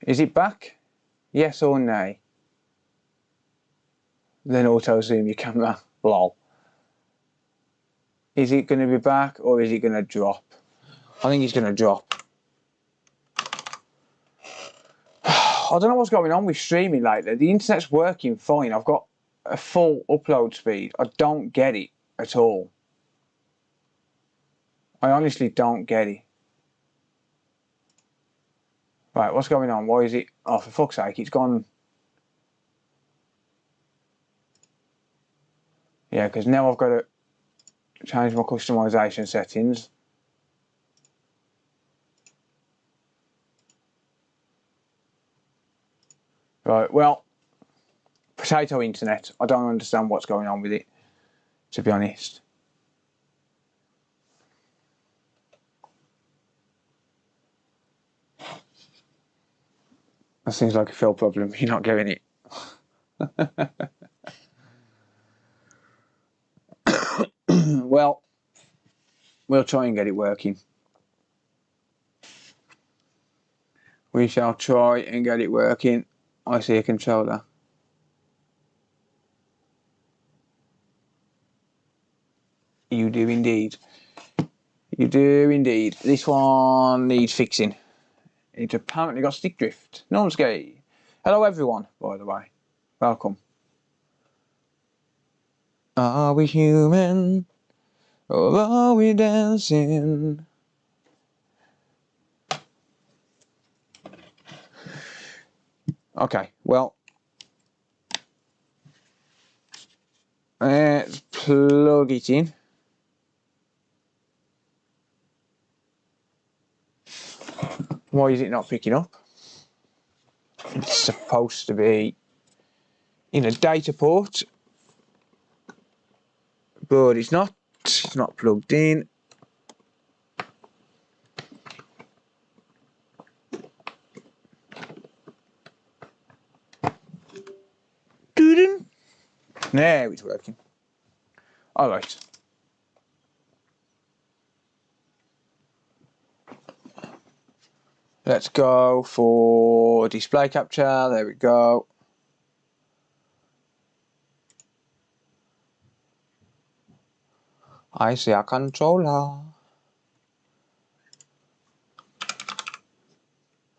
Is it back? Yes or nay? Then auto zoom your camera. Lol. Is it going to be back or is it going to drop? I think it's going to drop. I don't know what's going on with streaming lately. The internet's working fine. I've got a full upload speed. I don't get it at all. I honestly don't get it. Right, what's going on? Why is it... Oh, for fuck's sake, it's gone... Yeah, because now I've got to change my customization settings. Right, well, potato internet. I don't understand what's going on with it, to be honest. That seems like a Phil problem. You're not getting it. Well, we'll try and get it working. We shall try and get it working. I see a controller. You do indeed. You do indeed. This one needs fixing. It's apparently got stick drift. Nomsky. Hello everyone, by the way. Welcome. Are we human? Or are we dancing? Okay, well. Let's plug it in. Why is it not picking up? It's supposed to be in a data port, but it's not. It's not plugged in. Now it's working. Alright. Let's go for display capture. There we go. I see a controller.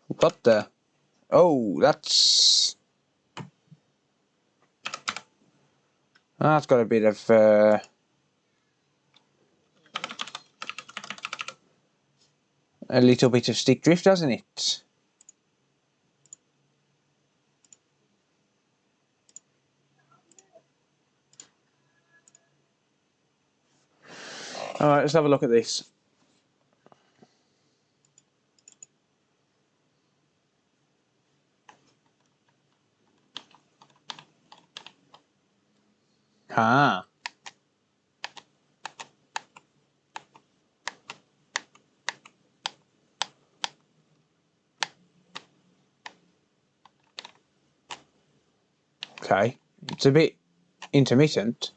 What the? Oh, that's got a bit of a little bit of stick drift, hasn't it? Alright, let's have a look at this. Ah. Okay, it's a bit intermittent.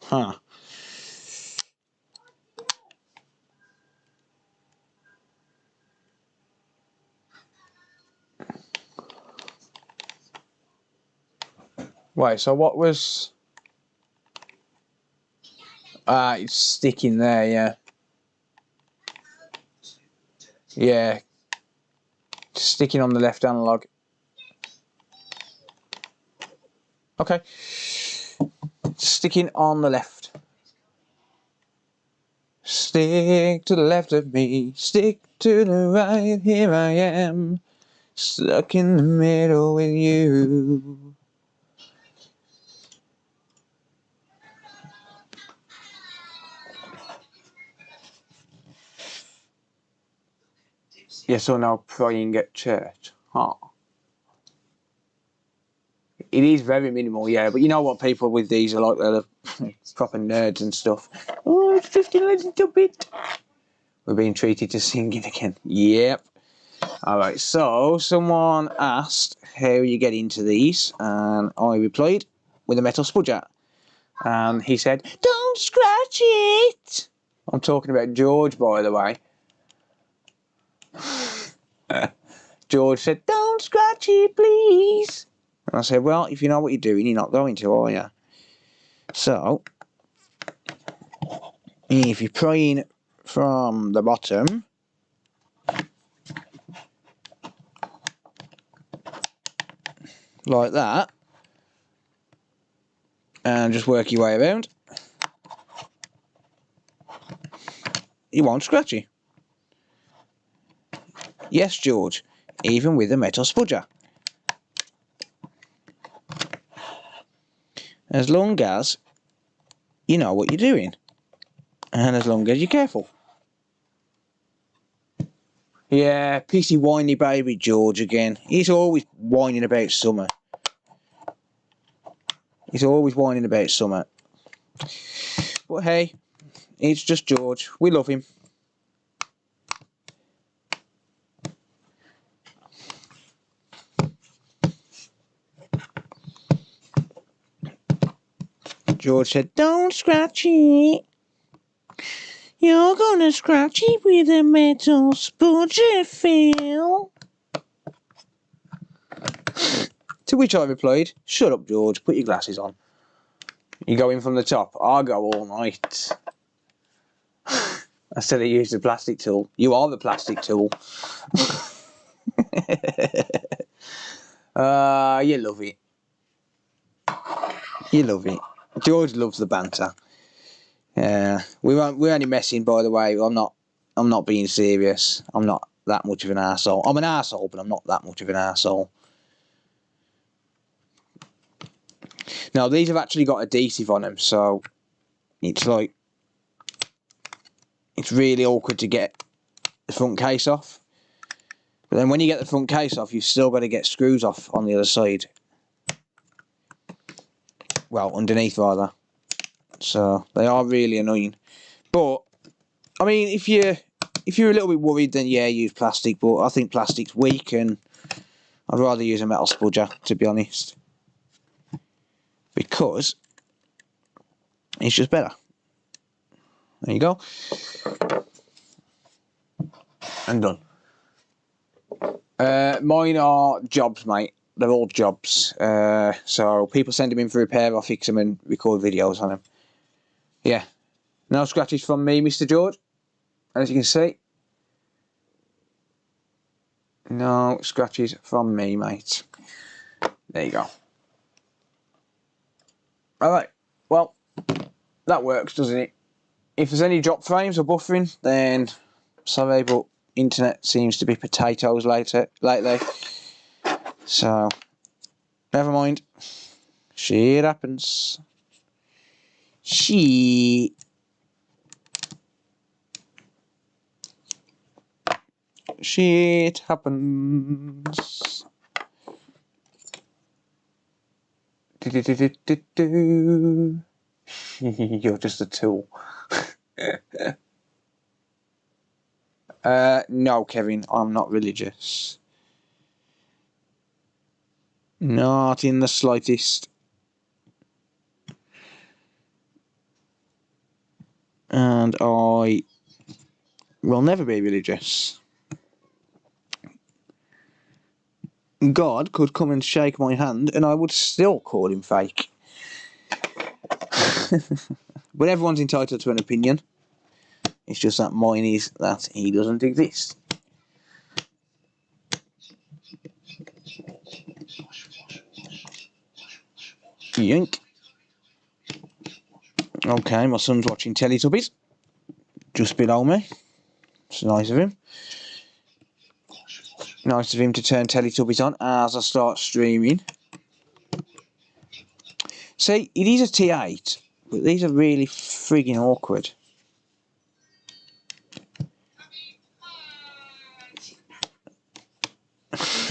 Huh. Wait, so what was... it's sticking there, yeah. Yeah. Sticking on the left analog. Okay. Sticking on the left. Stick to the left of me, stick to the right, here I am, stuck in the middle with you. Yes or no praying at church? Huh. It is very minimal, yeah, but you know what people with these are like, they're proper nerds and stuff. Oh, it's drifting a little bit. We're being treated to singing again. Yep. Alright, so someone asked how you get into these, and I replied with a metal spudger. And he said, "Don't scratch it!" I'm talking about George, by the way. George said, "Don't scratch it, please." And I said, well, if you know what you're doing, you're not going to, are you? So, if you're prying from the bottom, like that, and just work your way around, you won't scratch you. Yes, George, even with a metal spudger. As long as you know what you're doing, and as long as you're careful. Yeah, PC whiny baby George again. He's always whining about summer. He's always whining about summer. But hey, it's just George. We love him. George said, "Don't scratch it. You're gonna scratch it with a metal spudger, Phil." To which I replied, "Shut up, George. Put your glasses on. You go in from the top. I'll go all night." I said I used the plastic tool. You are the plastic tool. You love it. You love it. George loves the banter. We're only messing, by the way. I'm not being serious. I'm not that much of an arsehole. I'm an arsehole, but I'm not that much of an arsehole. Now, these have actually got adhesive on them, so it's like, it's really awkward to get the front case off. But then when you get the front case off, you've still got to get screws off on the other side. Well, underneath rather. So they are really annoying. But I mean, if you're a little bit worried, then yeah, use plastic. But I think plastic's weak, and I'd rather use a metal spudger, to be honest, because it's just better. There you go. And done. Mine are jobs, mate. They're all jobs. So people send them in for repair, I fix them and record videos on them. Yeah. No scratches from me, Mr. George. As you can see. No scratches from me, mate. There you go. Alright. Well, that works, doesn't it? If there's any drop frames or buffering, then sorry, but internet seems to be potatoes lately. So, never mind. Shit happens. Shit happens. You're just a tool. No, Kevin, I'm not religious. Not in the slightest. And I will never be religious. God could come and shake my hand and I would still call him fake. But everyone's entitled to an opinion. It's just that mine is that he doesn't exist. Yoink. Okay, my son's watching Teletubbies just below me. It's nice of him. Nice of him to turn Teletubbies on as I start streaming. See, it is a T8, but these are really frigging awkward.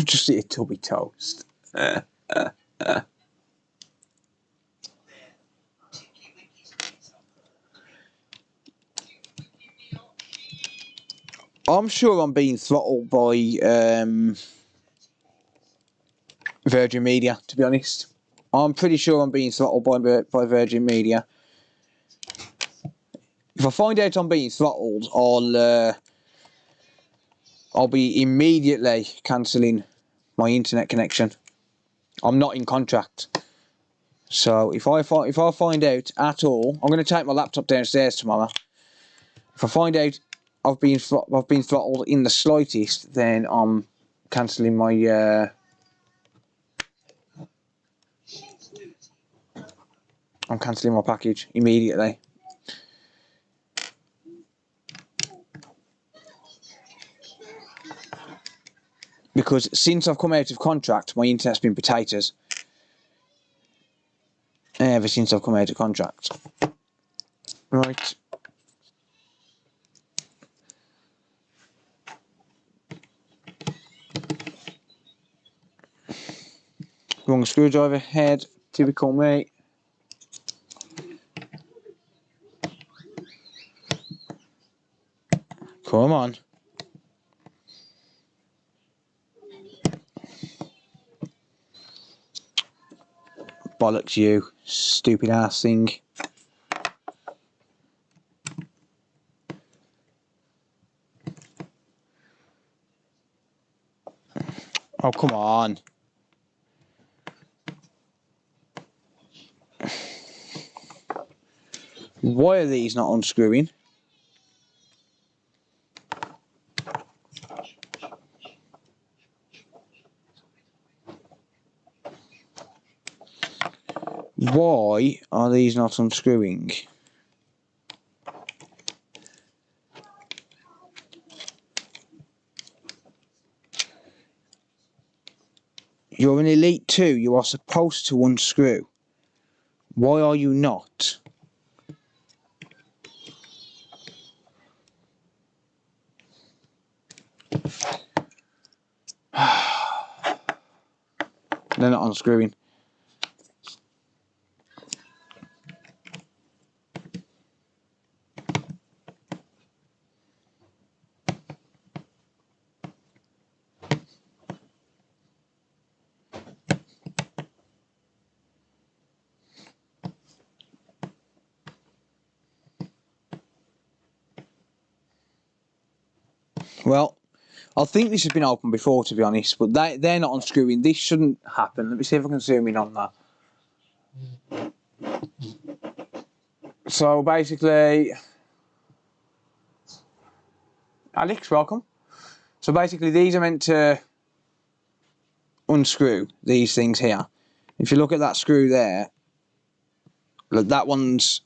Just eat a tubby toast. I'm sure I'm being throttled by Virgin Media, to be honest. I'm pretty sure I'm being throttled by Virgin Media. If I find out I'm being throttled, I'll be immediately cancelling my internet connection. I'm not in contract. So if I find out at all, I'm going to take my laptop downstairs tomorrow. If I find out I've been throttled in the slightest, then I'm cancelling my package immediately. Because since I've come out of contract, my internet's been potatoes. Ever since I've come out of contract. Right. Wrong screwdriver head, typical me. Come on. Bollocks you, stupid ass thing. Oh, come on. Why are these not unscrewing? Why are these not unscrewing? You're an Elite 2, you are supposed to unscrew. Why are you not? They're not unscrewing. Well, I think this has been open before, to be honest, but they're not unscrewing. This shouldn't happen. Let me see if I can zoom in on that. So basically, Alex, welcome. So basically, these are meant to unscrew these things here. If you look at that screw there, look, that one's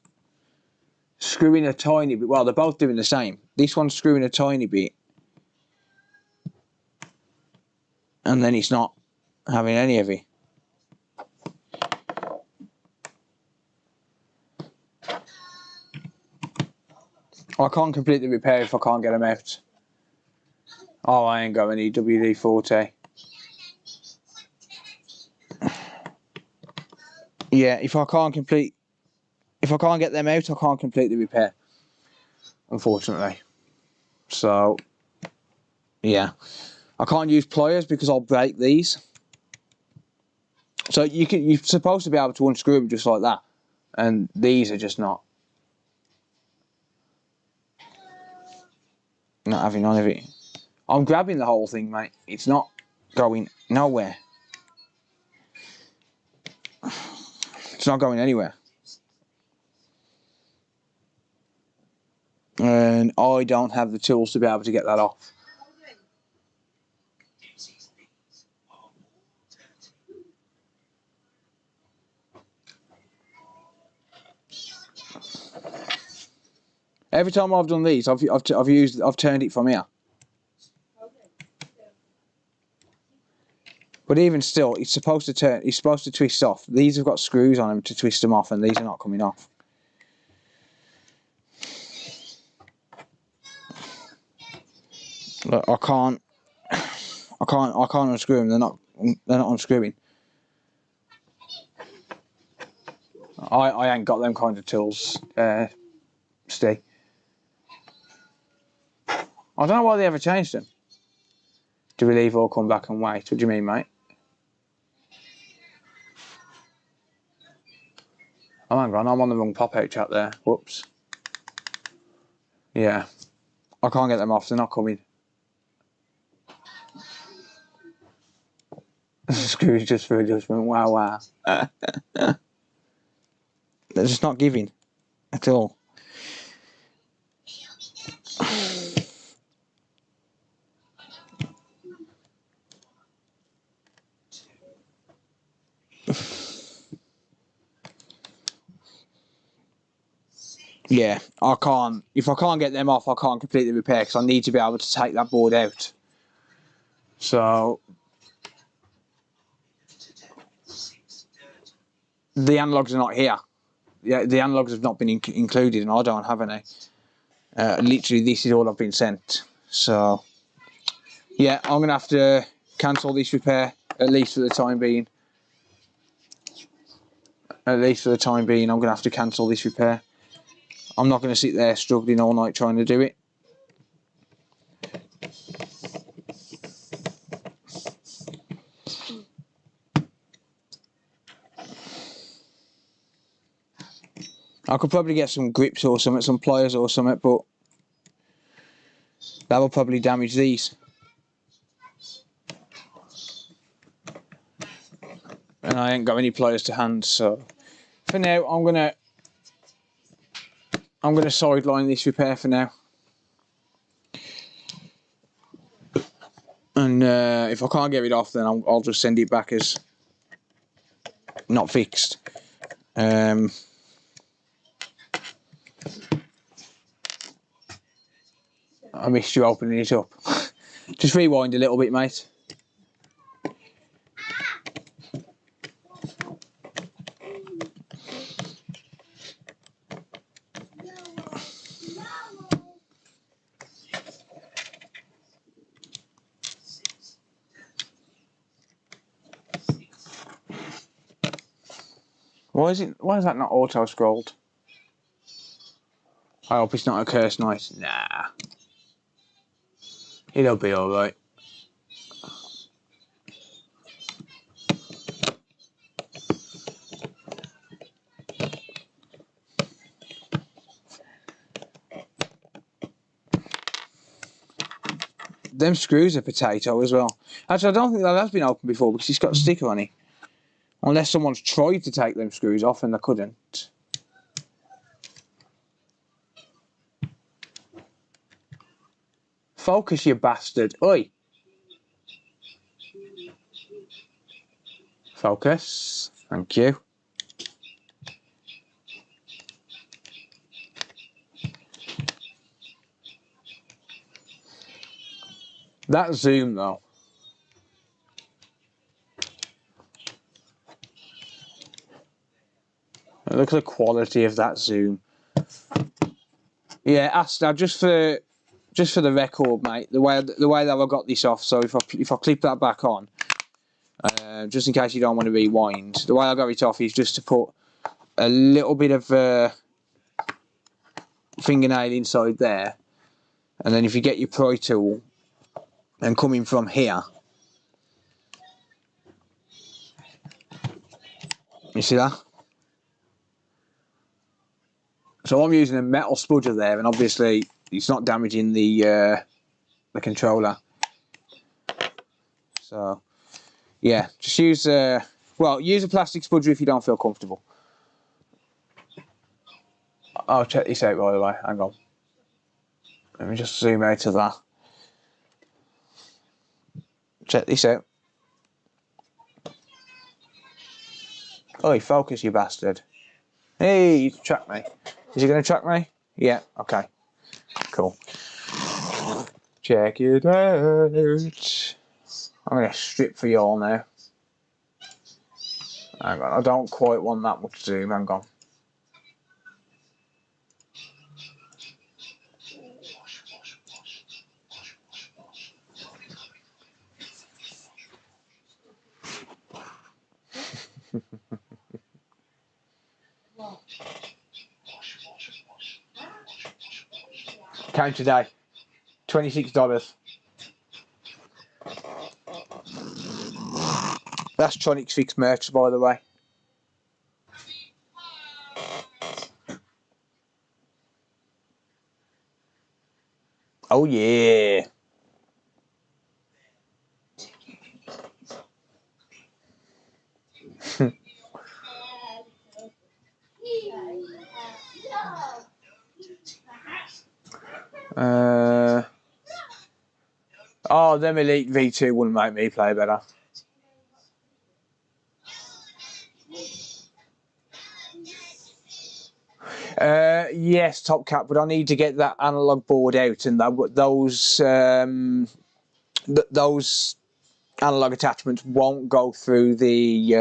screwing a tiny bit. Well, they're both doing the same. This one's screwing a tiny bit, and then it's not having any of it. I can't complete the repair if I can't get them out. Oh, I ain't got any WD-40. Yeah, if I can't get them out, I can't complete the repair, unfortunately. So, yeah. I can't use pliers because I'll break these. So you're supposed to be able to unscrew them just like that. And these are just not having none of it. I'm grabbing the whole thing, mate. It's not going nowhere. It's not going anywhere. And I don't have the tools to be able to get that off. Every time I've done these, I've turned it from here. But even still, it's supposed to turn. It's supposed to twist off. These have got screws on them to twist them off, and these are not coming off. Look, I can't unscrew them. They're not unscrewing. I ain't got them kind of tools, Steve. I don't know why they ever changed them. Do we leave or come back and wait? What do you mean, mate? Oh, hang on, I'm on the wrong pop-out chat there. Whoops. Yeah. I can't get them off, they're not coming. Screws just for adjustment, wow. They're just not giving at all. Yeah, I can't. If I can't get them off, I can't complete the repair because I need to be able to take that board out. So the analogues are not here. Yeah, the analogues have not been included, and I don't have any. Literally, this is all I've been sent. So yeah, I'm gonna have to cancel this repair at least for the time being. At least for the time being, I'm gonna have to cancel this repair. I'm not gonna sit there struggling all night trying to do it. I could probably get some grips or something, some pliers or something, but that will probably damage these. And I ain't got any pliers to hand, so for now I'm gonna sideline this repair for now. And if I can't get it off, then I'll just send it back as not fixed. I missed you opening it up. Just rewind a little bit, mate. Why is that not auto scrolled? I hope it's not a curse night. Nah. It'll be alright. Them screws are potato as well. Actually, I don't think that has been opened before because it's got a sticker on it. Unless someone's tried to take them screws off and they couldn't. Focus, you bastard. Oi. Focus. Thank you. That zoom though. Look at the quality of that zoom. Yeah, Asta, just for the record, mate. The way that I got this off. So if I clip that back on, just in case you don't want to rewind, the way I got it off is just to put a little bit of fingernail inside there, and then if you get your pry tool and coming from here, you see that? So I'm using a metal spudger there, and obviously it's not damaging the controller. So yeah, just use use a plastic spudger if you don't feel comfortable. I'll check this out by the way. Hang on. Let me just zoom out of that. Check this out. Oi, focus, you bastard. Hey, you can track me. Is he going to track me? Yeah, okay. Cool. Check it out. I'm going to strip for y'all now. Hang on, I don't quite want that much zoom. Hang on. Count today. $26. That's Tronics Fix merch, by the way. Oh yeah. Oh, them Elite V2 wouldn't make me play better. Yes, Top Cat, but I need to get that analog board out, and those analog attachments won't go through the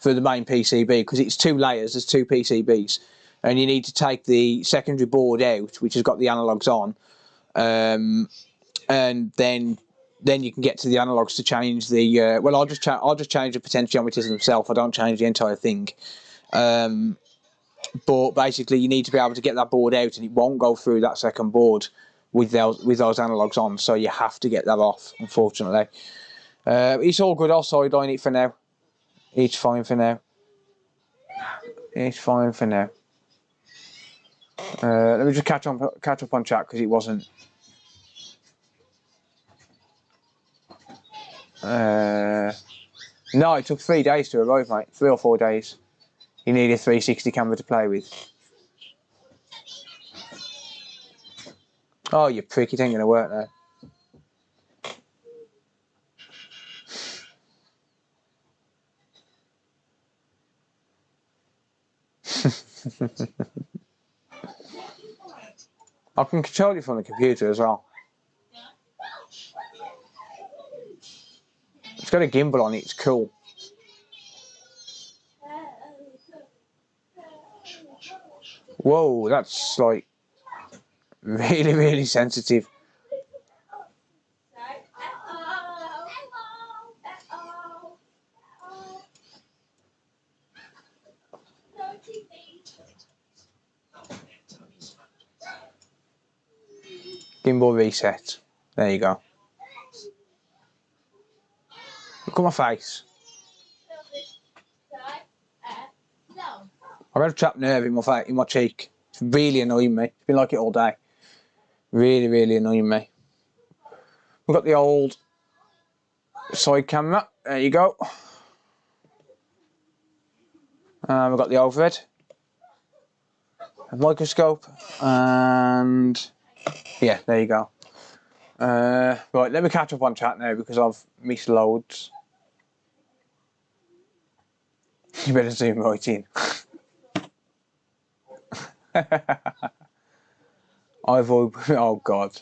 main PCB because it's 2 layers. There's 2 PCBs, and you need to take the secondary board out, which has got the analogs on, and then you can get to the analogs to change the. Well, I'll just change the potentiometers themselves. I don't change the entire thing. But basically, you need to be able to get that board out, and it won't go through that second board with those analogs on. So you have to get that off, unfortunately. It's all good. I'll sideline it for now. It's fine for now. It's fine for now. Let me just catch up on chat because it wasn't. No, it took 3 days to arrive, mate. 3 or 4 days. You need a 360 camera to play with. Oh, you prick! It ain't gonna work now. I can control it from the computer as well. It's got a gimbal on it. It's cool. Whoa, that's like really, really sensitive. Gimbal reset. There you go. Look at my face. I've got a trapped nerve in my cheek. It's really annoying me. It's been like it all day. Really, really annoying me. We've got the old side camera. There you go. We've got the overhead, a microscope, and yeah, there you go. Right, let me catch up on chat now because I've missed loads. You better zoom right in. Oh god.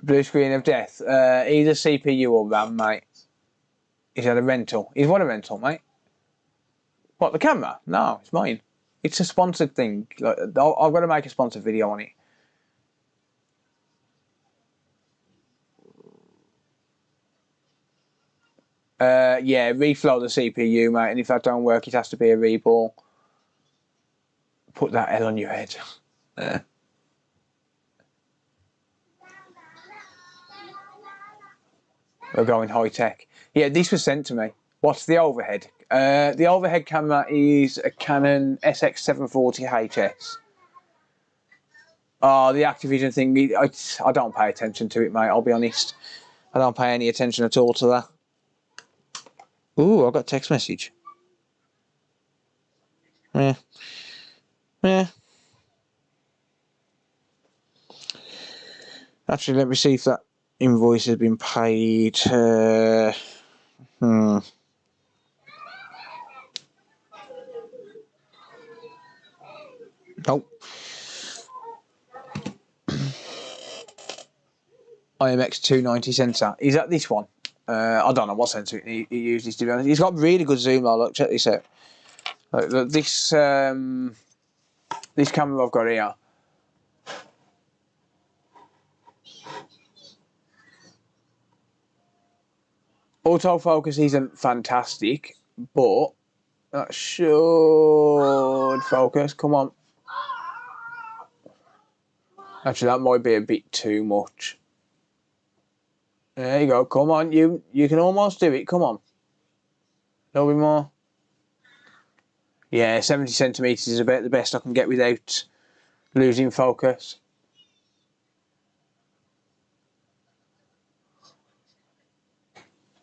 Blue screen of death. Either CPU or RAM, mate. Is that a rental? Is what a rental, mate? What, the camera? No, it's mine. It's a sponsored thing. Like, I've got to make a sponsored video on it. Yeah, reflow the CPU, mate, and if that don't work, it has to be a reball. Put that L on your head. We're going high tech. Yeah, this was sent to me. What's the overhead? The overhead camera is a Canon SX740HS. Oh, the Activision thing, I don't pay attention to it, mate, I'll be honest. I don't pay any attention at all to that. Ooh, I got a text message. Yeah. Yeah. Actually, let me see if that invoice has been paid. Nope. IMX 290 sensor. Is that this one? I don't know what sensor he uses, to be honest. He's got really good zoom though. Look, check this out. Look, this camera I've got here. Autofocus isn't fantastic, but that should focus. Come on. Actually, that might be a bit too much. There you go. Come on, you can almost do it. Come on. A little bit more. Yeah, 70 centimeters is about the best I can get without losing focus.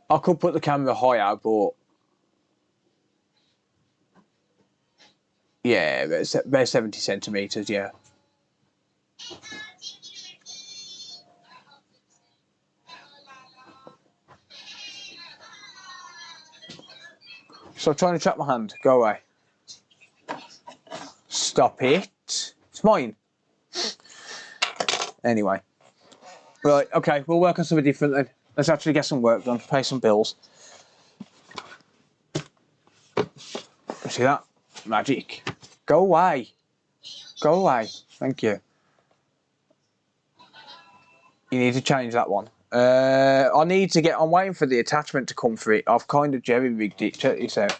I could put the camera higher, but yeah, about 70 centimeters. Yeah. So I'm trying to trap my hand. Go away. Stop it. It's mine. Anyway. Right, okay, we'll work on something different then. Let's actually get some work done, pay some bills. See that? Magic. Go away. Go away. Thank you. You need to change that one. I need to get... I'm waiting for the attachment to come for it. I've kind of jerry-rigged it. Check this out.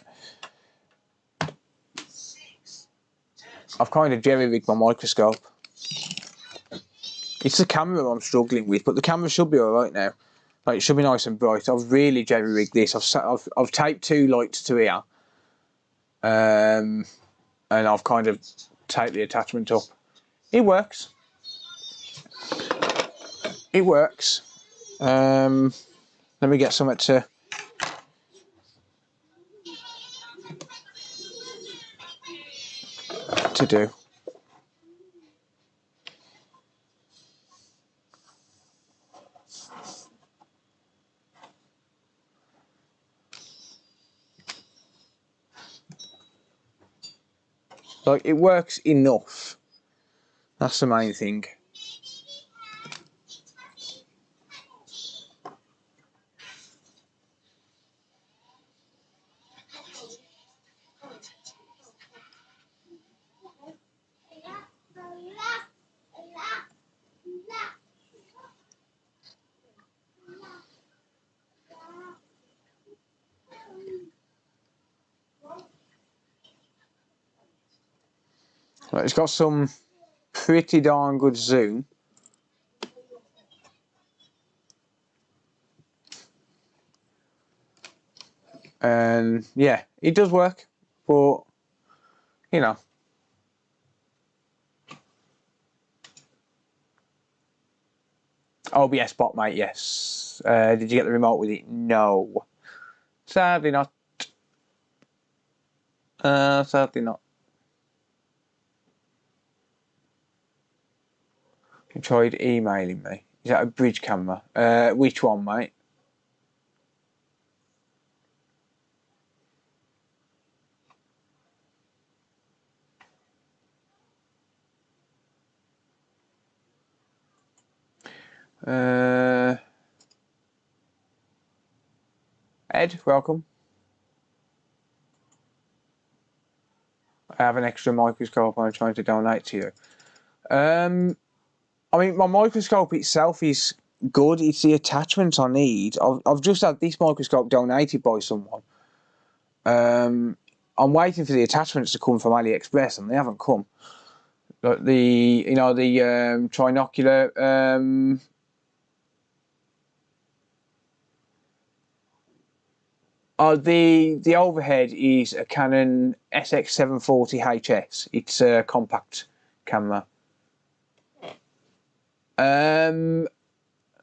I've kind of jerry-rigged my microscope. It's the camera I'm struggling with, but the camera should be alright now. Like, it should be nice and bright. I've really jerry-rigged this. I've taped 2 lights to here. And I've kind of taped the attachment up. It works. It works. Let me get something to do. Like, it works enough. That's the main thing. Right, it's got some pretty darn good zoom. And yeah, it does work, but you know. OBS bot, mate, yes. Did you get the remote with it? No. Sadly not. Sadly not. You tried emailing me. Is that a bridge camera? Which one, mate? Ed, welcome. I have an extra microscope I'm trying to donate to you. I mean, my microscope itself is good. It's the attachments I need. I've just had this microscope donated by someone. I'm waiting for the attachments to come from AliExpress, and they haven't come. Like the trinocular. The overhead is a Canon SX740HS. It's a compact camera.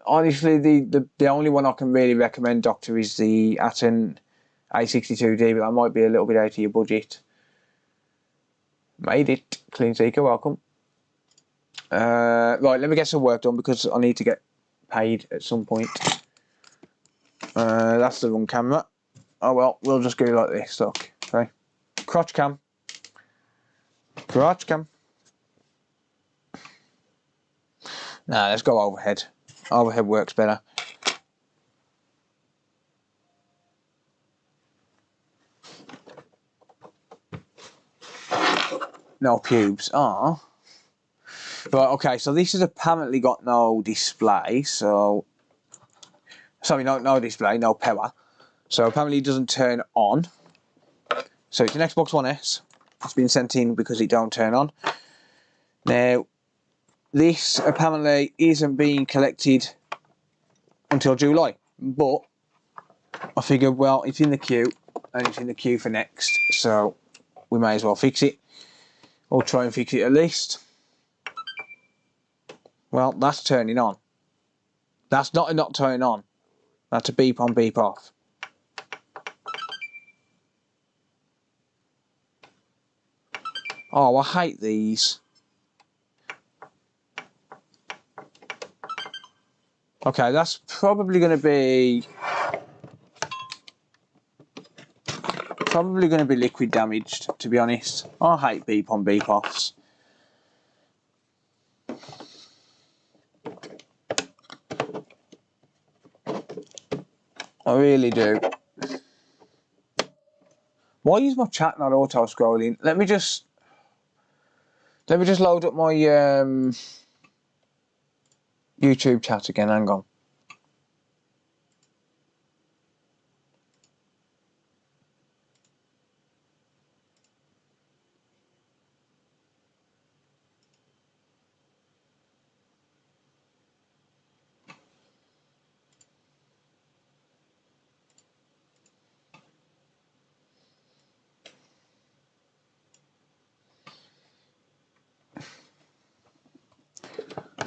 Honestly, the only one I can really recommend, Doctor, is the Aten A62D, but that might be a little bit out of your budget. Made it. Clean Seeker, welcome. Right, let me get some work done because I need to get paid at some point. That's the wrong camera. Oh well, we'll just go like this, look. Okay. Crotch cam. Crotch cam. Nah, let's go overhead. Overhead works better. No pubes. Ah. Right, okay, so this has apparently got no display, so... Sorry, no display, no power. So apparently it doesn't turn on. So it's an Xbox One S. It's been sent in because it don't turn on. Now, this apparently isn't being collected until July, but I figured, well, it's in the queue, and it's in the queue for next, so we may as well fix it, or try and fix it at least. Well, that's turning on. That's not a not turning on. That's a beep on, beep off. Oh, I hate these. Okay, that's probably going to be liquid damaged, to be honest. I hate beep on, beep offs. I really do. Why is my chat not auto scrolling? Let me just load up my YouTube chat again. Hang on.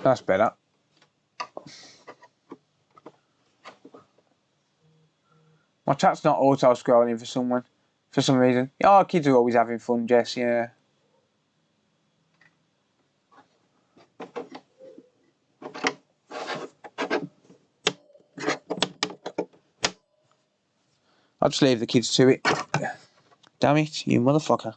That's better. My chat's not auto scrolling for some reason. Oh, kids are always having fun, Jess. Yeah. I'll just leave the kids to it. Damn it, you motherfucker.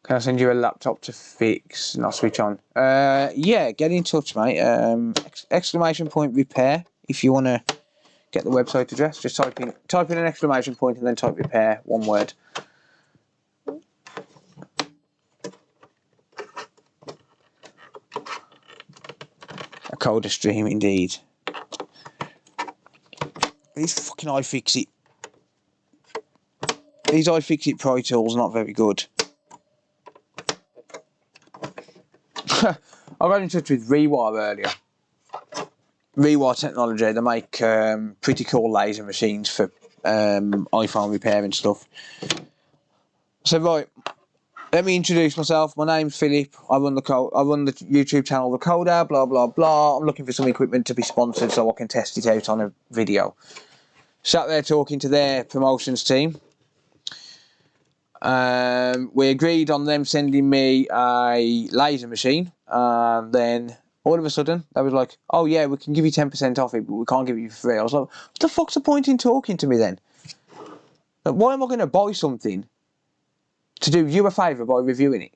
Can I send you a laptop to fix, not switch on? Yeah, get in touch, mate. Exclamation point repair, if you want to get the website address. Just type in an exclamation point and then type repair, one word. A colder stream indeed. These fucking iFixit. These iFixit Pro Tools are not very good. I got in touch with Rewire earlier. Rewire Technology, they make pretty cool laser machines for iPhone repair and stuff. So right, let me introduce myself. My name's Philip. I run the YouTube channel The Coder, blah blah blah. I'm looking for some equipment to be sponsored so I can test it out on a video. Sat there talking to their promotions team. We agreed on them sending me a laser machine, and then all of a sudden they was like, "Oh yeah, we can give you 10% off it, but we can't give it you for free." I was like, "What the fuck's the point in talking to me then? Like, why am I going to buy something to do you a favour by reviewing it?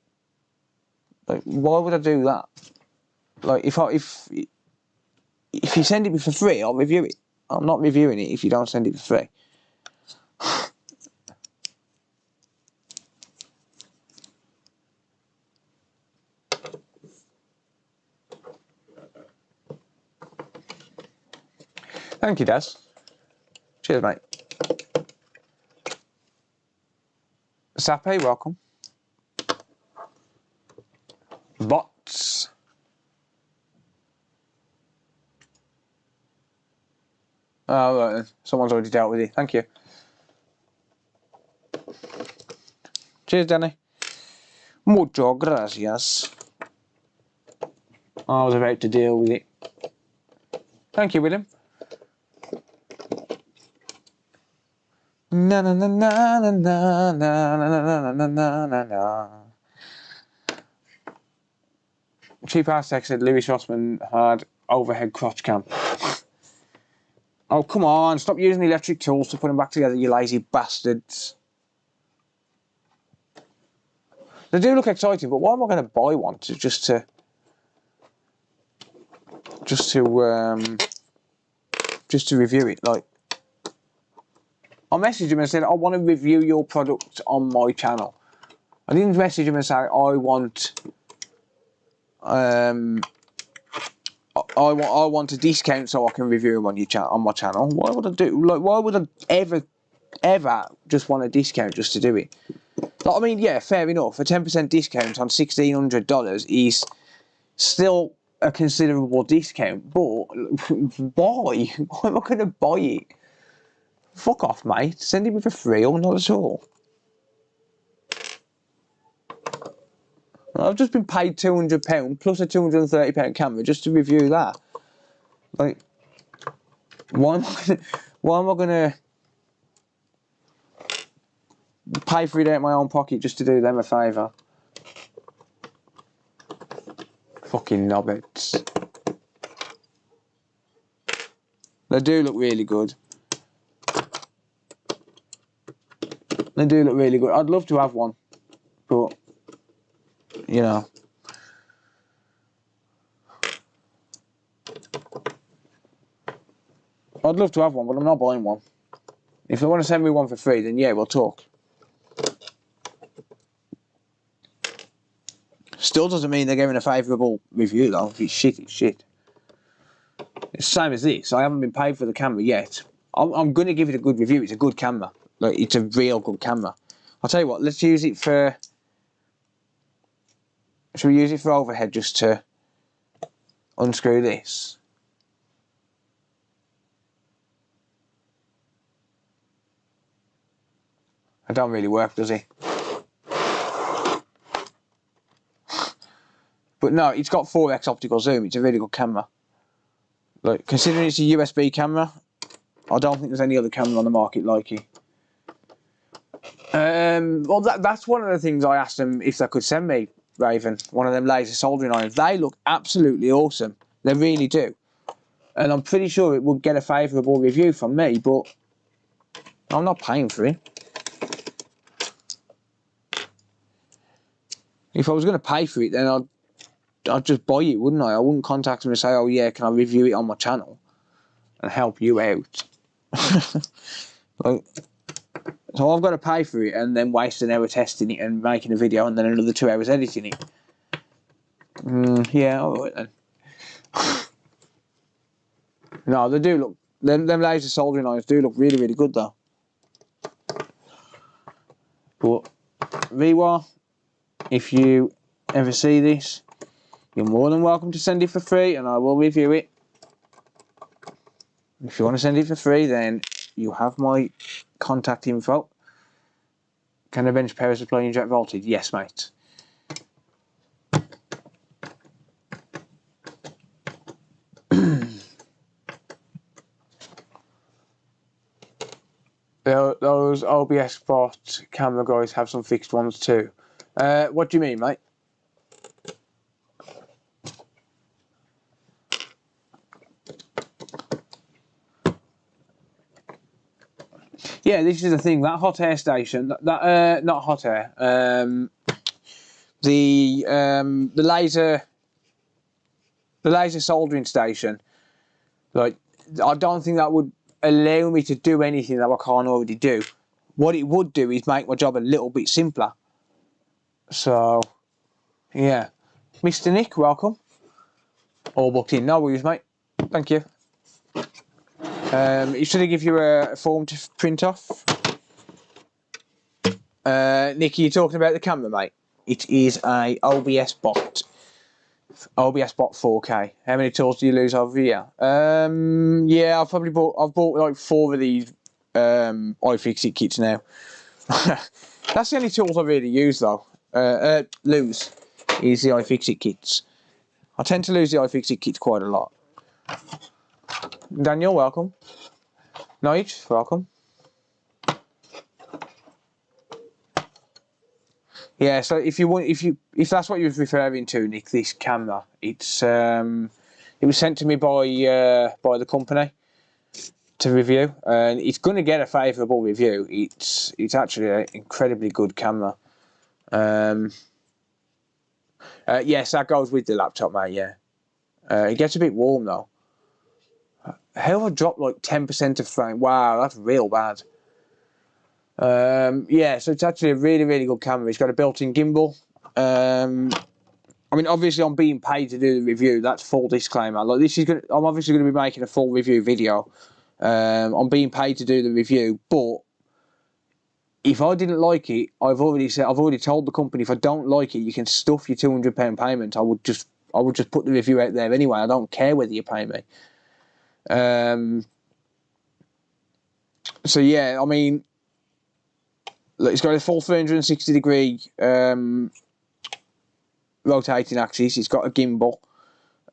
Like, why would I do that? Like, if you send it me for free, I'll review it. I'm not reviewing it if you don't send it for free." Thank you, Daz. Cheers, mate. Sape, welcome. Bots. Oh, right. Someone's already dealt with it. Thank you. Cheers, Danny. Mucho gracias. I was about to deal with it. Thank you, William. Na na na na na na na na na na na na. Cheap ass text said Louis Rossman had overhead crotch cam. Oh, come on, stop using the electric tools to put them back together, you lazy bastards. They do look exciting, but why am I going to buy one just to review it? Like, I messaged him and said I want to review your product on my channel. I didn't message him and say I want a discount so I can review them on my channel. Why would I do? Like, why would I ever just want a discount just to do it? Like, I mean, yeah, fair enough. A 10% discount on $1,600 is still a considerable discount, but why? Why am I going to buy it? Fuck off, mate. Send it me for free or not at all. I've just been paid £200 plus a £230 camera just to review that. Like, why am I gonna pay for it out of my own pocket just to do them a favour? Fucking knobheads. They do look really good. They do look really good. I'd love to have one, but you know. I'd love to have one, but I'm not buying one. If they want to send me one for free, then yeah, we'll talk. Still doesn't mean they're giving a favourable review though. If it's shit, it's shit. It's the same as this. I haven't been paid for the camera yet. I'm going to give it a good review. It's a good camera. Like, it's a real good camera. I'll tell you what, let's use it for... Should we use it for overhead just to unscrew this? It don't really work, does it? But no, it's got 4x optical zoom. It's a really good camera. Like, considering it's a USB camera, I don't think there's any other camera on the market like it. Well, that's one of the things I asked them if they could send me, Raven. One of them laser soldering irons. They look absolutely awesome. They really do. And I'm pretty sure it would get a favourable review from me, but I'm not paying for it. If I was going to pay for it, then I'd just buy it, wouldn't I? I wouldn't contact them and say, oh yeah, can I review it on my channel and help you out? Like, so I've got to pay for it and then waste an hour testing it and making a video and then another 2 hours editing it. Yeah, alright then. No, they do look, them laser soldering irons do look really, really good though. But, Viwa, if you ever see this, you're more than welcome to send it for free and I will review it. If you want to send it for free, then you have my contact info. Can the bench power supply inject voltage? Yes, mate. Those OBS bot camera guys have some fixed ones too. What do you mean, mate? Yeah, this is the thing. That hot air station, not hot air. The laser soldering station. Like, I don't think that would allow me to do anything that I can't already do. What it would do is make my job a little bit simpler. So, yeah. Mr. Nick, welcome. All booked in. No worries, mate. Thank you. Should I give you a form to print off? Nicky, you're talking about the camera, mate. It is a OBS bot. OBS bot 4K. How many tools do you lose over here? Yeah, I've bought like 4 of these iFixit kits now. That's the only tools I really use though. Lose is the iFixit kits. I tend to lose the iFixit kits quite a lot. Daniel, welcome. Nige, welcome. Yeah, so if that's what you're referring to, Nick, this camera, it was sent to me by the company to review, and it's going to get a favourable review. It's actually an incredibly good camera. Yes, that goes with the laptop, mate. Yeah, it gets a bit warm though. How have I dropped like 10% of frame? Wow, that's real bad. Yeah, so it's actually a really, really good camera. It's got a built-in gimbal. I mean, obviously, I'm being paid to do the review. That's full disclaimer. Like, I'm obviously going to be making a full review video. I'm being paid to do the review, but if I didn't like it, I've already told the company, if I don't like it, you can stuff your £200 payment. I would just put the review out there anyway. I don't care whether you pay me. So yeah, I mean, look, it's got a full 360-degree rotating axis. It's got a gimbal.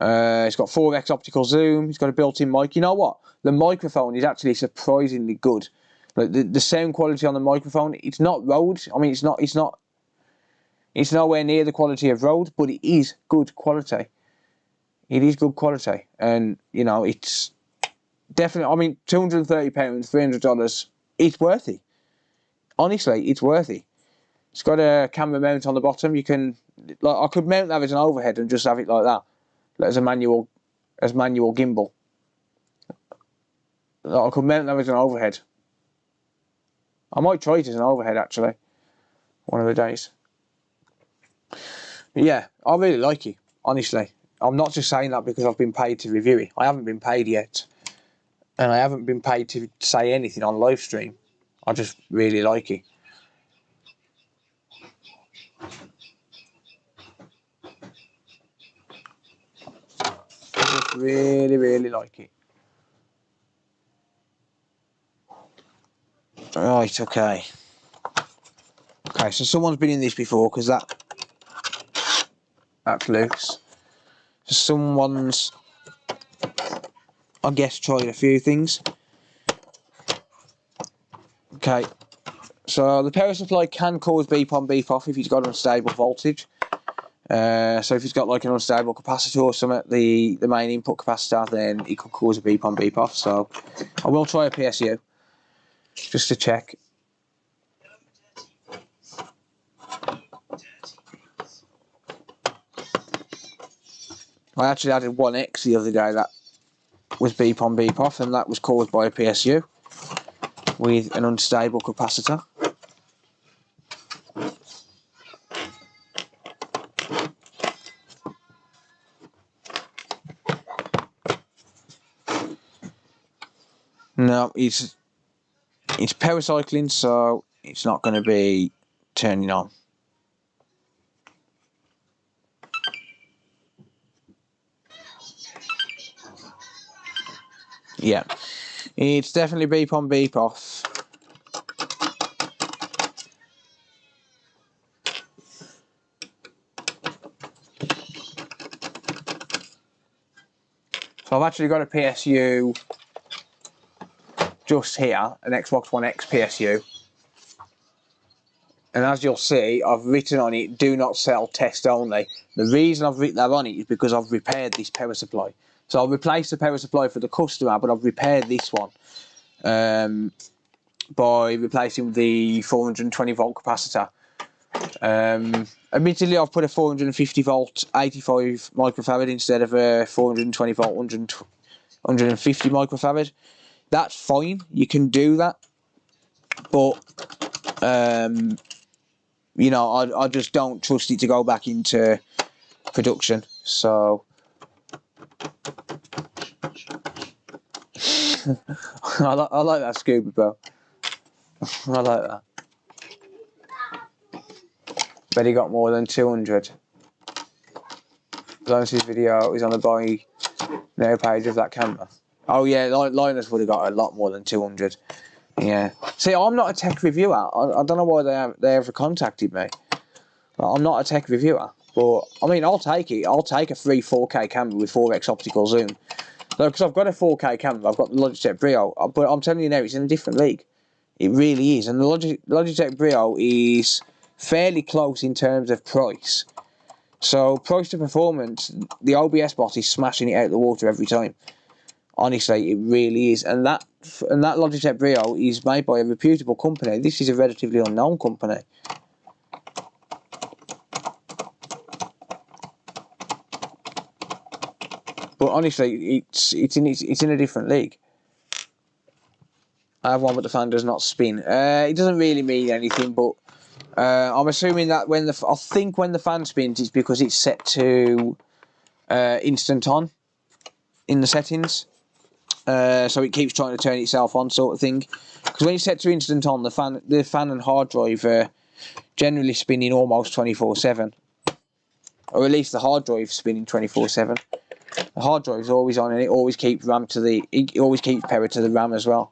It's got 4x optical zoom. It's got a built-in mic. You know what? The microphone is actually surprisingly good. Like the sound quality on the microphone, it's not Rode. I mean, it's nowhere near the quality of Rode, but it is good quality. It is good quality, and you know, it's definitely. I mean, £230, $300. It's worth it. Honestly, it's worth it. It's got a camera mount on the bottom. You can, like, I could mount that as an overhead and just have it like that, like as manual gimbal. Like, I could mount that as an overhead. I might try it as an overhead actually, one of the days. But yeah, I really like it. Honestly, I'm not just saying that because I've been paid to review it. I haven't been paid yet, and I haven't been paid to say anything on live stream. I just really like it. I just really like it. Right, okay. Okay, so someone's been in this before because that's loose. So someone's, I guess, tried a few things. Okay, so the power supply can cause beep on beep off if it's got unstable voltage. So if it's got like an unstable capacitor or something, the main input capacitor, then it could cause a beep on beep off. So I will try a PSU just to check. I actually added 1X the other day that was beep on beep off, and that was caused by a PSU with an unstable capacitor. No, it's power cycling, so it's not going to be turning on. Yeah, it's definitely beep on beep off. So I've actually got a PSU just here, an Xbox One X PSU. And as you'll see, I've written on it, do not sell, test only. The reason I've written that on it is because I've repaired this power supply. So I've replaced the power supply for the customer, but I've repaired this one by replacing the 420 volt capacitor. Admittedly, I've put a 450 volt 85 microfarad instead of a 420 volt 150 microfarad. That's fine, you can do that, but you know, I just don't trust it to go back into production. So I like that scuba, bro. I like that. Bet he got more than 200. Linus's video is on the buy now page of that camera. Oh yeah, Linus would have got a lot more than 200. Yeah. See, I'm not a tech reviewer. I don't know why they ever contacted me. I'm not a tech reviewer, but I mean, I'll take it. I'll take a free 4K camera with 4x optical zoom. Because I've got a 4K camera, I've got the Logitech Brio, but I'm telling you now, it's in a different league. It really is, and the Logitech Brio is fairly close in terms of price. So price to performance, the OBS bot is smashing it out of the water every time. Honestly, it really is, and that Logitech Brio is made by a reputable company. This is a relatively unknown company. But honestly, it's in a different league. I have one, but the fan does not spin. It doesn't really mean anything, but I'm assuming that when the fan spins, it's because it's set to instant on in the settings. so it keeps trying to turn itself on, sort of thing. Because when you set to instant on, the fan and hard drive are generally spinning almost 24/7, or at least the hard drive is spinning 24/7. The hard drive is always on, and it always keeps power to the RAM as well.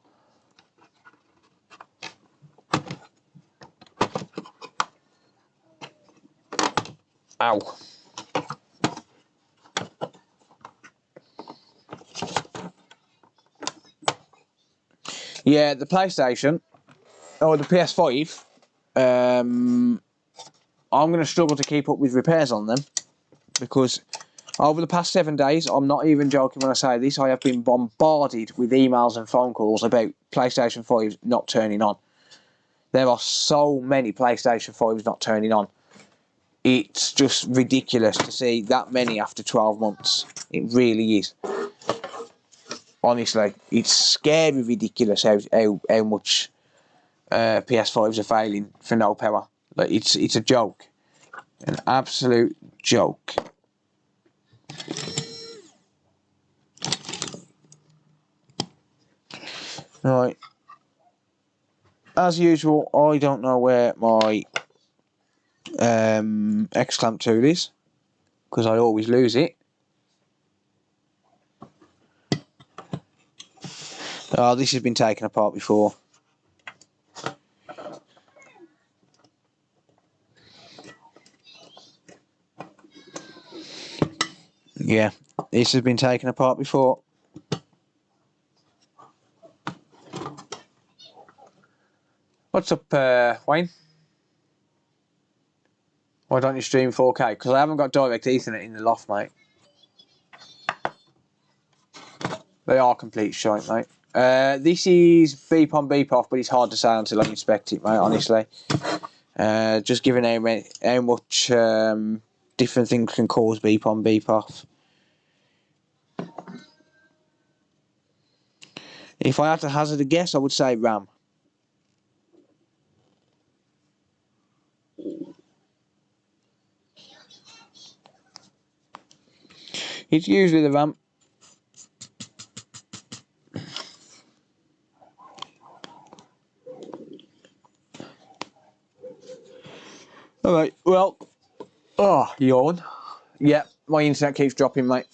Ow. Yeah, the PlayStation or the PS5, I'm going to struggle to keep up with repairs on them, because over the past 7 days, I'm not even joking when I say this, I have been bombarded with emails and phone calls about PlayStation 5s not turning on. There are so many PlayStation 5s not turning on. It's just ridiculous to see that many after 12 months. It really is. Honestly, it's scary ridiculous how much PS5s are failing for no power. Like, it's a joke. An absolute joke. Right. As usual, I don't know where my X-clamp tool is, because I always lose it. Oh, this has been taken apart before. Yeah, this has been taken apart before. What's up, Wayne? Why don't you stream 4K? Because I haven't got direct Ethernet in the loft, mate. They are complete shite, mate. This is beep on, beep off, but it's hard to say until I inspect it, mate, honestly. Just given how much different things can cause beep on, beep off. If I had to hazard a guess, I would say RAM. It's usually the RAM. Alright, well, yawn. Yeah, my internet keeps dropping, mate.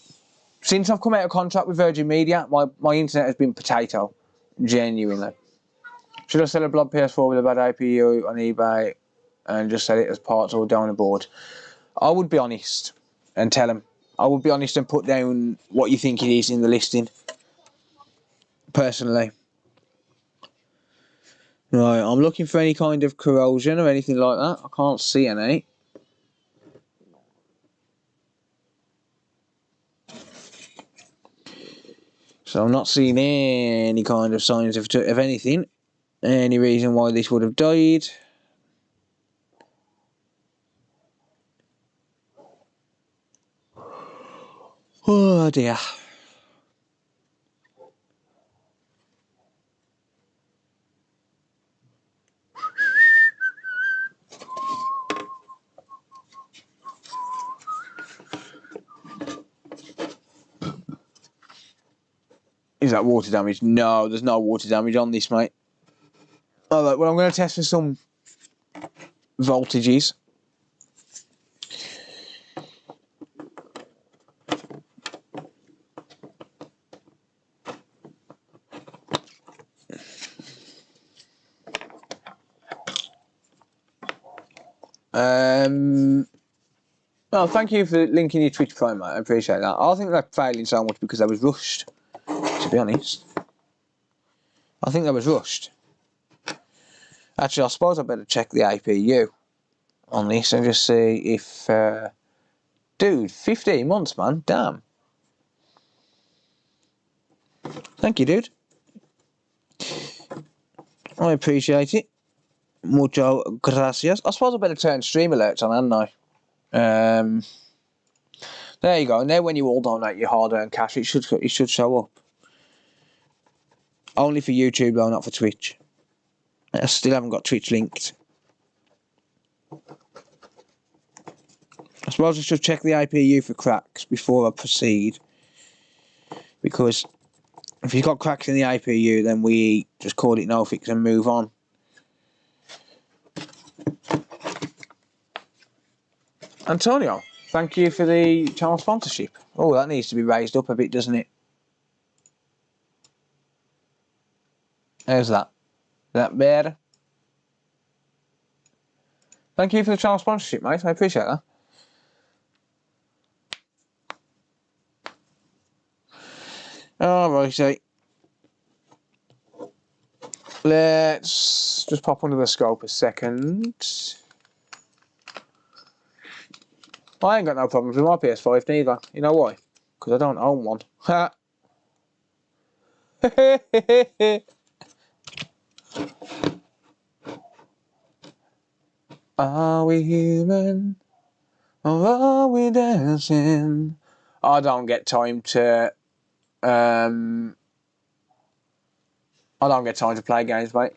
Since I've come out of contract with Virgin Media, my internet has been potato. Genuinely. Should I sell a blob PS4 with a bad APU on eBay and just sell it as parts or down a board? I would be honest and tell them. I would be honest and put down what you think it is in the listing. Personally. Right, I'm looking for any kind of corrosion or anything like that. I can't see any. So I'm not seeing any kind of signs of anything. Any reason why this would have died. Oh dear. Is that water damage? No, there's no water damage on this, mate. Alright, well, I'm going to test for some voltages. Well, thank you for linking your Twitch Prime, mate. I appreciate that. I think they're failing so much because I was rushed, to be honest. I think I was rushed. Actually, I suppose I better check the APU on this and just see if... dude, 15 months, man. Damn. Thank you, dude. I appreciate it. Mucho gracias. I suppose I better turn stream alerts on, hadn't I? There you go. Now when you all donate your hard-earned cash, it should show up. Only for YouTube though, not for Twitch. I still haven't got Twitch linked. I suppose I should check the APU for cracks before I proceed. Because If you've got cracks in the APU, then we just call it no fix and move on. Antonio, thank you for the channel sponsorship. Oh, that needs to be raised up a bit, doesn't it? How's that? Is that better? Thank you for the channel sponsorship, mate. I appreciate that. Alrighty. Let's just pop under the scope a second. I ain't got no problems with my PS5 neither. You know why? Because I don't own one. Ha! Are we human? Or are we dancing? I don't get time to I don't get time to play games, mate.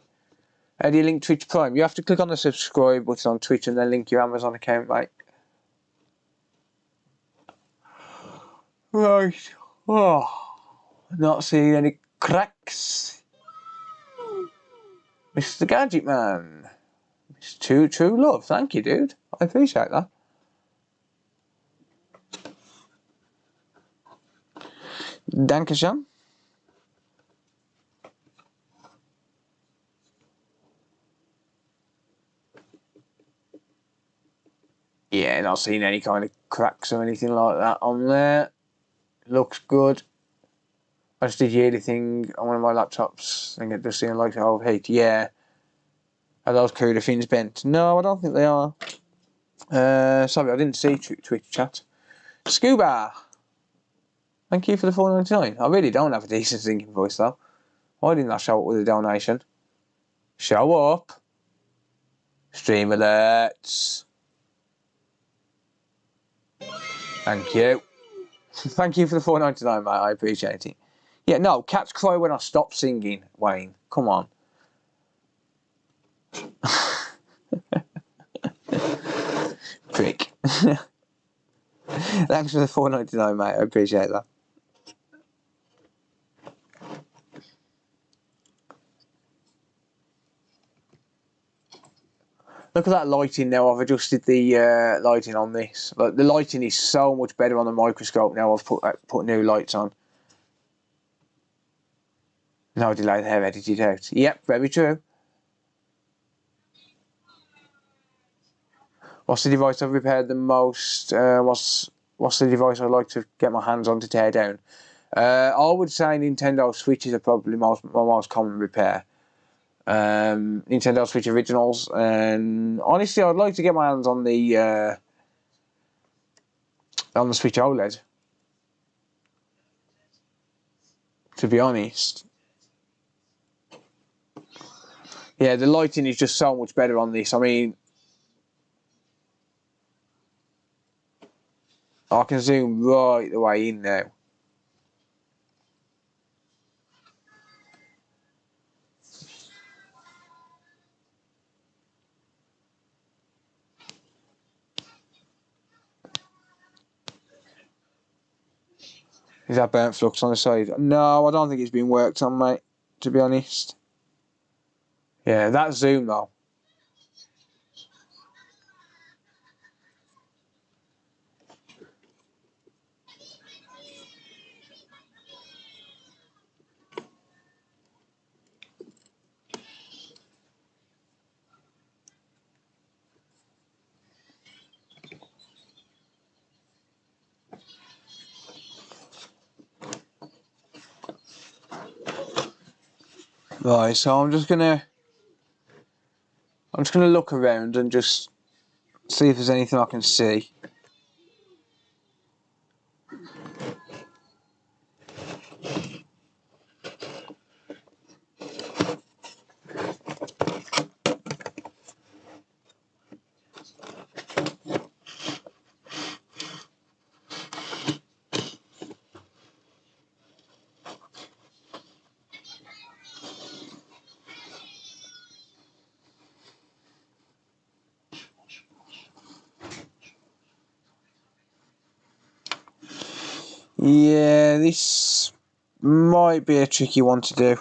How do you link Twitch Prime? You have to click on the subscribe button on Twitch and then link your Amazon account, mate. Right. Oh, not seeing any cracks. Mr. Gadget Man. Mr. True Love. Thank you, dude. I appreciate that. Dankeschön. Yeah, not seeing any kind of cracks or anything like that on there. Looks good. I just did yearly thing on one of my laptops. I think it just seemed like the whole heat. Yeah. Are those cooler fins bent? No, I don't think they are. Sorry, I didn't see Twitch chat. Scuba! Thank you for the $4.99. I really don't have a decent singing voice though. Why didn't I show up with a donation? Show up! Stream alerts! Thank you. Thank you for the $4.99, mate. I appreciate it. Yeah, no, cats cry when I stop singing, Wayne. Come on. Prick. Thanks for the $4.99, mate. I appreciate that. Look at that lighting now. I've adjusted the lighting on this. Like, the lighting is so much better on the microscope now. I've put new lights on. No delay, they have edited out. Yep, very true. What's the device I've repaired the most? What's the device I'd like to get my hands on to tear down? I would say Nintendo Switches are probably my most common repair. Nintendo Switch Originals, and honestly, I'd like to get my hands on the Switch OLED. To be honest, yeah, the lighting is just so much better on this. I mean, I can zoom right the way in now. Is that burnt flux on the side? No, I don't think it's been worked on, mate, to be honest. Yeah, that zoom though. Right, so I'm just gonna look around and just see if there's anything I can see. Yeah, this might be a tricky one to do.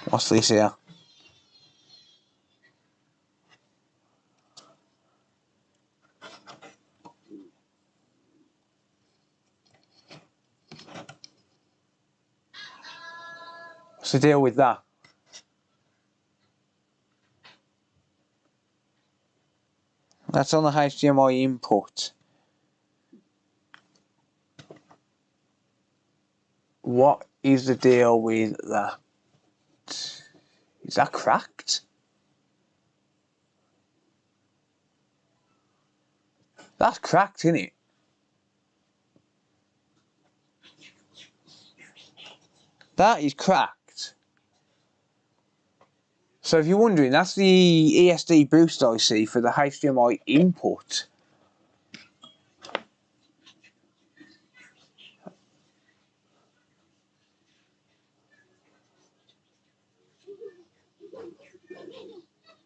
What's this here? What's the deal with that? That's on the HDMI input. What is the deal with that? Is that cracked? That's cracked, isn't it? That is cracked. So if you're wondering, that's the ESD boost IC for the HDMI input.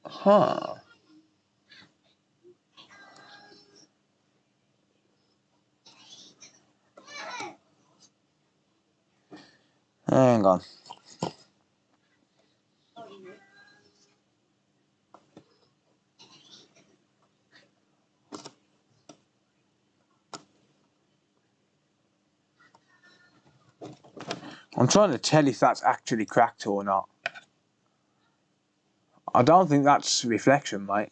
Huh. Hang on. I'm trying to tell if that's actually cracked or not. I don't think that's reflection, mate.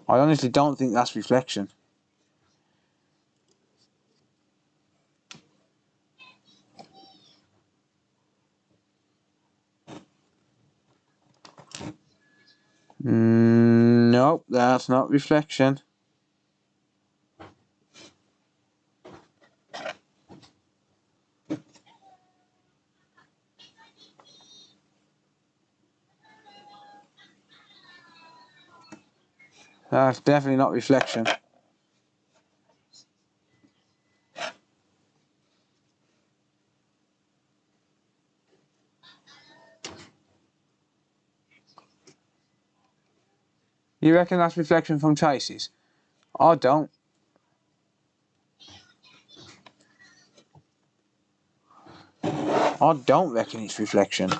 I honestly don't think that's reflection. Nope, that's not reflection. That's definitely not reflection. You reckon that's reflection from traces? I don't. I don't reckon it's reflection.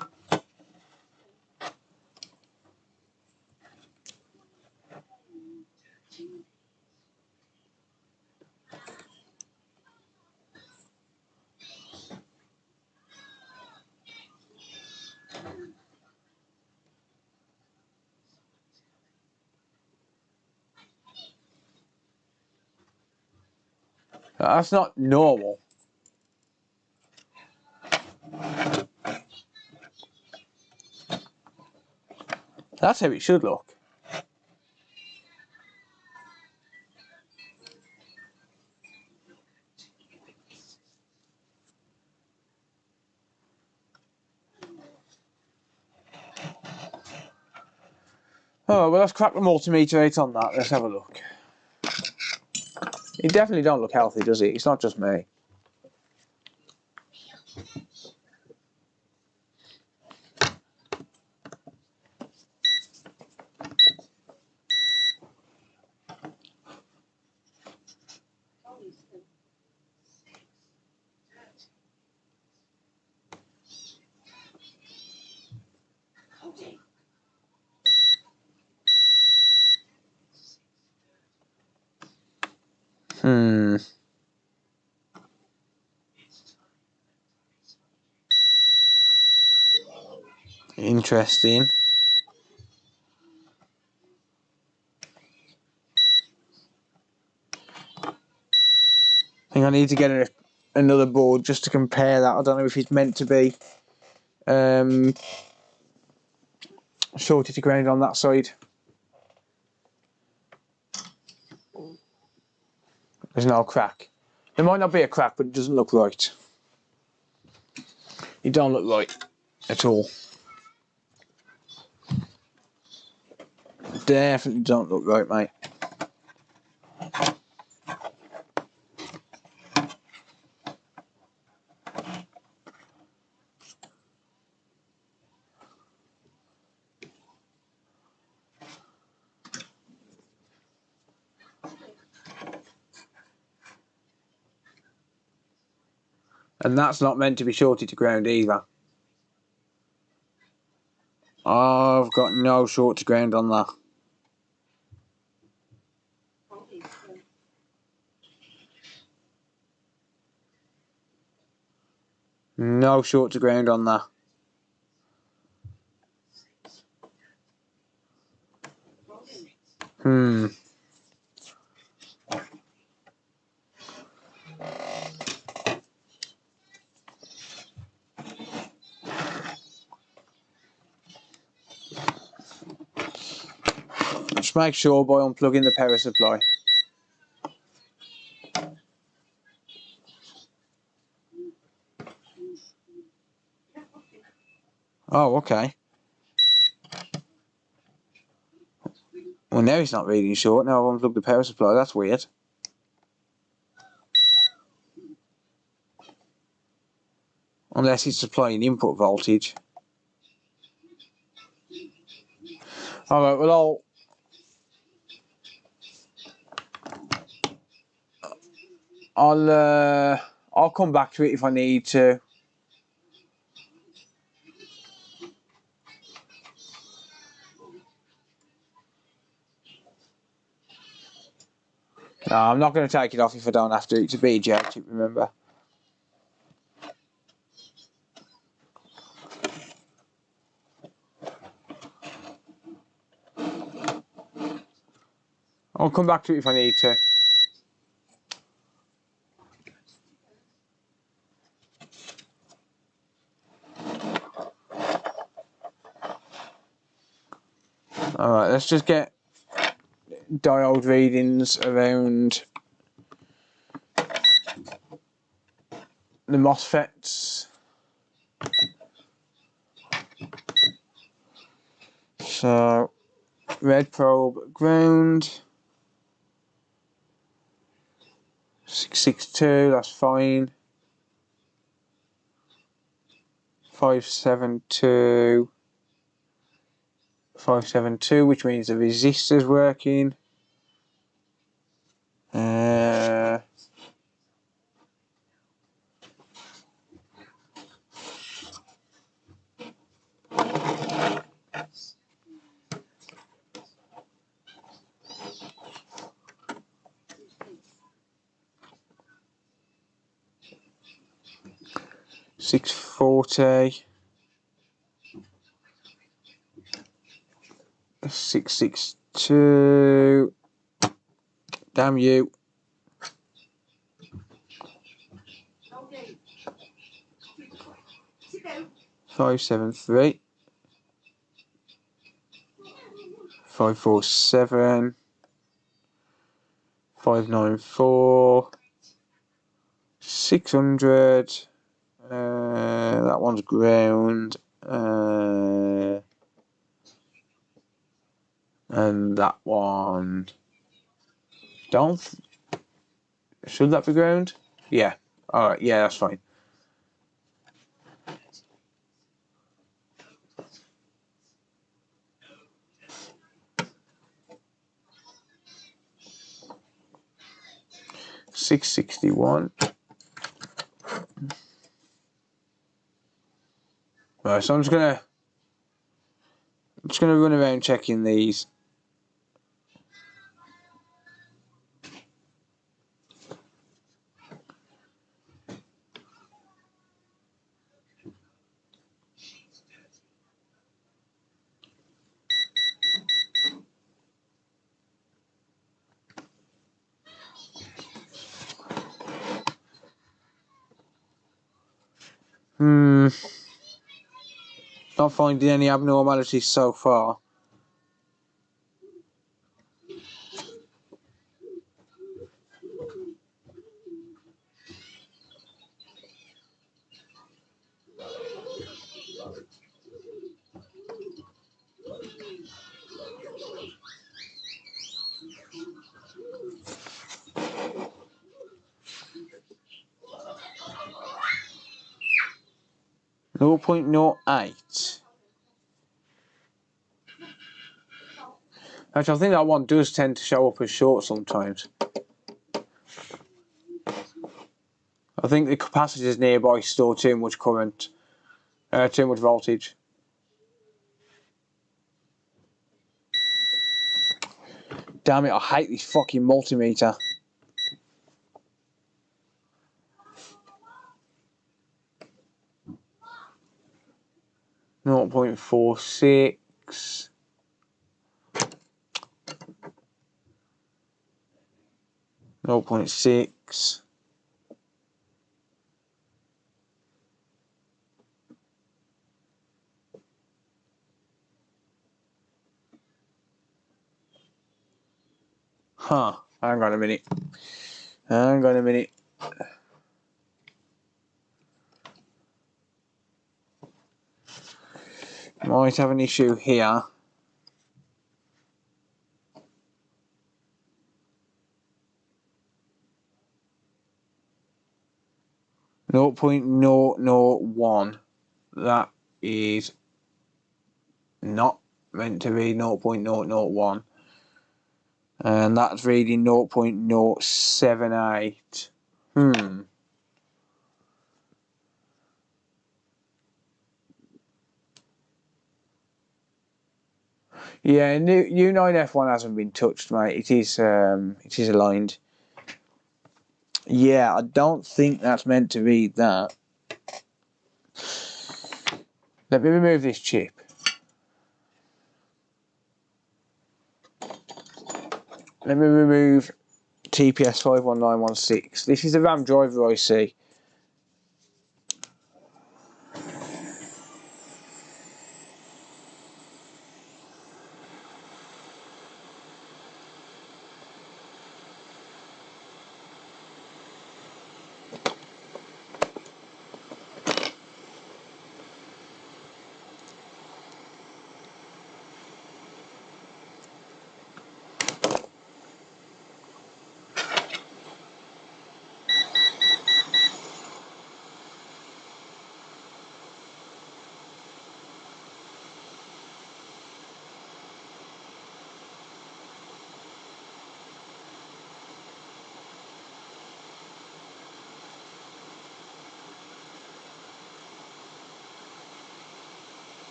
That's not normal. That's how it should look. Oh, well, let's crack the multimeter out on that. Let's have a look. It definitely don't look healthy, does it? It's not just me. Interesting. I think I need to get another board just to compare that. I don't know if it's meant to be shorted to ground on that side. There's no crack. There might not be a crack, but it doesn't look right. It don't look right at all. Definitely don't look right, mate. And that's not meant to be shorted to ground either. I've got no short to ground on that. No short to ground on that. Just make sure by unplugging the power supply. Oh, okay. Well, now it's not reading short. Now I've unplugged the power supply. That's weird. Unless it's supplying input voltage. Alright, well I'll come back to it if I need to. No, I'm not going to take it off if I don't have to. It's a BJ chip, remember. I'll come back to it if I need to. Alright, let's just get diode readings around the MOSFETs. So, red probe ground. 662, that's fine. 572. 572, which means the resistor's working. 640. 662. Damn you. 573. 547. 594. 600. That one's ground. And that one. Should that be ground? Yeah. Alright, yeah, that's fine. $661. Right, so I'm just gonna run around checking these. Not finding any abnormalities so far. .08. Actually, I think that one does tend to show up as short sometimes. I think the capacitors nearby store too much current, too much voltage. Damn it, I hate this fucking multimeter. .46. .6. Huh, hang on a minute. Hang on a minute. Might have an issue here. .0.001. That is not meant to be 0.001. And that's reading 0.078. Yeah, U9F1 hasn't been touched, mate. It is aligned. Yeah, I don't think that's meant to read that. Let me remove this chip. Let me remove TPS 51916. This is the RAM driver IC.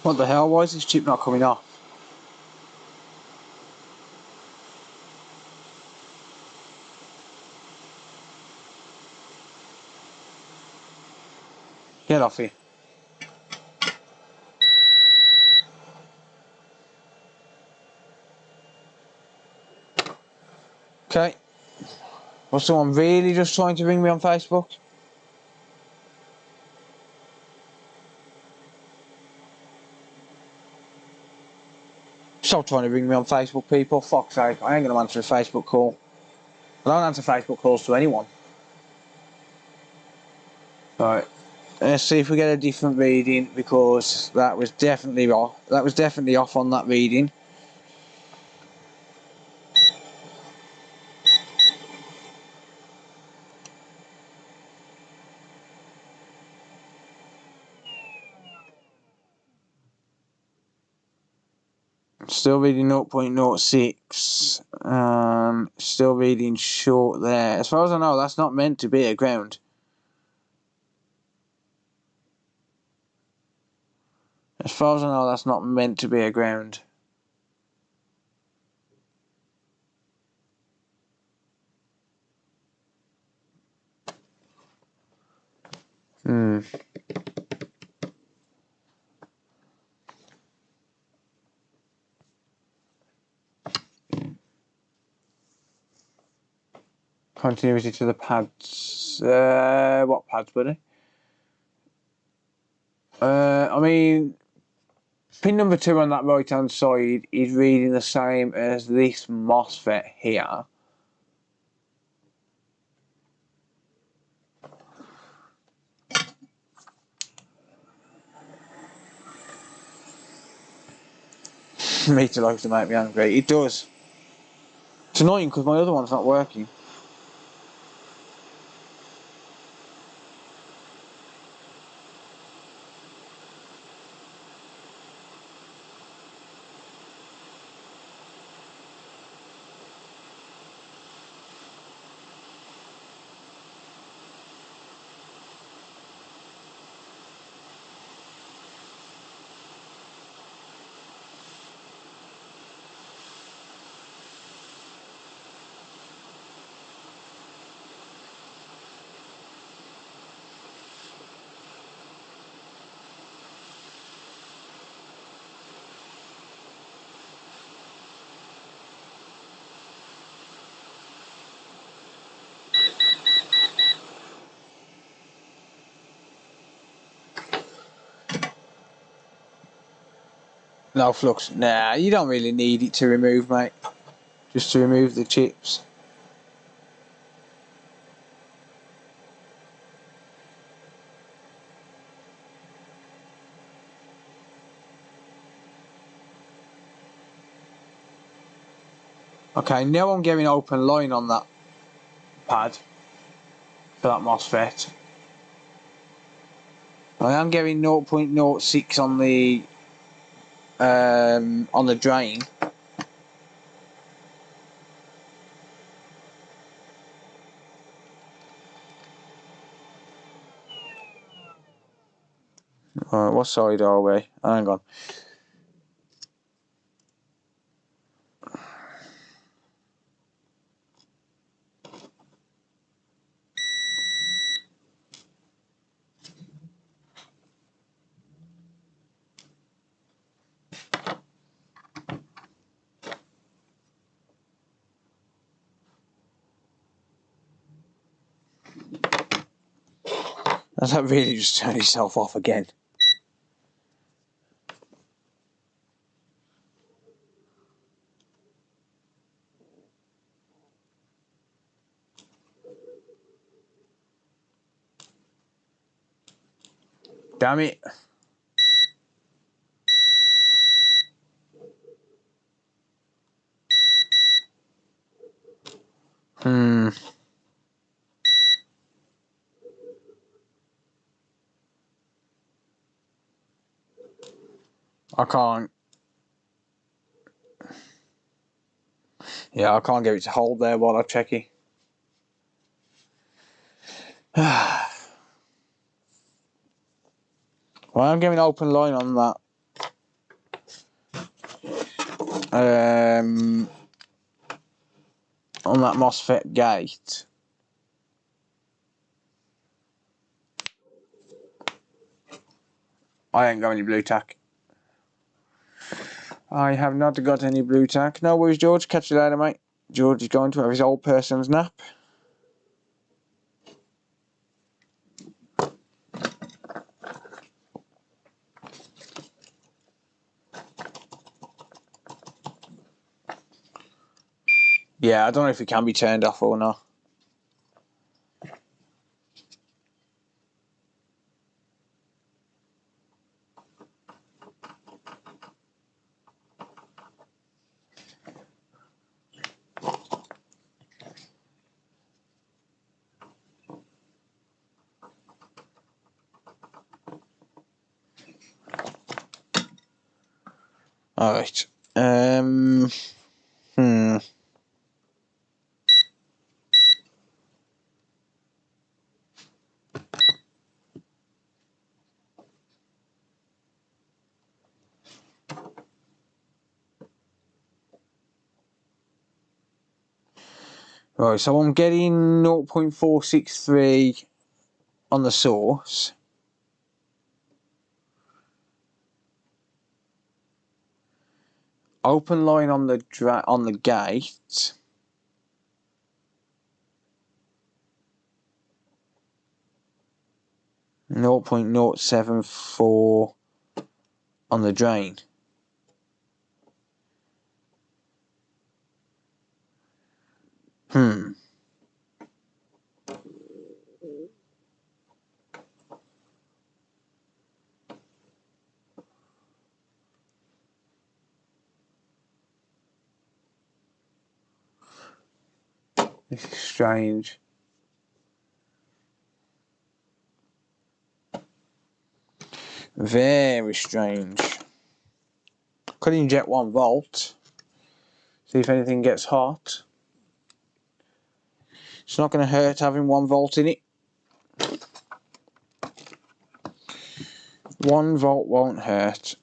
What the hell? Why is this chip not coming off? Get off here. Okay. Was someone really just trying to ring me on Facebook? Stop trying to ring me on Facebook, people. Fuck's sake, I ain't gonna answer a Facebook call. I don't answer Facebook calls to anyone. Right. Let's see if we get a different reading, because that was definitely off. That was definitely off on that reading. Still reading 0.06. Still reading short there. As far as I know, that's not meant to be a ground. As far as I know, that's not meant to be a ground. Continuity to the pads. What pads, buddy? I mean, pin number 2 on that right hand side is reading the same as this MOSFET here. Meter likes to make me angry. It does. It's annoying because my other one's not working. No flux. Nah, you don't really need it to remove, mate. Just to remove the chips. Okay, now I'm getting open line on that pad for that MOSFET. I am getting 0.06 on the drain. Alright, what side are we? Hang on. Does that really just turn itself off again? Damn it. I can't. Yeah, I can't get it to hold there while I check it. Well, I'm getting open line on that. On that MOSFET gate. I ain't got any blue tack. I have not got any blue tack. No worries, George. Catch you later, mate. George is going to have his old person's nap. Yeah, I don't know if it can be turned off or not. Alright. Right, so I'm getting 0.463 on the source. Open line on the gate. Zero 0.074 on the drain. This is strange. Very strange. Could inject 1 volt. See if anything gets hot. It's not going to hurt having 1 volt in it. 1 volt won't hurt.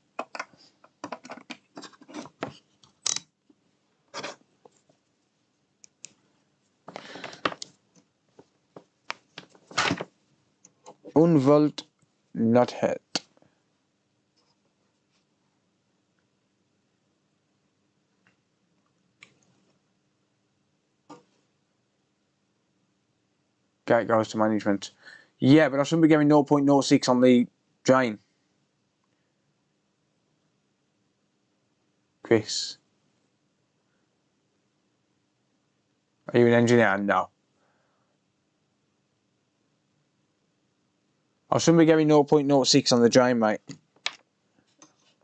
One volt not hurt. Gate goes to management. Yeah, but I shouldn't be getting 0.06 on the drain. Chris. Are you an engineer? No. I shouldn't be getting 0.06 on the drain, mate.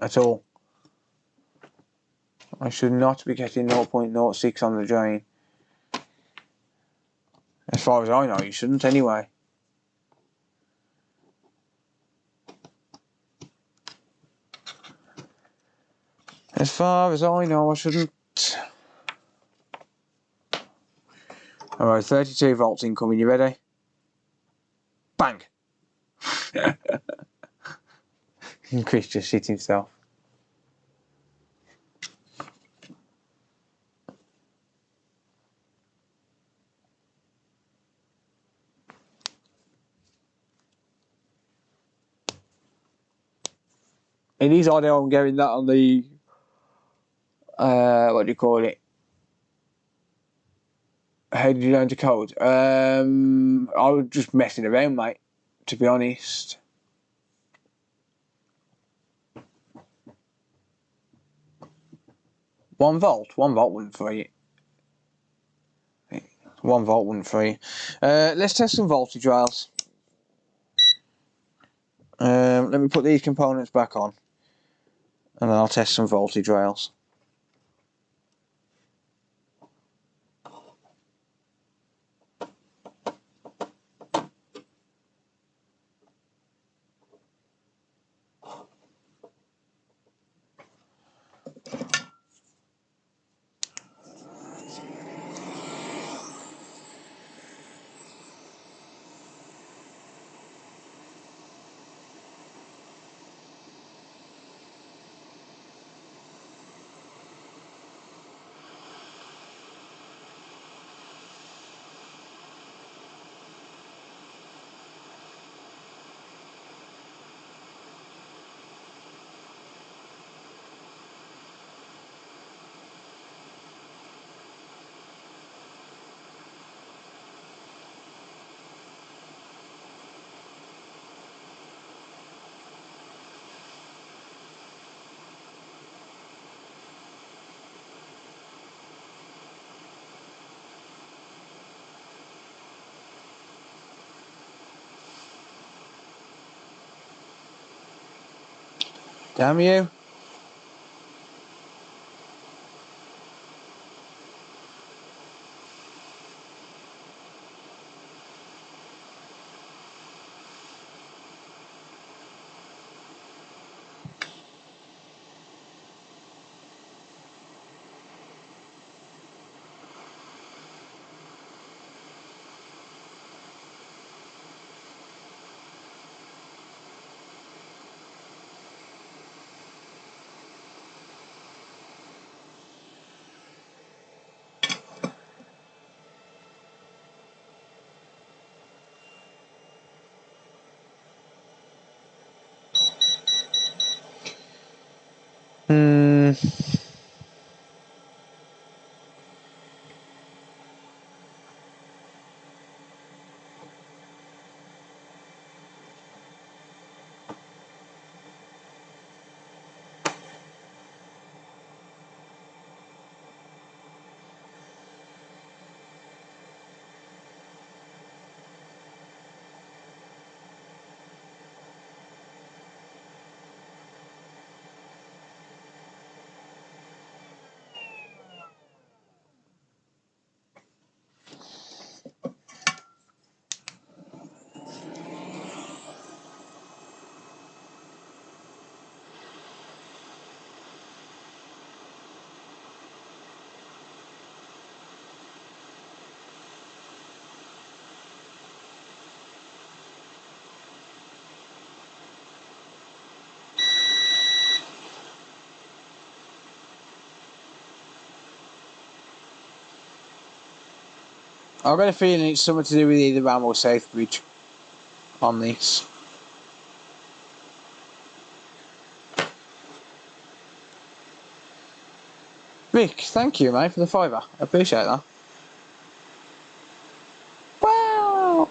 At all. I should not be getting 0.06 on the drain. As far as I know, you shouldn't anyway. As far as I know, I shouldn't. Alright, 32 volts incoming, you ready? Bang! Chris just shit himself. It is odd how I'm getting that on the what do you call it? How did you learn to code? I was just messing around, mate, to be honest. One volt wouldn't free it. 1 volt wouldn't free. Let's test some voltage rails. Let me put these components back on, and then I'll test some voltage rails. Damn you. I've got a feeling it's something to do with either RAM or safe bridge on this. Rick, thank you, mate, for the £5. I appreciate that. Wow!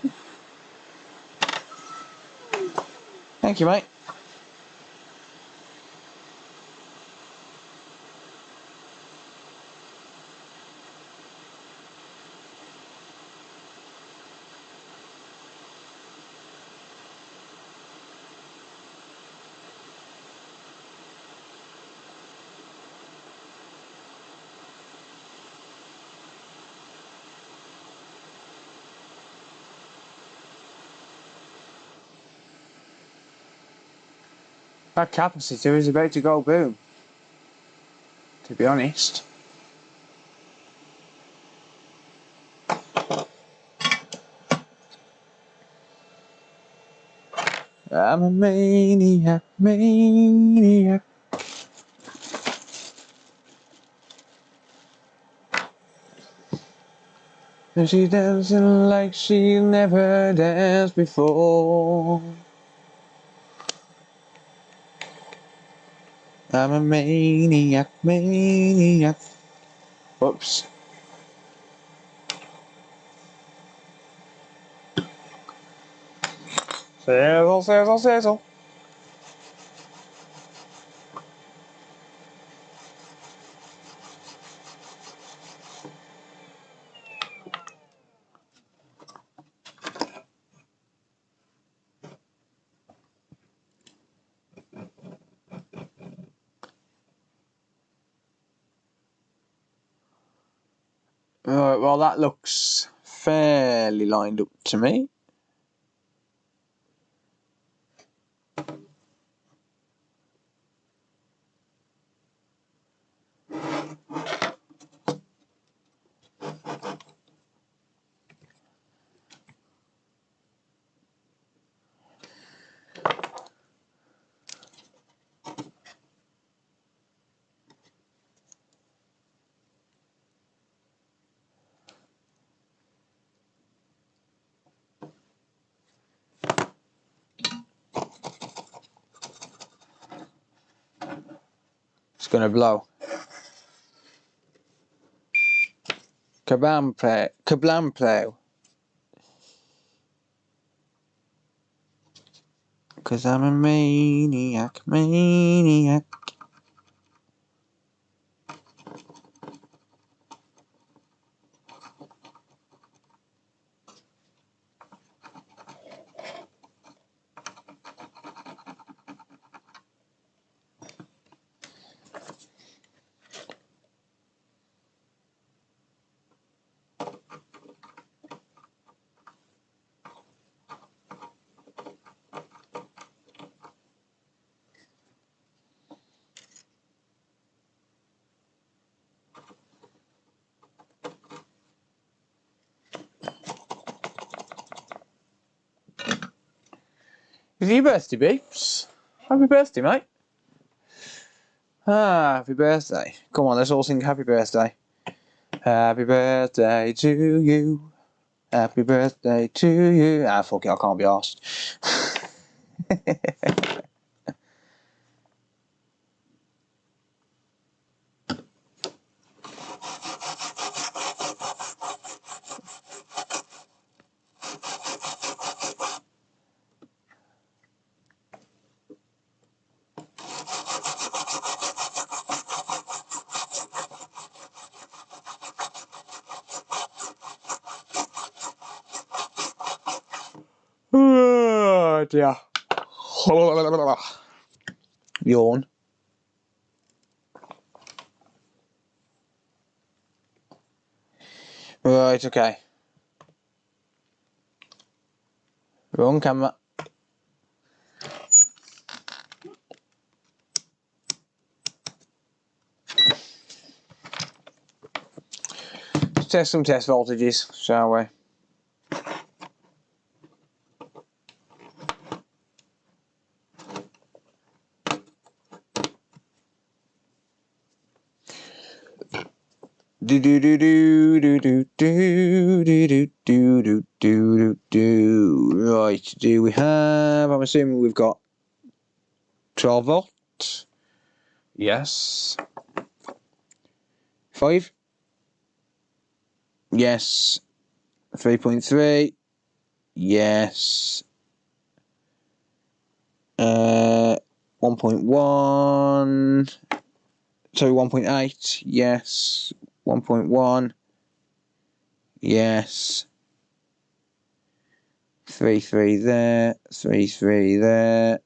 Thank you, mate. That capacitor is about to go boom, to be honest. I'm a maniac, maniac. And she's dancing like she never danced before. I'm a maniac, maniac. Whoops. Sizzle, sizzle, sizzle. Right, well that looks fairly lined up to me. It's gonna blow. Kabam play, kablam play. Cause I'm a maniac, maniac. Is it your birthday, Beeps? Happy birthday, mate. Ah, happy birthday. Come on, let's all sing happy birthday. Happy birthday to you. Happy birthday to you. Ah, fuck it, I can't be arsed. Oh dear. Yawn. Right, okay. Wrong camera. Let's test some test voltages, shall we? Do do do do do do do do do do do do do. Right, do we have? I'm assuming we've got 12 volts. Yes. 5. Yes. 3.3. Yes. 1.1. Sorry, 1.8. Yes. 1.1. Yes. 3 there. 3 there.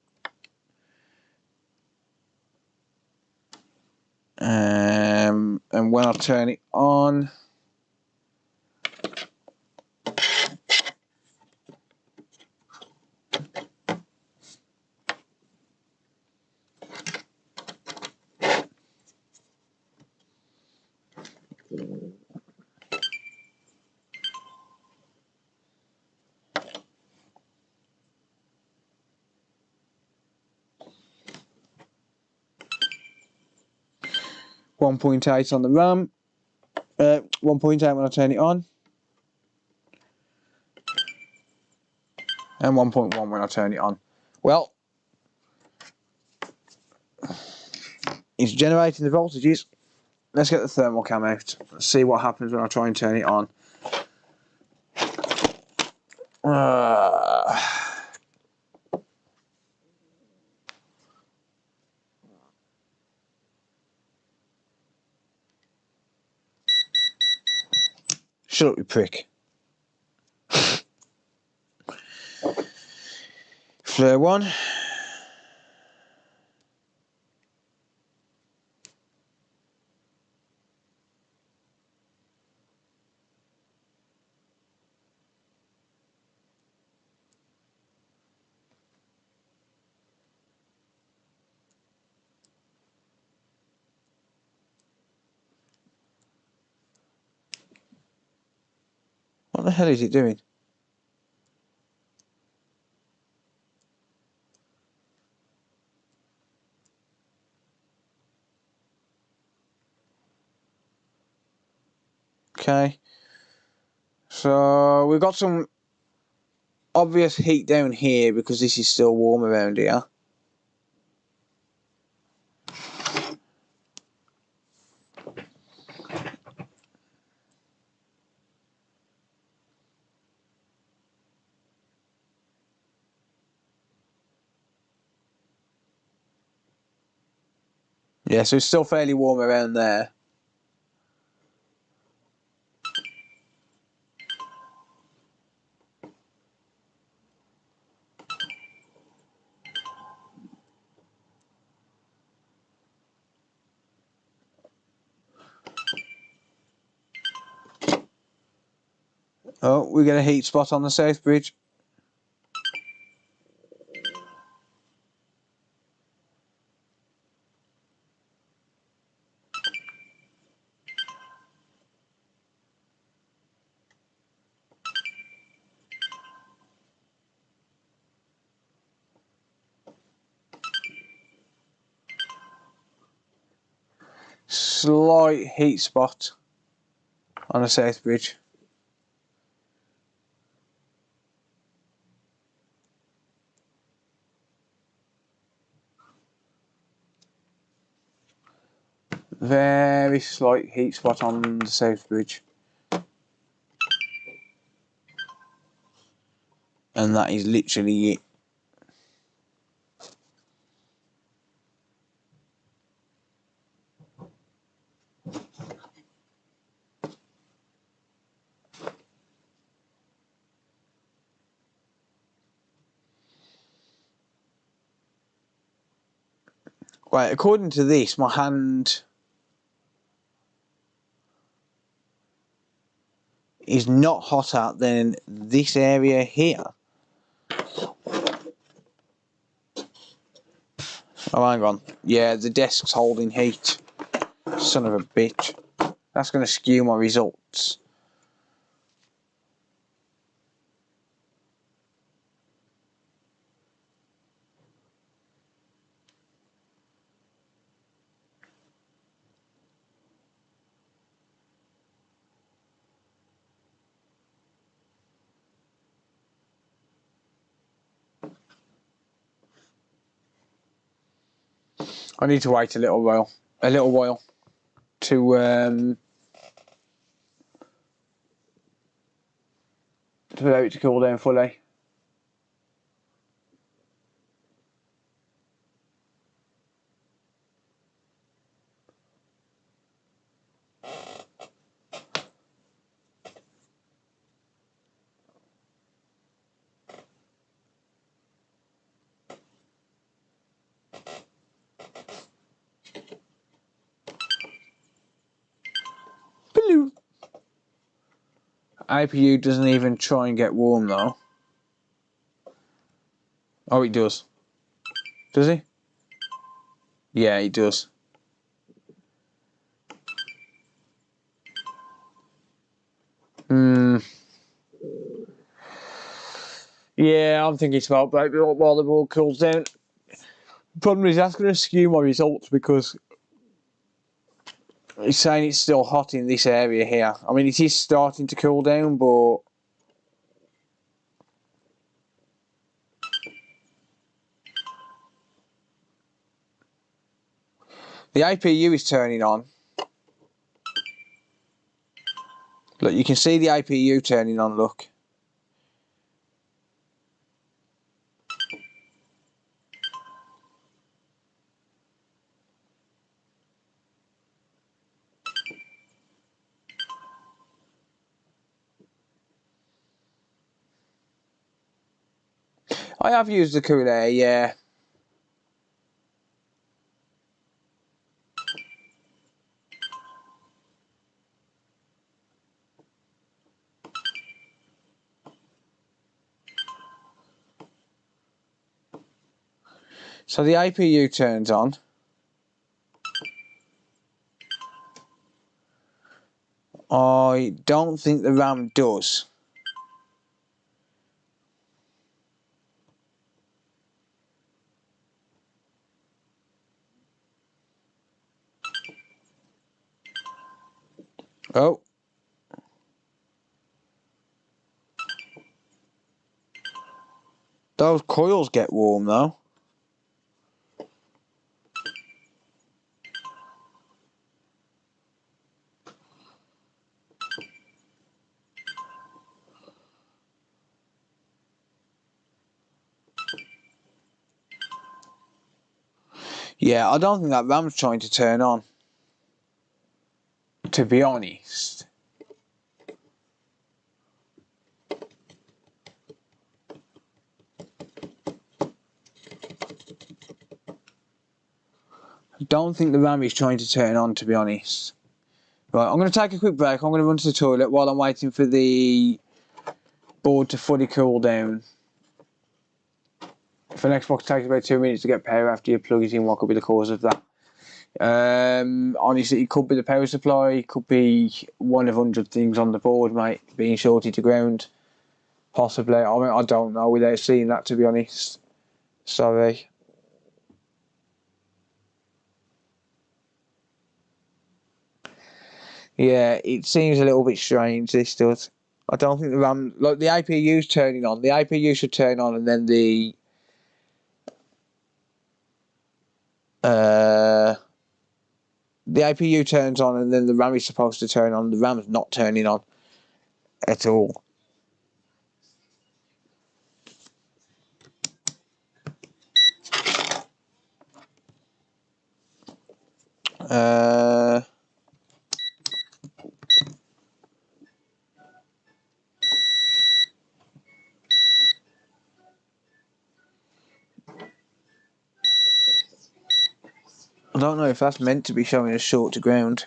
And when I turn it on, (1.8) on the RAM, 1.8 when I turn it on, and 1.1 when I turn it on. Well, it's generating the voltages. Let's get the thermal cam out. Let's see what happens when I try and turn it on. Shut up, you prick. Flare 1. What the hell is it doing? Okay. So we've got some obvious heat down here because this is still warm around here. Yeah, so it's still fairly warm around there. Oh, we get a heat spot on the south bridge. Slight heat spot on the south bridge. Very slight heat spot on the south bridge. And that is literally it. Right, according to this, my hand is not hotter than this area here. Oh, hang on. Yeah, the desk's holding heat. Son of a bitch. That's going to skew my results. I need to wait a little while to allow it to cool down fully. APU doesn't even try and get warm though. Oh, it does. Does he? Yeah, it does. Yeah, I'm thinking it's about break while the board cools down. The problem is that's going to skew my results because it's saying it's still hot in this area here. I mean, it is starting to cool down, but the APU is turning on. Look, you can see the APU turning on, look. I have used the cooler, yeah. So the APU turns on. I don't think the RAM does. Oh. Those coils get warm though. Yeah, I don't think that RAM's trying to turn on, to be honest. I don't think the RAM is trying to turn on, to be honest. Right, I'm going to take a quick break. I'm going to run to the toilet while I'm waiting for the board to fully cool down. If an Xbox takes about 2 minutes to get power after you plug it in, what could be the cause of that? Honestly, it could be the power supply, it could be one of 100 things on the board, mate, being shorted to ground. Possibly. I mean, I don't know without seeing that, to be honest. Sorry. Yeah, it seems a little bit strange, this does. I don't think the RAM, like the APU's turning on. The APU should turn on and then the APU turns on and then the RAM is supposed to turn on. The RAM's not turning on at all. I don't know if that's meant to be showing us short to ground.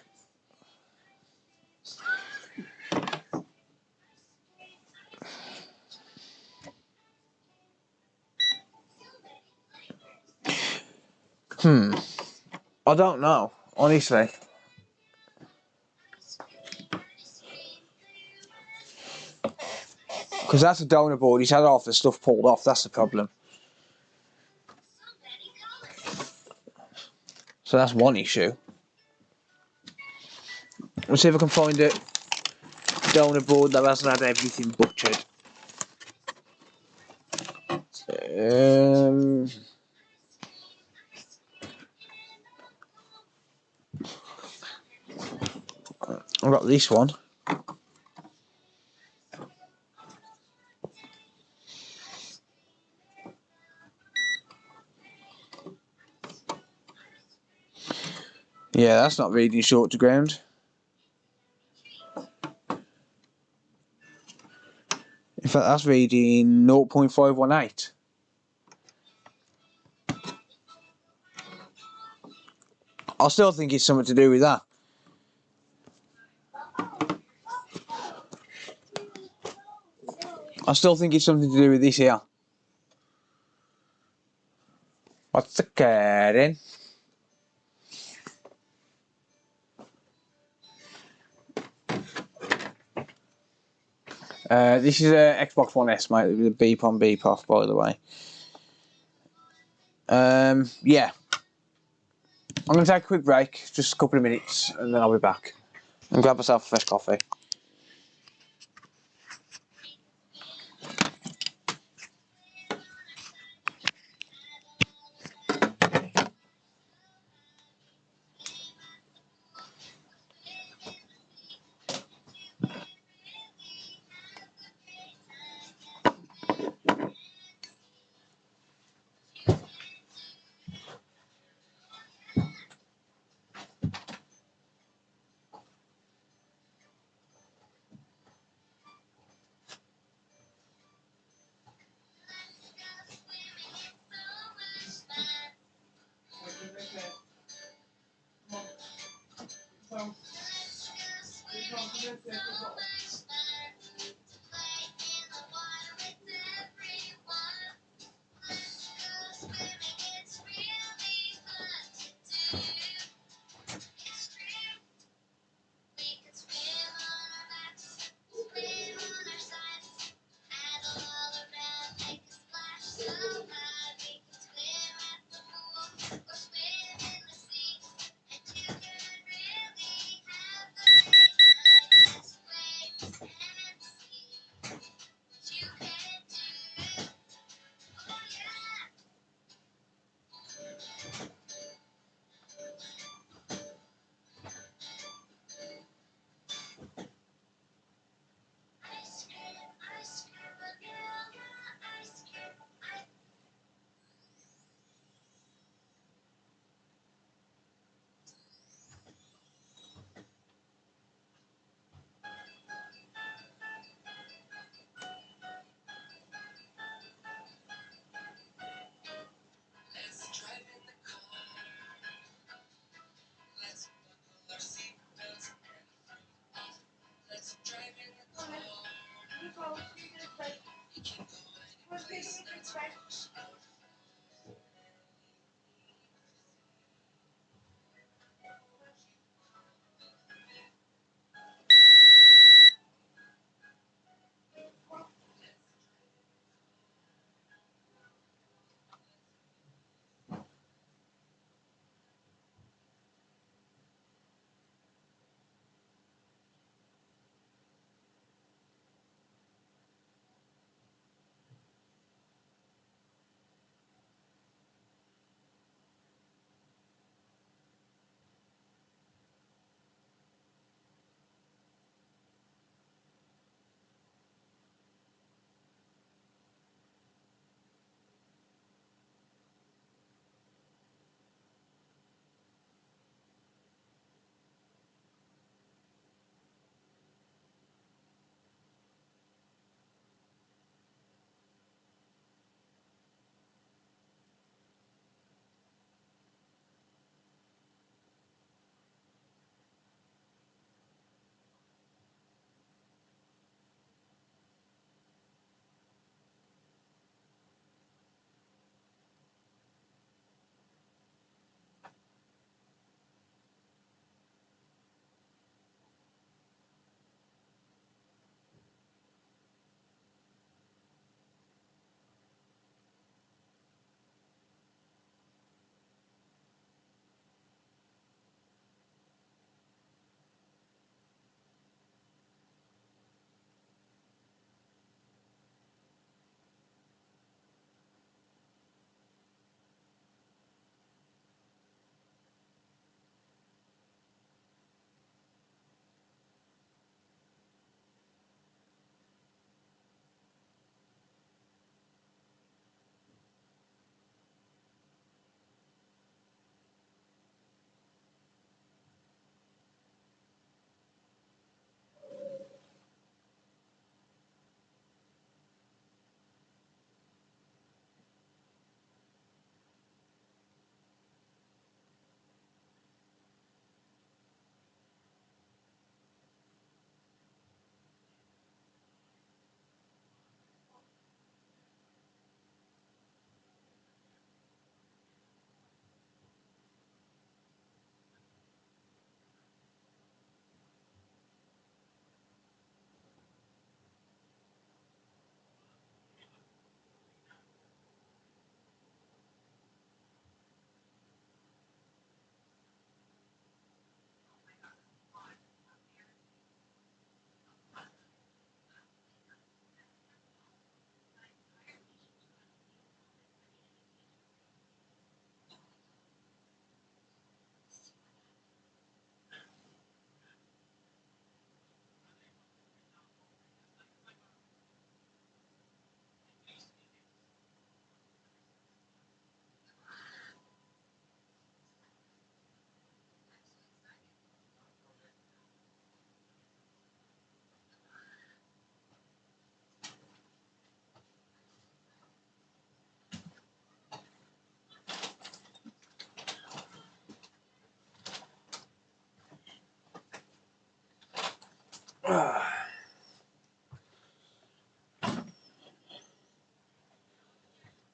I don't know, honestly. Because that's a donor board, he's had half the stuff pulled off, that's the problem. So that's one issue. Let's see if I can find a donor board that hasn't had everything butchered. got this one. Yeah, that's not reading short to ground. In fact, that's reading 0.518. I still think it's something to do with that. I still think it's something to do with this here. What's occurring? This is a Xbox One S, mate, with a beep on, beep off, by the way. Yeah. I'm going to take a quick break, just a couple of minutes, and then I'll be back. And grab myself a fresh coffee.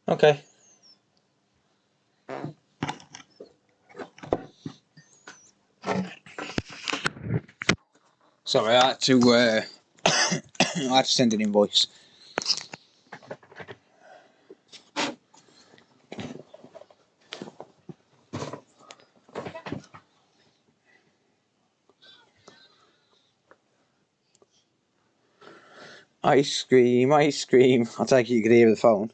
Okay. Sorry, I had to I had to send an invoice. Ice cream, ice cream. I take it you could hear the phone.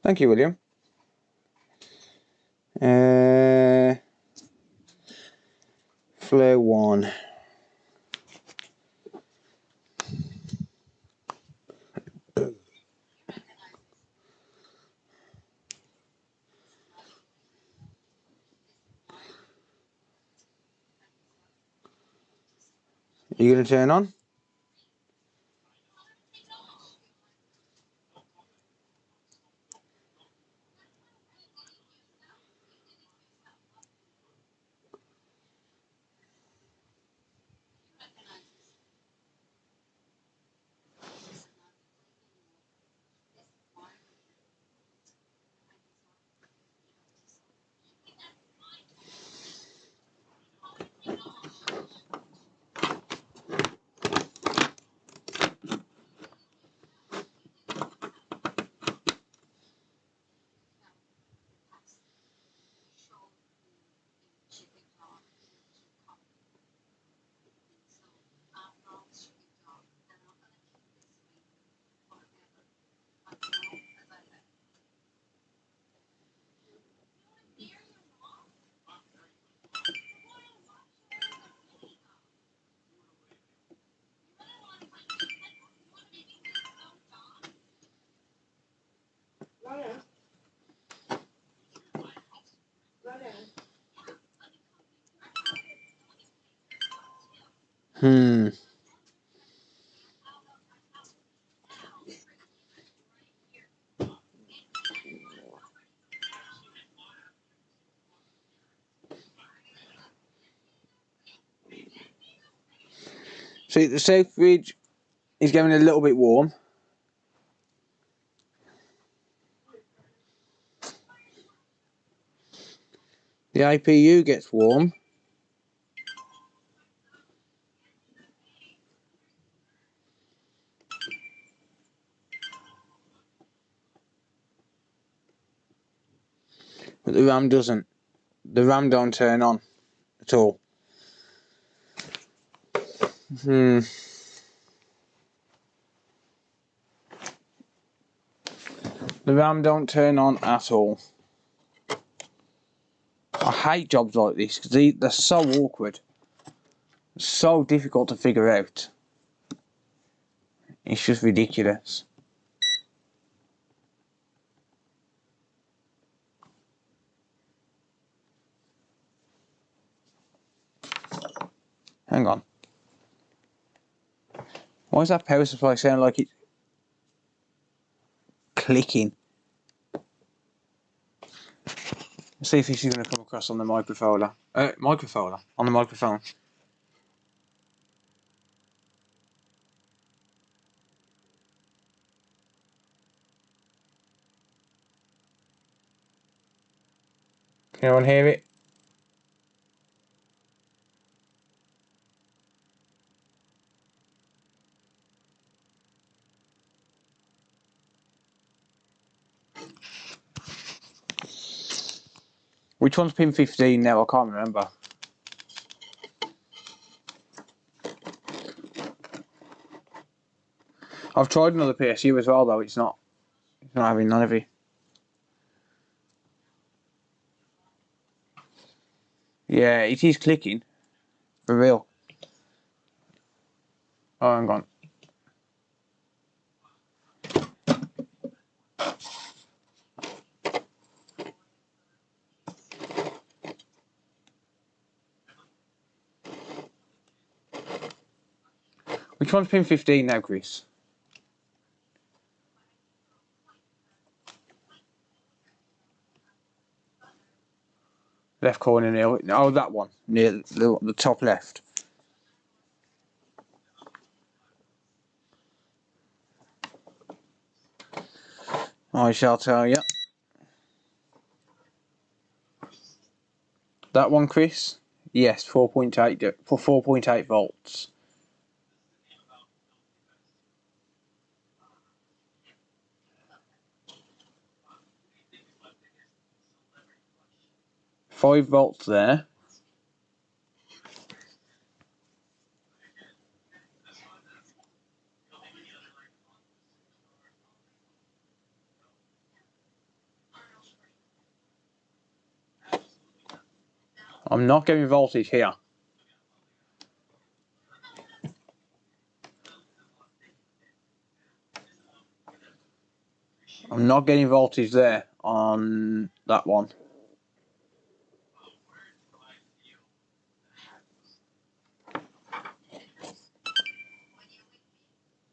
Thank you, William. Flare 1. Are you going to turn on? See, the safe fridge is getting a little bit warm. The IPU gets warm. But the RAM doesn't. The RAM don't turn on at all. The RAM don't turn on at all. I hate jobs like this because they're so awkward. So difficult to figure out. It's just ridiculous. Hang on. Why does that power supply sound like it's clicking? Let's see if this is going to come across on the microphone. On the microphone. Can anyone hear it? Which one's pin 15 now? I can't remember. I've tried another PSU as well though, it's not having none of it. Yeah, it is clicking. For real. Oh, hang on. Which one's pin 15 now, Chris? Left corner near. Oh, that one near the top left. I shall tell you. That one, Chris? Yes, 4.8 for 4.8 volts. Five volts there. I'm not getting voltage here. I'm not getting voltage there on that one.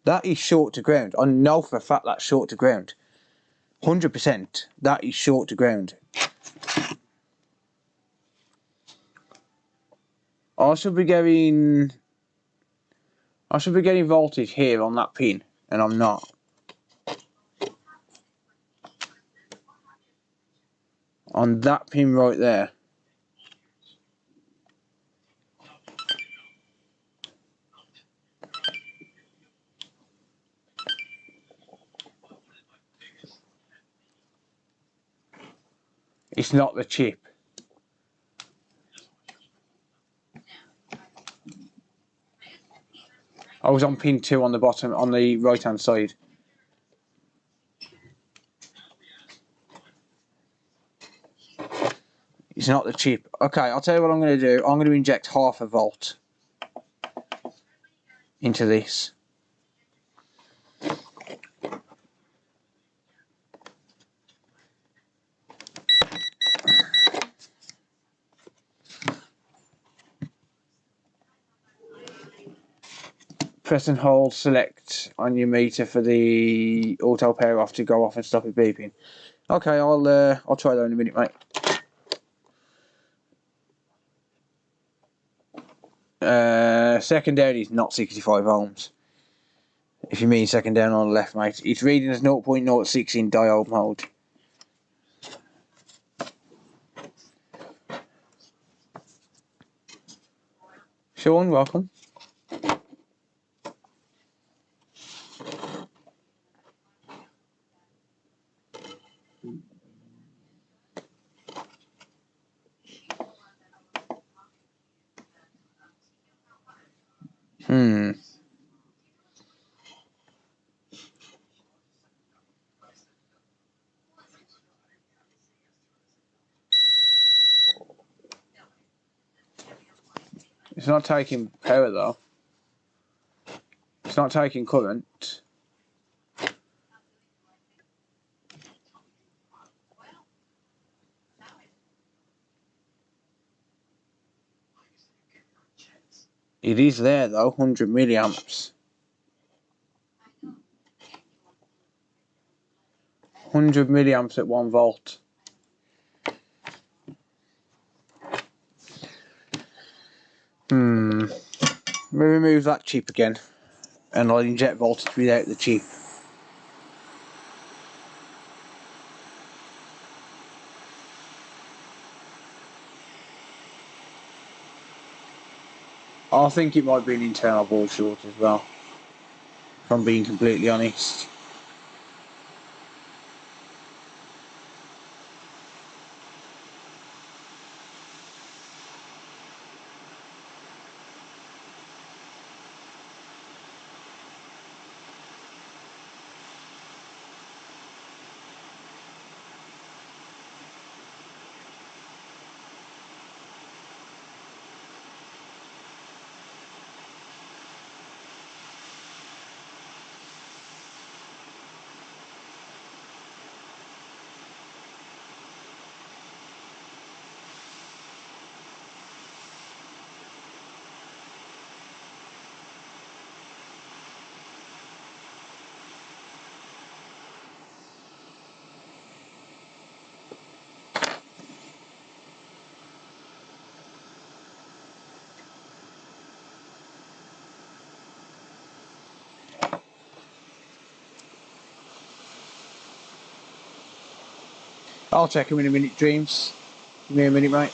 That is short to ground. I know for a fact that's short to ground. 100%. That is short to ground. I should be getting voltage here on that pin, and I'm not. On that pin right there. It's not the chip. I was on pin 2 on the bottom, on the right hand side. It's not the chip. Okay, I'll tell you what I'm going to do. I'm going to inject half a volt into this. Press and hold select on your meter for the auto power off to go off and stop it beeping. Okay, I'll try that in a minute, mate. Second down is not 65 ohms. If you mean second down on the left, mate. It's reading as 0.06 in diode mode. Sean, welcome. It's not taking power though. It's not taking current. It is there though, 100 milliamps. 100 milliamps at 1 volt. Let me remove that chip again, and I'll inject voltage without the chip. I think it might be an internal board short as well, if I'm being completely honest. I'll check him in a minute, Dreams. Give me a minute, mate.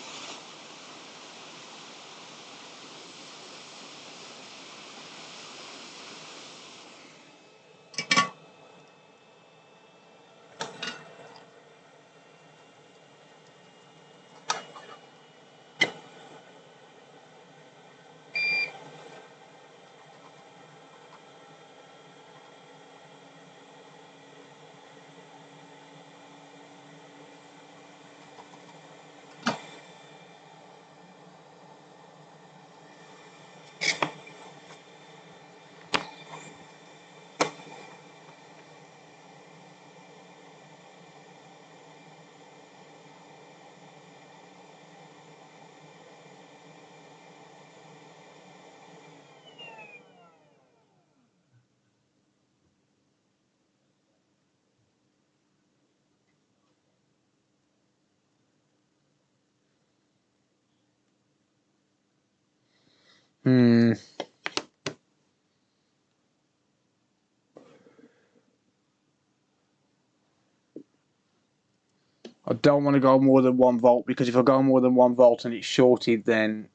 I don't want to go more than 1 volt, because if I go more than 1 volt and it's shorted, then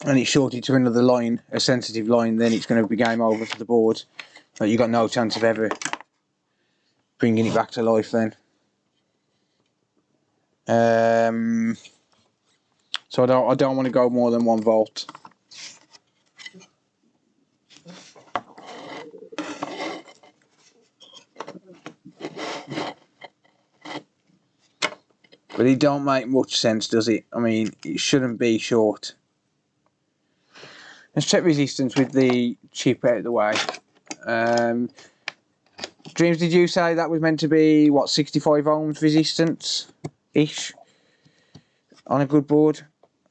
it's shorted to another line, a sensitive line, then it's going to be game over for the board. Like, you got no chance of ever bringing it back to life then. So I don't want to go more than 1 volt. But it don't make much sense, does it? I mean, it shouldn't be short. Let's check resistance with the chip out of the way. Dreams, did you say that was meant to be, what, 65 ohms resistance-ish on a good board?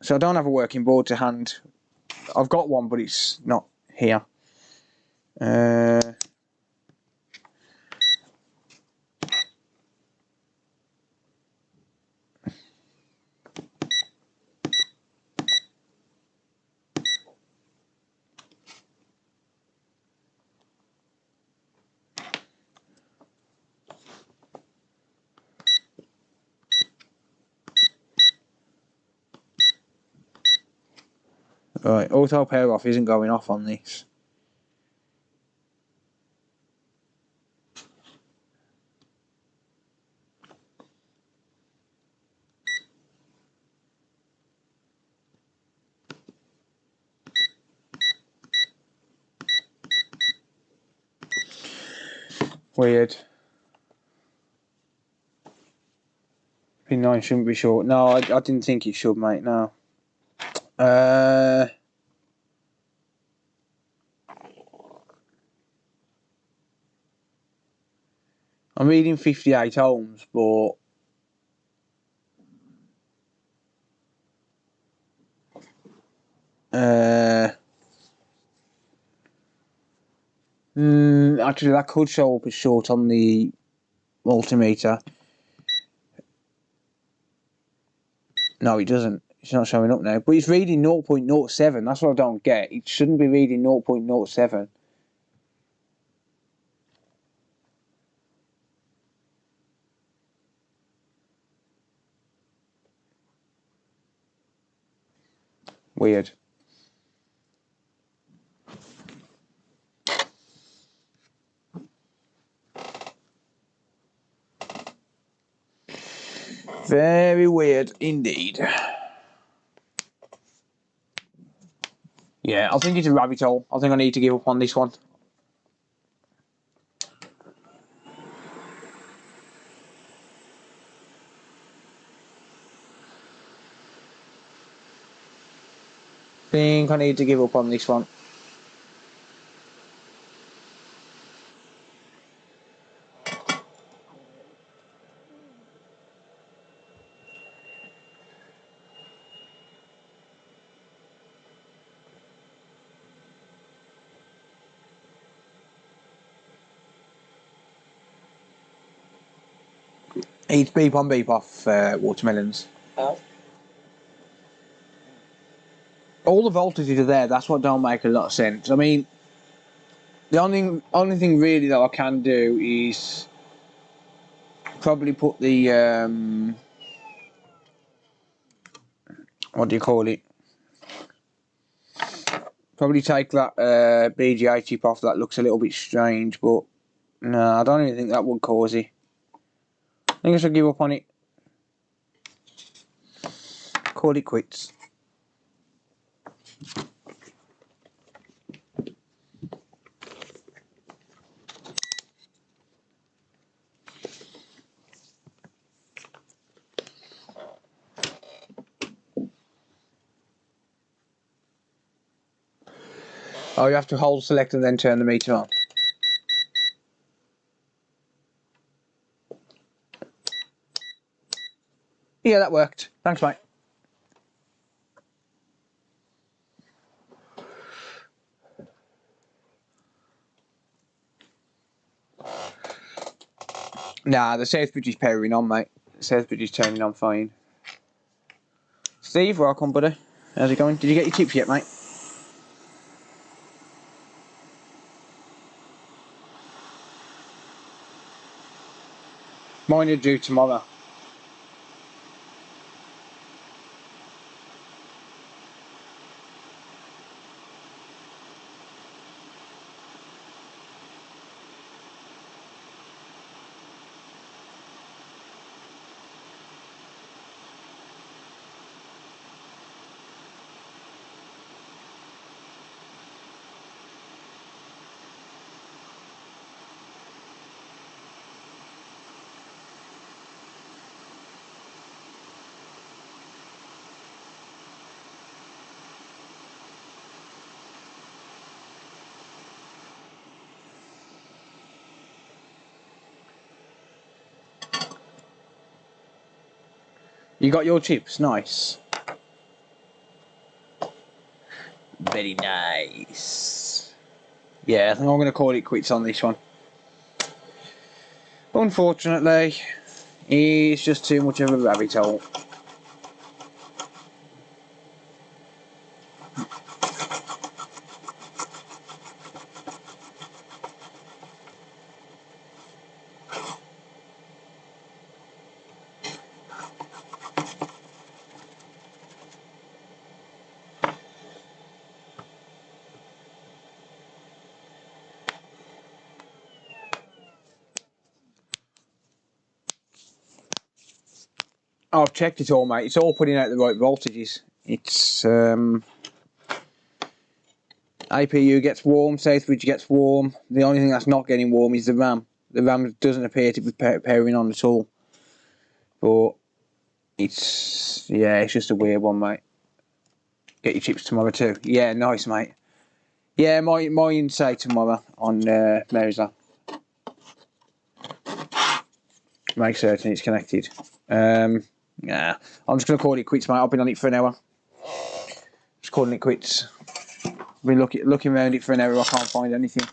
So I don't have a working board to hand. I've got one, but it's not here. Right, auto power off isn't going off on this. Weird. Pin 9 shouldn't be short. No, I didn't think it should, mate, no. I'm reading 58 ohms, but actually that could show up as short on the multimeter. No, it doesn't. It's not showing up now. But it's reading 0.07. That's what I don't get. It shouldn't be reading 0.07. Weird. Very weird indeed. Yeah, I think it's a rabbit hole. I think I need to give up on this one. Think I need to give up on this one. Eat beep on beep off watermelons. Oh. All the voltages are there. That's what don't make a lot of sense. I mean, the only thing really that I can do is probably put the what do you call it? Probably take that BGA chip off. That looks a little bit strange, but no, I don't even think that would cause it. I think I should give up on it. Call it quits. Oh, you have to hold select and then turn the meter on. Yeah, that worked. Thanks, mate. Nah, the Southbridge is powering on, mate. The Southbridge is turning on fine. Steve, welcome, buddy. How's it going? Did you get your chips yet, mate? Mine are due tomorrow. You got your chips? Nice. Very nice. Yeah, I think I'm going to call it quits on this one. Unfortunately, it's just too much of a rabbit hole. I've checked it all, mate. It's all putting out the right voltages. It's APU gets warm, Southbridge gets warm. The only thing that's not getting warm is the RAM. The RAM doesn't appear to be powering on at all. But it's just a weird one, mate. Get your chips tomorrow too. Yeah, nice, mate. Yeah, mine say tomorrow on Mozart. Make certain it's connected. Yeah, I'm just gonna call it quits, mate. I've been on it for an hour. Just calling it quits. Been looking around it for an hour. I can't find anything.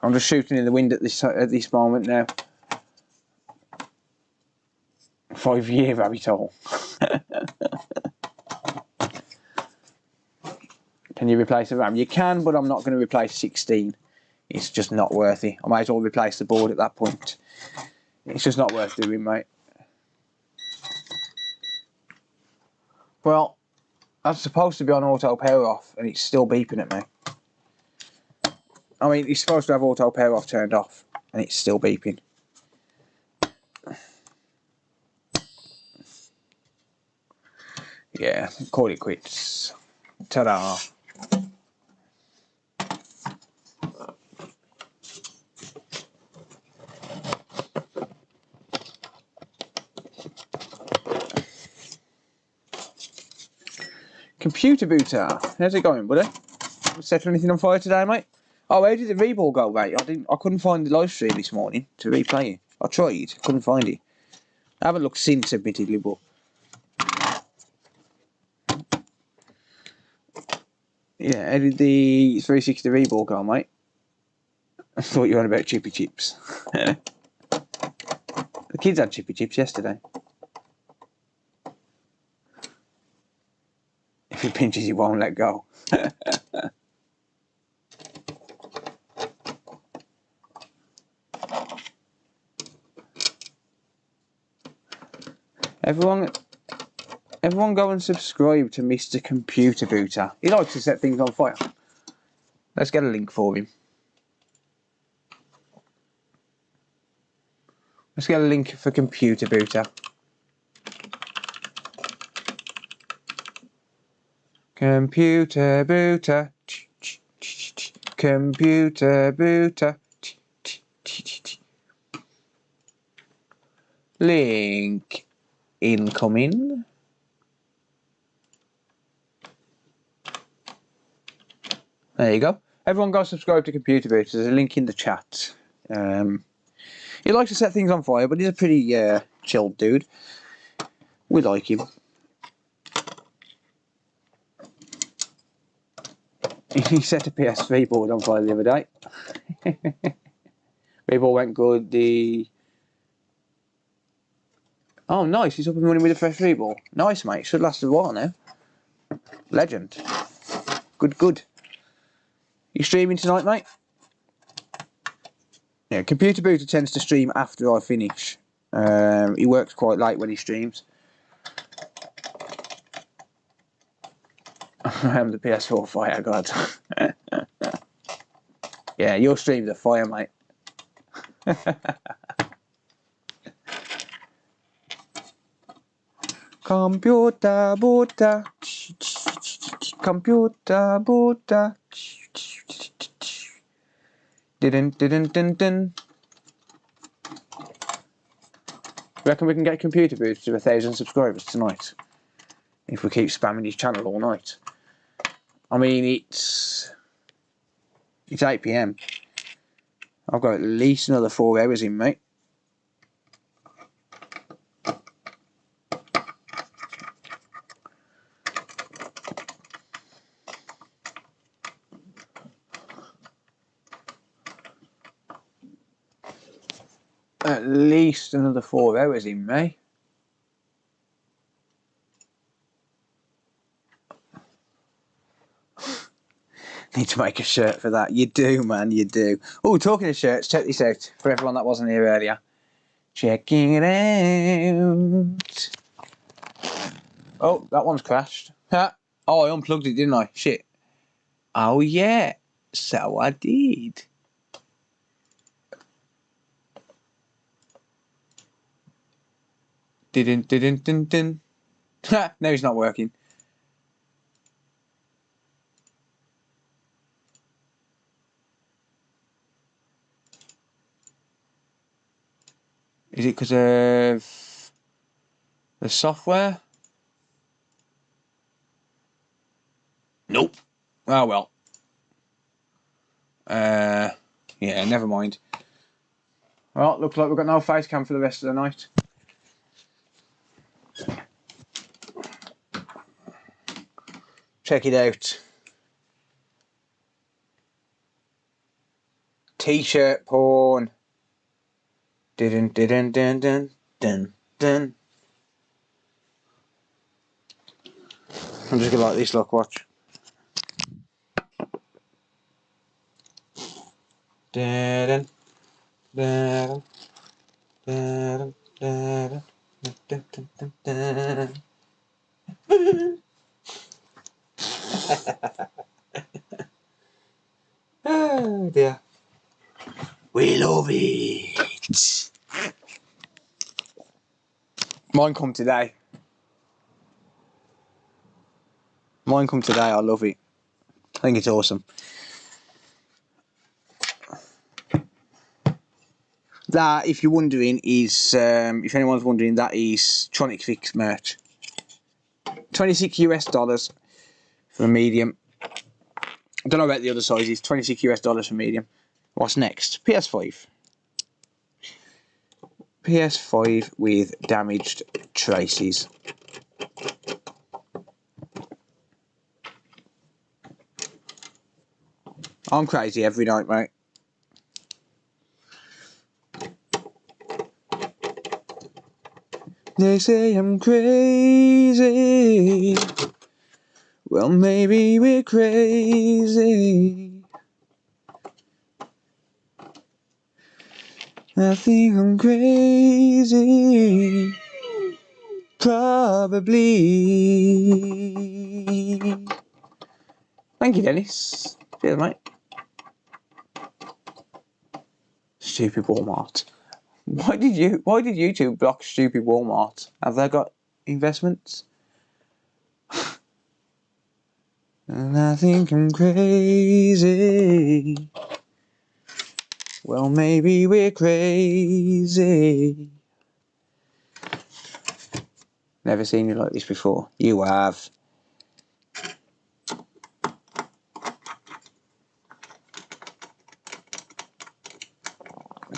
I'm just shooting in the wind at this moment now. 5-year rabbit hole. Can you replace the RAM? You can, but I'm not going to replace 16. It's just not worth it. I might as well replace the board at that point. It's just not worth doing, mate. Well, that's supposed to be on auto power off, and it's still beeping at me. I mean, it's supposed to have auto power off turned off, and it's still beeping. Yeah, call it quits. Ta-da. Computer booter, how's it going, buddy? Set anything on fire today, mate? Oh, where did the reball go, mate? I couldn't find the live stream this morning to replay it. I tried, couldn't find it. I haven't looked since, admittedly, but yeah, how did the 360 reball go, mate? I thought you were on about chippy chips. The kids had chippy chips yesterday. If it pinches, it won't let go. Everyone go and subscribe to Mr. Computer Booter. He likes to set things on fire. Let's get a link for him. Let's get a link for Computer Booter. Computer Booter. Computer Booter. Link incoming. There you go. Everyone go subscribe to Computer Booter. There's a link in the chat. He likes to set things on fire, but he's a pretty chilled dude. We like him. He set a PS3 board on fire the other day. People went good. Oh, nice. He's up and running with a fresh ball. Nice, mate. Should last a while now. Legend. Good. You streaming tonight, mate? Yeah, Computer Booter tends to stream after I finish. He works quite late when he streams. I am the PS4 fire god. Yeah, your stream's a fire, mate. Computer Booter. Computer Booter. Dun. Reckon we can get Computer Booter to 1,000 subscribers tonight if we keep spamming his channel all night. I mean, it's 8 PM. I've got at least another 4 hours in, mate. At least another 4 hours in, mate. Need to make a shirt for that. You do, man, you do. Oh, talking of shirts, check this out. For everyone that wasn't here earlier. Checking it out. Oh, that one's crashed. Ha. Oh, I unplugged it, didn't I? Shit. Oh, yeah. So I did. Didn't. Ha. No, it's not working. Is it because of the software? Nope. Oh well. Yeah, never mind. Well, looks like we've got no face cam for the rest of the night. Check it out. T-shirt porn. Dun. I'm just gonna like this, look, watch. Dun. Oh dear. We love it. Mine come today. I love it. I think it's awesome. That, if you're wondering, is if anyone's wondering, that is Tronic Fix merch. $26 for a medium. I don't know about the other sizes. $26 for medium. What's next? PS5. PS5 with damaged traces. I'm crazy every night, mate. They say I'm crazy. Well, maybe we're crazy. I think I'm crazy. Probably. Thank you, Dennis. Cheers, mate. Stupid Walmart. Why did YouTube block stupid Walmart? Have they got investments? And I think I'm crazy. Well, maybe we're crazy. Never seen you like this before. You have.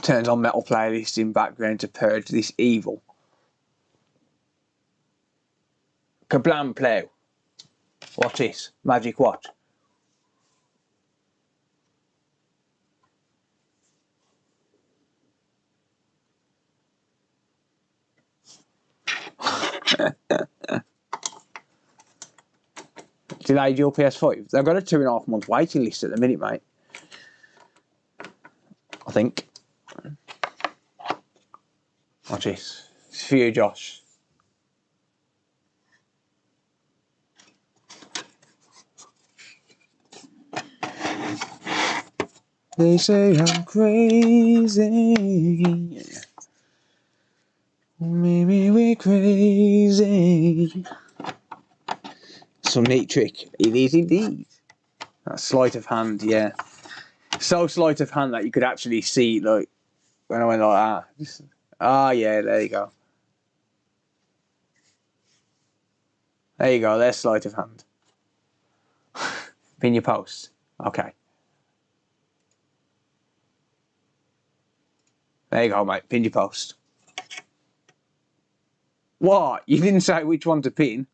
Turns on metal playlist in background to purge this evil. Kablam plow. What's this? Magic watch. Delayed your PS5. They've got a 2.5 month waiting list at the minute, mate. I think. Watch this. It's for you, Josh. They say I'm crazy. Maybe we're crazy. Some neat trick. It is indeed. That sleight of hand, yeah. So sleight of hand that you could actually see, like, when I went like that. Ah, yeah, there you go. There you go, there's sleight of hand. Pin your post. Okay. There you go, mate. Pin your post. What? You didn't say which one to pin?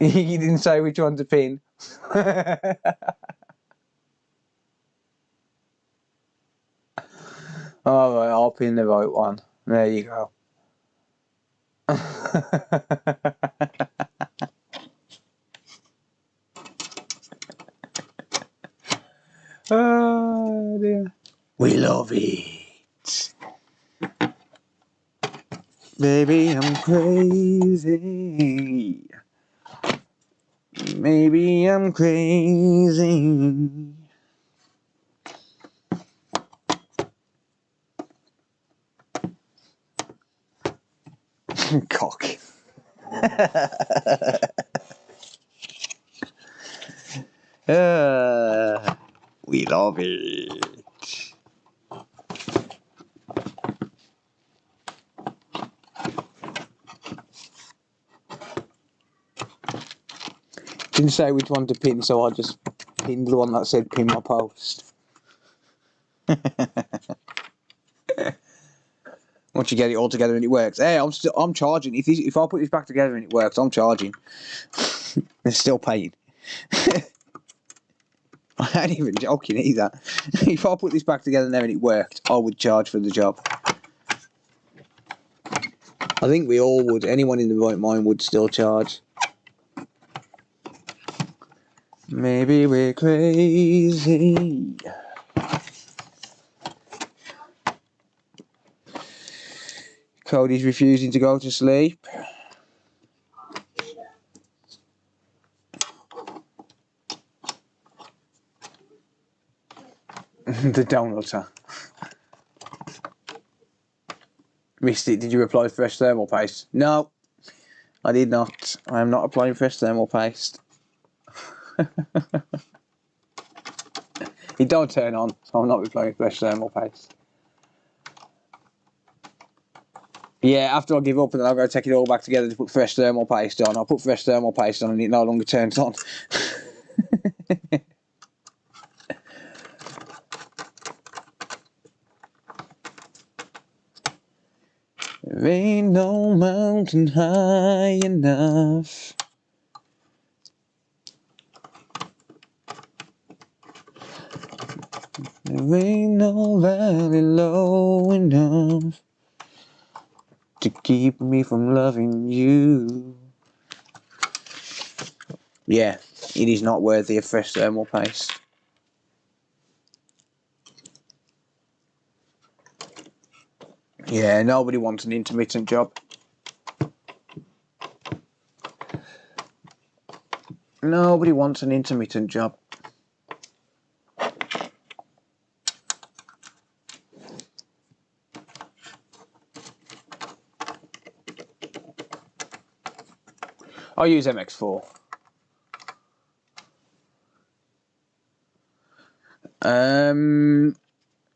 You didn't say which one to pin. Alright, I'll pin the right one. There you go. Oh dear. We love it. Baby, I'm crazy. Maybe I'm crazy. Cock. We love it. Didn't say which one to pin, so I just pinned the one that said pin my post. Once you get it all together and it works, hey, I'm charging. If I put this back together and it works, I'm charging. It's still paying. I ain't even joking either. If I put this back together and it worked, I would charge for the job. I think we all would. Anyone in the right mind would still charge. Maybe we're crazy. Cody's refusing to go to sleep. The donutter. Missed it. Did you apply fresh thermal paste? No, I did not. I am not applying fresh thermal paste. It don't turn on, so I'm not applying fresh thermal paste. Yeah, after I give up and then I'll go take it all back together to put fresh thermal paste on. I'll put fresh thermal paste on and it no longer turns on. There ain't no mountain high enough. There ain't no valley low enough to keep me from loving you. Yeah, it is not worthy of fresh thermal paste. Yeah, nobody wants an intermittent job. Nobody wants an intermittent job. I use MX4.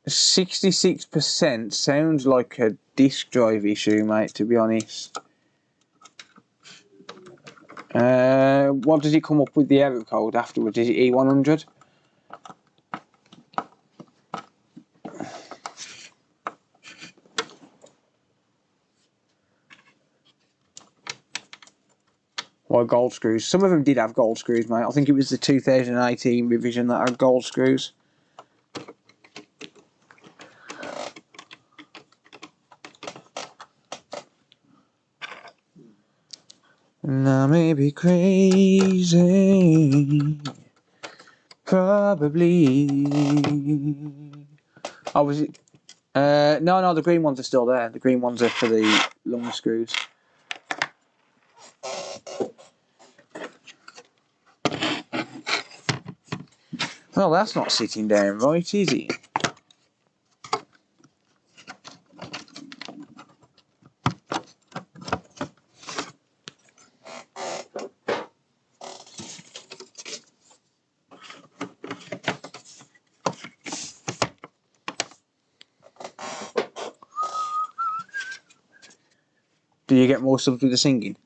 66% sounds like a disk drive issue, mate, to be honest. What does it come up with the error code afterwards? Is it E100? Or gold screws? Some of them did have gold screws, mate. I think it was the 2018 revision that had gold screws. And I may be crazy, probably. Oh, was it? No, the green ones are still there. The green ones are for the long screws. Well, that's not sitting down right, is it? Do you get more stuff with the singing?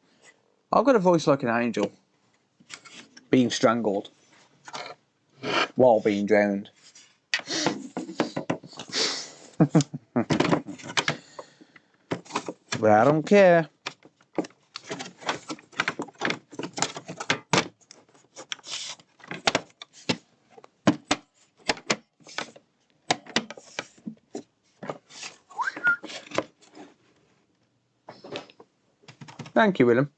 I've got a voice like an angel. Being strangled. While being drowned. But I don't care. Thank you, Willem.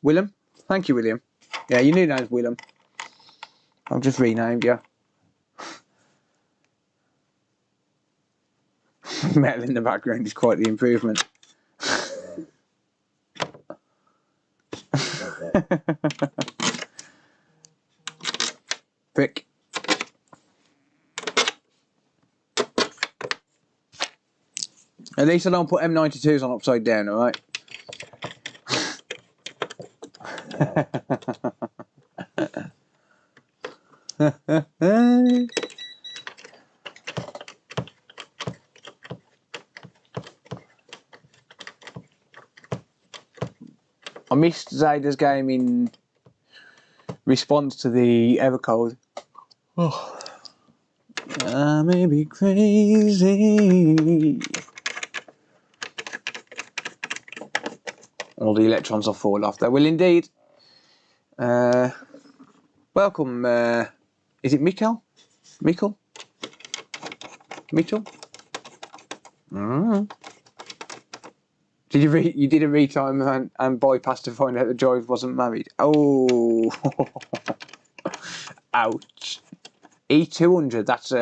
Willem? Thank you, William. Yeah, your new name's Willem. I've just renamed you. Metal in the background is quite the improvement. Prick. At least I don't put M92s on upside down, alright? I missed Zayda's game in response to the error code. Oh. I may be crazy. All the electrons will fall off. They will indeed. Welcome. Is it Mikkel? Mikkel? Mitchell? Did you did a retime and bypass to find out the drive wasn't married? Oh, ouch. E200. That's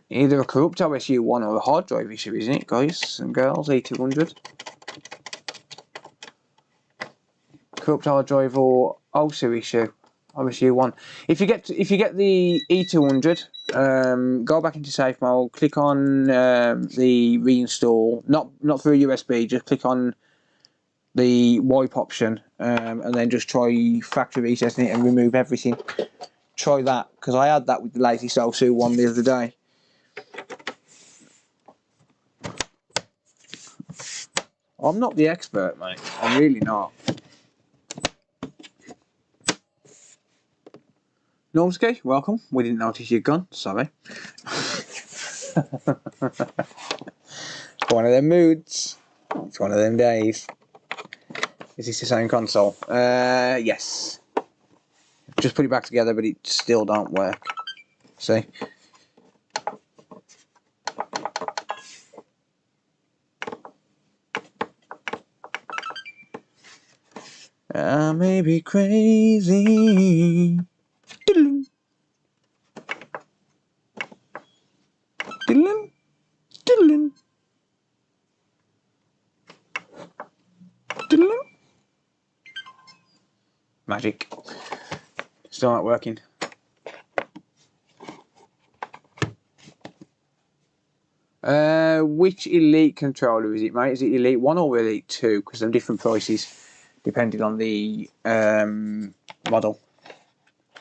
either a corrupt OSU one or a hard drive issue, isn't it, guys and girls? E200. Corrupt hard drive or OSU issue. OSU one. If you get the E200, go back into safe mode. Click on the reinstall. Not through a USB. Just click on the wipe option, and then just try factory resetting it and remove everything. Try that, because I had that with the latest OSU one the other day. I'm not the expert, mate. I'm really not. Normski, welcome. We didn't notice you'd gone. Sorry. One of them moods. It's one of them days. Is this the same console? Yes. Just put it back together, but it still don't work. See? I may be crazy. Diddle-oo. Diddle-oo. Diddle-oo. Magic. Still not working. Which Elite controller is it, mate? Is it Elite 1 or Elite 2? Because they're different prices depending on the model.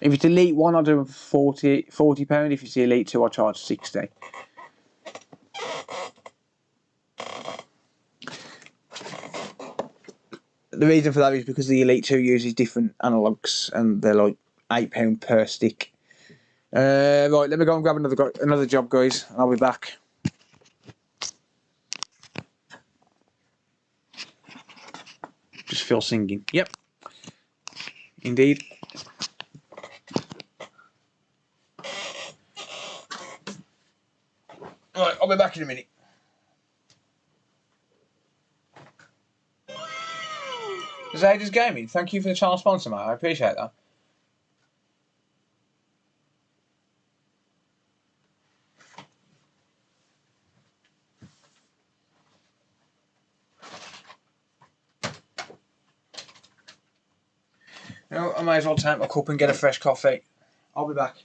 If it's Elite 1, I'll do £40. If it's the Elite 2, I'll charge 60. The reason for that is because the Elite 2 uses different analogues and they're like £8 per stick. Right, let me go and grab another job, guys, and I'll be back. Just feel singing. Yep. Indeed. Right, I'll be back in a minute. Zada's Gaming, thank you for the channel sponsor, mate. I appreciate that. You know, I may as well take my cup and get a fresh coffee. I'll be back.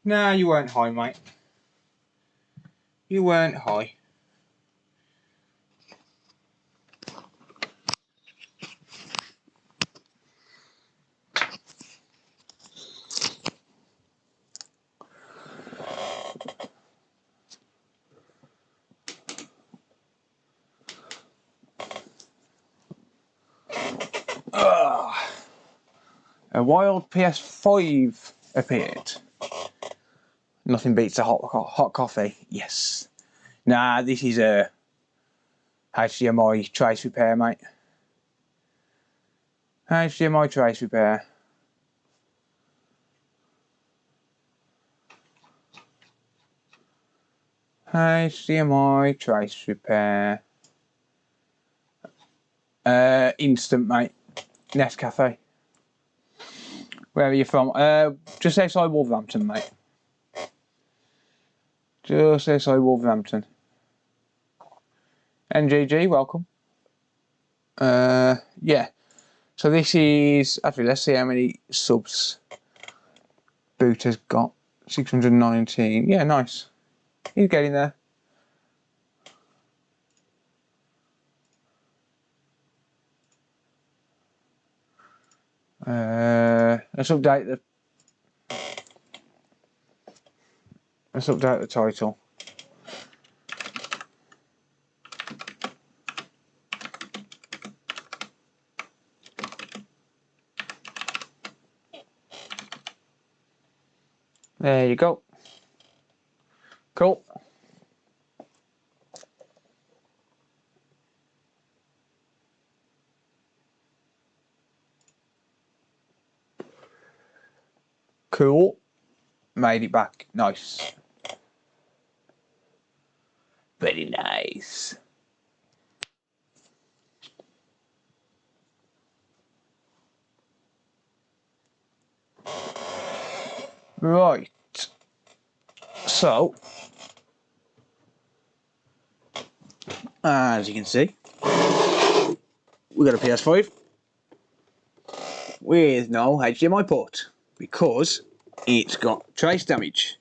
Nah, you weren't high, mate. You weren't high. A wild PS5 appeared. Nothing beats a hot coffee. Yes. Nah, this is a HDMI trace repair, mate. HDMI trace repair. HDMI trace repair. Instant, mate. Nescafe. Where are you from? Just outside Wolverhampton, mate. Just outside Wolverhampton. NGG, welcome. Yeah. So this is, actually, let's see how many subs Boot has got. 619. Yeah, nice. He's getting there. Let's update the title. There you go. Cool. Cool. Made it back. Nice. Very nice. Right. So, as you can see, we got a PS5 with no HDMI port because it's got trace damage.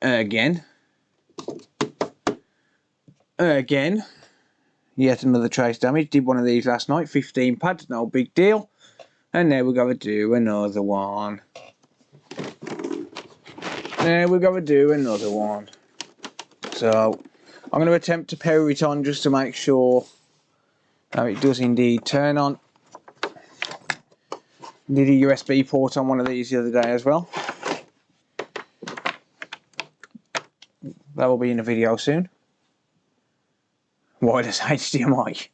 Again, yet another trace damage. Did one of these last night, 15 pads, no big deal. And now we're going to do another one. So, I'm going to attempt to power it on just to make sure that it does indeed turn on. Did a USB port on one of these the other day as well. That will be in a video soon. Wireless HDMI.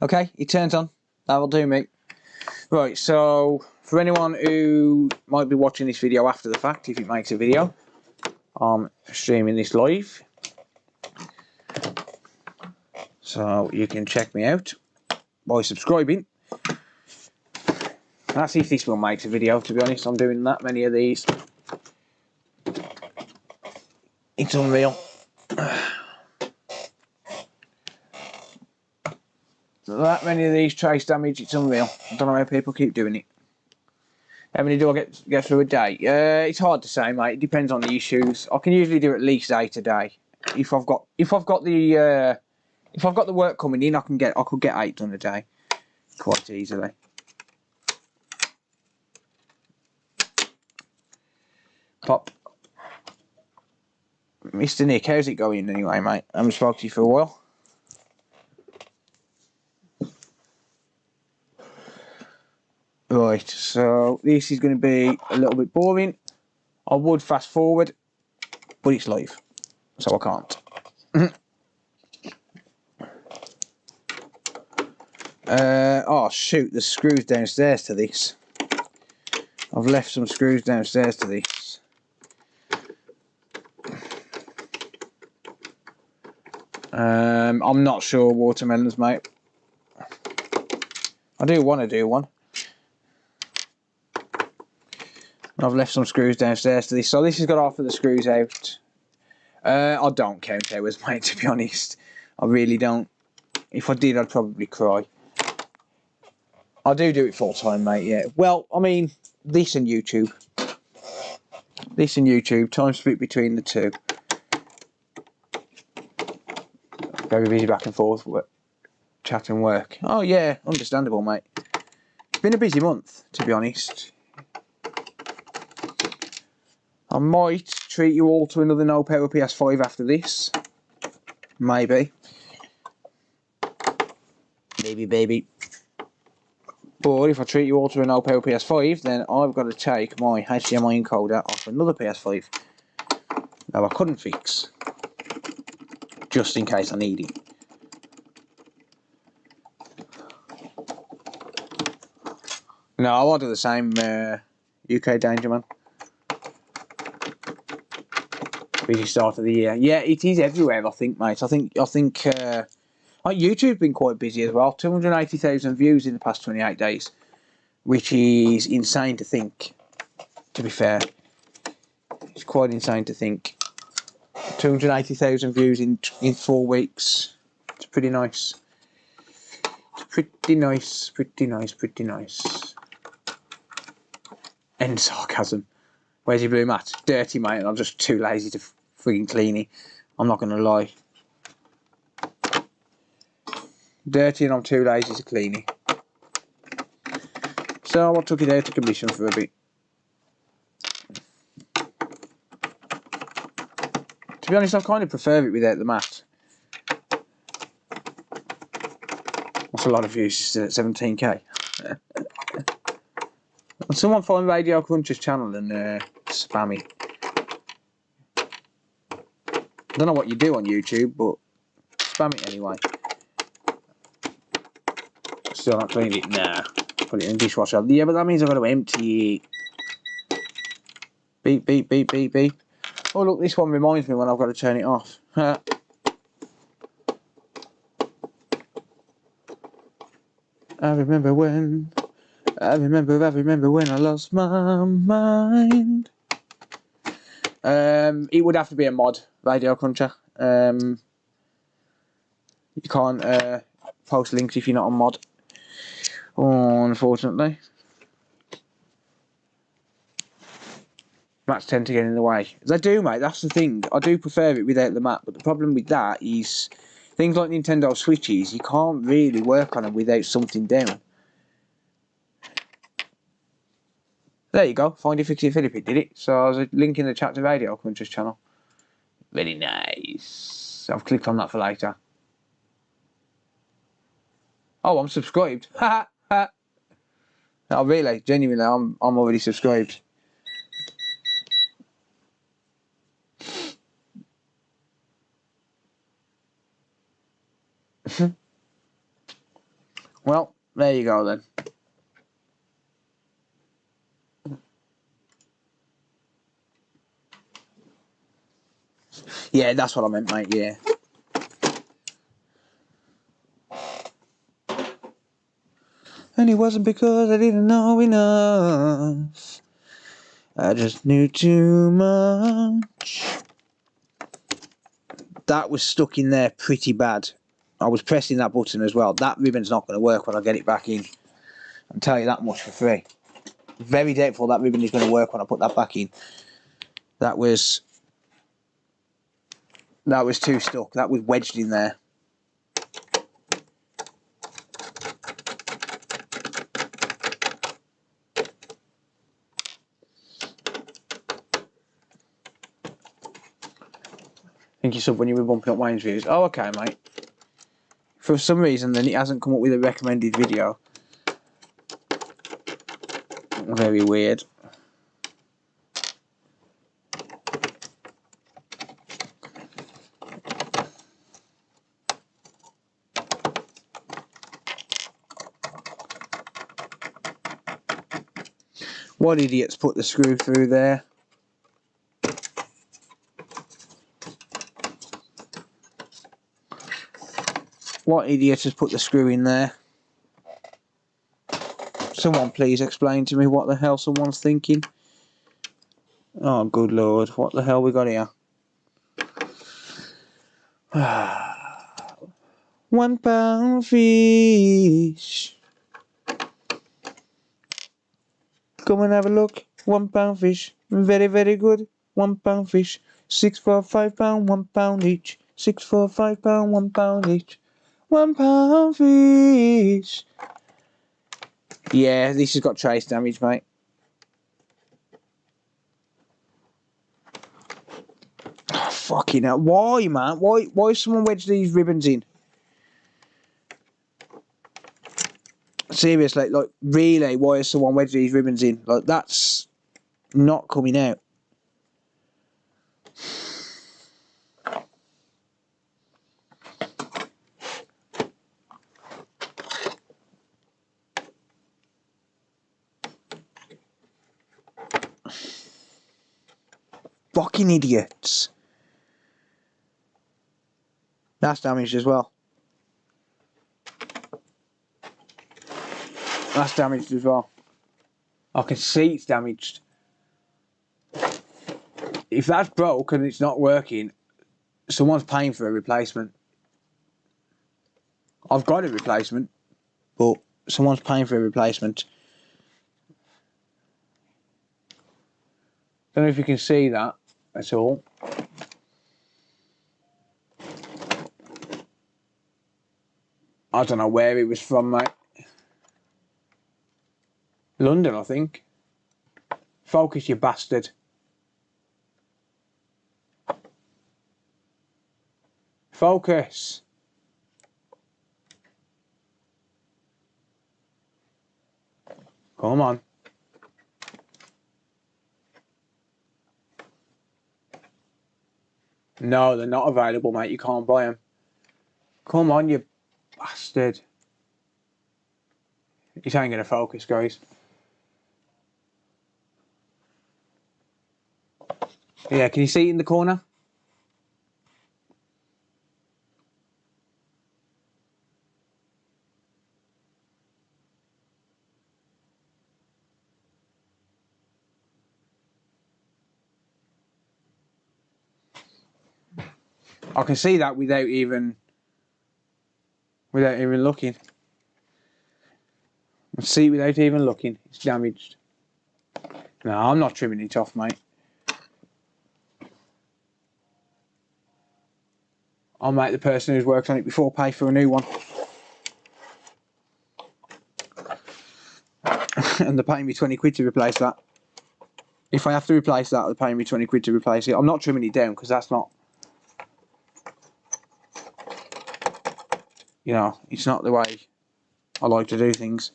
Okay, it turns on. That will do, mate. Right, so for anyone who might be watching this video after the fact, if it makes a video, I'm streaming this live. So you can check me out by subscribing. That's if this one makes a video, to be honest. I'm doing that many of these. It's unreal. That many of these trace damage, it's unreal. I don't know how people keep doing it. How many do I get through a day? It's hard to say, mate. It depends on the issues. I can usually do at least 8 a day. If I've got the work coming in, I could get 8 done a day quite easily. Pop. Mr. Nick, how's it going anyway, mate? I haven't spoken to you for a while. Right, so this is going to be a little bit boring. I would fast forward, but it's live, so I can't. Oh shoot, there's screws downstairs to this. I've left some screws downstairs to this. I'm not sure, watermelons, mate. I do want to do one. I've left some screws downstairs to this, so this has got half of the screws out. I don't count hours, mate, to be honest. I really don't. If I did, I'd probably cry. I do it full time, mate, yeah. Well, I mean, this and YouTube. This and YouTube, time split between the two. Very busy back and forth, chat and work. Oh yeah, understandable, mate. It's been a busy month, to be honest. I might treat you all to another no power PS5 after this. Maybe. Maybe, baby. But if I treat you all to a no power PS5, then I've got to take my HDMI encoder off another PS5. Now I couldn't fix, just in case I need it. No, I'll do the same. UK Danger Man. Busy start of the year. Yeah, it is everywhere. I think, mate. I think. YouTube's been quite busy as well. 280,000 views in the past 28 days, which is insane to think. To be fair, it's quite insane to think. 280,000 views in 4 weeks. It's pretty nice. It's pretty nice. Pretty nice. Pretty nice. End sarcasm. Where's your blue mat? Dirty, mate, and I'm just too lazy to frigging clean it. I'm not going to lie. Dirty and I'm too lazy to clean it. So I took it out to commission for a bit. To be honest, I kind of prefer it without the mat. That's a lot of views, still at 17k. And someone find Radio Cruncher's channel and spam it. I don't know what you do on YouTube, but spam it anyway. Still not cleaned it? Nah. Put it in the dishwasher. Yeah, but that means I've got to empty it. Beep, beep, beep, beep, beep. Oh, look, this one reminds me when I've got to turn it off. I remember when I lost my mind. It would have to be a mod, Radio Cruncher. You can't post links if you're not a mod. Oh, unfortunately. Mats tend to get in the way. They do, mate, that's the thing. I do prefer it without the mat, but the problem with that is things like Nintendo Switches, you can't really work on them without something down. There you go, Find It, Fix It, Philip, it did it. So I was linking the chat to Radio Cruncher's channel. Very nice. I've clicked on that for later. Oh, I'm subscribed. Ha ha. No, really, genuinely, I'm already subscribed. Well, there you go then. Yeah, that's what I meant, mate, yeah. And it wasn't because I didn't know enough. I just knew too much. That was stuck in there pretty bad. I was pressing that button as well. That ribbon's not going to work when I get it back in. I'll tell you that much for free. Very doubtful that ribbon is going to work when I put that back in. That was too stuck. That was wedged in there. Thank you, sub, when you were bumping up Wayne's views. Oh, okay, mate. For some reason, then it hasn't come up with a recommended video. Very weird. What idiots put the screw through there? What idiot has put the screw in there? Someone please explain to me what the hell someone's thinking. Oh, good lord, what the hell we got here? £1 fish. Come and have a look. £1 fish. Very, very good. £1 fish. 6 for £5, £1 each. 6 for £5, £1 each. £1 fish. Yeah, this has got trace damage, mate. Oh, fucking hell. Why, man? Why has someone wedged these ribbons in? Seriously, like, really, why has someone wedged these ribbons in? Like, that's not coming out. Fucking idiots. That's damaged as well. That's damaged as well. I can see it's damaged. If that's broke and it's not working, someone's paying for a replacement. I've got a replacement, but someone's paying for a replacement. Don't know if you can see that at all. I don't know where it was from, mate. London, I think. Focus, you bastard. Focus. Come on. No, they're not available, mate. You can't buy them. Come on, you bastard. It ain't gonna focus, guys. Yeah, can you see it in the corner? I can see that without even looking. I see it without even looking. It's damaged. No, I'm not trimming it off, mate. I'll make the person who's worked on it before pay for a new one. And they're paying me 20 quid to replace that. If I have to replace that, they're paying me 20 quid to replace it. I'm not trimming it down because that's not, you know, it's not the way I like to do things.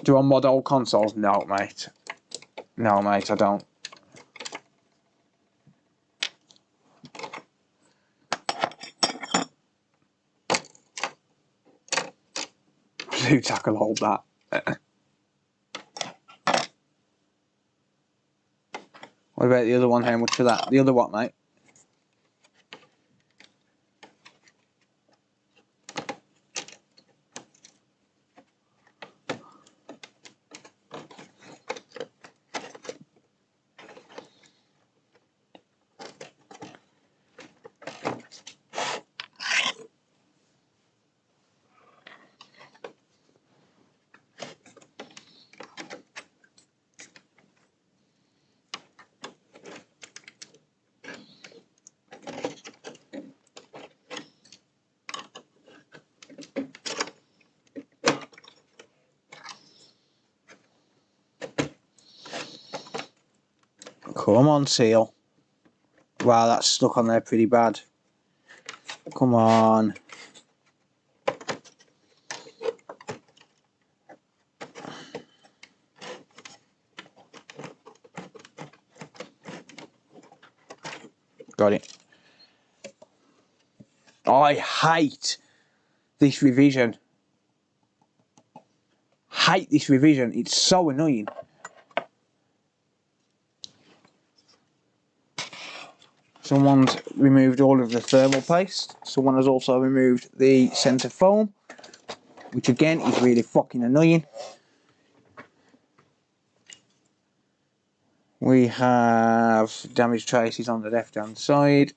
Do I mod old consoles? No, mate. No, mate, I don't. Blue tackle hold that. What about the other one? How much for that? The other what, mate? Come on, seal. Wow, that's stuck on there pretty bad. Come on. Got it. I hate this revision. Hate this revision. It's so annoying. Someone's removed all of the thermal paste. Someone has also removed the centre foam, which again is really fucking annoying. We have damage traces on the left hand side.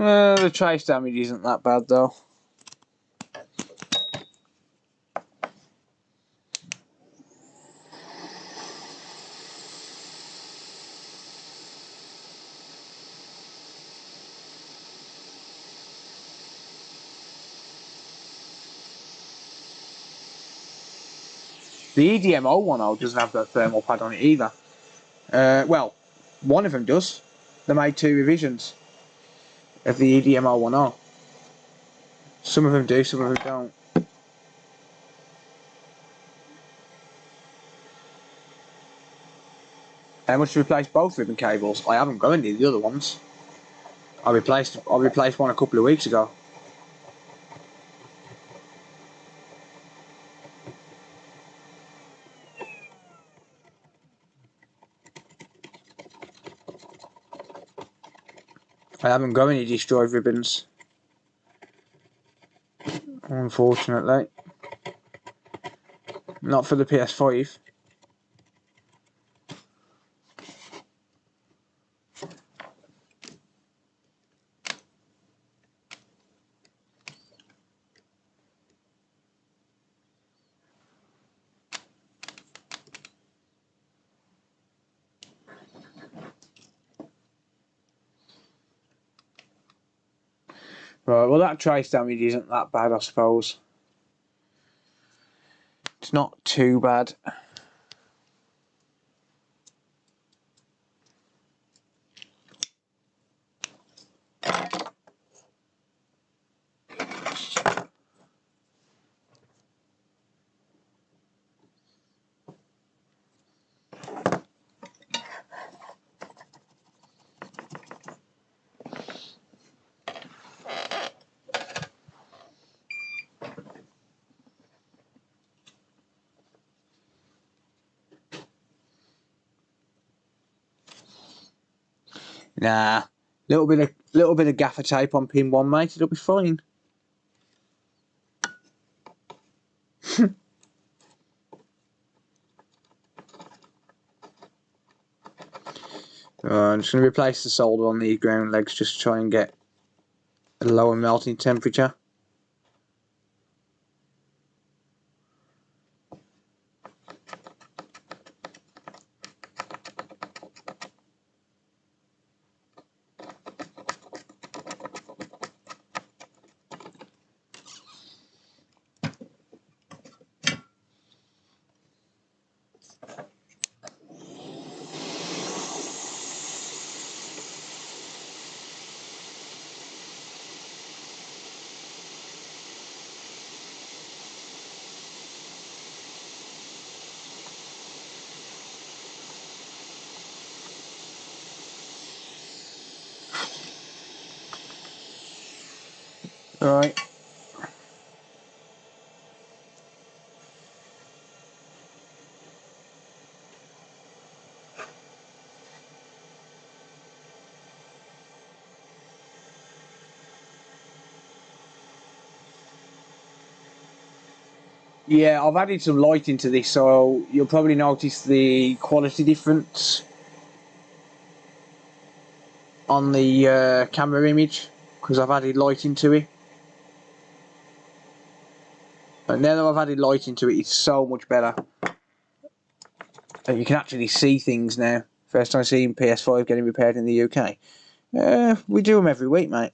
The trace damage isn't that bad though. The EDMO one doesn't have that thermal pad on it either. Well, one of them does. They made 2 revisions of the EDMO 1.0. Some of them do, some of them don't. How much to replace both ribbon cables? I haven't got any of the other ones. I replaced one a couple of weeks ago. I haven't got any destroyed ribbons, unfortunately. Not for the PS5. Right, well that trace damage isn't that bad, I suppose. It's not too bad. Nah, little bit of gaffer tape on pin 1, mate. It'll be fine. I'm just going to replace the solder on the ground legs just to try and get a lower melting temperature. Alright. Yeah, I've added some light into this, so you'll probably notice the quality difference on the camera image, because I've added light into it. And now that I've added light into it, it's so much better. And you can actually see things now. First time seeing PS5 getting repaired in the UK. We do them every week, mate.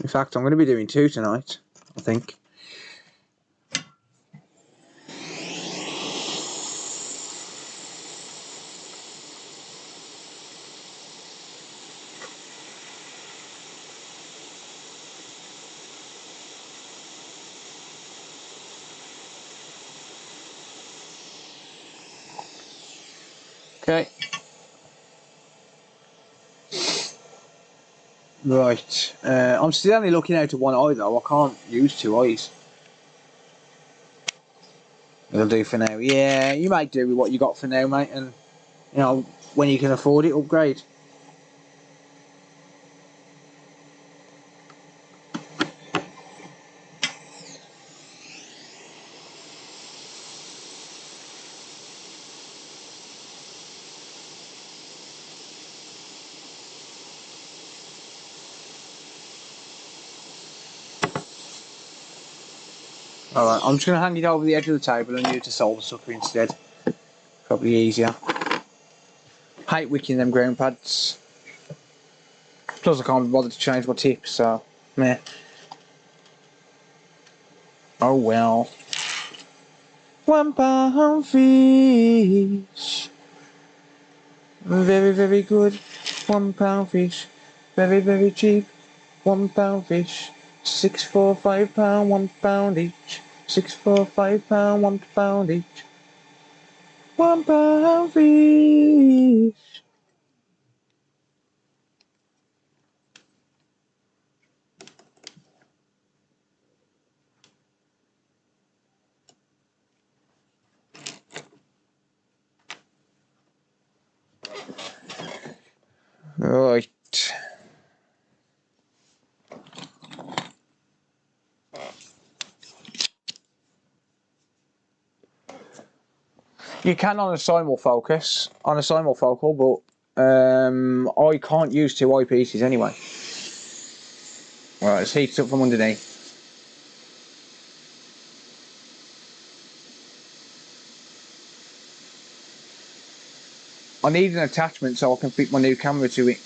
In fact, I'm going to be doing 2 tonight, I think. Okay. Right. I'm still only looking out of one eye though. I can't use 2 eyes. It'll do for now. Yeah, you might do with what you got for now, mate. And, you know, when you can afford it, upgrade. Alright, I'm just going to hang it over the edge of the table and use the solder sucker instead. Probably easier. Hate wicking them ground pads. Plus I can't be bothered to change my tips, so meh. Oh well. £1 fish. Very, very good. £1 fish. Very, very cheap. £1 fish. £6, £4, £5, £1 each. £6, £4, £5, £1 each. £1 fish. Right. You can on a simulfocus, but I can't use two eyepieces anyway. Right, it's heated up from underneath. I need an attachment so I can fit my new camera to it.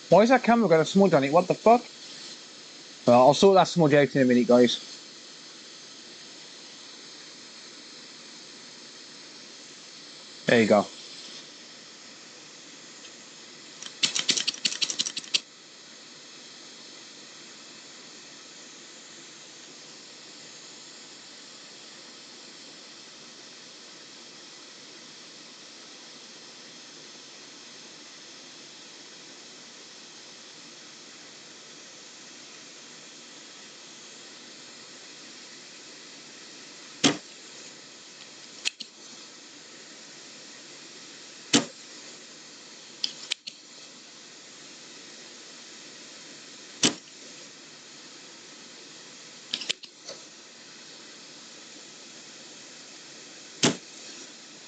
Why is that camera got a smudge on it? What the fuck? Well, I'll sort that smudge out in a minute, guys. There you go.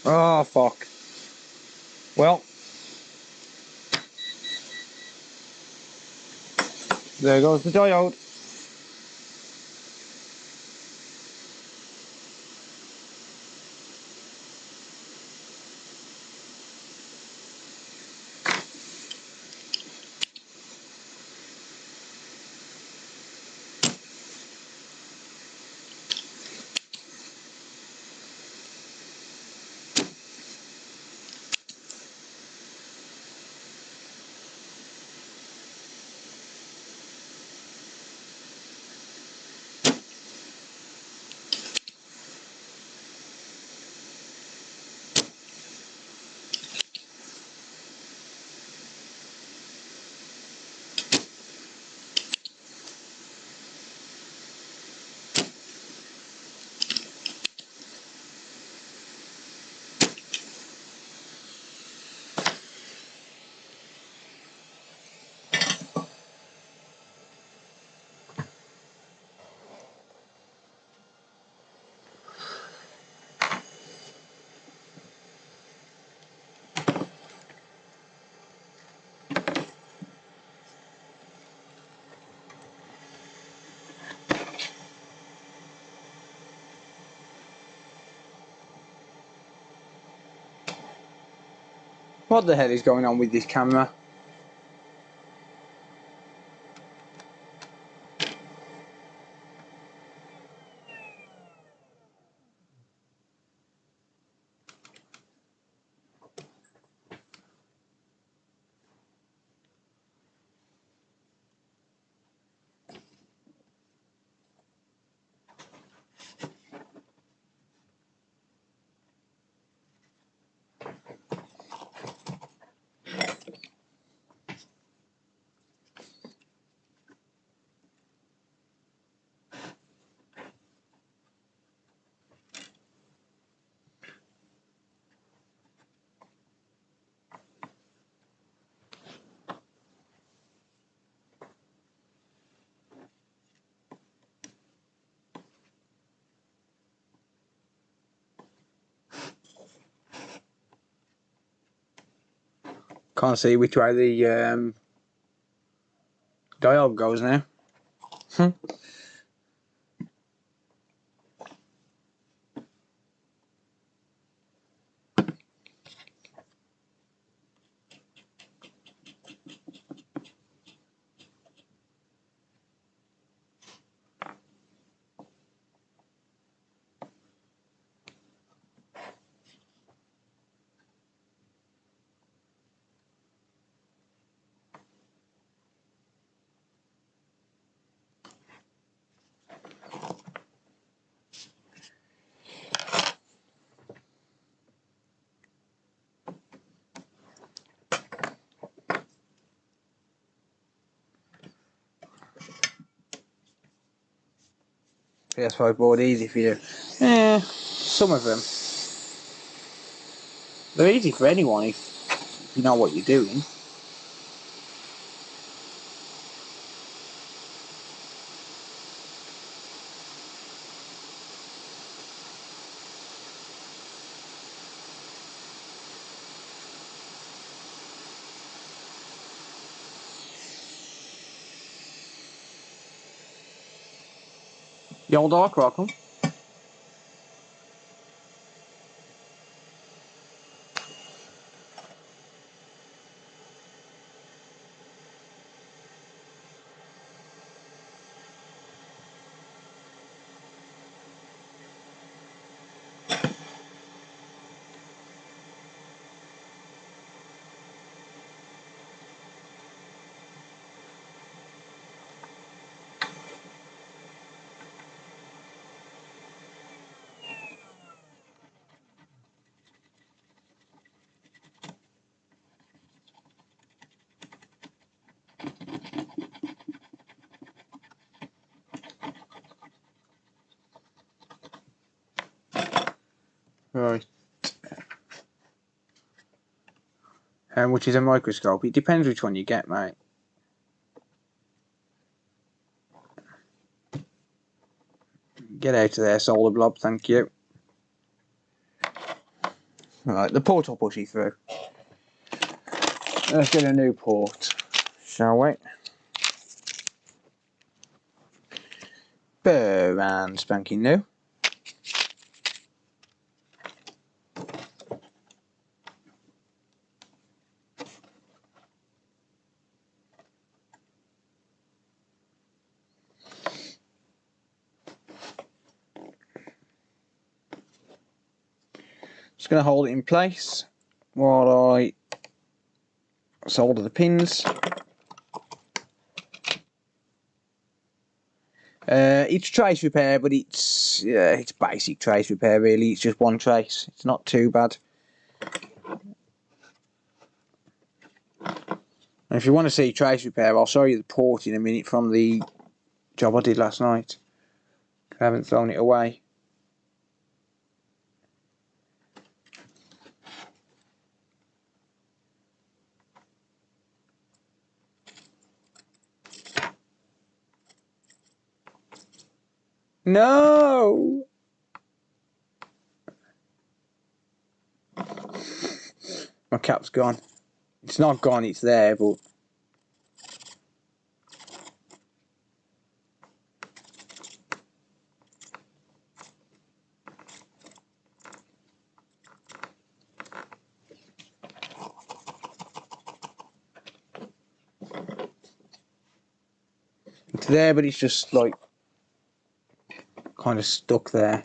Oh, fuck. Well, there goes the diode. What the hell is going on with this camera? Can't see which way the diode goes now. PS5 board easy for you. Yeah, some of them. They're easy for anyone if you know what you're doing. The old arc rock'em. Right. And which is a microscope. It depends which one you get, mate. Get out of there, solder blob, thank you. Right, the port will push you through. Let's get a new port, shall we? Brand spanking new. Just going to hold it in place while I solder the pins. It's trace repair, but it's basic trace repair really. It's just one trace. It's not too bad. And if you want to see trace repair, I'll show you the port in a minute from the job I did last night. I haven't thrown it away. No! My cap's gone. It's not gone, it's there, but... It's there, but it's just like... kind of stuck there.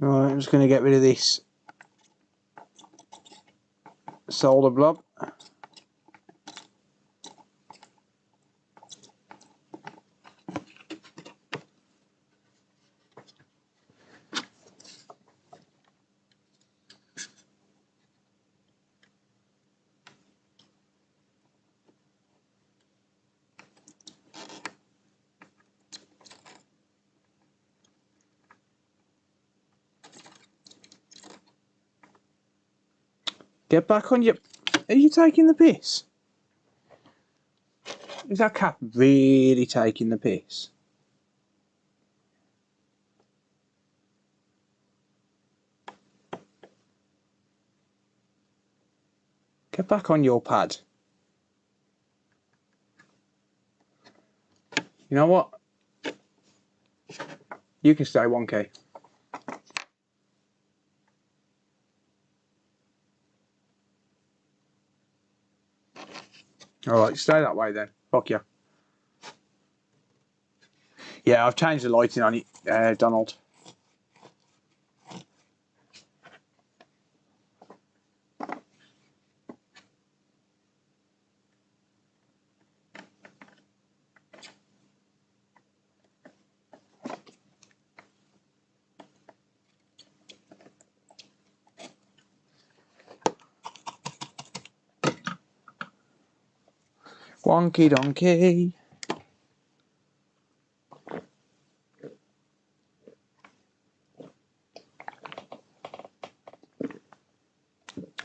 Right, I'm just going to get rid of this solder blob. Get back on your... Are you taking the piss? Is that cap really taking the piss? Get back on your pad. You know what? You can stay 1K. Alright, stay that way then. Fuck you. Yeah, I've changed the lighting on it, Donald. Wonky donkey.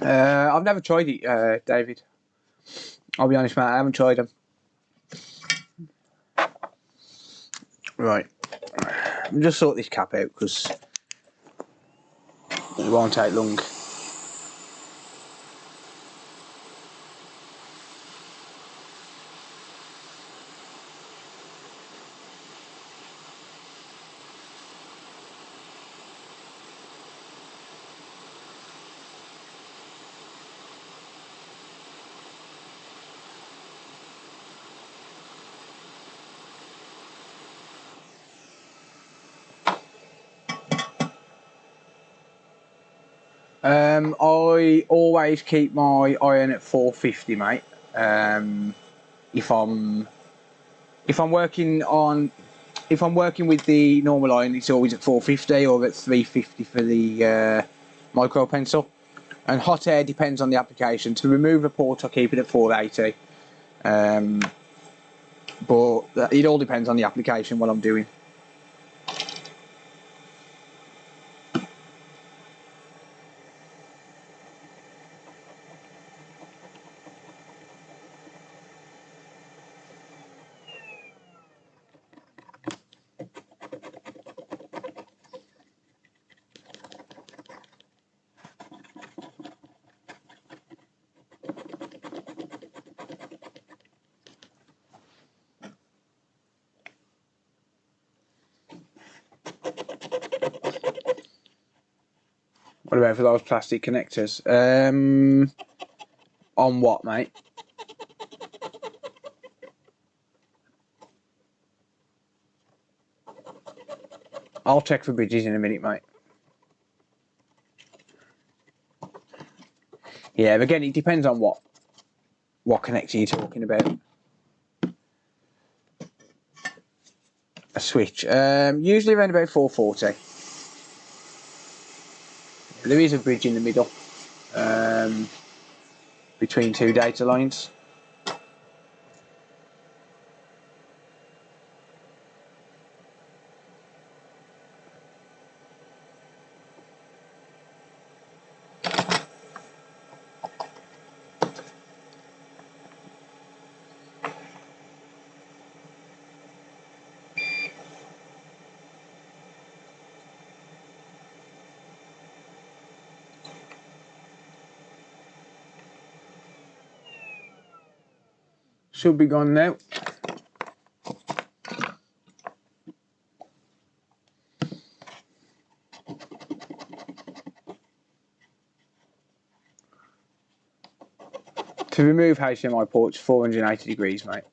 I've never tried it, David. I'll be honest, mate, I haven't tried them. Right. I'll just sort this cap out because it won't take long. I always keep my iron at 450, mate. If I'm working with the normal iron, it's always at 450 or at 350 for the micro pencil. And hot air depends on the application. To remove a port, I keep it at 480. But it all depends on the application, what I'm doing. What about for those plastic connectors? On what, mate? I'll check for bridges in a minute, mate. Yeah, but again, it depends on what connector you're talking about. A switch. Usually around about 440. There is a bridge in the middle between two data lines. Should be gone now. To remove HDMI ports, 480 degrees, mate.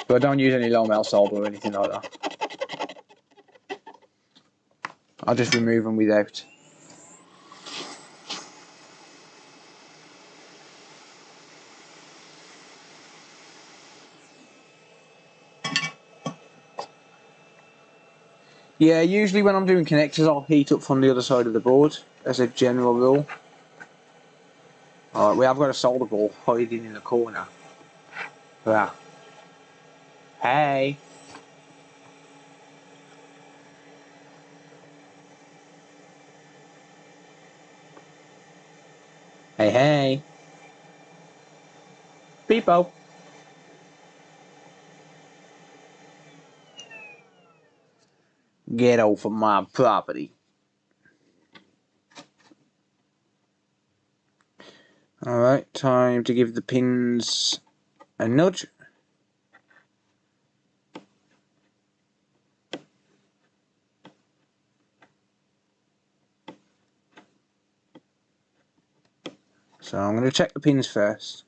But I don't use any low melt solder or anything like that. I'll just remove them without. Yeah, usually when I'm doing connectors, I'll heat up from the other side of the board, as a general rule. Alright, we have got a solder ball hiding in the corner. Wow. Hey! Hey, hey! Peepo! Get off of my property. Alright, time to give the pins a nudge. So I'm going to check the pins first.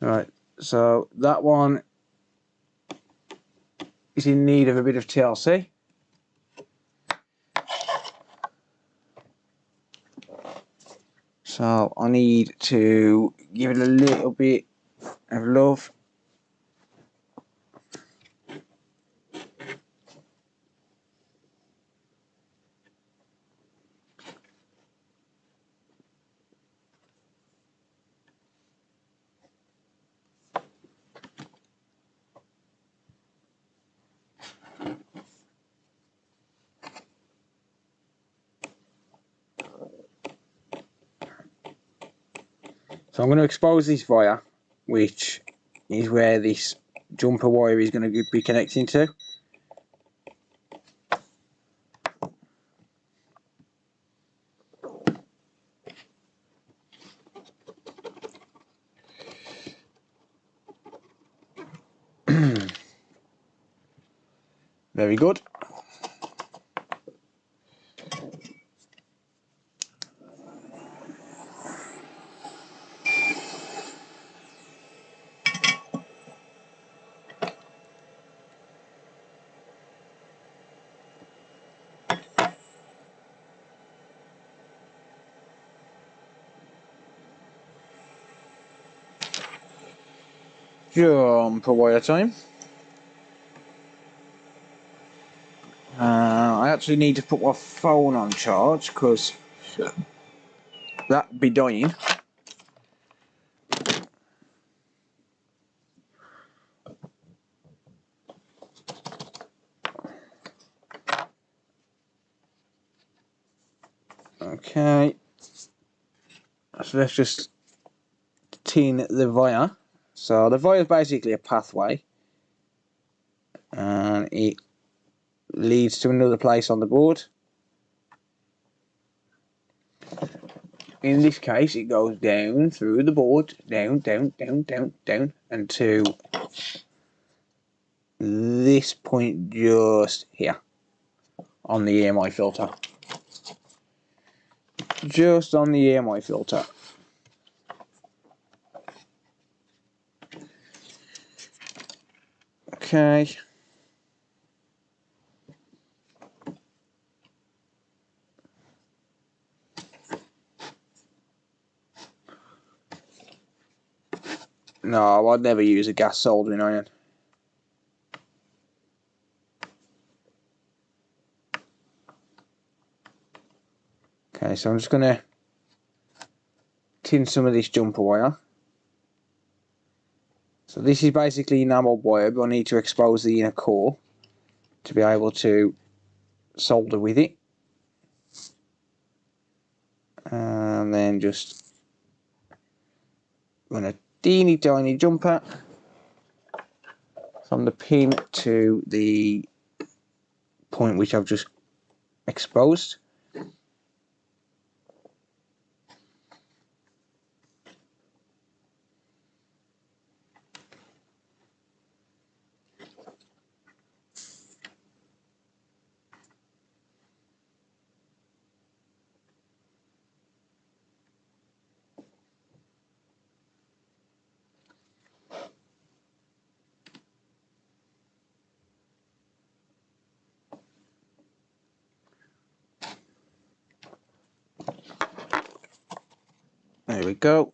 Right, so that one is in need of a bit of TLC. So I need to give it a little bit of love. So I'm going to expose this wire, which is where this jumper wire is going to be connecting to. Very good. Jumper wire time. I actually need to put my phone on charge because that'd be dying. Okay, so let's just tin the wire. So the wire is basically a pathway, and it leads to another place on the board. In this case, it goes down through the board, down, down, down, down, down, and to this point just here on the EMI filter. Just on the EMI filter. Okay. No, I'd never use a gas soldering iron. Okay, so I'm just going to tin some of this jumper wire. So this is basically enamel wire, but I need to expose the inner core to be able to solder with it. And then just run a teeny tiny jumper from the pin to the point which I've just exposed. There we go.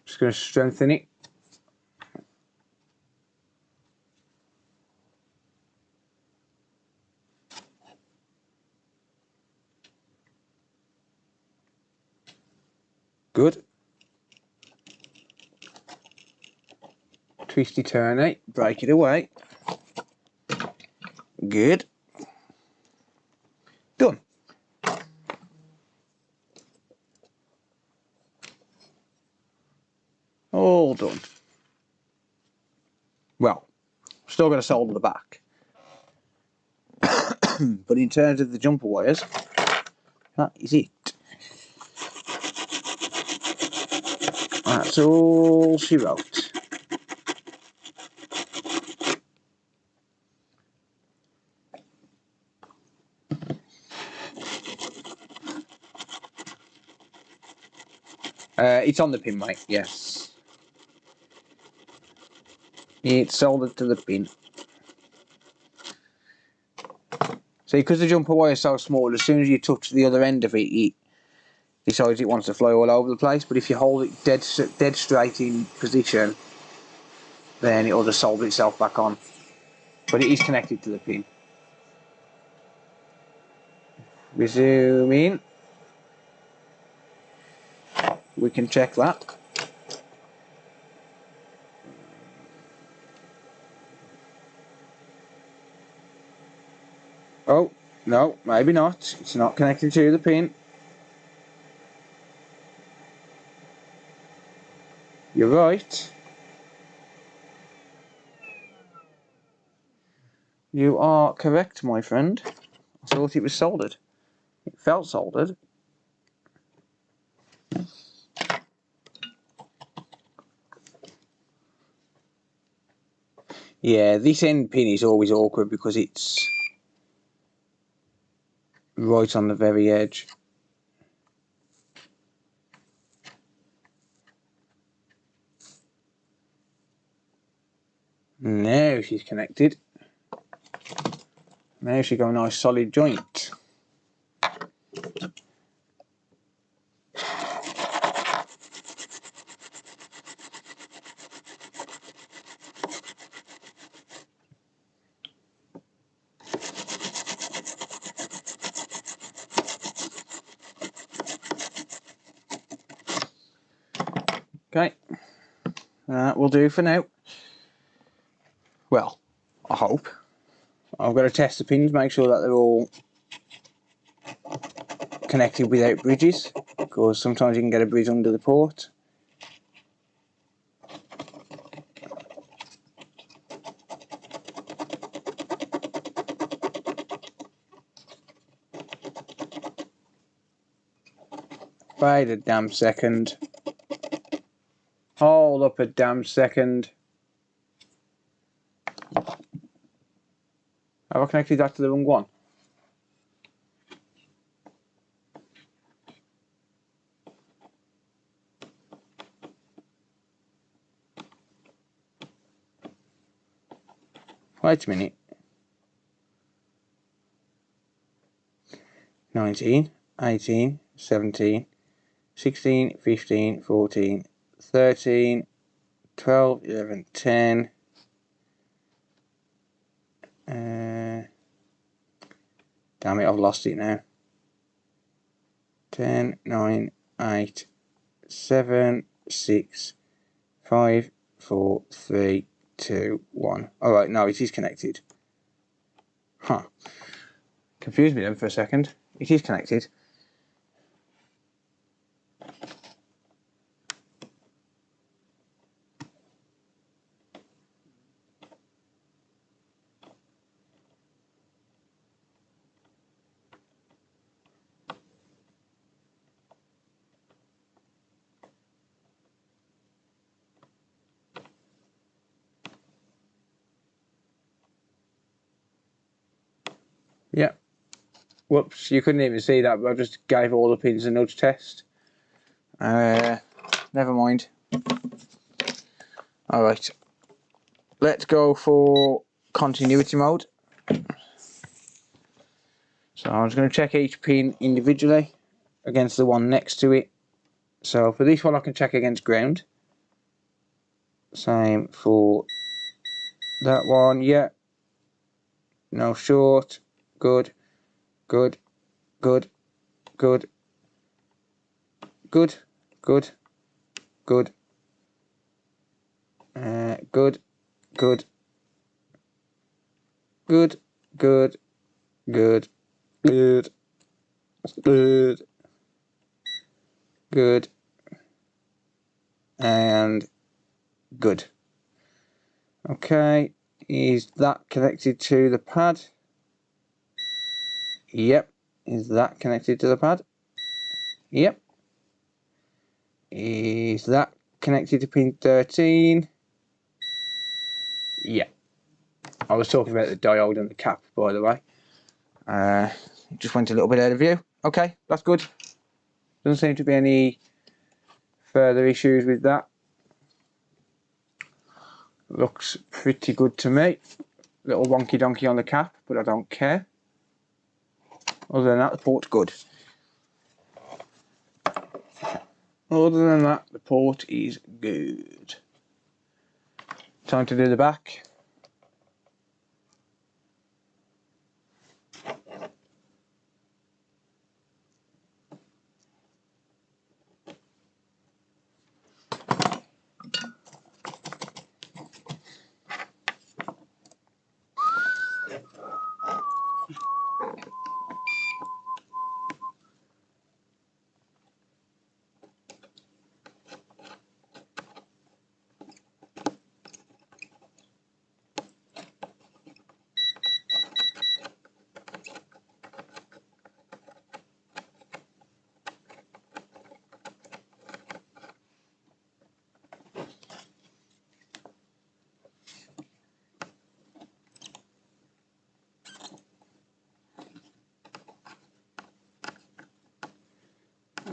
Just going to strengthen it. Good. Twisty turny, break it away. Good. Done. All done. Well, still got to solder the back. But in terms of the jumper wires, that is it. That's all she wrote. It's on the pin, mate, yes. It's soldered to the pin. See, because the jumper wire is so small, as soon as you touch the other end of it, it decides it wants to fly all over the place. But if you hold it dead straight in position, then it'll just solder itself back on. But it is connected to the pin. We zoom in. We can check that. Oh, no, maybe not. It's not connected to the pin. You're right. You are correct, my friend. I thought it was soldered. It felt soldered. Yeah, this end pin is always awkward because it's right on the very edge. Now she's connected. Now she's got a nice solid joint. Okay, that will do for now. Well, I hope. I've got to test the pins, make sure that they're all connected without bridges, because sometimes you can get a bridge under the port. Wait a damn second. Hold up a damn second. Have I connected that to the wrong one? Wait a minute. 19, 18, 17, 16, 15, 14, 13, 12, 11, 10. Damn it, I've lost it now. 10, 9, 8, 7, 6, 5, 4, 3, 2, 1. Alright, no, it is connected. Huh. Confused me then for a second. It is connected. Yeah. Whoops, you couldn't even see that, but I just gave all the pins a nudge test. Never mind. Alright. let's go for continuity mode. So I'm just going to check each pin individually against the one next to it. So for this one I can check against ground. Same for that one, yeah. No short. Good. Good. Good. Good. Good. Good. Good. Good. Good. Good. Good. Good. Good. Good. Good. And good. Okay. Is that connected to the pad? Yep. Is that connected to the pad? Yep. Is that connected to pin 13? Yeah. I was talking about the diode and the cap, by the way. Just went a little bit out of view. Okay, that's good. Doesn't seem to be any further issues with that. Looks pretty good to me. Little wonky donkey on the cap, but I don't care. Other than that, the port's good. Other than that, the port is good. Time to do the back.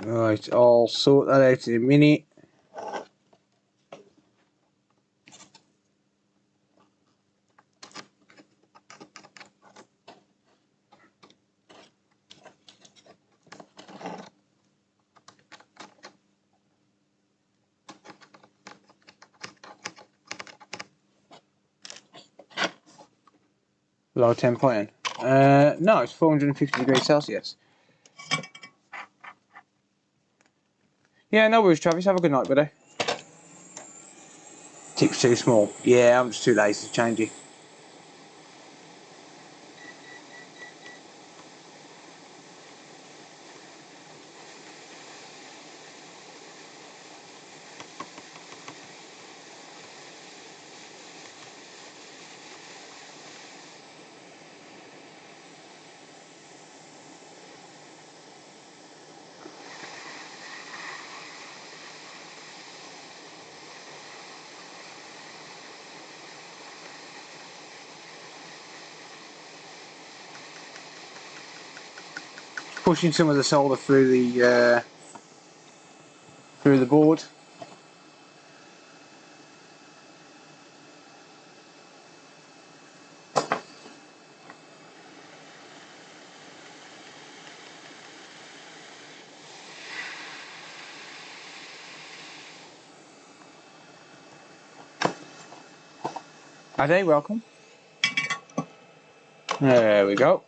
Right, I'll sort that out in a minute. Low temp iron. No, it's 450 degrees Celsius. Yeah, no worries, Travis. Have a good night, buddy. Tip's too small. Yeah, I'm just too lazy to change it. Pushing some of the solder through the board. Ade, welcome. There we go.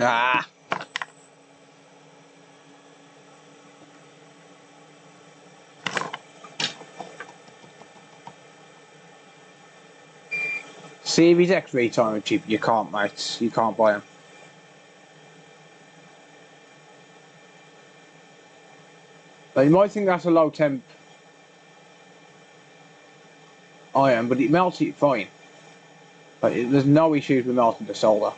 Ah. Series X retimer chip, you can't, mate. You can't buy them. Like, you might think that's a low temp iron, but it melts it fine. Like, there's no issues with melting the solder.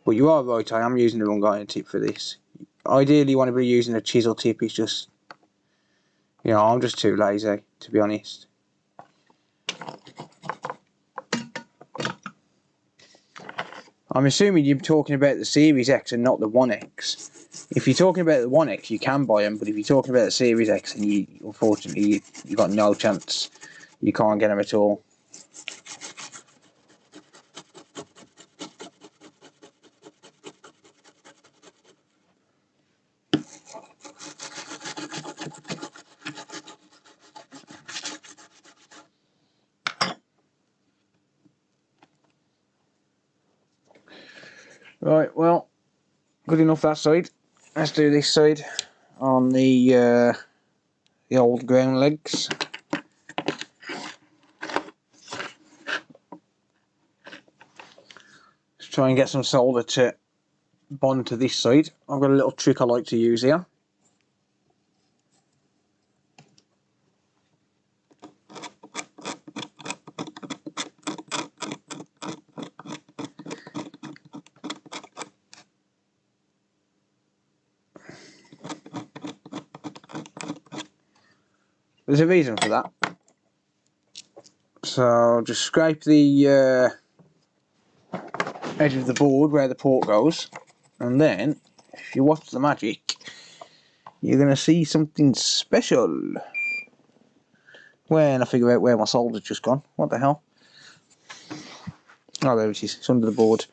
But you are right, I am using the wrong iron tip for this. Ideally, you want to be using a chisel tip. It's just, you know, I'm just too lazy, to be honest. I'm assuming you're talking about the Series X and not the 1X. If you're talking about the 1X, you can buy them, but if you're talking about the Series X, and unfortunately, you've got no chance. You can't get them at all. Right, well, good enough that side. Let's do this side on the old ground legs. Let's try and get some solder to bond to this side. I've got a little trick I like to use here. There's a reason for that. So just scrape the edge of the board where the port goes, and then if you watch the magic, you're going to see something special. When I figure out where my solder's just gone. What the hell? Oh, there it is. It's under the board.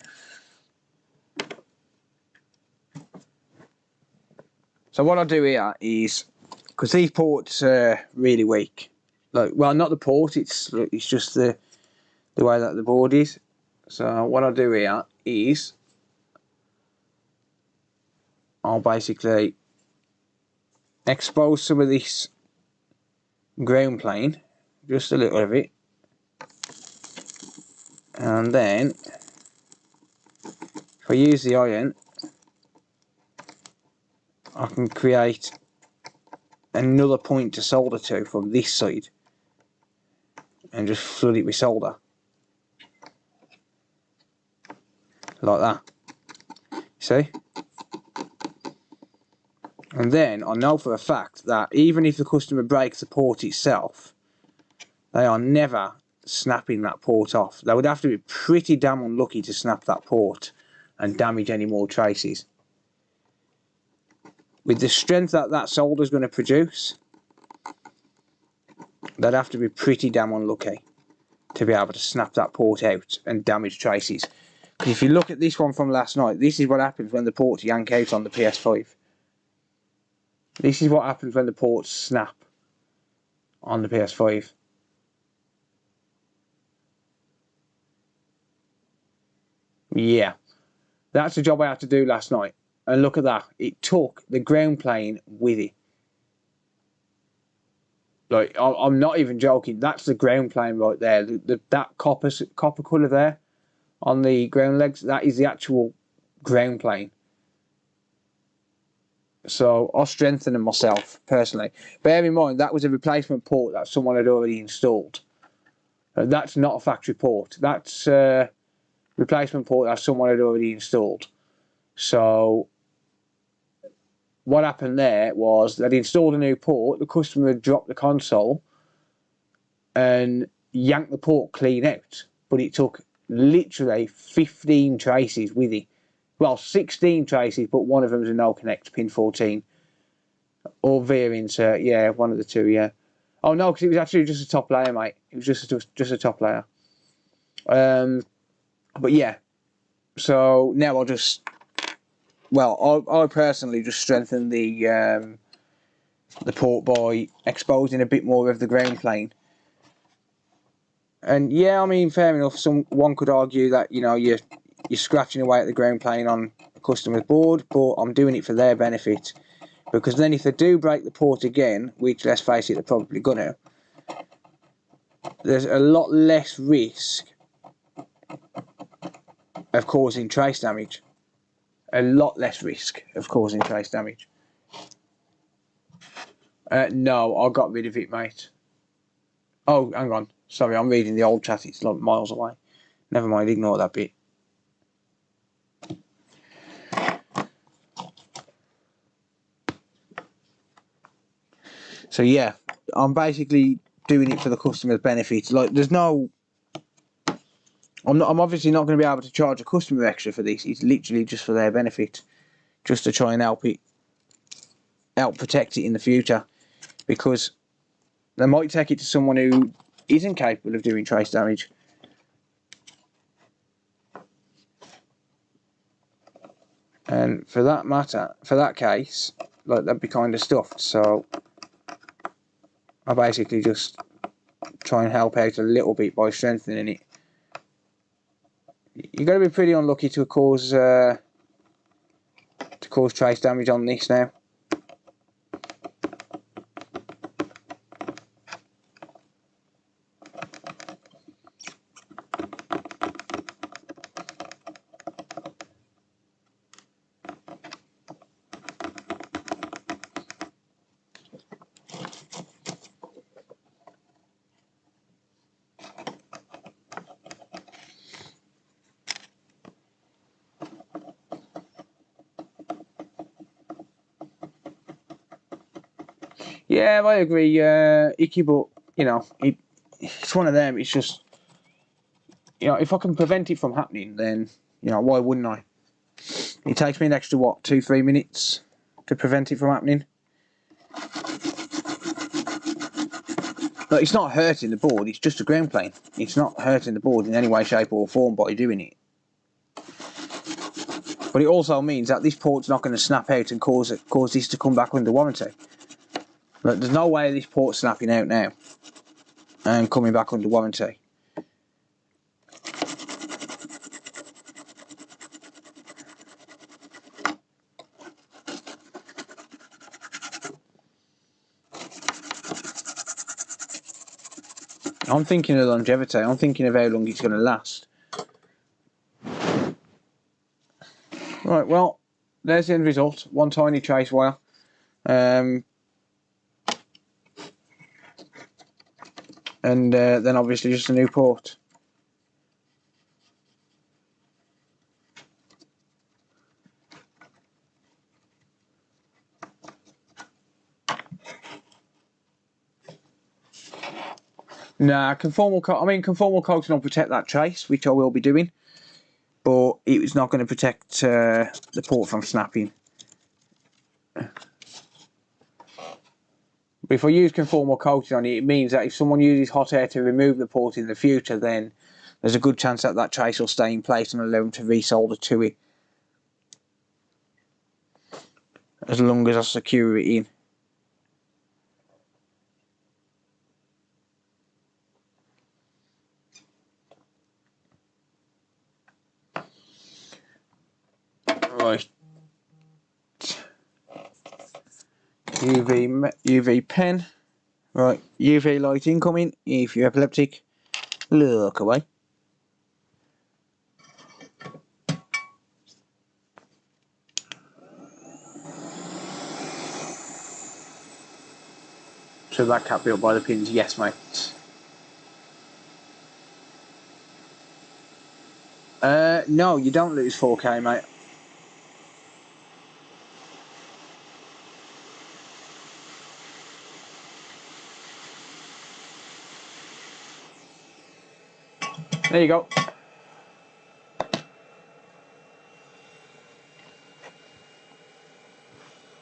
So what I do here is, because these ports are really weak. Like, well, not the port. It's just the way that the board is. So what I do here is, I'll basically expose some of this ground plane, just a little of it, and then if I use the iron, I can create another point to solder to from this side and just flood it with solder like that. See? And then I know for a fact that even if the customer breaks the port itself, they are never snapping that port off. They would have to be pretty damn unlucky to snap that port and damage any more traces. With the strength that that solder is going to produce, they'd have to be pretty damn unlucky to be able to snap that port out and damage traces. Because if you look at this one from last night, this is what happens when the ports yank out on the PS5. This is what happens when the ports snap on the PS5. Yeah, that's the job I had to do last night. And look at that, it took the ground plane with it. Like, I'm not even joking, that's the ground plane right there. That copper colour there on the ground legs, that is the actual ground plane. So I'll strengthen them myself, personally. Bear in mind, that was a replacement port that someone had already installed. That's not a factory port. That's a replacement port that someone had already installed. So what happened there was they'd installed a new port, the customer had dropped the console and yanked the port clean out. But it took literally 15 traces with it. Well, 16 traces, but one of them is a no connect, pin 14. Or veer insert, yeah, one of the two, yeah. Oh no, because it was actually just a top layer, mate. It was just a top layer. But yeah, so now I'll just, well, I personally just strengthen the port by exposing a bit more of the ground plane. And yeah, I mean, fair enough. One could argue that, you know, you're scratching away at the ground plane on a customer's board, but I'm doing it for their benefit, because then if they do break the port again, which let's face it, they're probably gonna, there's a lot less risk of causing trace damage. A lot less risk of causing trace damage. No, I got rid of it, mate. Oh, hang on. Sorry, I'm reading the old chat. It's like miles away. Never mind, ignore that bit. So yeah, I'm basically doing it for the customer's benefit. Like, there's no I'm obviously not going to be able to charge a customer extra for this. It's literally just for their benefit, just to try and help protect it in the future, because they might take it to someone who isn't capable of doing trace damage. And for that case, like, that'd be kind of stuffed. So I basically just try and help out a little bit by strengthening it. You've got to be pretty unlucky to cause trace damage on this now. Yeah, I agree, Icky, but you know, it's one of them. It's just, you know, if I can prevent it from happening, then, you know, why wouldn't I? It takes me an extra, what, 2-3 minutes to prevent it from happening. But it's not hurting the board, it's just a ground plane. It's not hurting the board in any way, shape or form by doing it. But it also means that this port's not going to snap out and cause this to come back under warranty. Look, there's no way this port's snapping out now and coming back under warranty. I'm thinking of longevity. I'm thinking of how long it's going to last. Right, well, there's the end result. One tiny trace wire. And then obviously just a new port. Nah, conformal coating will protect that trace, which I will be doing, but it was not going to protect the port from snapping. But if I use conformal coating on it, it means that if someone uses hot air to remove the port in the future, then there's a good chance that that trace will stay in place and allow them to resolder to it, as long as I secure it in. Right. UV pen. Right, UV light incoming. If you're epileptic, look away. Should that cap be up by the pins? Yes, mate. No, you don't lose 4K, mate. There you go.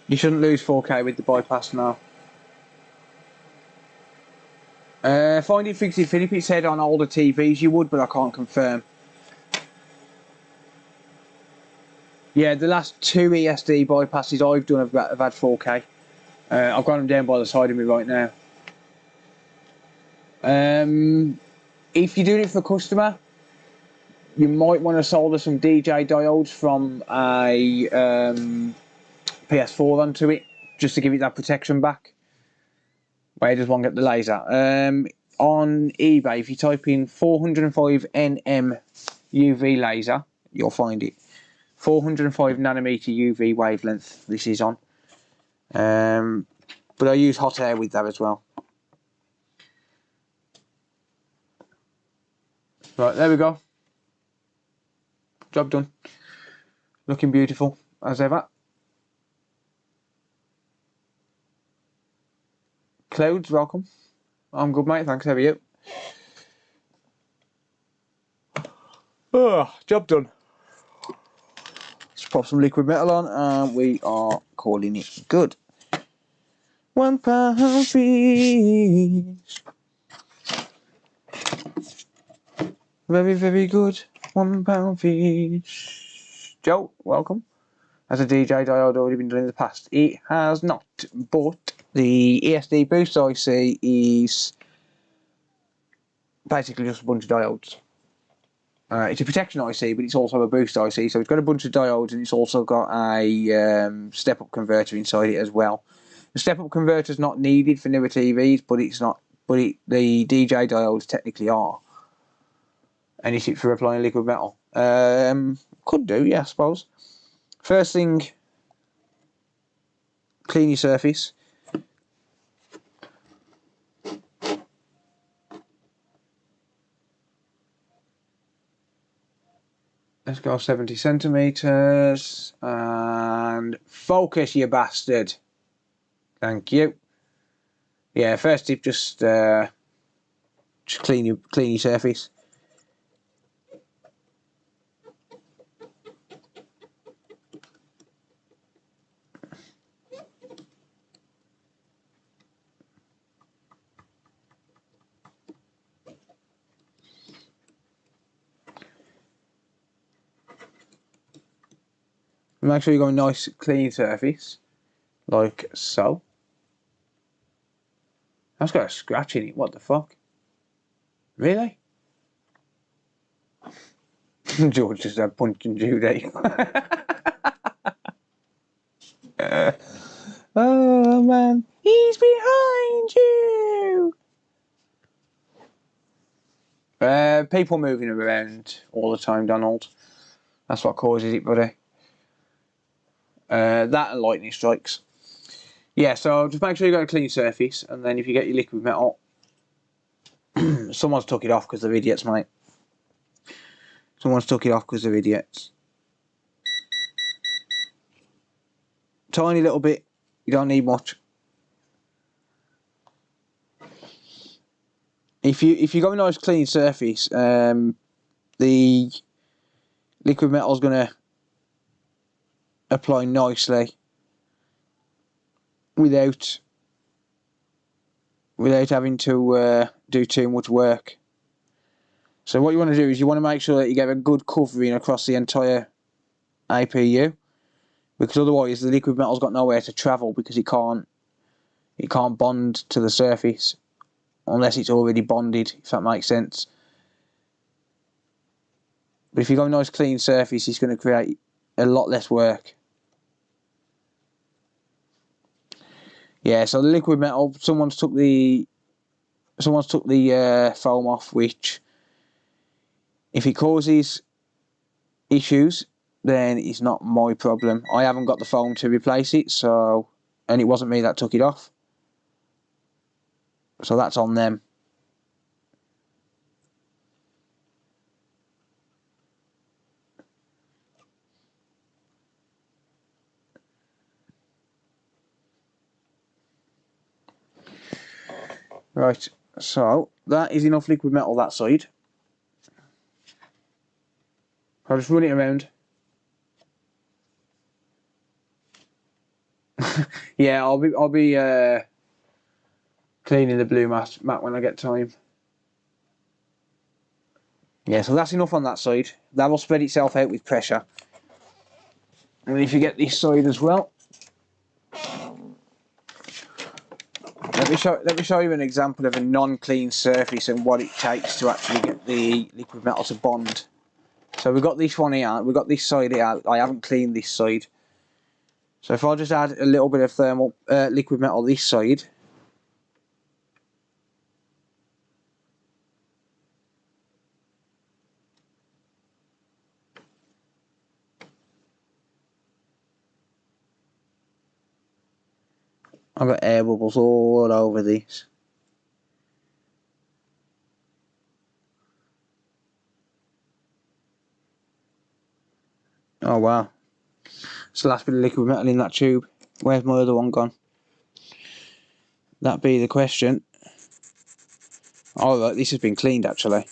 You shouldn't lose 4K with the bypass now. Find it fixed. If it said on older TVs you would, but I can't confirm. Yeah, the last 2 ESD bypasses I've done have had 4K. I've got them down by the side of me right now. If you're doing it for a customer, you might want to solder some DJ diodes from a PS4 onto it, just to give it that protection back, where it just won't get the laser. On eBay, if you type in 405 nm UV laser, you'll find it. 405 nanometer UV wavelength this is on. But I use hot air with that as well. Right, there we go. Job done. Looking beautiful as ever. Clouds, welcome. I'm good, mate. Thanks. How are you? Oh, job done. Let's pop some liquid metal on and we are calling it good. £1 fish. Very, very good. £1 fish. Joe, welcome. Has a DJ diode already been done in the past? It has not, but the ESD boost IC is basically just a bunch of diodes. It's a protection IC, but it's also a boost IC, so it's got a bunch of diodes and it's also got a step-up converter inside it as well. The step-up converter is not needed for newer TVs, but it's not. But the DJ diodes technically are. And is it for applying liquid metal? Could do, yeah, I suppose. First thing, clean your surface. Let's go 70 centimeters and focus, you bastard. Thank you. Yeah, first tip, just clean your surface. Make sure you got a nice clean surface, like so. That's got a scratch in it. What the fuck? Really? George just had punching Judy. Oh man, he's behind you. People moving around all the time, Donald. That's what causes it, buddy. That and lightning strikes. Yeah, so just make sure you got a clean surface, and then if you get your liquid metal, someone's took it off because they're idiots, mate. Someone's took it off because they're idiots. Tiny little bit. You don't need much. If you got a nice clean surface, the liquid metal's gonna apply nicely without having to do too much work. So what you want to do is you want to make sure that you get a good covering across the entire APU, because otherwise the liquid metal's got nowhere to travel because it can't bond to the surface unless it's already bonded, if that makes sense. But if you've got a nice clean surface, it's going to create a lot less work. Yeah, so the liquid metal, someone's took the foam off, which if it causes issues, then it's not my problem. I haven't got the foam to replace it, so, and it wasn't me that took it off. So that's on them. Right, so that is enough liquid metal that side. I'll just run it around. Yeah, I'll be cleaning the blue mat when I get time. Yeah, so that's enough on that side. That will spread itself out with pressure. And if you get this side as well, let me show you an example of a non-clean surface and what it takes to actually get the liquid metal to bond. So we've got this one here, we've got this side here. I haven't cleaned this side. So if I just add a little bit of thermal liquid metal this side, I've got air bubbles all over this. Oh wow. It's the last bit of liquid metal in that tube. Where's my other one gone? That be the question. Oh, look, this has been cleaned actually.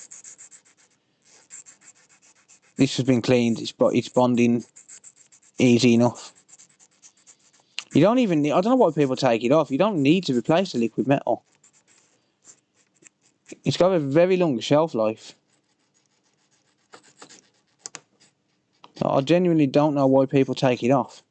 This has been cleaned. It's bonding easy enough. You don't even need, I don't know why people take it off. You don't need to replace the liquid metal. It's got a very long shelf life. I genuinely don't know why people take it off.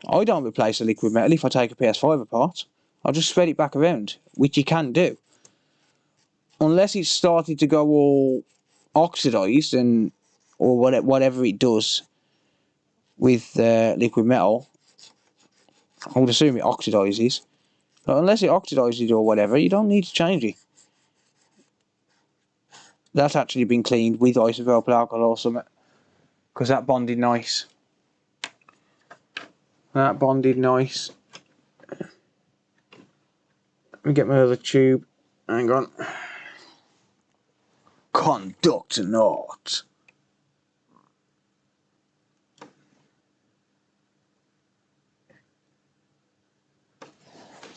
I don't replace the liquid metal if I take a PS5 apart. I'll just spread it back around, which you can do. Unless it's started to go all oxidised or whatever it does with liquid metal. I would assume it oxidises. But unless it oxidises or whatever, you don't need to change it. That's actually been cleaned with isopropyl alcohol or something, because that bonded nice. That bonded nice. Let me get my other tube. Hang on. Conductor knot.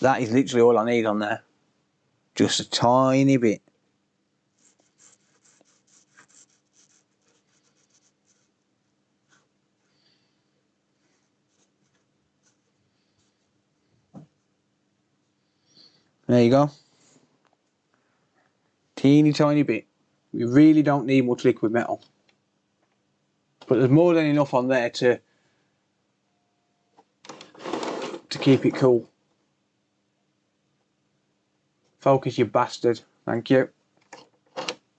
That is literally all I need on there. Just a tiny bit. There you go. Teeny tiny bit. We really don't need much liquid metal. But there's more than enough on there to keep it cool. Focus, you bastard. Thank you.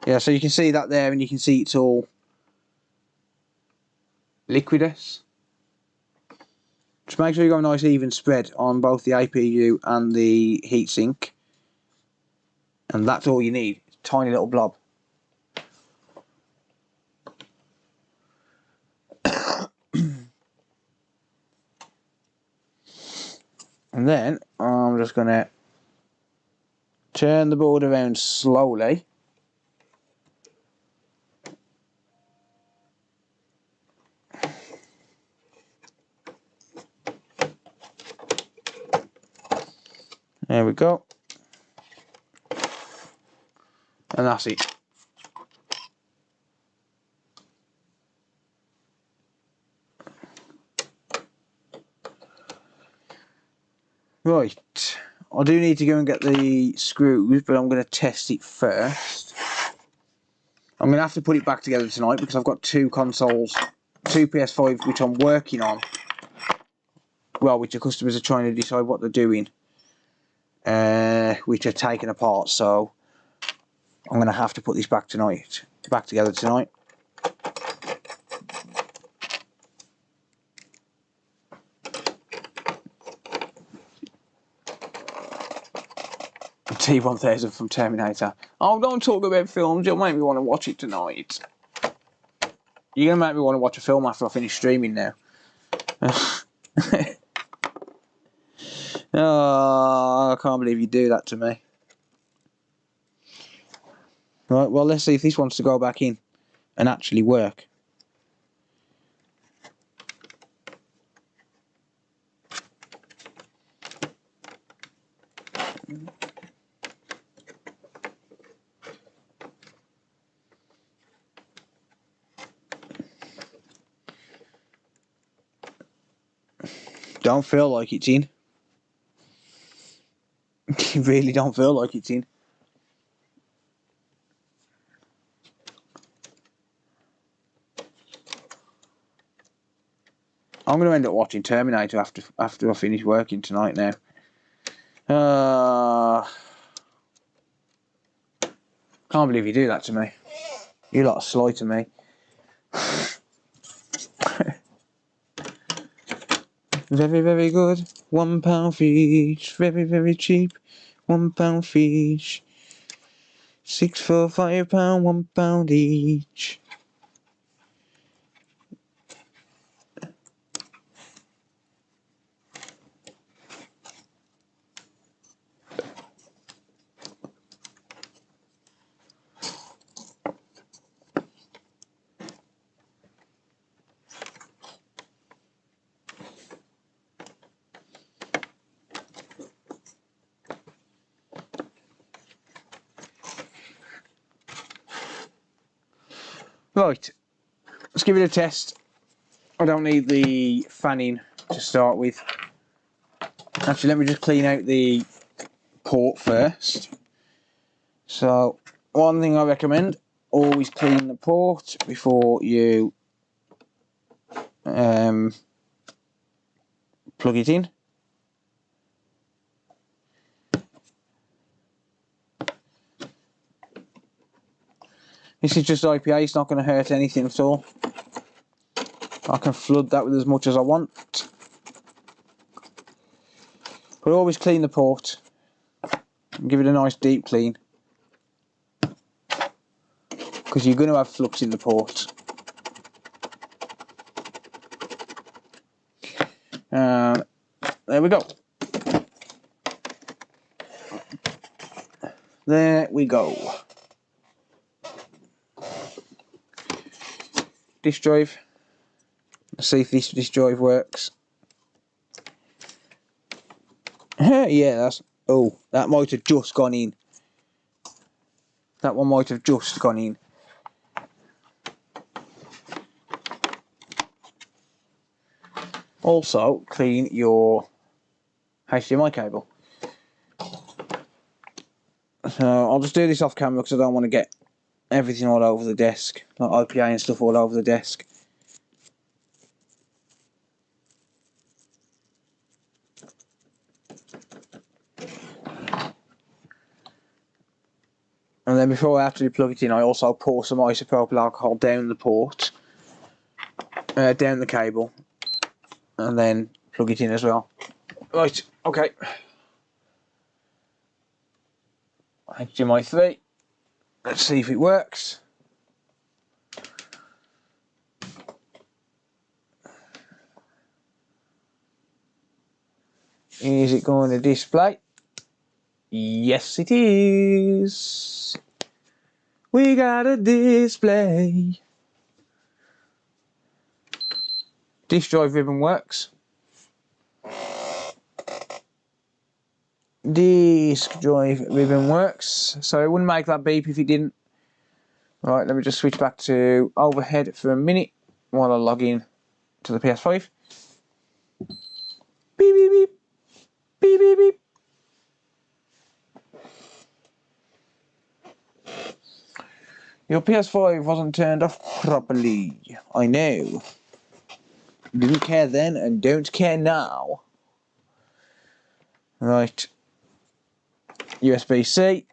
Yeah, so you can see that there, and you can see it's all liquidous. Just make sure you got a nice even spread on both the APU and the heatsink. And that's all you need. It's a tiny little blob. And then I'm just going to turn the board around slowly. There we go. And that's it. Right, I do need to go and get the screws, but I'm going to test it first. I'm going to have to put it back together tonight because I've got two consoles, two PS5 which I'm working on. Well, which the customers are trying to decide what they're doing, which are taken apart. So I'm going to have to put this back together tonight. T-1000 from Terminator. Oh, don't talk about films, you'll make me want to watch it tonight. You're going to make me want to watch a film after I finish streaming now. Oh, I can't believe you do that to me. Right, well, let's see if this wants to go back in and actually work. Don't feel like it's in. You really don't feel like it's in. I'm going to end up watching Terminator after I finish working tonight now. Can't believe you do that to me. You lot are sly to me. Very, very good. £1 fish. Very, very cheap. £1 fish. 6 for £5, £1 each. Right, let's give it a test. I don't need the fanning to start with. Actually, let me just clean out the port first. So, one thing I recommend, always clean the port before you plug it in. This is just IPA, it's not going to hurt anything at all. I can flood that with as much as I want. But always clean the port and give it a nice deep clean, because you're going to have flux in the port. There we go. There we go. Disk drive. Let's see if this disk drive works. Yeah, that's... Oh, that might have just gone in. That one might have just gone in. Also, clean your HDMI cable. So I'll just do this off camera because I don't want to get everything all over the desk, like IPA and stuff all over the desk. And then before I actually plug it in, I also pour some isopropyl alcohol down the port, down the cable, and then plug it in as well. Right, okay. HDMI 3. Let's see if it works. Is it going to display? Yes, it is. We got a display. Disk drive ribbon works. Disk drive ribbon works. So it wouldn't make that beep if it didn't. Right, let me just switch back to overhead for a minute while I log in to the PS5. Beep, beep, beep. Beep, beep, beep. Your PS5 wasn't turned off properly. I know. Didn't care then and don't care now. Right. USB-C.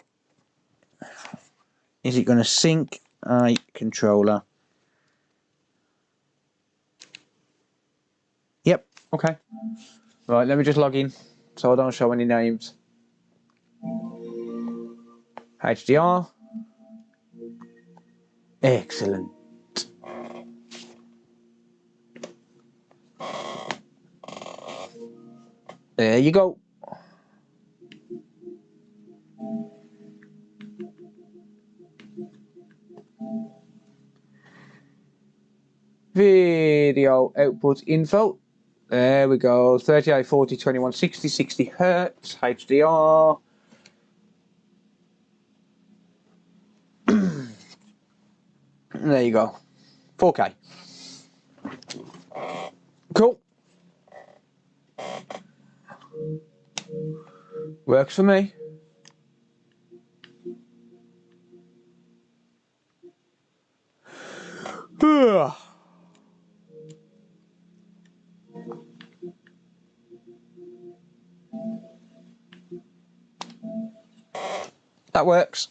Is it going to sync a controller? Yep. Okay. Right, let me just log in so I don't show any names. HDR. Excellent. There you go. Video output info. There we go. 38, 40, 21, 60, 60 hertz. HDR. There you go. 4K. Cool. Works for me. That works.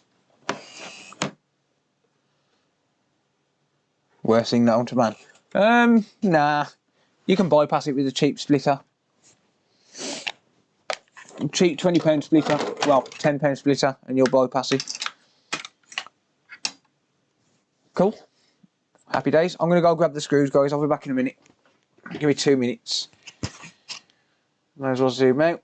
Worst thing known to man. Nah. You can bypass it with a cheap splitter. Cheap £20 splitter. Well, £10 splitter, and you'll bypass it. Cool. Happy days. I'm going to go grab the screws, guys. I'll be back in a minute. Give me 2 minutes. Might as well zoom out.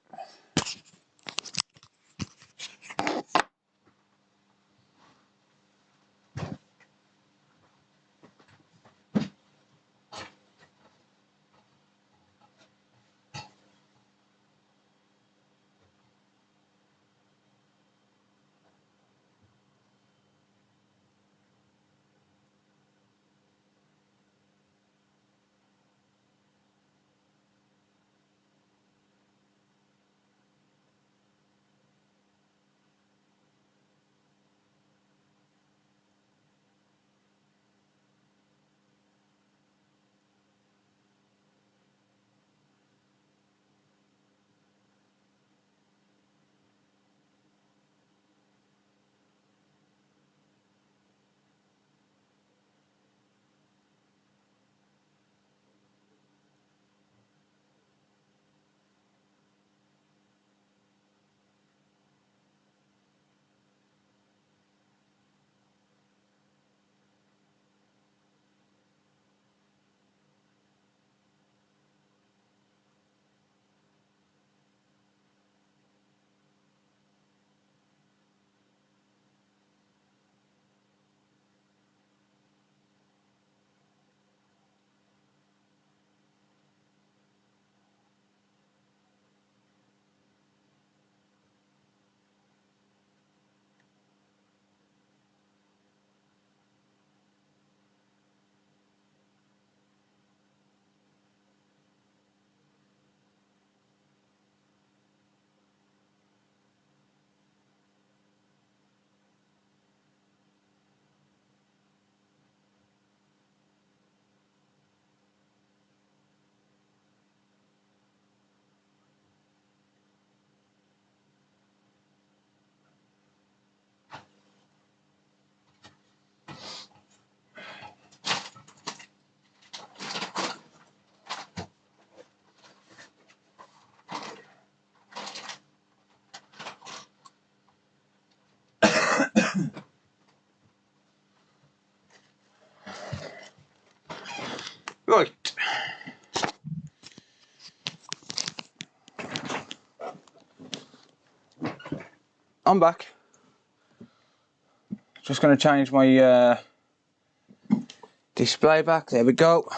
I'm back. Just going to change my display back. There we go.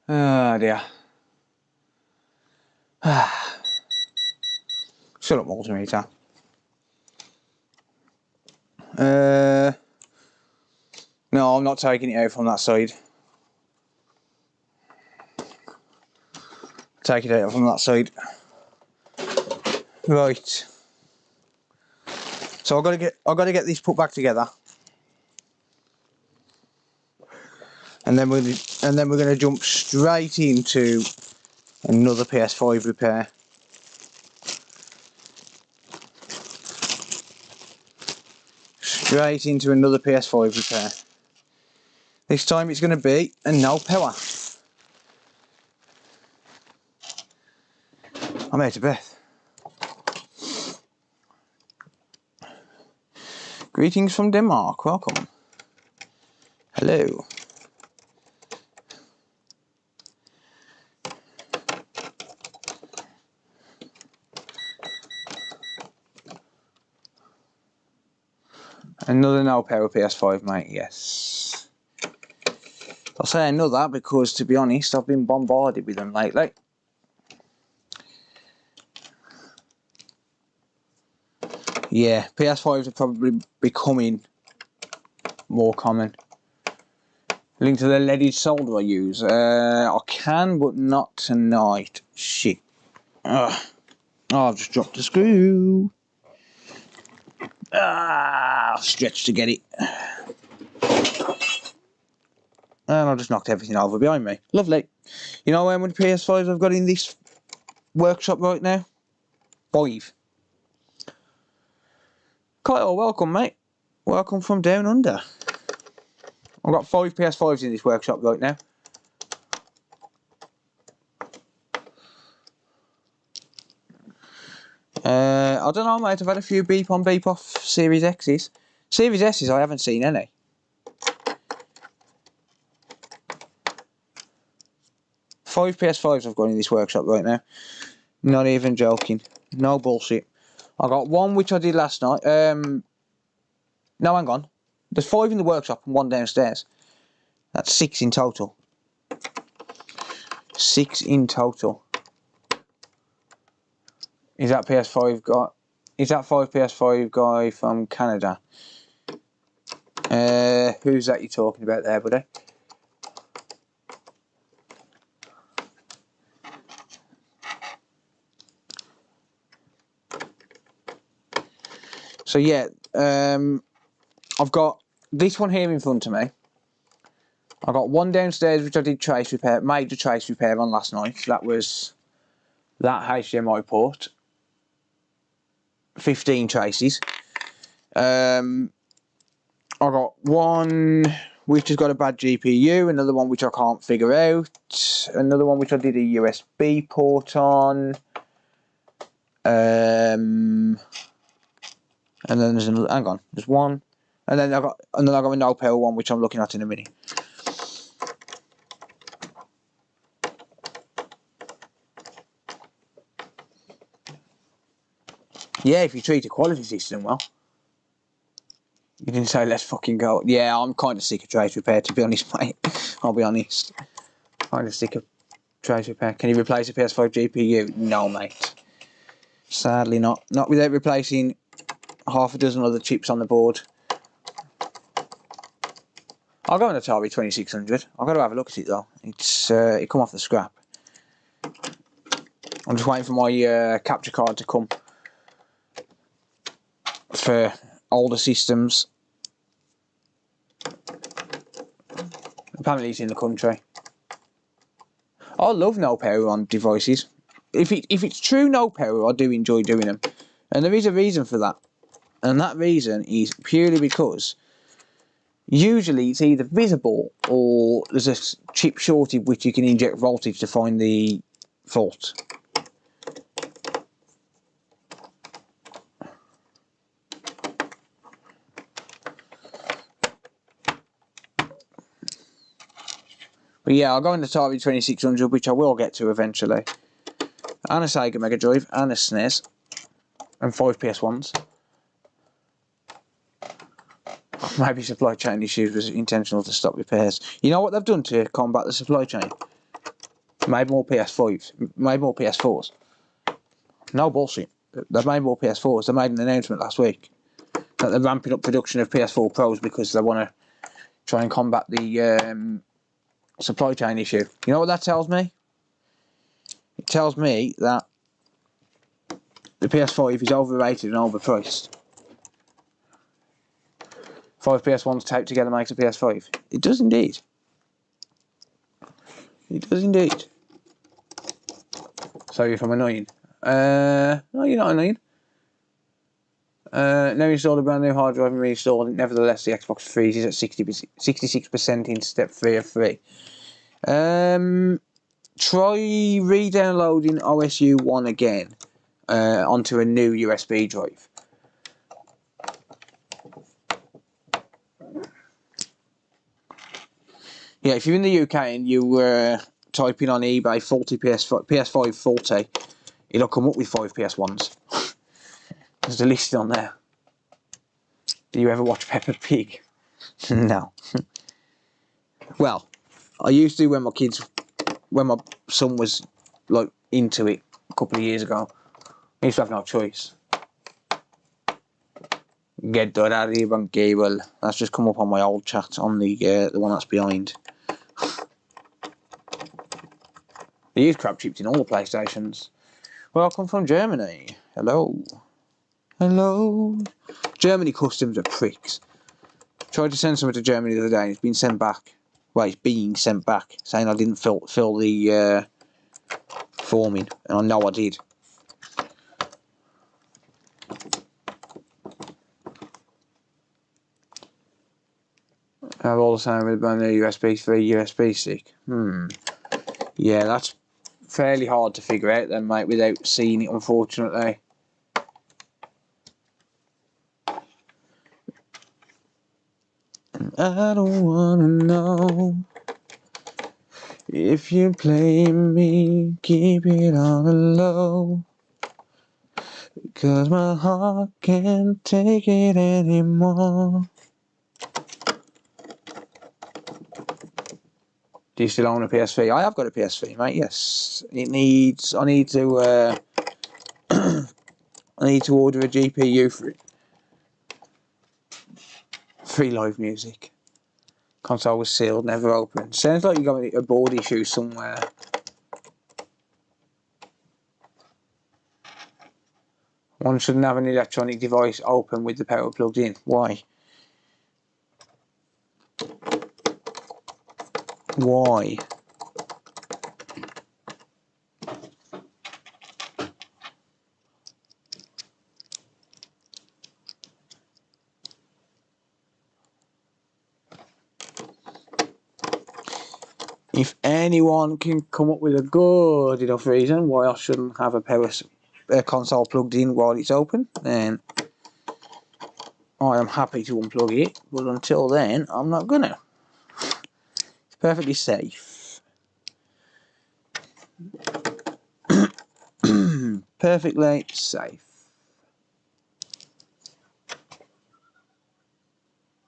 Oh dear. Shut up, multimeter. No, I'm not taking it out from that side. Take it out from that side. Right. So I've got to get this put back together. And then we're going to jump straight into another PS5 repair. Straight into another PS5 repair. This time it's going to be a no power. I'm out of breath. Greetings from Denmark. Welcome. Hello. Another no power PS5, mate. Yes. I'll say another because, to be honest, I've been bombarded with them lately. Yeah, PS5s are probably becoming more common. Link to the leaded solder I use. I can, but not tonight. Shit. Oh, I've just dropped the screw. Stretch to get it. And I just knocked everything over behind me. Lovely. You know how many PS5s I've got in this workshop right now? 5. Kyle, welcome, mate. Welcome from down under. I've got 5 PS5s in this workshop right now. I don't know, mate. I've had a few beep on beep off Series X's. Series S's, I haven't seen any. Five PS5s I've got in this workshop right now. Not even joking. No bullshit. I got one which I did last night. No, hang on. There's 5 in the workshop and 1 downstairs. That's 6 in total. 6 in total. Is that PS5 guy? Is that 5 PS5 guy from Canada? Who's that you're talking about there, buddy? So yeah, I've got this one here in front of me. I got one downstairs which I did trace repair, major trace repair on last night. That was that HDMI port. 15 traces. I got one which has got a bad GPU, another one which I can't figure out, another one which I did a USB port on. And then there's another. Hang on, there's one, and then I got a no power one which I'm looking at in a minute. Yeah, if you treat a quality system well. You didn't say let's fucking go. Yeah, I'm kind of sick of trace repair, to be honest, mate. I'll be honest. Kind of sick of trace repair. Can you replace a PS5 GPU? No, mate. Sadly not. Not without replacing half a dozen other chips on the board. I'll go on Atari 2600. I've got to have a look at it though. It's it come off the scrap. I'm just waiting for my capture card to come for older systems. Apparently it's in the country. I love no power on devices. If it's true no power, I do enjoy doing them. And there is a reason for that. And that reason is purely because usually it's either visible or there's a chip shortage which you can inject voltage to find the fault. But yeah, I'll go into Atari 2600, which I will get to eventually. And a Sega Mega Drive, and a SNES, and 5 PS1s. Maybe supply chain issues was intentional to stop repairs. You know what they've done to combat the supply chain? Made more PS5s, made more PS4s. No bullshit. They've made more PS4s. They made an announcement last week that they're ramping up production of PS4 Pros because they want to try and combat the supply chain issue. You know what that tells me? It tells me that the PS5 is overrated and overpriced. 5 PS1s taped together makes a PS5. It does indeed. It does indeed. Sorry if I'm annoying. No, you're not annoying. Now installed a brand new hard drive and reinstalled it. Nevertheless, the Xbox freezes at 66% in step 3 of 3. Try re-downloading OSU 1 again onto a new USB drive. Yeah, if you're in the UK and you were typing on eBay faulty PS5 faulty, it'll come up with 5 PS1s. There's a list on there. Do you ever watch Peppa Pig? No. Well, I used to when my son was like into it a couple of years ago. I used to have no choice. Get that out of here, on cable. That's just come up on my old chat on the one that's behind. They use crab chips in all the PlayStations. Welcome from Germany. Hello. Hello. Germany customs are pricks. Tried to send something to Germany the other day and it's been sent back. Well, it's being sent back, saying I didn't fill the form in, and I know I did. I have all the same with a brand new USB 3 USB stick. Yeah, that's fairly hard to figure out then, mate, without seeing it, unfortunately. I don't wanna know if you play me, keep it on the low, because my heart can't take it anymore. Do you still own a PS3? I have got a PS3, mate. Yes, it needs. I need to. I need to order a GPU for it. Free live music. Console was sealed, never opened. Sounds like you got a board issue somewhere. One shouldn't have an electronic device open with the power plugged in. Why? Why? If anyone can come up with a good enough reason why I shouldn't have a console plugged in while it's open, then I am happy to unplug it. But until then, I'm not gonna. It's perfectly safe. Perfectly safe.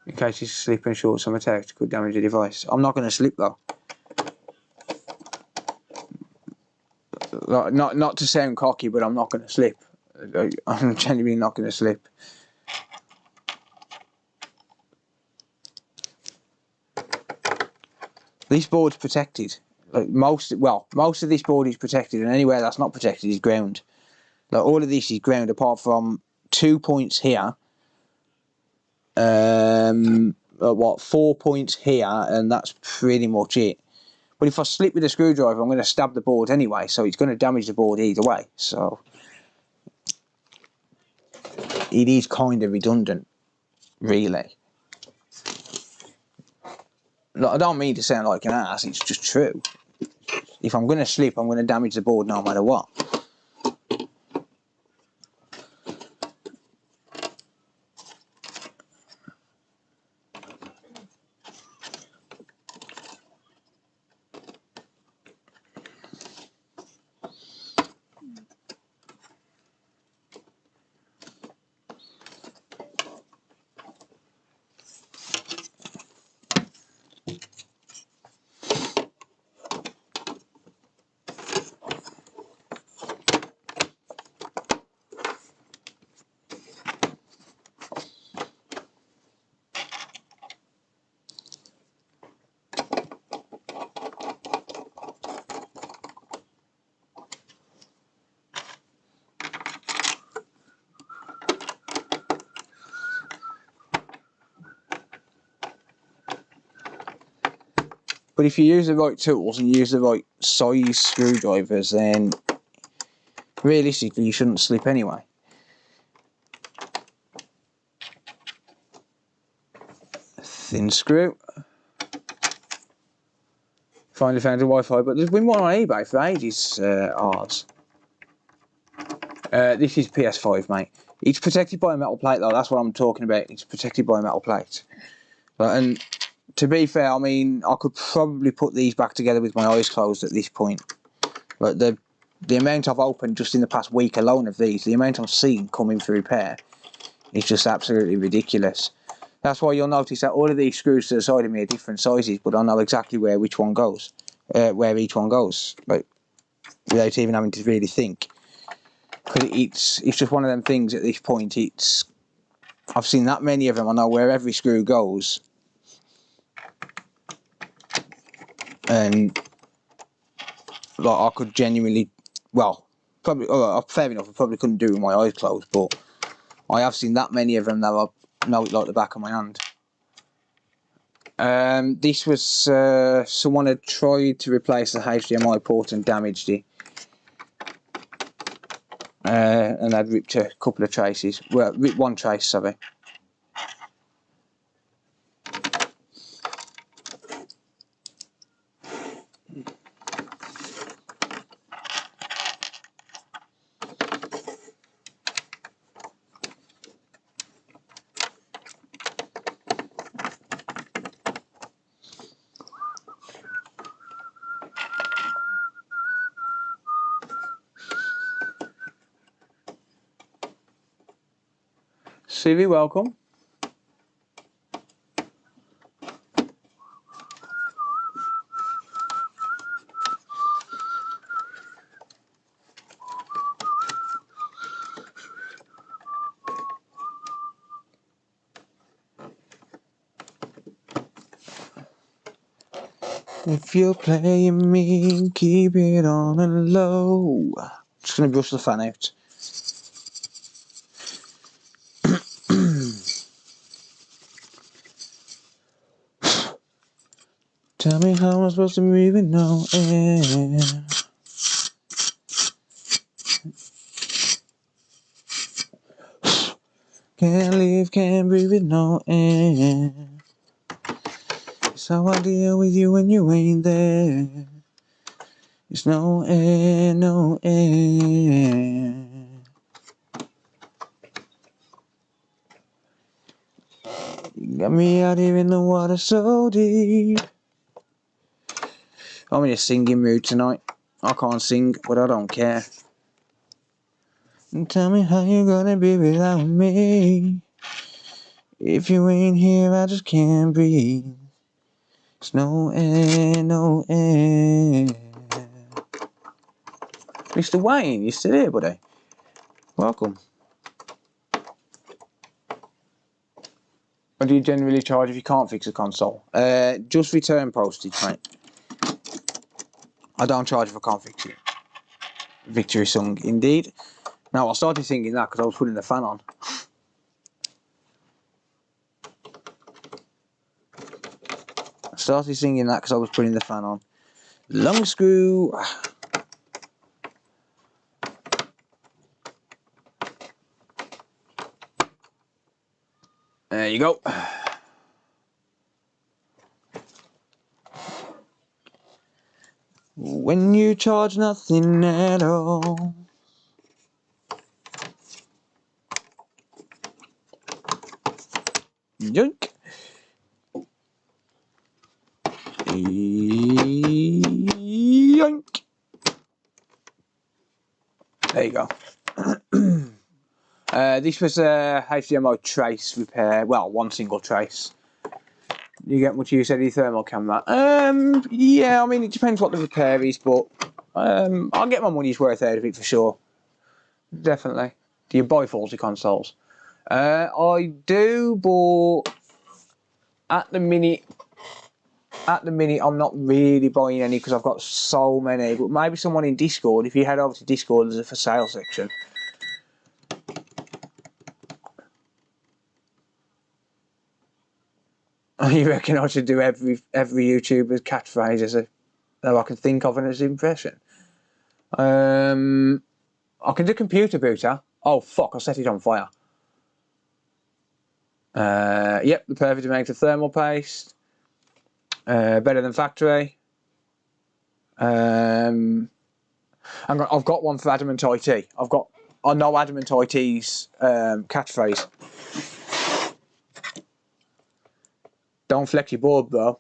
In case you slip and short some attacks could damage the device. I'm not going to slip though. Not to sound cocky, but I'm not going to slip. I'm genuinely not going to slip. This board's protected. Like most of this board is protected, and anywhere that's not protected is ground. Like all of this is ground, apart from 2 points here. 4 points here, and that's pretty much it. But if I slip with a screwdriver, I'm going to stab the board anyway, so it's going to damage the board either way. So it is kind of redundant, really. Like, I don't mean to sound like an ass, it's just true. If I'm going to slip, I'm going to damage the board no matter what. But if you use the right tools and use the right size screwdrivers, then realistically you shouldn't slip anyway. Thin screw. Finally found a Wi-Fi, but there's been one on eBay for ages, ours. This is PS5, mate. It's protected by a metal plate though, that's what I'm talking about. It's protected by a metal plate. And to be fair, I mean, I could probably put these back together with my eyes closed at this point. But the amount I've opened just in the past week alone of these, the amount I've seen coming for repair, is just absolutely ridiculous. That's why you'll notice that all of these screws to the side of me are different sizes, but I know exactly where each one goes, like without even having to really think. Because it's just one of them things at this point. I've seen that many of them. I know where every screw goes, and like I could genuinely, well, probably fair enough. I probably couldn't do it with my eyes closed, but I have seen that many of them that I know it like the back of my hand. This was someone had tried to replace the HDMI port and damaged it. And I'd ripped a couple of traces. Well, ripped one trace, sorry. CV, welcome. If you're playing me, keep it on a low. Just gonna brush the fan out. Tell me how I'm supposed to breathe with no air. Can't live, can't breathe with no air. It's how I deal with you when you ain't there. It's no air, no air. You got me out here in the water so deep. I'm in a singing mood tonight. I can't sing, but I don't care. And tell me how you gonna be without me. If you ain't here, I just can't breathe. It's no air, no air. Mr. Wayne, you still here, buddy? Welcome. What do you generally charge if you can't fix a console? Just return postage, mate. I don't charge if I can't fix it. Victory song, indeed. Now, I started thinking that because I was putting the fan on. I started singing that because I was putting the fan on. Long screw. There you go. When you charge nothing at all. Yoink. Yoink. There you go. This was a HDMI trace repair. Well, one single trace. You get much use out of your thermal camera? Yeah, I mean, it depends what the repair is, but I'll get my money's worth out of it for sure. Definitely. Do you buy faulty consoles? I do, but at the minute, I'm not really buying any because I've got so many. But maybe someone in Discord, if you head over to Discord, there's a for sale section. You reckon I should do every YouTuber's catchphrase as a that I can think of as an impression? I can do computer booter. Oh fuck! I set it on fire. Yep, the perfect amount of thermal paste. Better than factory. I've got one for Adamant IT. I know Adamant IT's catchphrase. Don't flex your board, bro.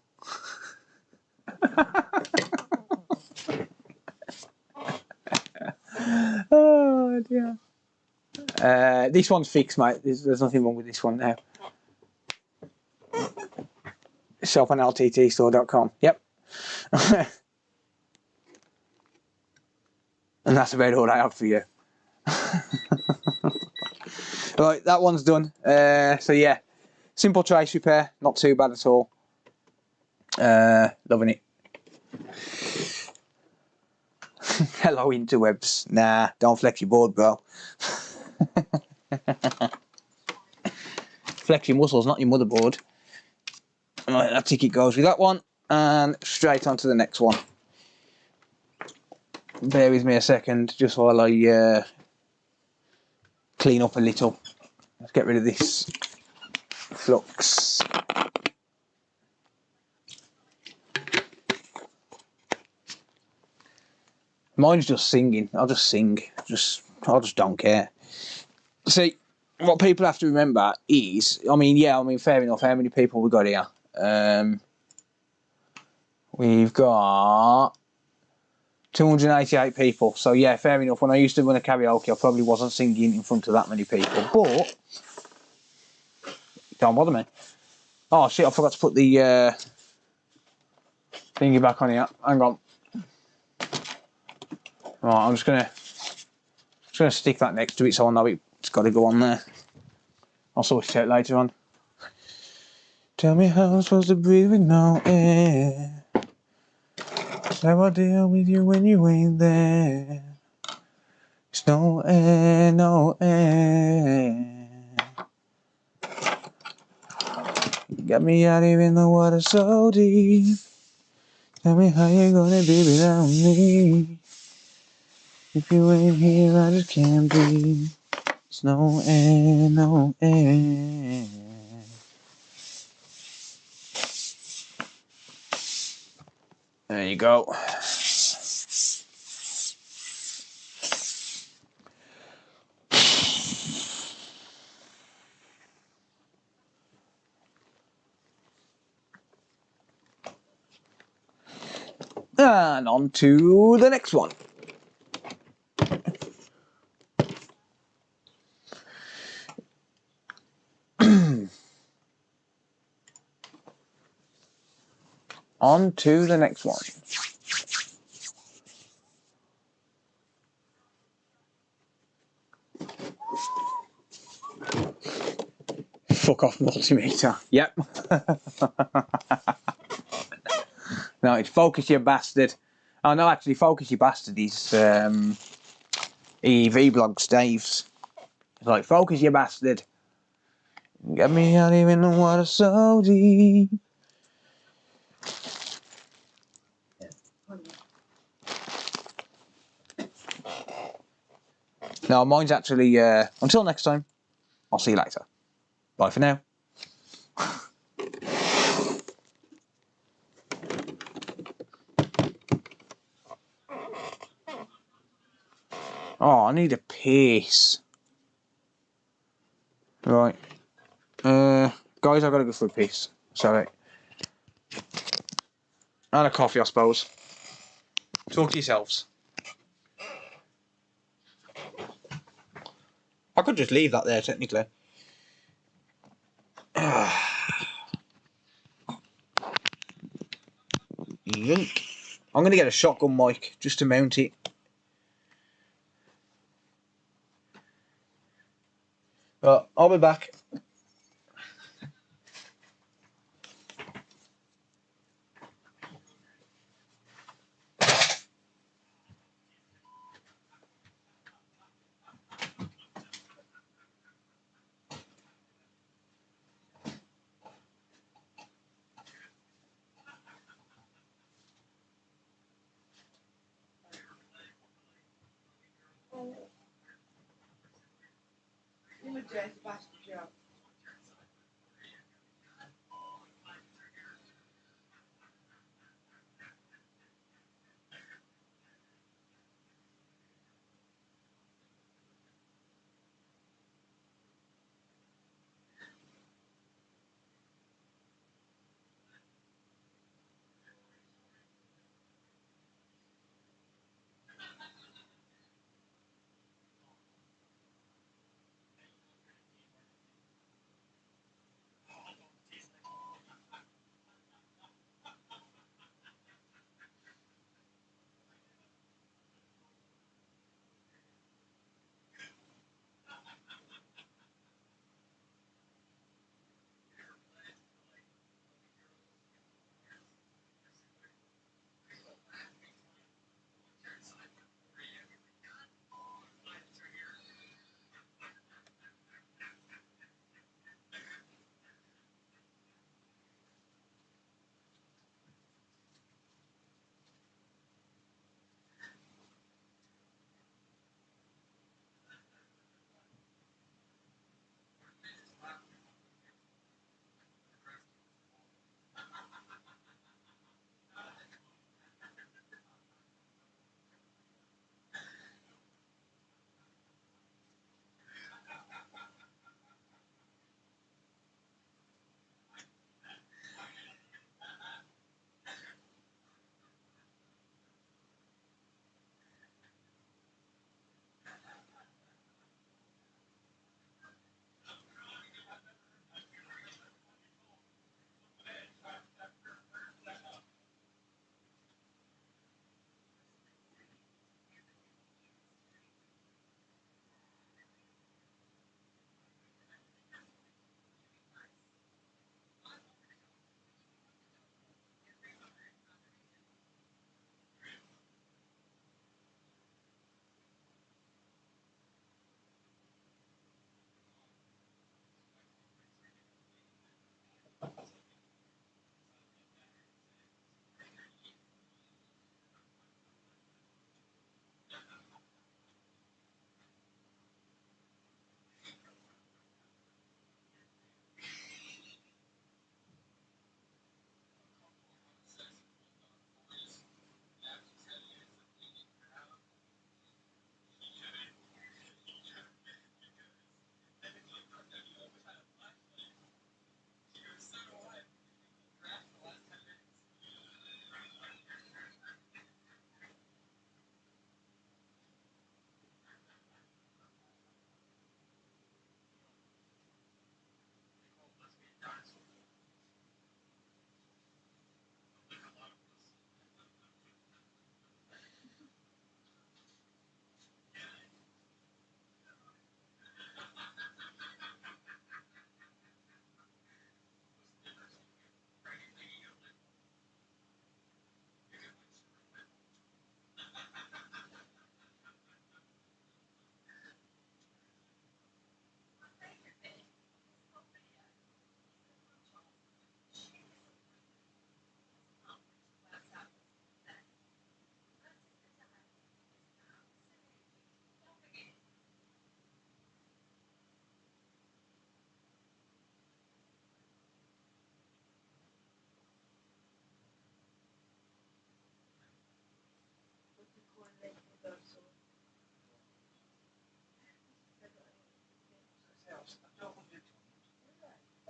Oh dear. This one's fixed, mate. There's nothing wrong with this one now. Shop on lttstore.com. Yep. And that's about all I have for you. Right, that one's done. So yeah, simple trace repair, not too bad at all. Loving it. Hello interwebs. Nah, don't flex your board, bro. Flex your muscles, not your motherboard. Right, that ticket goes with that one, and straight on to the next one. Bear with me a second, just while I clean up a little. Let's get rid of this flux. Mine's just singing. I'll just sing. I just don't care. See, what people have to remember is, fair enough. How many people we got here? We've got 288 people. So yeah, fair enough. When I used to run a karaoke, I probably wasn't singing in front of that many people, but don't bother me. Oh shit! I forgot to put the thingy back on here. Hang on. Right, I'm just gonna stick that next to it so I know it's got to go on there. I'll sort it out later on. Tell me how I'm supposed to breathe with no air. How I deal with you when you ain't there. It's no air, no air. Got me out here in the water so deep. Tell me how you gonna be without me. If you ain't here, I just can't breathe. It's no air, no air. There you go. And on to the next one. On to the next one. Fuck off multimeter. Yep. No, it's focus you bastard. Oh no, actually focus you bastard is EV blog Dave's. It's like focus you bastard. Get me out here in the water so deep. No, mine's actually until next time. I'll see you later. Bye for now. Oh, I need a piss. Right. Guys, I've got to go for a piss. Sorry. And a coffee, I suppose. Talk to yourselves. I could just leave that there, technically. Yink. I'm going to get a shotgun mic just to mount it. But I'll be back. I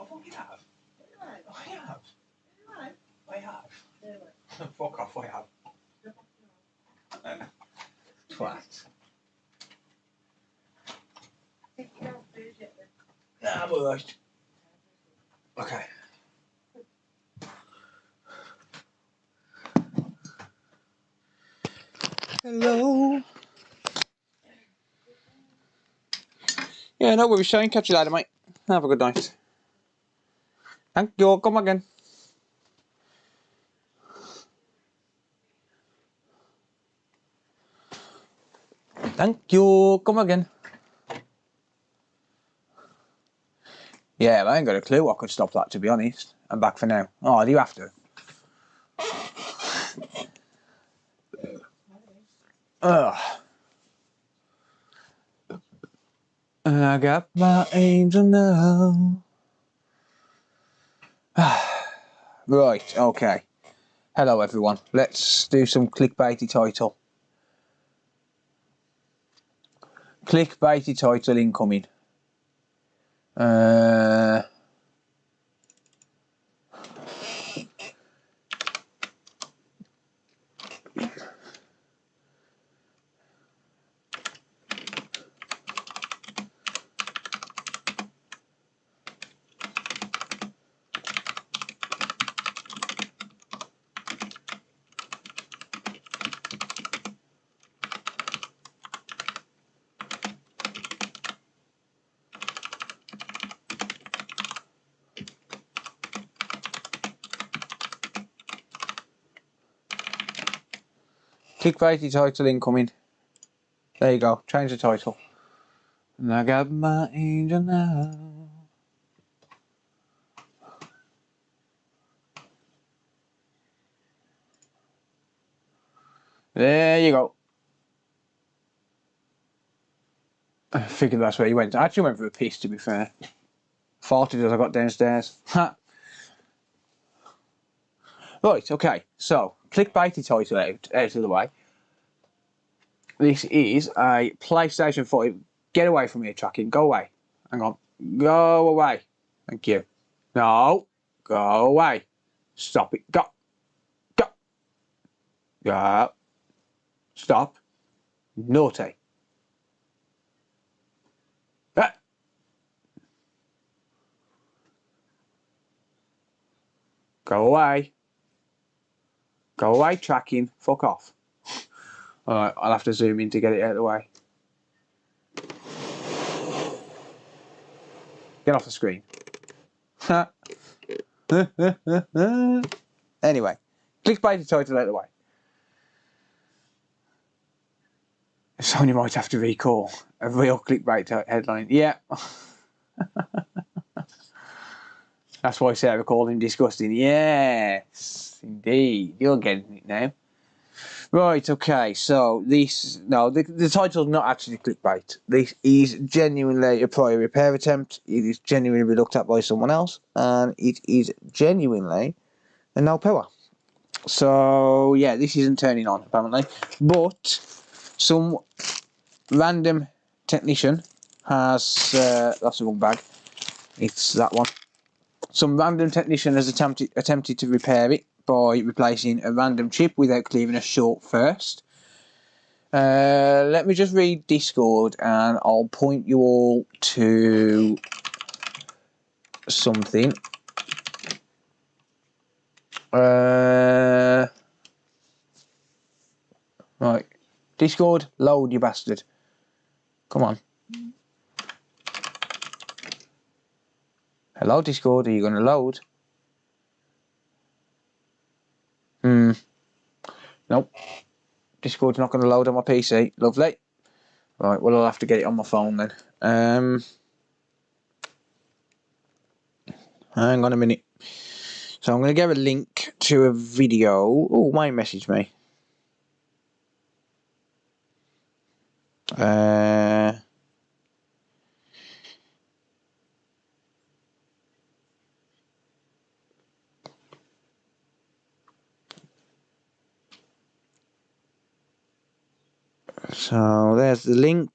fucking have. I have. I have. Fuck off, I have. Twat. Nah, I'm alright. Okay. Hello. Yeah, no worries, Shane. Catch you later, mate. Have a good night. Thank you. Come again. Thank you. Come again. Yeah, I ain't got a clue I could stop that, to be honest. I'm back for now. Oh, do you have to? Ugh. I got my angel now. Right, okay. Hello everyone. Let's do some clickbaity title. Clickbaity title incoming. Clickbaity title incoming. There you go. Change the title. And I got my angel now. There you go. I figured that's where you went. I actually went for a piece, to be fair. Farted as I got downstairs. Right, okay. So, clickbaity title out of the way. This is a PlayStation 5. Get away from here, tracking. Go away. Hang on. Go away. Thank you. No. Go away. Stop it. Go. Go. Go. Stop. Naughty. Ah. Go away. Go away, tracking. Fuck off. Alright, I'll have to zoom in to get it out of the way. Get off the screen. Anyway, clickbait title out of the way. Someone you might have to recall a real clickbait headline. Yeah. That's why Sarah called him disgusting. Yes, indeed. You're getting it now. Right, okay, so this, no, the title's not actually clickbait. This is genuinely a prior repair attempt. It is genuinely looked at by someone else, and it is genuinely a no power. So, yeah, this isn't turning on, apparently. But some random technician has, that's the wrong bag, it's that one. Some random technician has attempted to repair it by replacing a random chip without clearing a short first. Let me just read Discord and I'll point you all to something. Right. Discord, load, you bastard. Come on. Hello, Discord, are you going to load? Nope. Discord's not going to load on my PC. Lovely. Right, well, I'll have to get it on my phone then. Hang on a minute. So I'm going to get a link to a video. Oh, Wayne messaged me. So there's the link.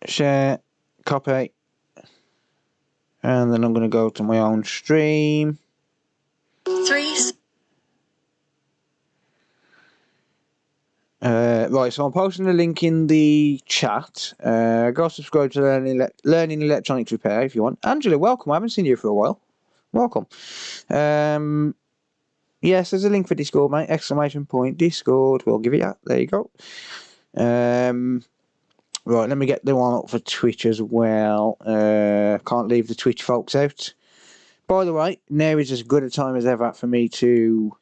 Share, copy, and then I'm going to go to my own stream. Right, so I'm posting the link in the chat. Go subscribe to Learning Electronics Repair if you want. Angela, welcome. I haven't seen you for a while. Welcome. Yes, there's a link for Discord, mate. Exclamation point Discord. We'll give it that. There you go. Right, let me get the one up for Twitch as well. Can't leave the Twitch folks out. By the way, now is as good a time as ever for me to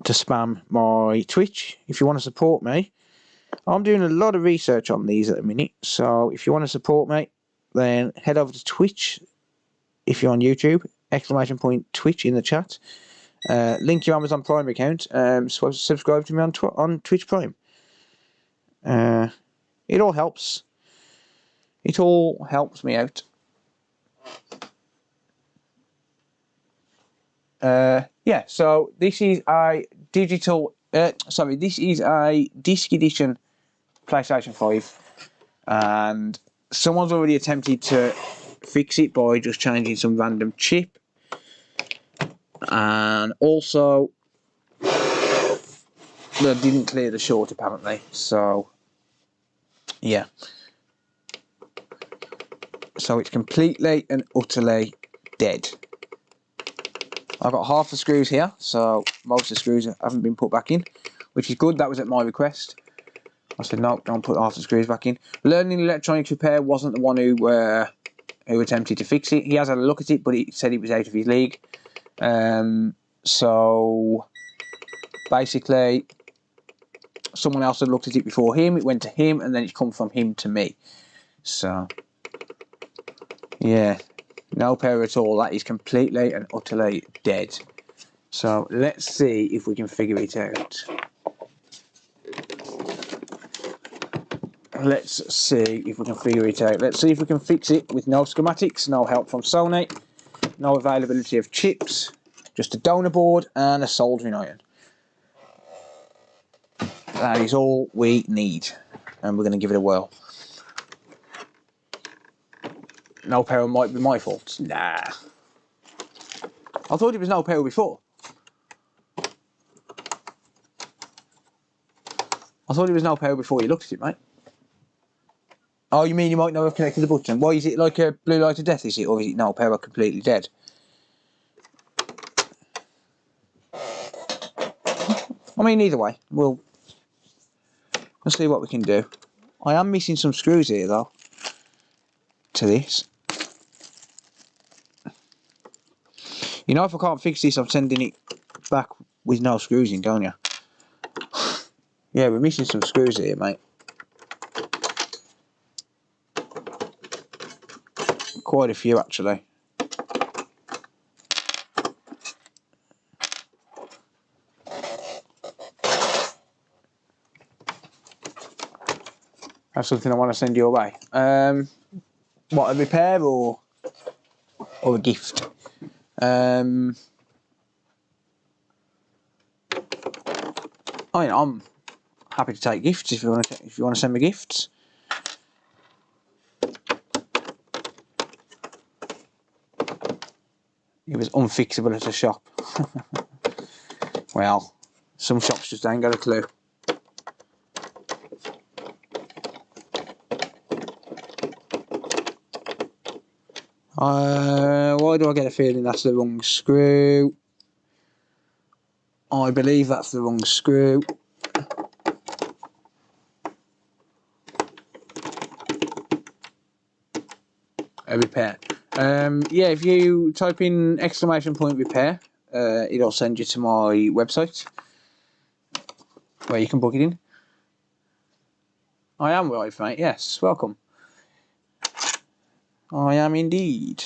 spam my Twitch. If you want to support me, I'm doing a lot of research on these at the minute. So if you want to support me, then head over to Twitch. If you're on YouTube, exclamation point Twitch in the chat. Link your Amazon Prime account. Subscribe to me on Twitch Prime. It all helps. It all helps me out. Yeah. So this is a digital. This is a disc edition PlayStation 5, and someone's already attempted to fix it by just changing some random chip, and also they didn't clear the short apparently. So yeah, so it's completely and utterly dead. I've got half the screws here, so most of the screws haven't been put back in, which is good. That was at my request. I said no, don't put half the screws back in. Learning electronics repair wasn't the one who attempted to fix it. He has had a look at it, but he said it was out of his league. So basically, someone else had looked at it before him. It went to him, and then it's come from him to me. So yeah, no power at all. That is completely and utterly dead. So let's see if we can figure it out. Let's see if we can figure it out. Let's see if we can fix it with no schematics, no help from Sony, no availability of chips, just a donor board and a soldering iron. That is all we need, and we're going to give it a whirl. No power might be my fault. Nah. I thought it was no power before. I thought it was no power before you looked at it, mate. Oh, you mean you might not have connected the button? Why is it like a blue light of death, is it? Or is it no power, completely dead? I mean, either way, we'll see what we can do. I am missing some screws here, though, to this. You know, if I can't fix this, I'm sending it back with no screws in, don't you? Yeah, we're missing some screws here, mate. Quite a few, actually. That's something I want to send your way. What, a repair or a gift? I mean, I'm happy to take gifts if you want to send me gifts. It was unfixable at a shop. Well, some shops just ain't got a clue. Why do I get a feeling that's the wrong screw? I believe that's the wrong screw. A repair. Yeah, if you type in !repair, it'll send you to my website where you can book it in. I am right, mate. Yes, welcome. I am indeed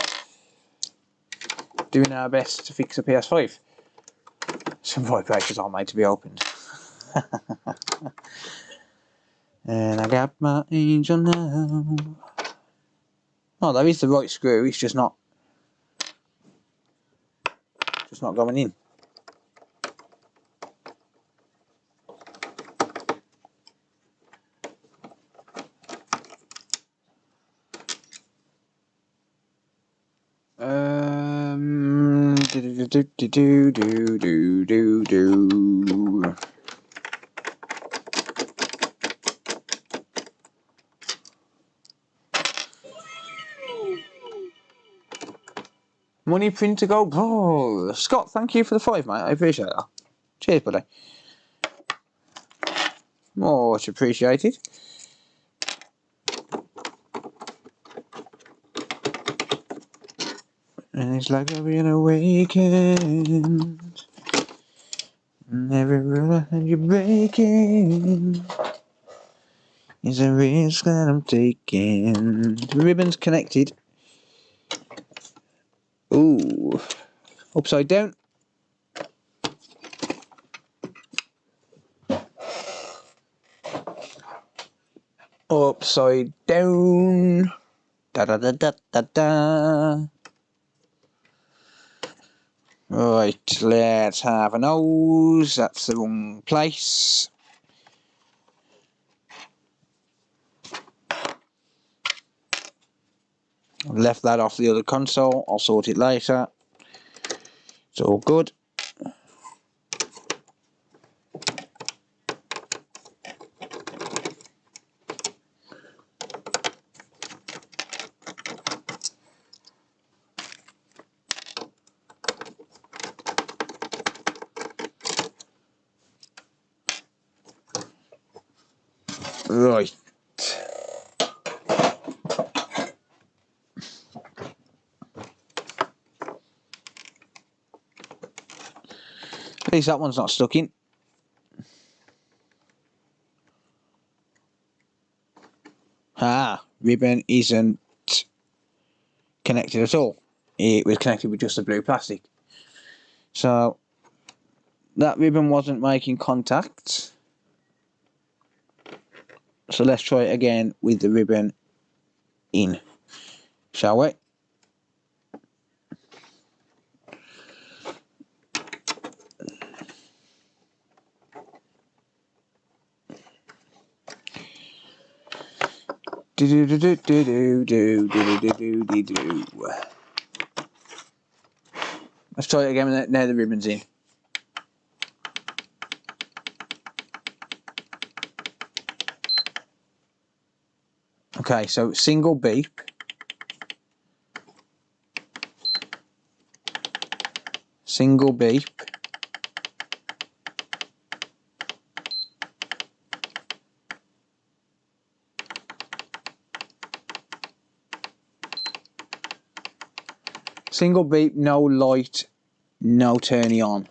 doing our best to fix a PS5. Some vibrations are made to be opened. And I got my angel now. Oh, that is the right screw. It's just not going in. Money print to go. Oh, Scott, thank you for the 5, mate. I appreciate that. Cheers, buddy. Much appreciated. And it's like I've been awakened. And every rule that you're breaking is a risk that I'm taking. The ribbon's connected. Ooh. Upside down. upside down. Da da da da da da. Right, let's have a nose. That's the wrong place. I've left that off the other console. I'll sort it later. It's all good. Right. At least that one's not stuck in. Ribbon isn't connected at all. It was connected with just the blue plastic. So that ribbon wasn't making contact. So let's try it again with the ribbon in, shall we? Do do do do do do do do do do do. Let's try it again now the ribbon's in. Okay, so single beep. Single beep. Single beep, no light, no turny on.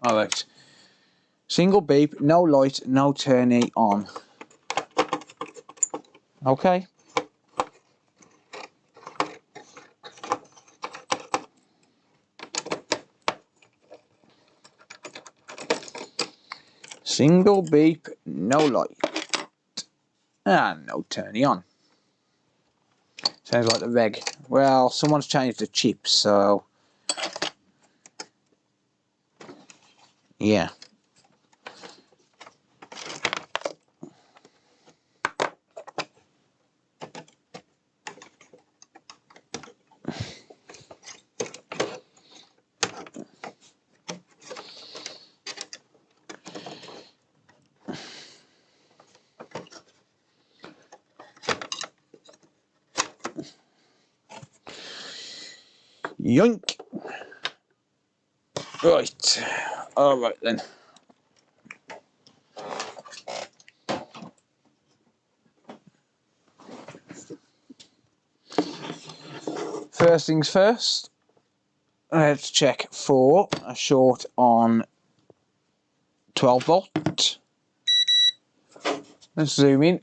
Alright. Single beep, no light, no turny on. Okay. Single beep, no light. And no turny on. Sounds like the reg. Well, someone's changed the chips, so yeah. Yoink. Right. Alright then. First things first. Let's check for a short on 12 volt. Let's zoom in.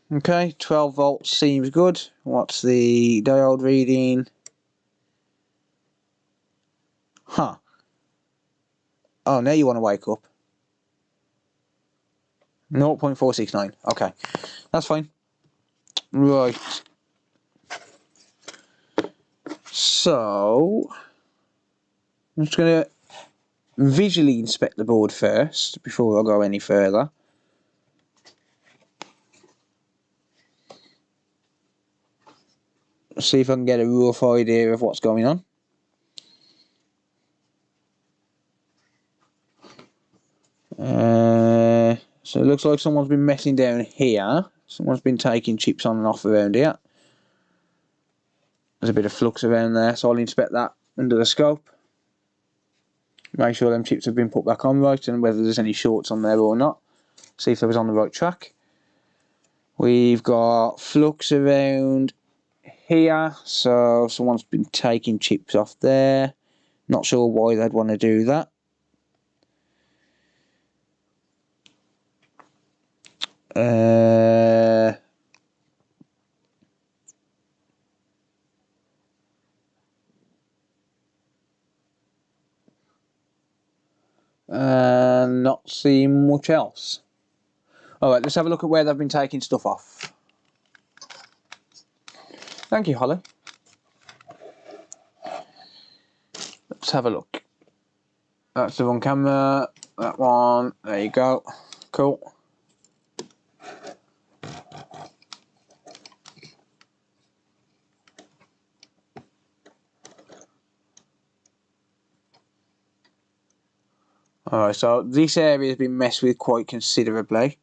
Okay, 12 volts seems good. What's the diode reading? Huh. Oh, now you want to wake up. 0.469. Okay, that's fine. Right. So, I'm just going to visually inspect the board first before I go any further. See if I can get a rough idea of what's going on. So it looks like someone's been messing down here. Someone's been taking chips on and off around here. There's a bit of flux around there, so I'll inspect that under the scope. Make sure them chips have been put back on right and whether there's any shorts on there or not. See if they was on the right track. We've got flux around here, so someone's been taking chips off there. Not sure why they'd want to do that. and not seeing much else. Alright, let's have a look at where they've been taking stuff off. Thank you, Holly. Let's have a look. That's the wrong camera. That one. There you go. Cool. Alright, so this area has been messed with quite considerably.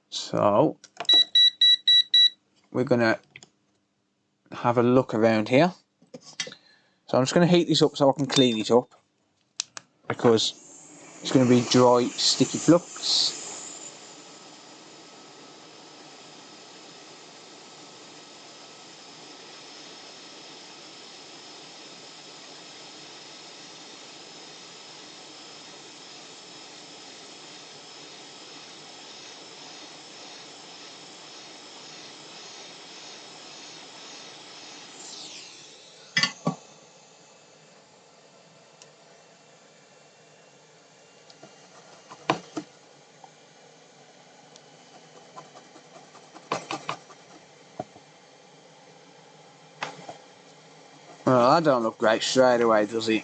So we're going to have a look around here. So I'm just going to heat this up so I can clean it up, because it's going to be dry, sticky flux. Well, that don't look great straight away, does it?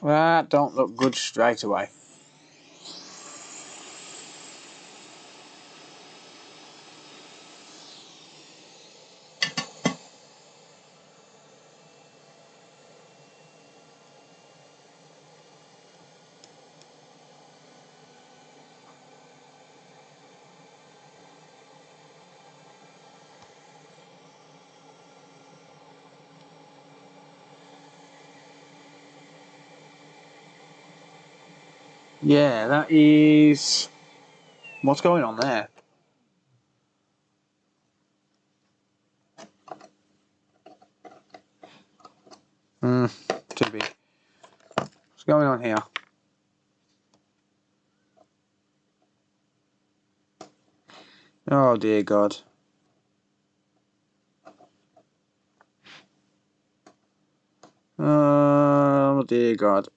That don't look good straight away. Yeah, that is... What's going on there? Too big. What's going on here? Oh dear God. Oh dear God.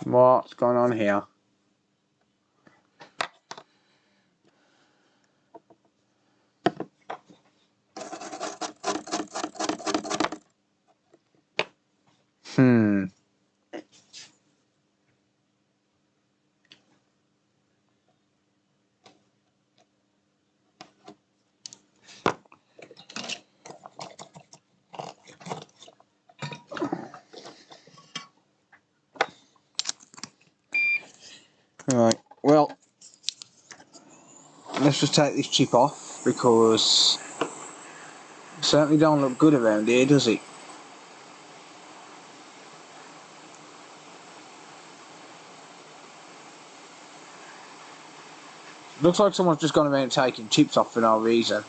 What's going on here? Right, well, let's just take this chip off, because it certainly don't look good around here, does it? Looks like someone's just gone around taking chips off for no reason.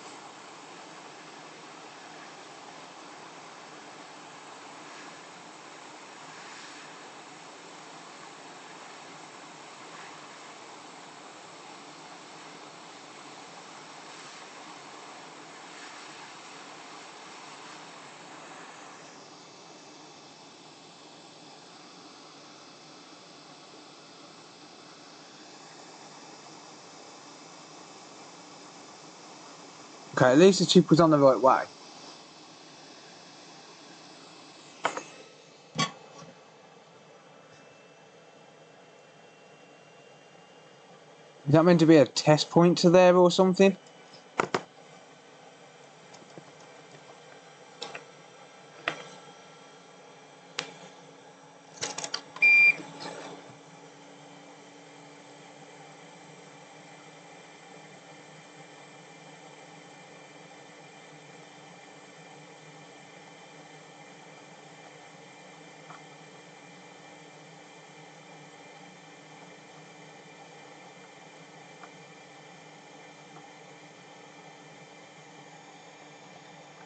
Okay, at least the chip was on the right way. Is that meant to be a test point to there or something?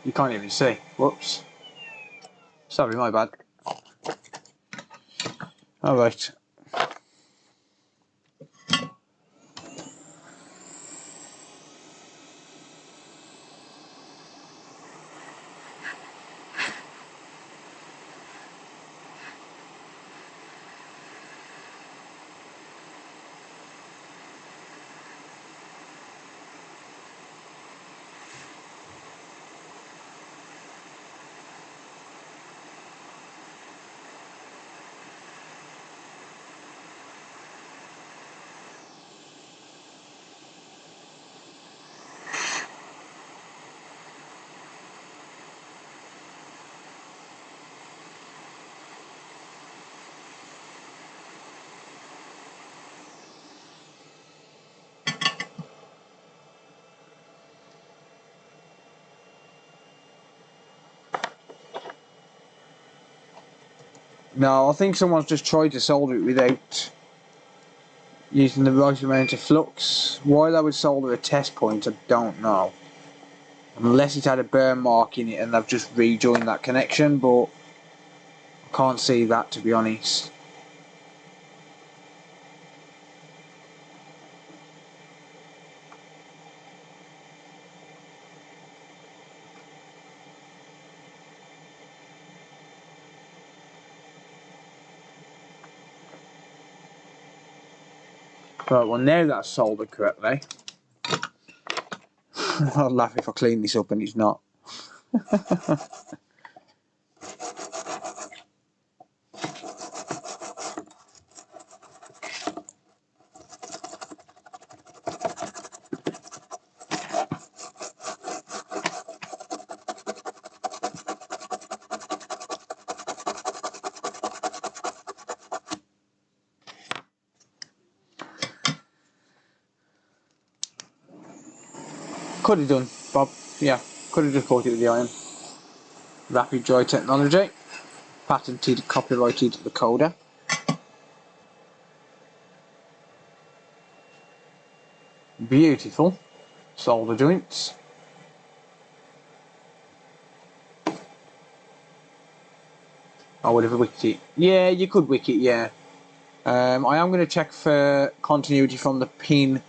You can't even see. Whoops. Sorry, my bad. Alright. No, I think someone's just tried to solder it without using the right amount of flux. Why they would solder a test point, I don't know. Unless it had a burn mark in it and they've just rejoined that connection, but I can't see that, to be honest. Right, well now that's soldered correctly. I'll laugh if I clean this up and it's not. Could have done, Bob. Yeah, could have just caught it with the iron. Rapid dry technology. Patented, copyrighted recorder. Beautiful. Solder joints. I would have wicked it. Yeah, you could wick it, yeah. I am going to check for continuity from the pin,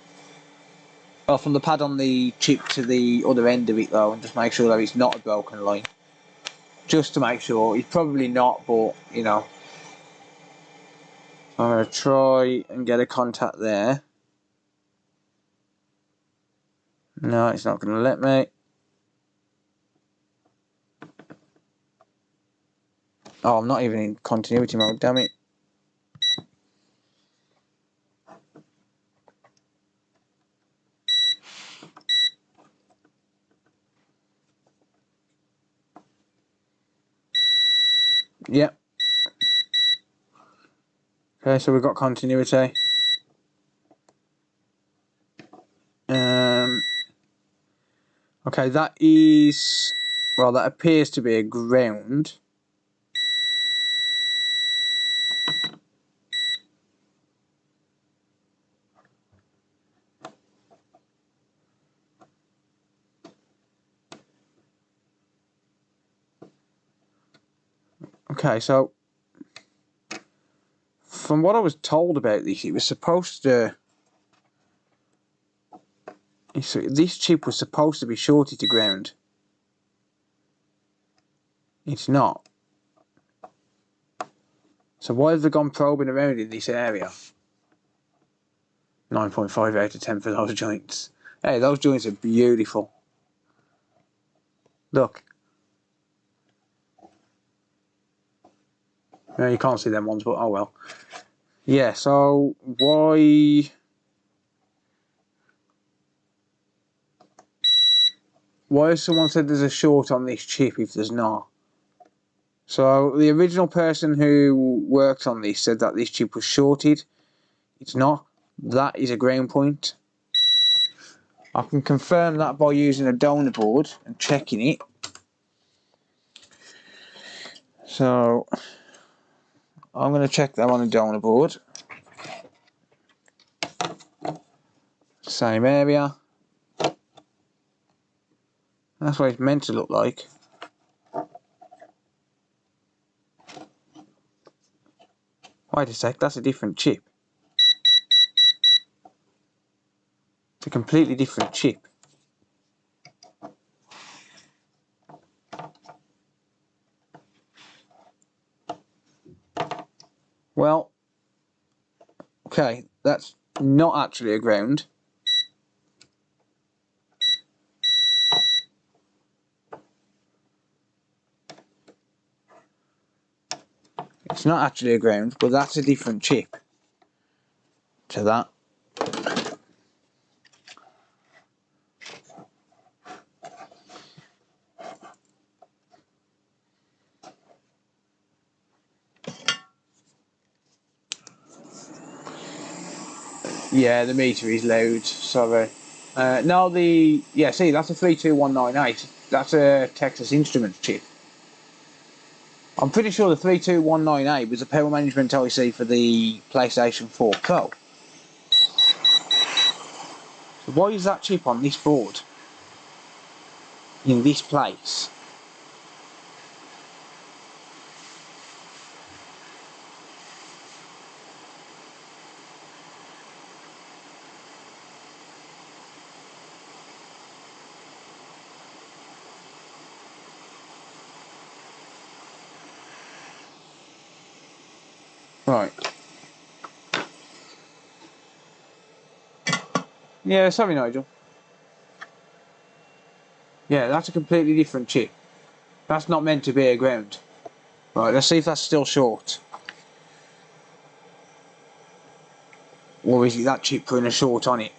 or from the pad on the chip to the other end of it though, and just make sure that it's not a broken line. Just to make sure. It's probably not, but you know. I'm going to try and get a contact there. No, it's not going to let me. Oh, I'm not even in continuity mode, damn it. Yep. Okay, so we've got continuity. Okay, that is... Well, that appears to be a ground. Okay, so... From what I was told about this, it was supposed to... This chip was supposed to be shorted to ground. It's not. So why have they gone probing around in this area? 9.5 out of 10 for those joints. Hey, those joints are beautiful. Look. Yeah, you can't see them ones, but oh well. Yeah, so why has someone said there's a short on this chip if there's not? So the original person who worked on this said that this chip was shorted. It's not. That is a ground point. I can confirm that by using a donor board and checking it. So I'm going to check that on a donor board. Same area. That's what it's meant to look like. Wait a sec, that's a different chip. It's a completely different chip. Well, okay, that's not actually a ground. It's not actually a ground, but that's a different chip to that. Yeah, the meter is loud, sorry. No, yeah, see, that's a 32198. That's a Texas Instruments chip. I'm pretty sure the 32198 was a power management IC for the PlayStation 4 Pro. So why is that chip on this board? In this place? Right. Yeah, sorry Nigel. Yeah, that's a completely different chip. That's not meant to be a ground. Right, let's see if that's still short. Or is it that chip putting a short on it?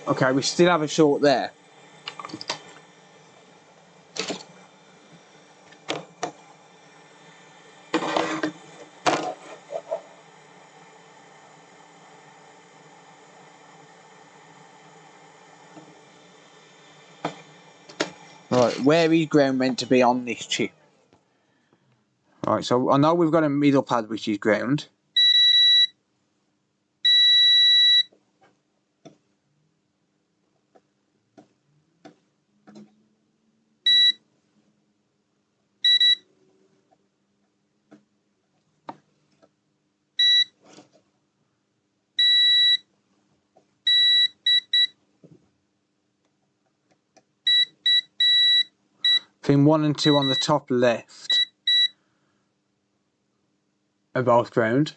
Okay, we still have a short there. Right, where is ground meant to be on this chip? Right, so I know we've got a middle pad which is ground. Pin 1 and 2 on the top left are both ground.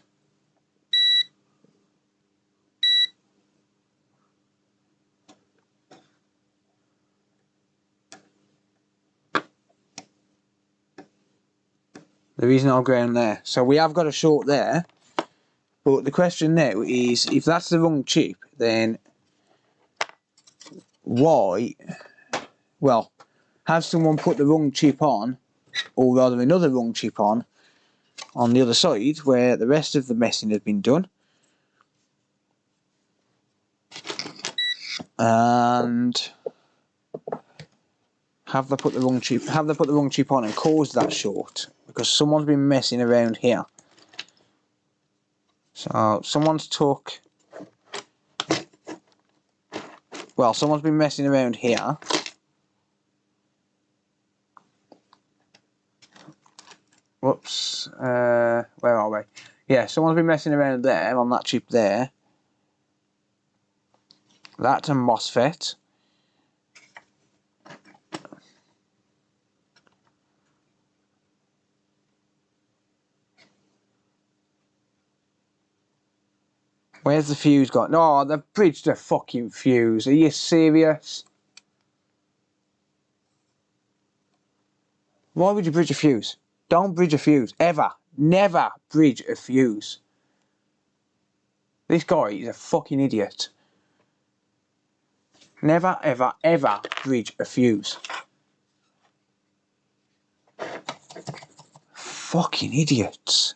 There is no ground there. So we have got a short there. But the question now is, if that's the wrong chip, then why? Well, has someone put the wrong chip on, or rather another wrong chip on the other side, where the rest of the messing has been done? And have they put the wrong chip? Have they put the wrong chip on and caused that short? Because someone's been messing around here. So someone's took. Well, someone's been messing around here. Whoops. Where are we? Yeah, someone's been messing around there on that chip there. That's a MOSFET. Where's the fuse gone? No, they've bridged the fucking fuse. Are you serious? Why would you bridge a fuse? Don't bridge a fuse. Ever. Never bridge a fuse. This guy is a fucking idiot. Never, ever, ever bridge a fuse. Fucking idiots.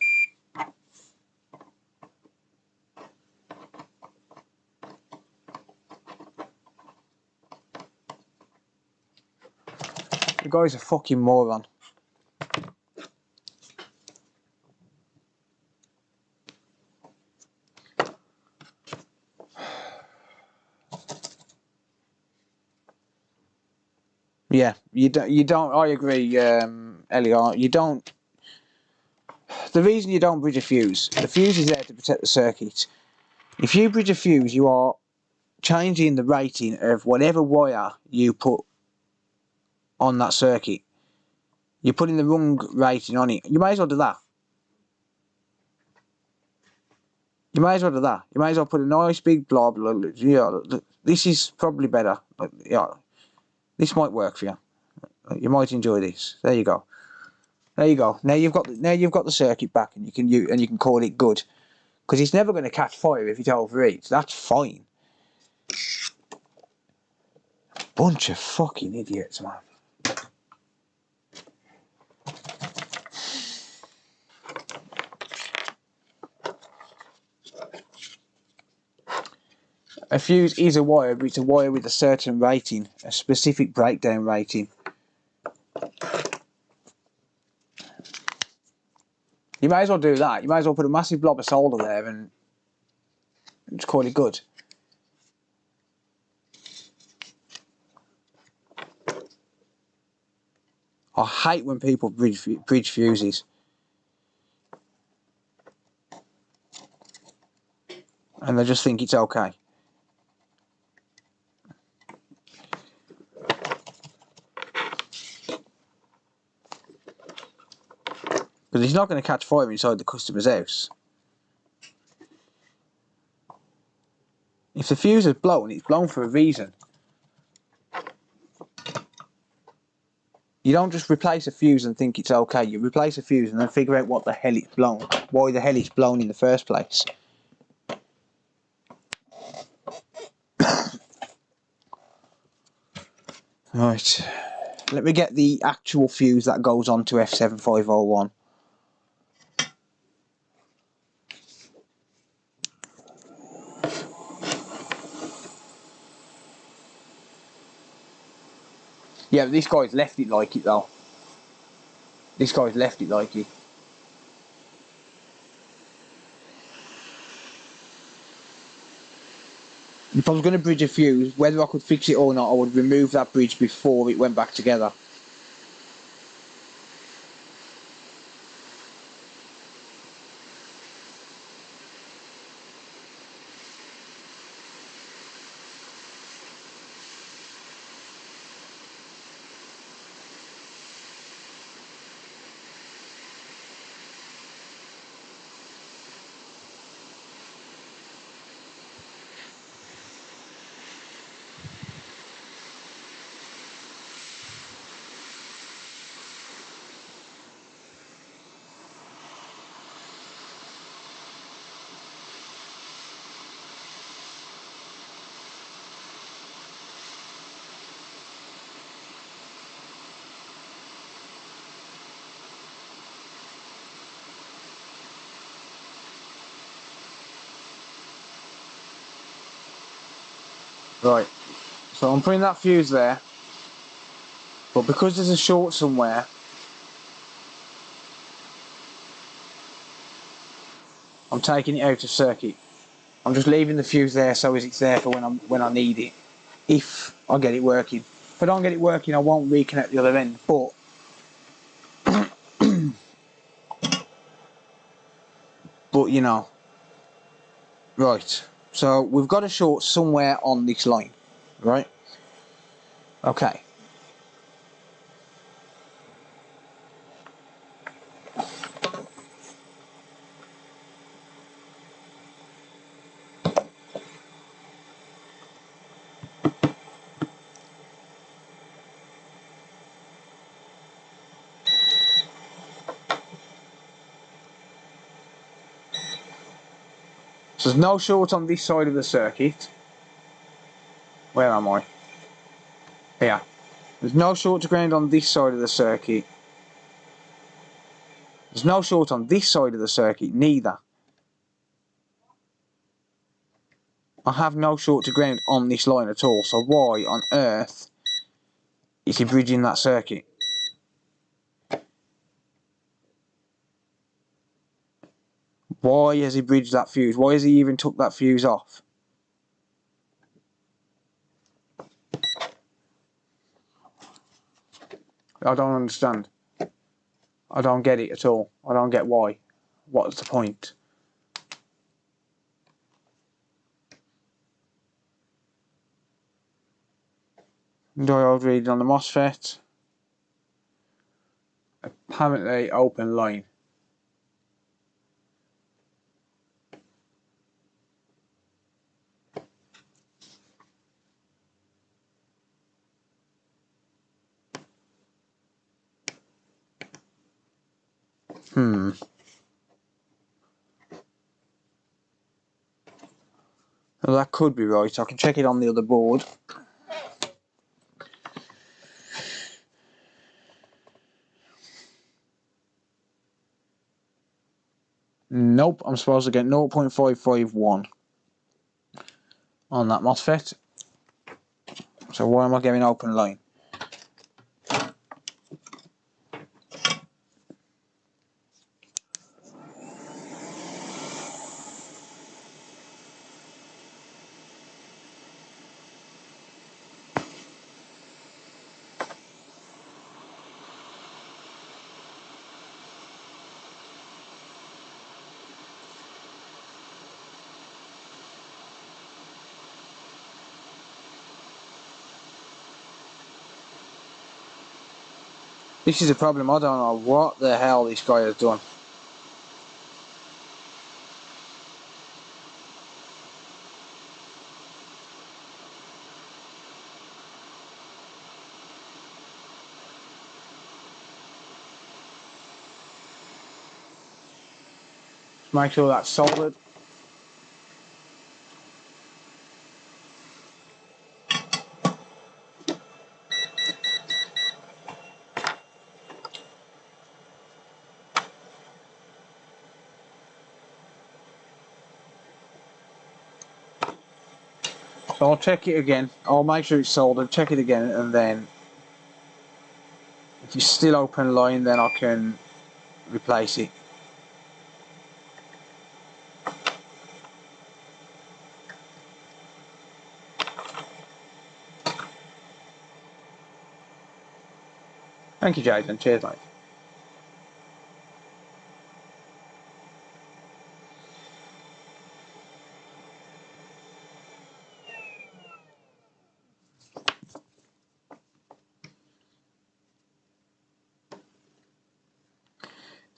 The guy's a fucking moron. Yeah, you don't. I agree, Elliot. You don't. The reason you don't bridge a fuse, the fuse is there to protect the circuit. If you bridge a fuse, you are changing the rating of whatever wire you put on that circuit. You're putting the wrong rating on it. You may as well do that. You may as well do that. You may as well put a nice big blob. Yeah, this is probably better. But yeah, this might work for you. You might enjoy this. There you go. There you go. Now you've got the circuit back, and you can call it good, because it's never going to catch fire if it overheats. That's fine. Bunch of fucking idiots, man. A fuse is a wire, but it's a wire with a certain rating, a specific breakdown rating. You may as well do that. You may as well put a massive blob of solder there and just call it good. I hate when people bridge fuses. And they just think it's okay. Because it's not going to catch fire inside the customer's house. If the fuse is blown, it's blown for a reason. You don't just replace a fuse and think it's okay. You replace a fuse and then figure out what the hell it's blown. Why the hell it's blown in the first place. Right. Let me get the actual fuse that goes on to F7501. Yeah, but this guy's left it like it though. This guy's left it like it. If I was going to bridge a fuse, whether I could fix it or not, I would remove that bridge before it went back together. Right, so I'm putting that fuse there, but because there's a short somewhere, I'm taking it out of circuit. I'm just leaving the fuse there so as it's there for when I need it. If I get it working. If I don't get it working, I won't reconnect the other end, but you know. Right, so we've got a short somewhere on this line, right? Okay. So there's no short on this side of the circuit. Where am I? Here. There's no short to ground on this side of the circuit. There's no short on this side of the circuit, neither. I have no short to ground on this line at all, so why on earth is he bridging that circuit? Why has he bridged that fuse? Why has he even took that fuse off? I don't understand. I don't get it at all. I don't get why. What's the point? Diode reading on the MOSFET. Apparently open line. Well, that could be right. I can check it on the other board. Nope, I'm supposed to get 0.551 on that MOSFET. So why am I getting open line? This is a problem. I don't know what the hell this guy has done. Make sure that's soldered. So I'll check it again. I'll make sure it's soldered, check it again, and then if it's still open line, then I can replace it. Thank you, Jaden. Cheers, mate.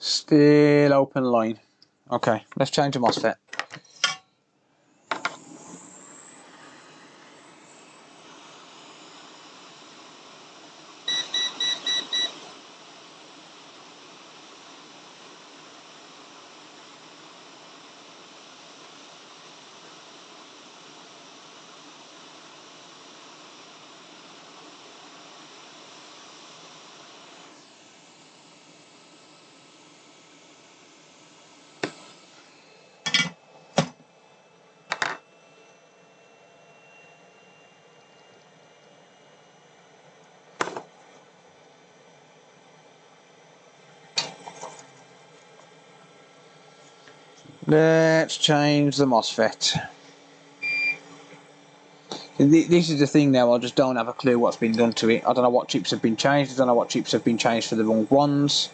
Still open line. Okay, let's change the MOSFET. Let's change the MOSFET. This is the thing now, I just don't have a clue what's been done to it. I don't know what chips have been changed, I don't know what chips have been changed for the wrong ones.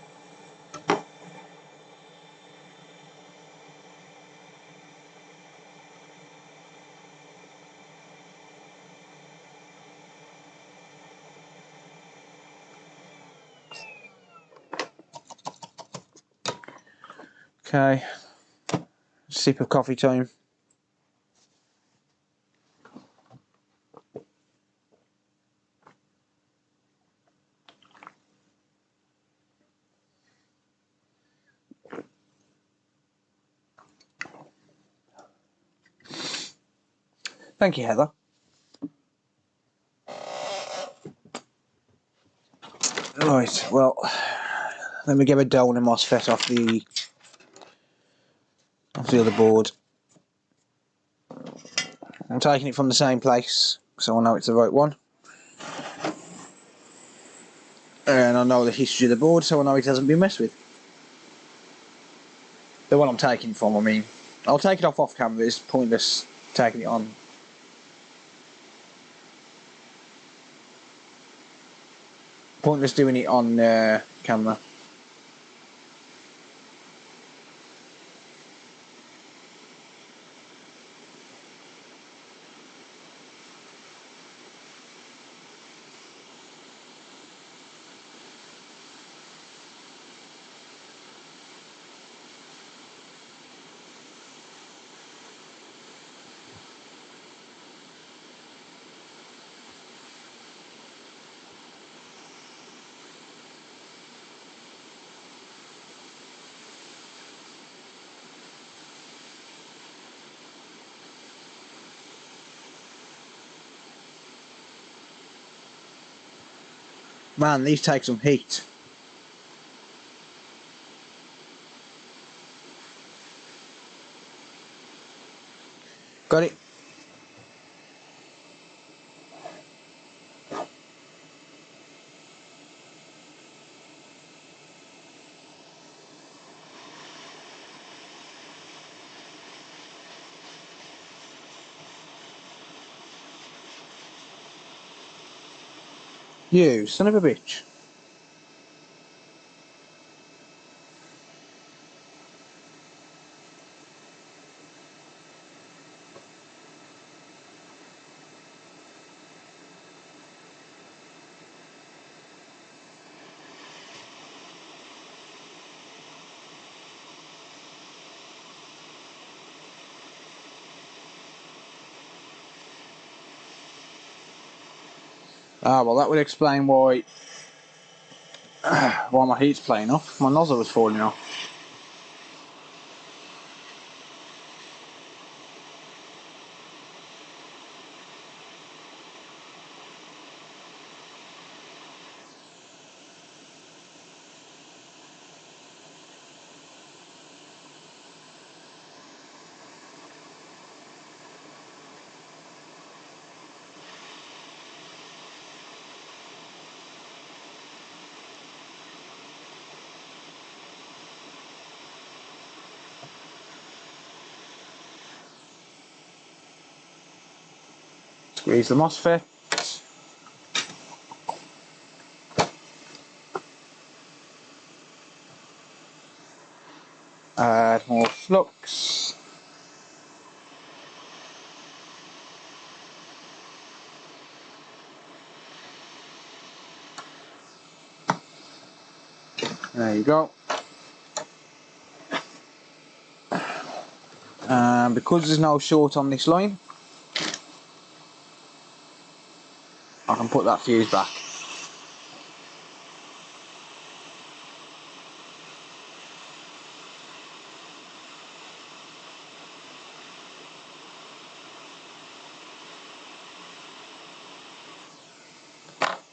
Okay, sip of coffee time. Thank you, Heather. Right, well, let me get a donor MOSFET off the other board. I'm taking it from the same place, so I know it's the right one. And I know the history of the board, so I know it hasn't been messed with. The one I'm taking from, I mean. I'll take it off camera, it's pointless taking it on. Pointless doing it on camera. Man, these take some heat. Got it? You son of a bitch. Ah, well, that would explain why my heat's playing off. My nozzle was falling off. Squeeze the MOSFET. Add more flux. There you go. Because there's no short on this line, I can put that fuse back.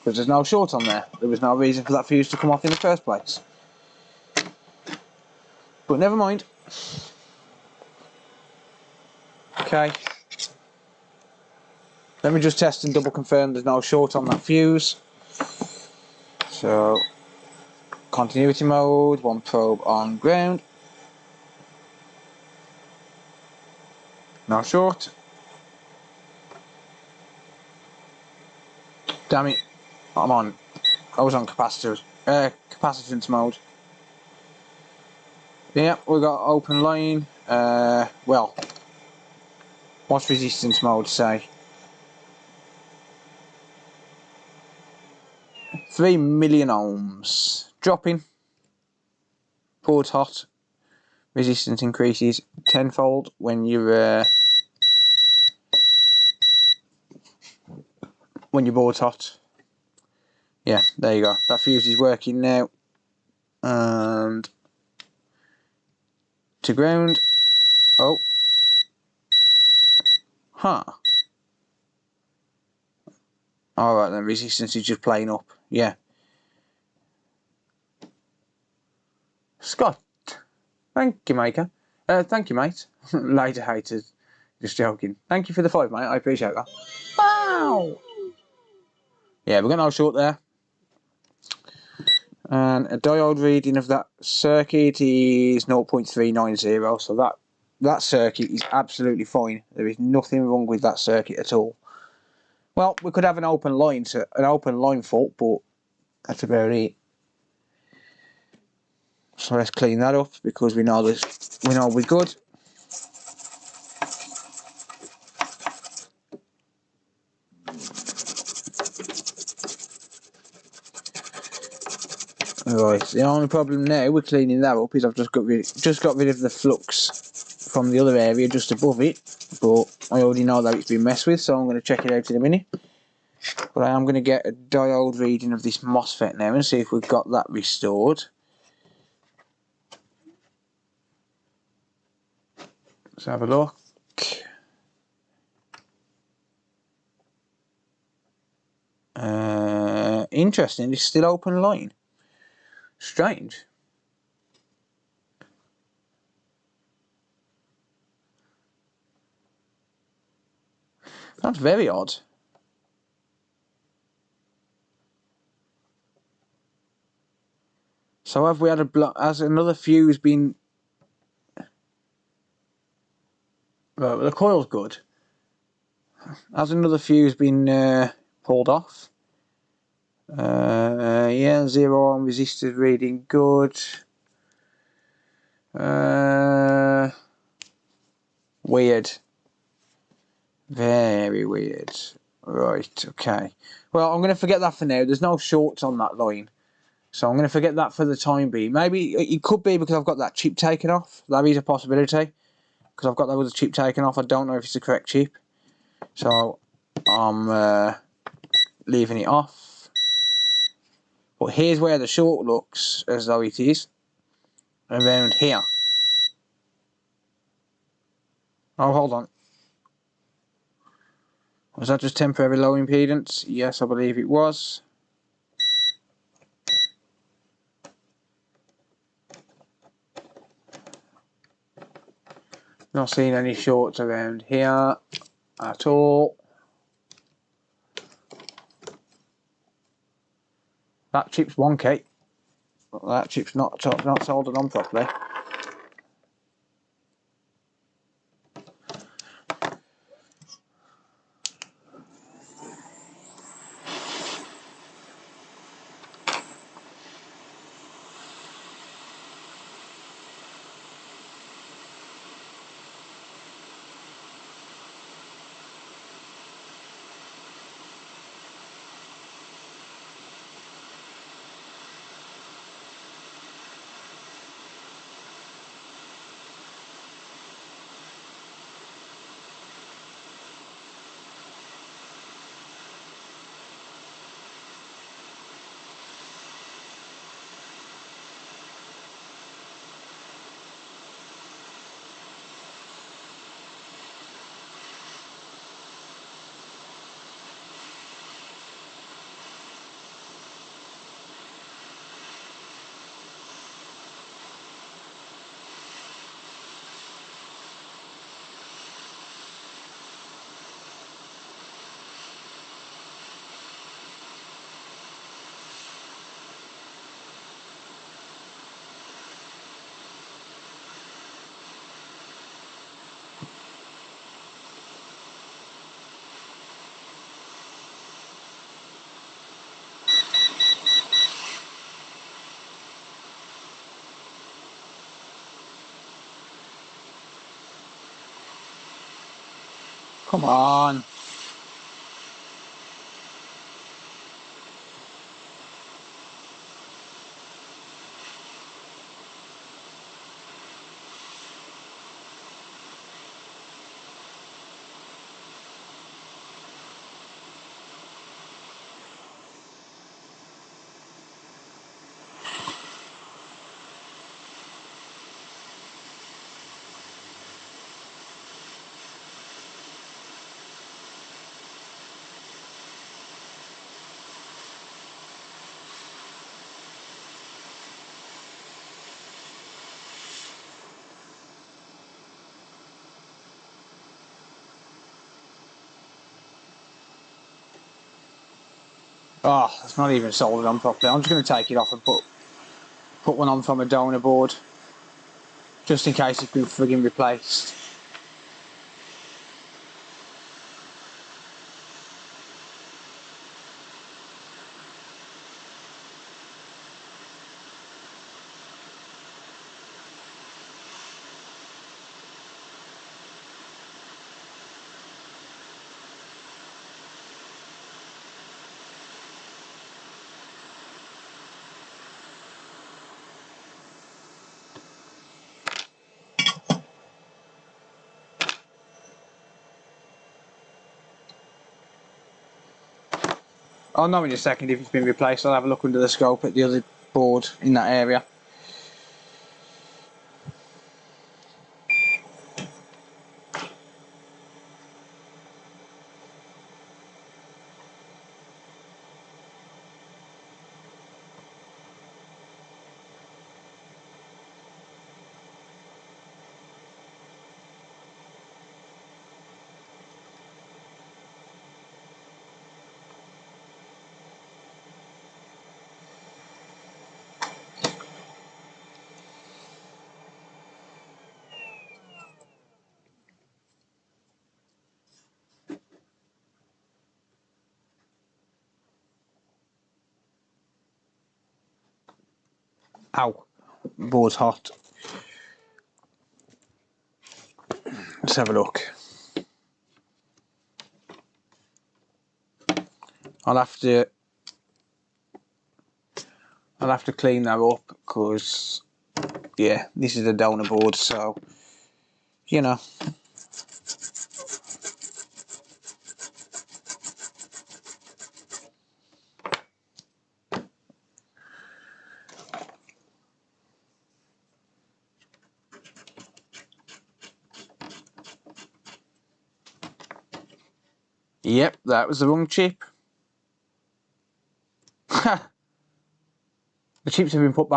Because there's no short on there. There was no reason for that fuse to come off in the first place. But never mind. Okay. Let me just test and double confirm there's no short on that fuse. So, continuity mode, one probe on ground. No short. Damn it. I'm on. I was on capacitance mode. Yeah, we got open line. Well, what's resistance mode say? 3 million ohms. Dropping. Board's hot. Resistance increases tenfold when you're when your board's hot. Yeah, there you go. That fuse is working now. And to ground. Oh. Huh. Alright then, resistance is just playing up. Yeah. Scott. Thank you, maker. Thank you, mate. Later haters. Just joking. Thank you for the 5, mate. I appreciate that. Wow! Yeah, we've got no short there. And a diode reading of that circuit is 0.390, so that circuit is absolutely fine. There is nothing wrong with that circuit at all. Well, we could have an open line fault, but That's about it. So let's clean that up because we know we're good. Right, the only problem now with cleaning that up is I've just got rid of the flux from the other area just above it, but I already know that it's been messed with, so I'm going to check it out in a minute. But I am going to get a diode reading of this MOSFET now and see if we've got that restored. Let's have a look. Interesting, it's still open line. Strange. That's very odd. So have we had has another fuse been... Right, well, the coil's good. Has another fuse been pulled off? Yeah, 0 ohm resistor reading good. Weird. Very weird. Right, okay. Well, I'm going to forget that for now. There's no shorts on that line. So I'm going to forget that for the time being. Maybe it could be because I've got that chip taken off. That is a possibility. Because I've got that with the chip taken off. I don't know if it's the correct chip. So I'm leaving it off. But here's where the short looks as though it is. Around here. Oh, hold on. Was that just temporary low impedance? Yes, I believe it was. Not seeing any shorts around here at all. That chip's wonky. That chip's not soldered on properly. Come on. Oh, it's not even soldered on properly. I'm just going to take it off and put one on from a donor board. Just in case it's been frigging replaced. I'll know in a second if it's been replaced. I'll have a look under the scope at the other board in that area. Ow, board's hot. Let's have a look. I'll have to clean that up because, yeah, this is a donor board, so, you know. Yep, that was the wrong chip. The chips have been put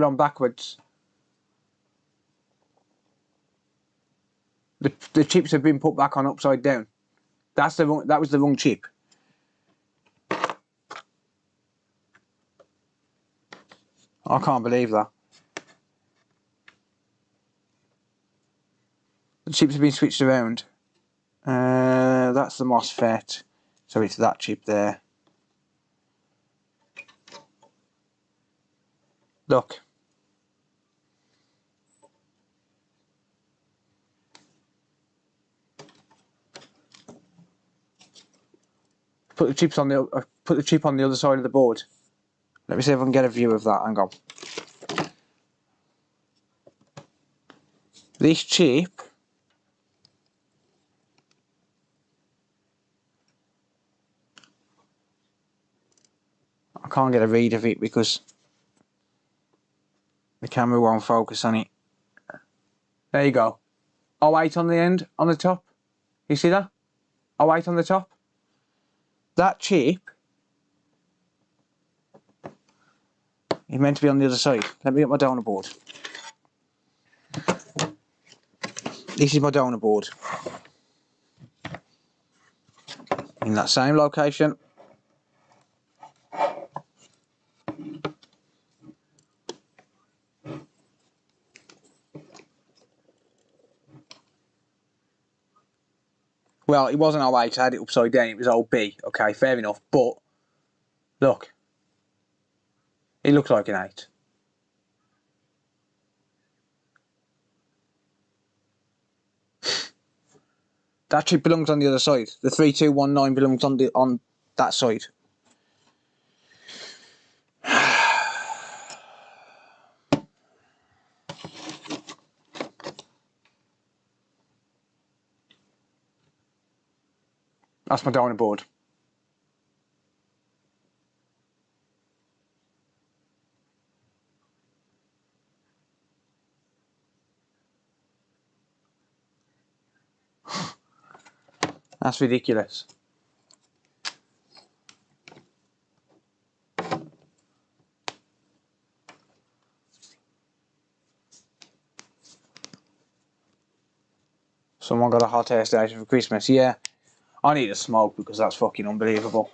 on backwards. The chips have been put back on upside down. That was the wrong chip. I can't believe that. The chips have been switched around. That's the MOSFET, so it's that chip there. Look. Put the chip on the other side of the board. Let me see if I can get a view of that. Hang on. This chip I can't get a read of it because the camera won't focus on it. There you go. 08 on the end, on the top. You see that? 08 on the top. That chip is meant to be on the other side. Let me get my donor board. This is my donor board. In that same location. Well, it wasn't 08, I had it upside down, it was old B. Okay, fair enough, but look. It looks like an 8. That chip belongs on the other side. The 3219 belongs on that side. That's my donor board. That's ridiculous. Someone got a hot air station for Christmas. Yeah, I need a smoke because that's fucking unbelievable.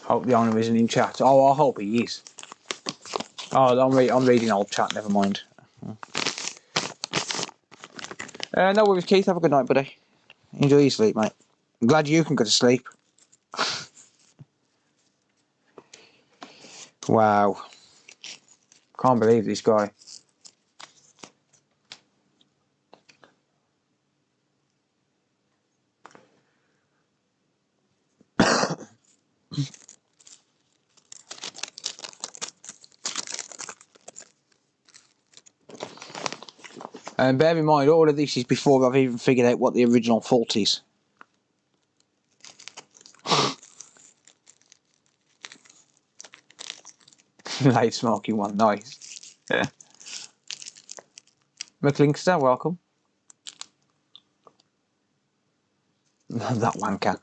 Hope the owner isn't in chat. Oh, I hope he is. Oh, I'm reading old chat, never mind. No worries, Keith. Have a good night, buddy. Enjoy your sleep, mate. I'm glad you can go to sleep. Wow. Can't believe this guy. And bear in mind, all of this is before I've even figured out what the original fault is. Late smoking one, nice. Yeah. McLinkster, welcome. That wanker.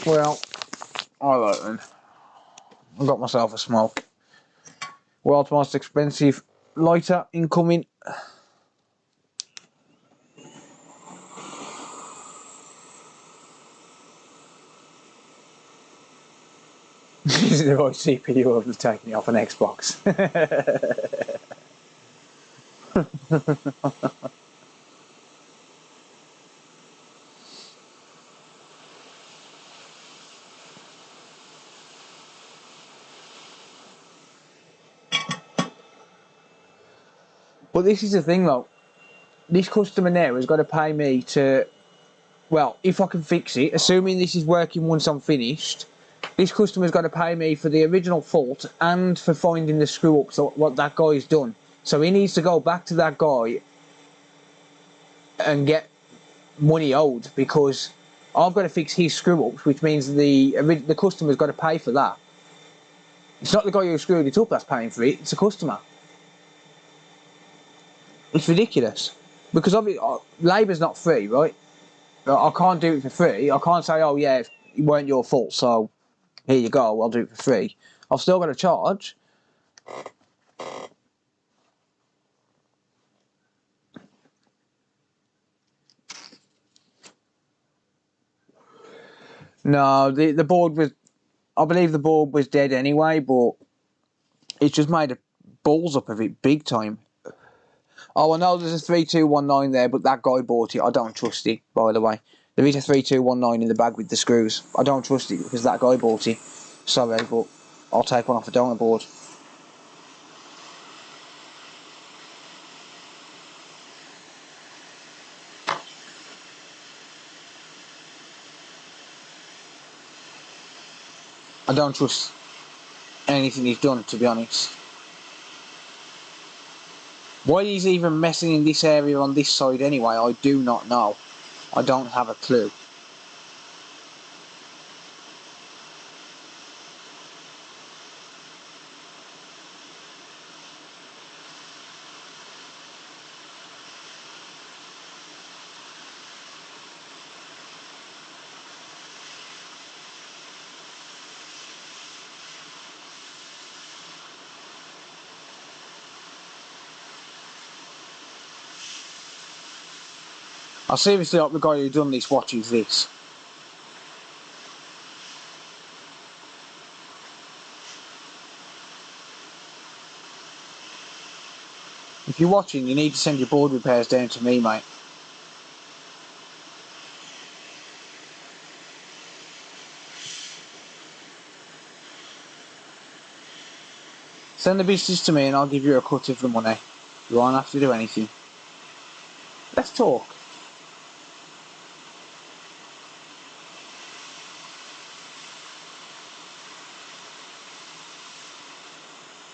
Well, alright then. I got myself a smoke. World's most expensive lighter incoming. This is the right CPU of taking it off an Xbox. But this is the thing though. This customer now has got to pay me to, well, if I can fix it, assuming this is working once I'm finished, this customer's got to pay me for the original fault and for finding the screw up, so what that guy's done. So he needs to go back to that guy and get money owed, because I've got to fix his screw ups, which means the customer's got to pay for that. It's not the guy who screwed it up that's paying for it, it's the customer. It's ridiculous. Because labour's not free, right? I can't do it for free. I can't say, oh yeah, it weren't your fault, so here you go, I'll do it for free. I've still got to charge. No, the board was, I believe the board was dead anyway, but it's just made a balls up of it big time. Oh, I know there's a 3219 there, but that guy bought it. I don't trust it, by the way. There is a 3219 in the bag with the screws. I don't trust it because that guy bought it. Sorry, but I'll take one off the donor board. I don't trust anything he's done, to be honest. Why he's even messing in this area on this side anyway, I do not know. I don't have a clue. I seriously hope the guy who done this watches this. If you're watching, you need to send your board repairs down to me, mate. Send the business to me and I'll give you a cut of the money. You won't have to do anything. Let's talk.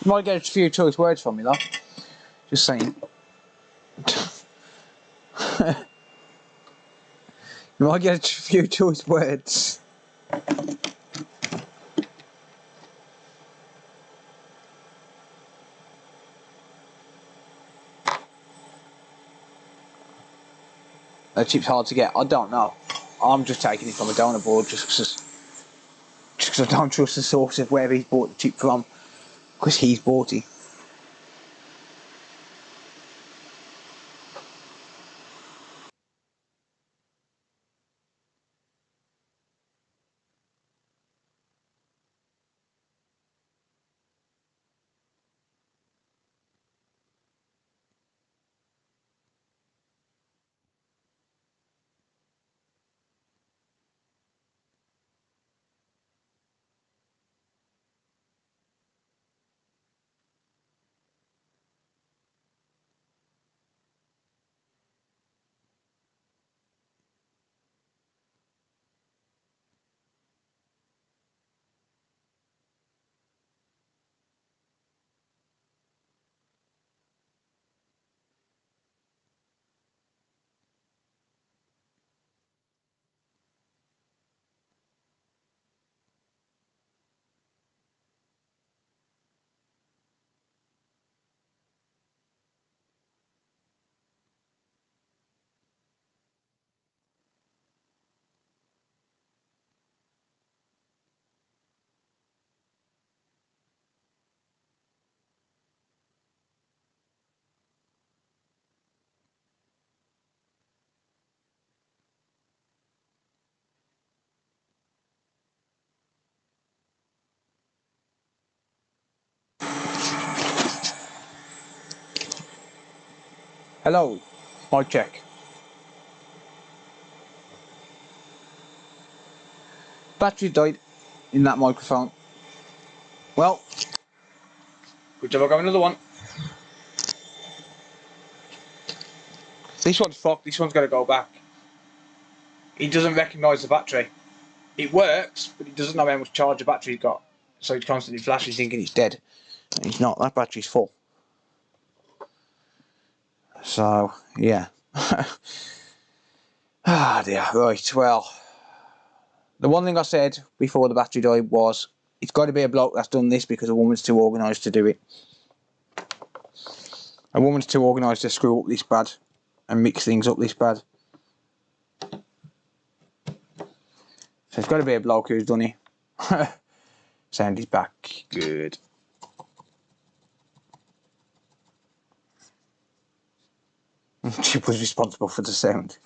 You might get a few choice words from me though. Just saying. You might get a few choice words. That chip's hard to get. I don't know. I'm just taking it from a donor board just because I don't trust the source of where he's bought the chip from, because he's bought it. Hello, mic check. Battery died in that microphone. Well, good job I got another one. This one's fucked, this one's got to go back. It doesn't recognise the battery. It works, but it doesn't know how much charge the battery's got. So it's constantly flashing thinking it's dead. And it's not, that battery's full. So, yeah. Ah dear, right, well. The one thing I said before the battery died was, it's got to be a bloke that's done this because a woman's too organised to do it. A woman's too organised to screw up this bad and mix things up this bad. So it's got to be a bloke who's done it. Sound is back. Good. Chip was responsible for the sound.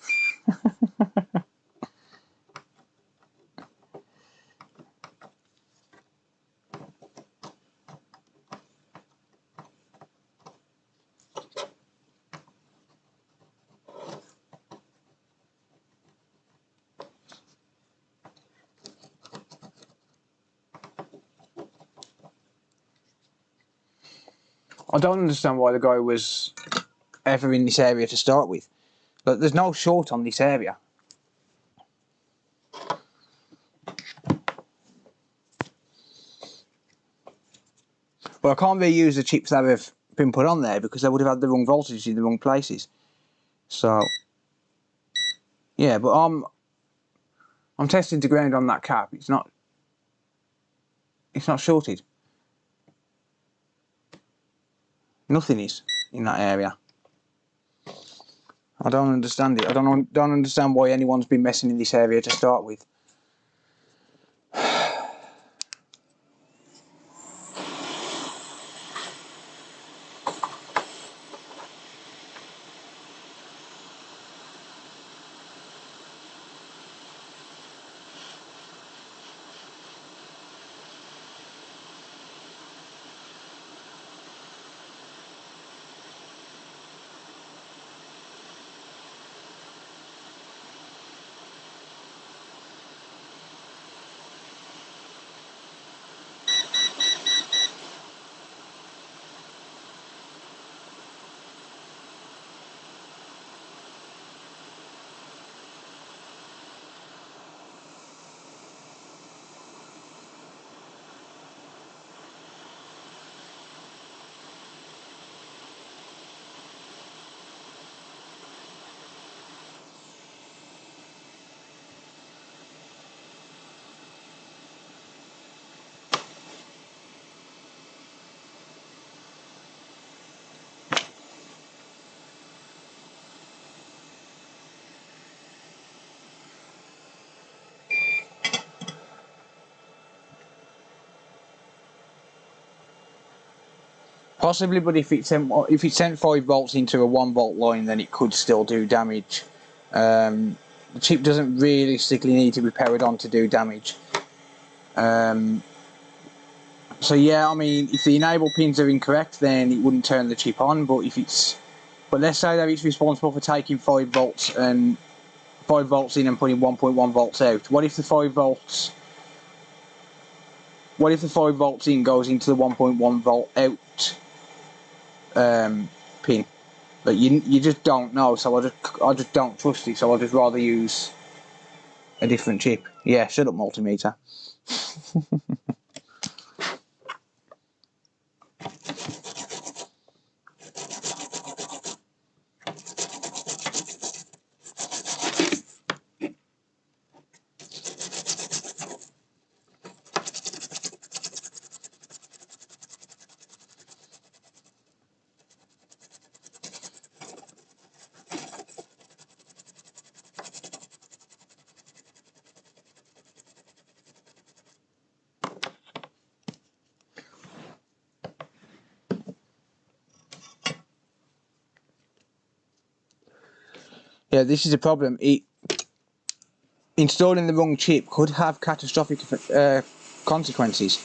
I don't understand why the guy was ever in this area to start with. But there's no short on this area. Well, I can't really use the chips that have been put on there because they would have had the wrong voltage in the wrong places. So, yeah, but I'm testing to ground on that cap. It's not shorted. Nothing is in that area. I don't understand it. I don't understand why anyone's been messing in this area to start with. Possibly, but if it sent 5 volts into a 1 volt line, then it could still do damage. The chip doesn't realistically need to be powered on to do damage. So yeah, I mean, if the enable pins are incorrect, then it wouldn't turn the chip on. But let's say that it's responsible for taking 5 volts and 5 volts in and putting 1.1 volts out. What if the 5 volts in goes into the 1.1 volt out pin? But you just don't know, so I just don't trust it. So I'd just rather use a different chip. Yeah, shut up, multimeter. Yeah, this is a problem. Installing the wrong chip could have catastrophic consequences.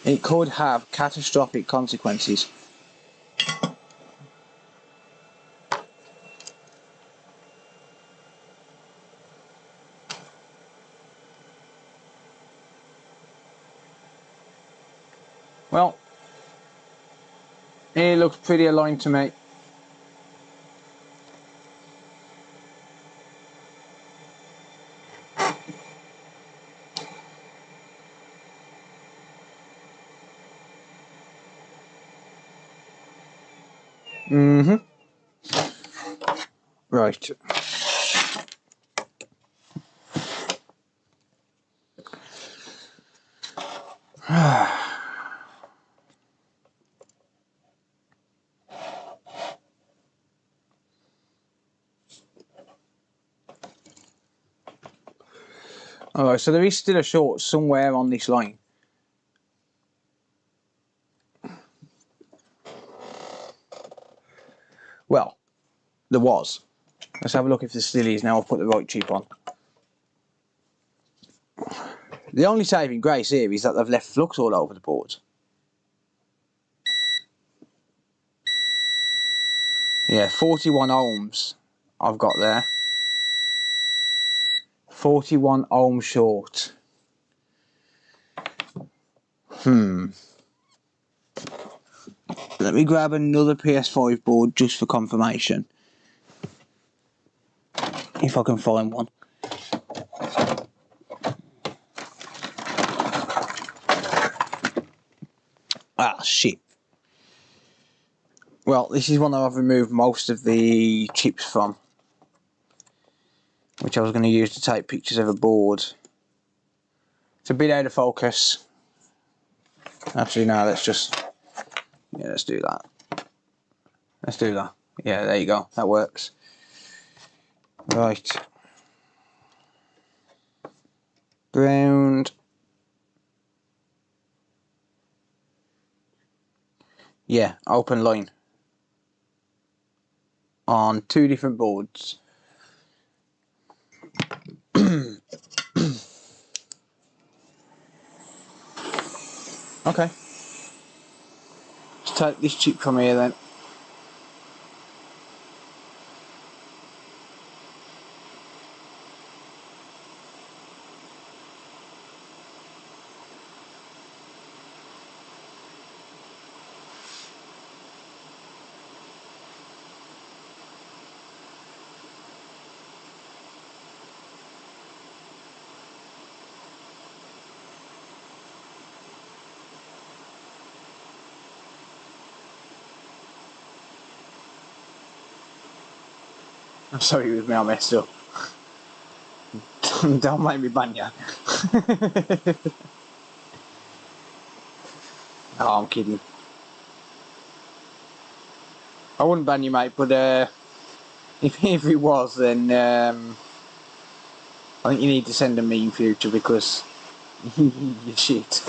It could have catastrophic consequences. Well, it looks pretty aligned to me. Right. Alright, so there is still a short somewhere on this line. Well, there was. Let's have a look if there still is now I've put the right chip on. The only saving grace here is that they've left flux all over the board. Yeah, 41 ohms I've got there. 41 ohms short. Let me grab another PS5 board just for confirmation. If I can find one. Ah, shit. Well, this is one that I've removed most of the chips from, which I was going to use to take pictures of a board. It's a bit out of focus. Actually, no, let's do that. Let's do that. Yeah, there you go. That works. Right. Ground. Yeah, open line. On two different boards. Okay. Let's take this chip from here then. I'm sorry with me, I messed up. Don't make me ban you. Oh, I'm kidding. I wouldn't ban you, mate, but if it was, then I think you need to send them me in future because you're shit.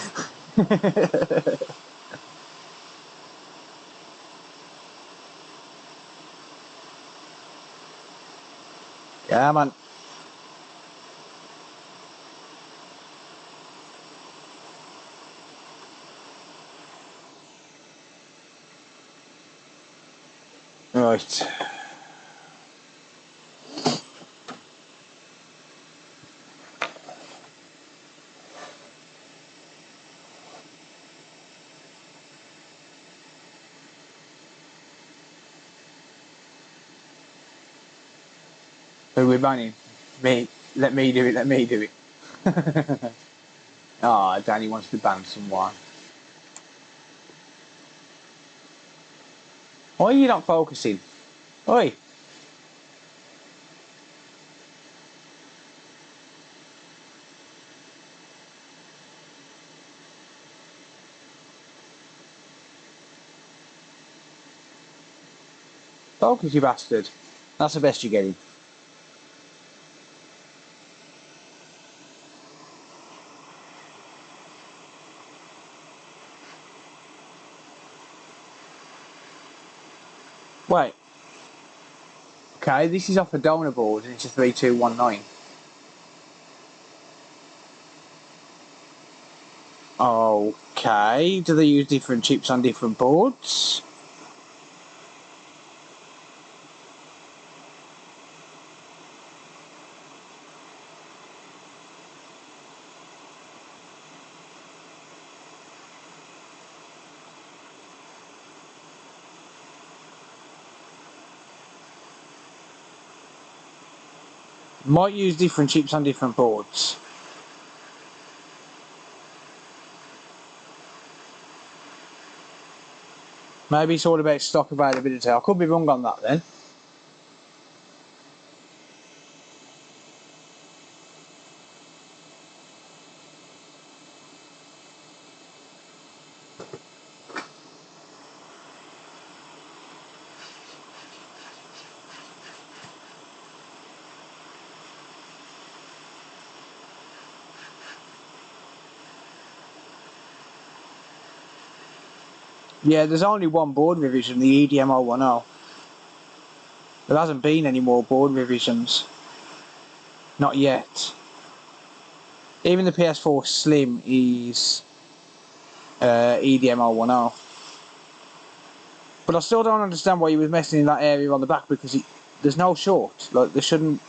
Yeah, man. Right. Who we banning? Me. Let me do it, let me do it. Ah, Danny wants to ban someone. Why are you not focusing? Oi! Focus, you bastard. That's the best you're getting. Wait. Okay, this is off a donor board and it's a 3219. Okay, do they use different chips on different boards? Might use different chips on different boards. Maybe it's all about stock availability. I could be wrong on that then. Yeah, there's only one board revision, the EDM 010. There hasn't been any more board revisions. Not yet. Even the PS4 Slim is EDM 010. But I still don't understand why he was messing in that area on the back, because there's no short. Like, there shouldn't...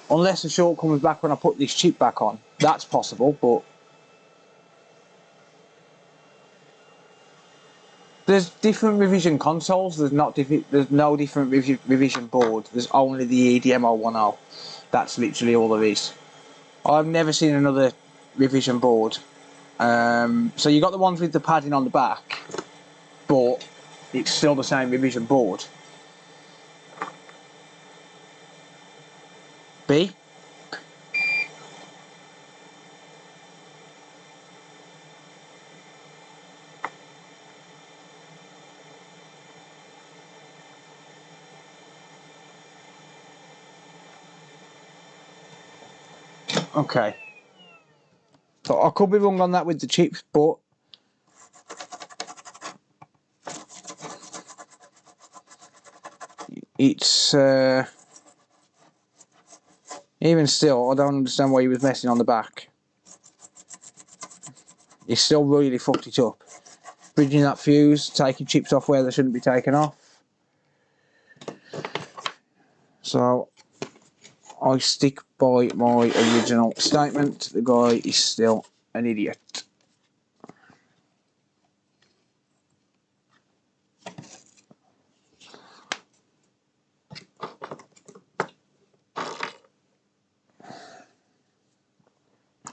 Unless the short comes back when I put this chip back on. That's possible, but... There's different revision consoles. There's no different revision board. There's only the EDM 010. That's literally all there is. I've never seen another revision board. So you got the ones with the padding on the back, but it's still the same revision board. B. Okay. So I could be wrong on that with the chips, but it's even still, I don't understand why he was messing on the back. He still really fucked it up. Bridging that fuse, taking chips off where they shouldn't be taken off. So I stick by my original statement. The guy is still an idiot.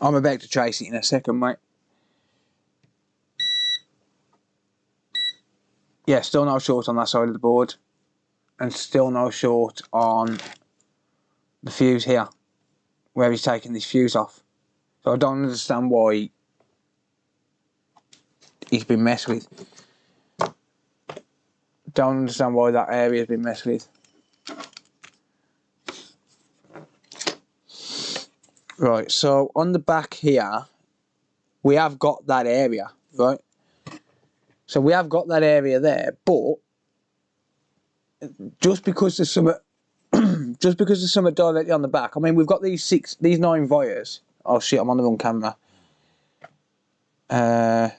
I'm about to trace it in a second, mate. Yeah, still no short on that side of the board. And still no short on the fuse here, where he's taking this fuse off. So I don't understand why he's been messed with. Don't understand why that area's been messed with. Right, so on the back here, we have got that area, right? So we have got that area there, but just because there's some directly on the back. I mean, we've got these 9 wires. Oh shit, I'm on the wrong camera.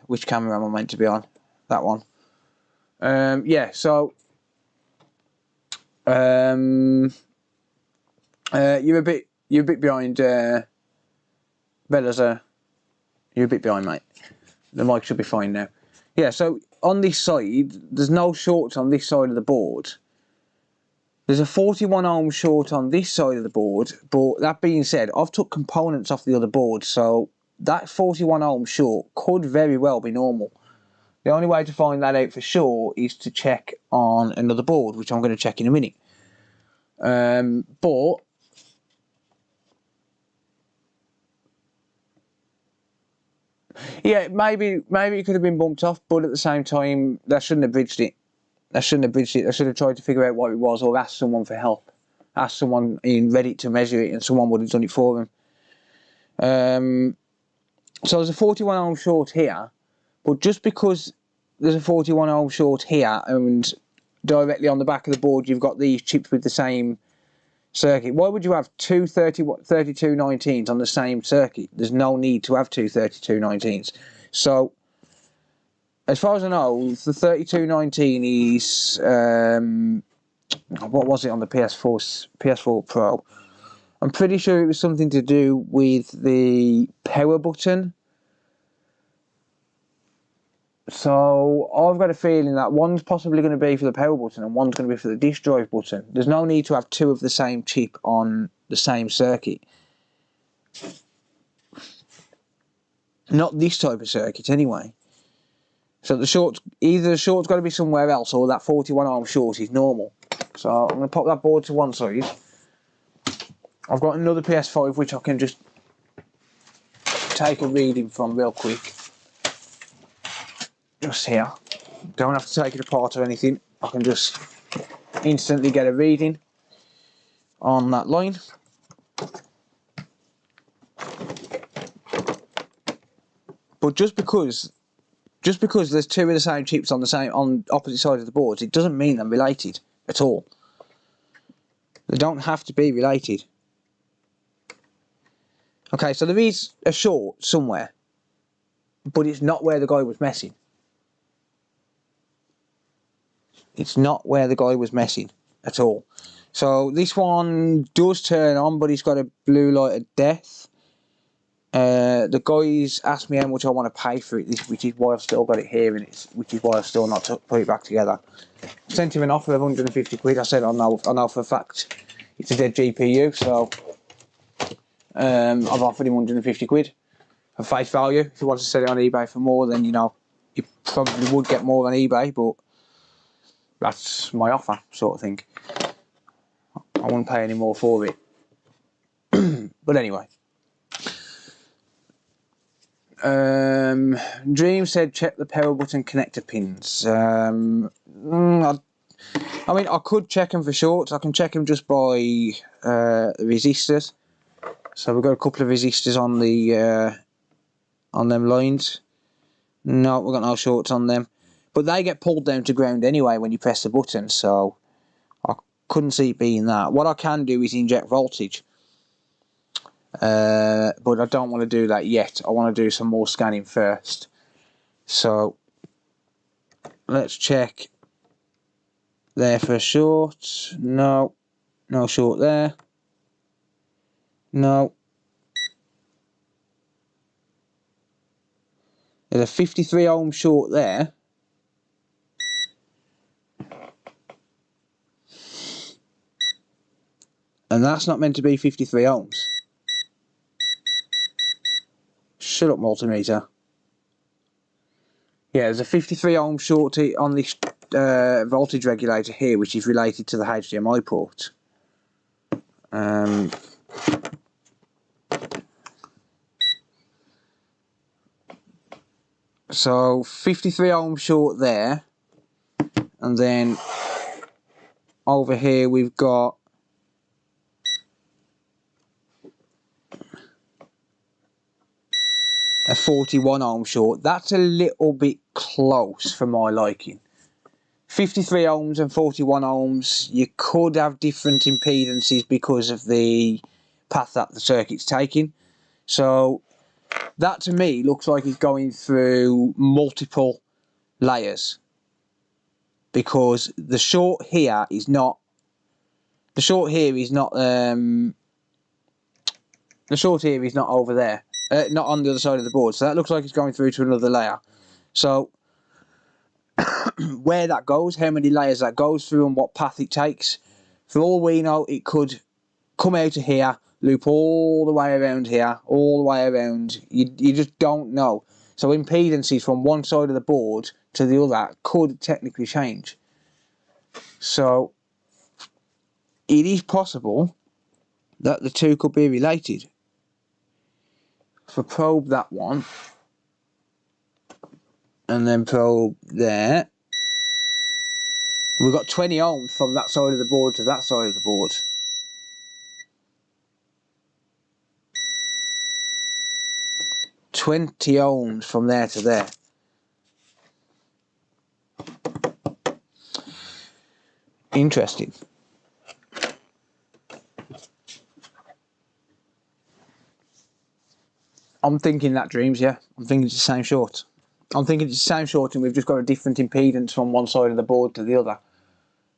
Which camera am I meant to be on? That one. Yeah, so you're a bit behind, Bella's you're a bit behind, mate. The mic should be fine now. Yeah, so on this side, there's no shorts on this side of the board. There's a 41 ohm short on this side of the board, but that being said, I've took components off the other board, so that 41 ohm short could very well be normal. The only way to find that out for sure is to check on another board, which I'm going to check in a minute. But yeah, maybe it could have been bumped off, but at the same time, they shouldn't have bridged it. They shouldn't have bridged it. They should have tried to figure out what it was, or ask someone for help. Ask someone in Reddit to measure it, and someone would have done it for them. So there's a 41 ohm short here, but just because there's a 41 ohm short here, and directly on the back of the board you've got these chips with the same circuit, why would you have two 3219s on the same circuit? There's no need to have two 3219s. So as far as I know, the 3219 is what was it on the PS4 Pro? I'm pretty sure it was something to do with the power button. So I've got a feeling that one's possibly going to be for the power button and one's going to be for the disk drive button. There's no need to have two of the same chip on the same circuit. Not this type of circuit anyway. So the short, either the short's got to be somewhere else or that 41 ohm short is normal. So I'm going to pop that board to one side. I've got another PS5 which I can just take a reading from real quick. Just here. Don't have to take it apart or anything. I can just instantly get a reading on that line. But just because there's two of the same chips on opposite sides of the boards, it doesn't mean they're related at all. They don't have to be related. Okay, so there is a short somewhere, but it's not where the guy was messing. It's not where the guy was messing at all. So this one does turn on, but it's got a blue light of death. The guys asked me how much I want to pay for it, which is why I've still got it here, and which is why I've still not put it back together. Sent him an offer of 150 quid. I said I know for a fact it's a dead GPU, so I've offered him 150 quid for face value. If he wants to sell it on eBay for more, then you know you probably would get more on eBay, but that's my offer, sort of thing. I wouldn't pay any more for it. But anyway. Dream said check the power button connector pins. I mean, I could check them for shorts. I can check them just by resistors. So we've got a couple of resistors on the on them lines. No, we've got no shorts on them. But they get pulled down to ground anyway when you press the button, so I couldn't see it being that. What I can do is inject voltage. But I don't want to do that yet. I want to do some more scanning first. So let's check there for a short. No, no short there. No. There's a 53 ohm short there. And that's not meant to be 53 ohms. Shut up, multimeter. Yeah, there's a 53 ohm short on this voltage regulator here, which is related to the HDMI port. So 53 ohm short there, and then over here we've got a 41 ohm short. That's a little bit close for my liking. 53 ohms and 41 ohms, you could have different impedances because of the path that the circuit's taking. So that to me looks like it's going through multiple layers, because the short here is not over there, not on the other side of the board. So that looks like it's going through to another layer. So where that goes, how many layers that goes through, and what path it takes, for all we know, it could come out of here, loop all the way around here, all the way around. You just don't know. So impedances from one side of the board to the other could technically change. So it is possible that the two could be related. If I probe that one, and then probe there, we've got 20 ohms from that side of the board to that side of the board. $20 ohms from there to there. Interesting. I'm thinking that, Dreams, yeah. I'm thinking it's the same short. I'm thinking it's the same short, and we've just got a different impedance from one side of the board to the other,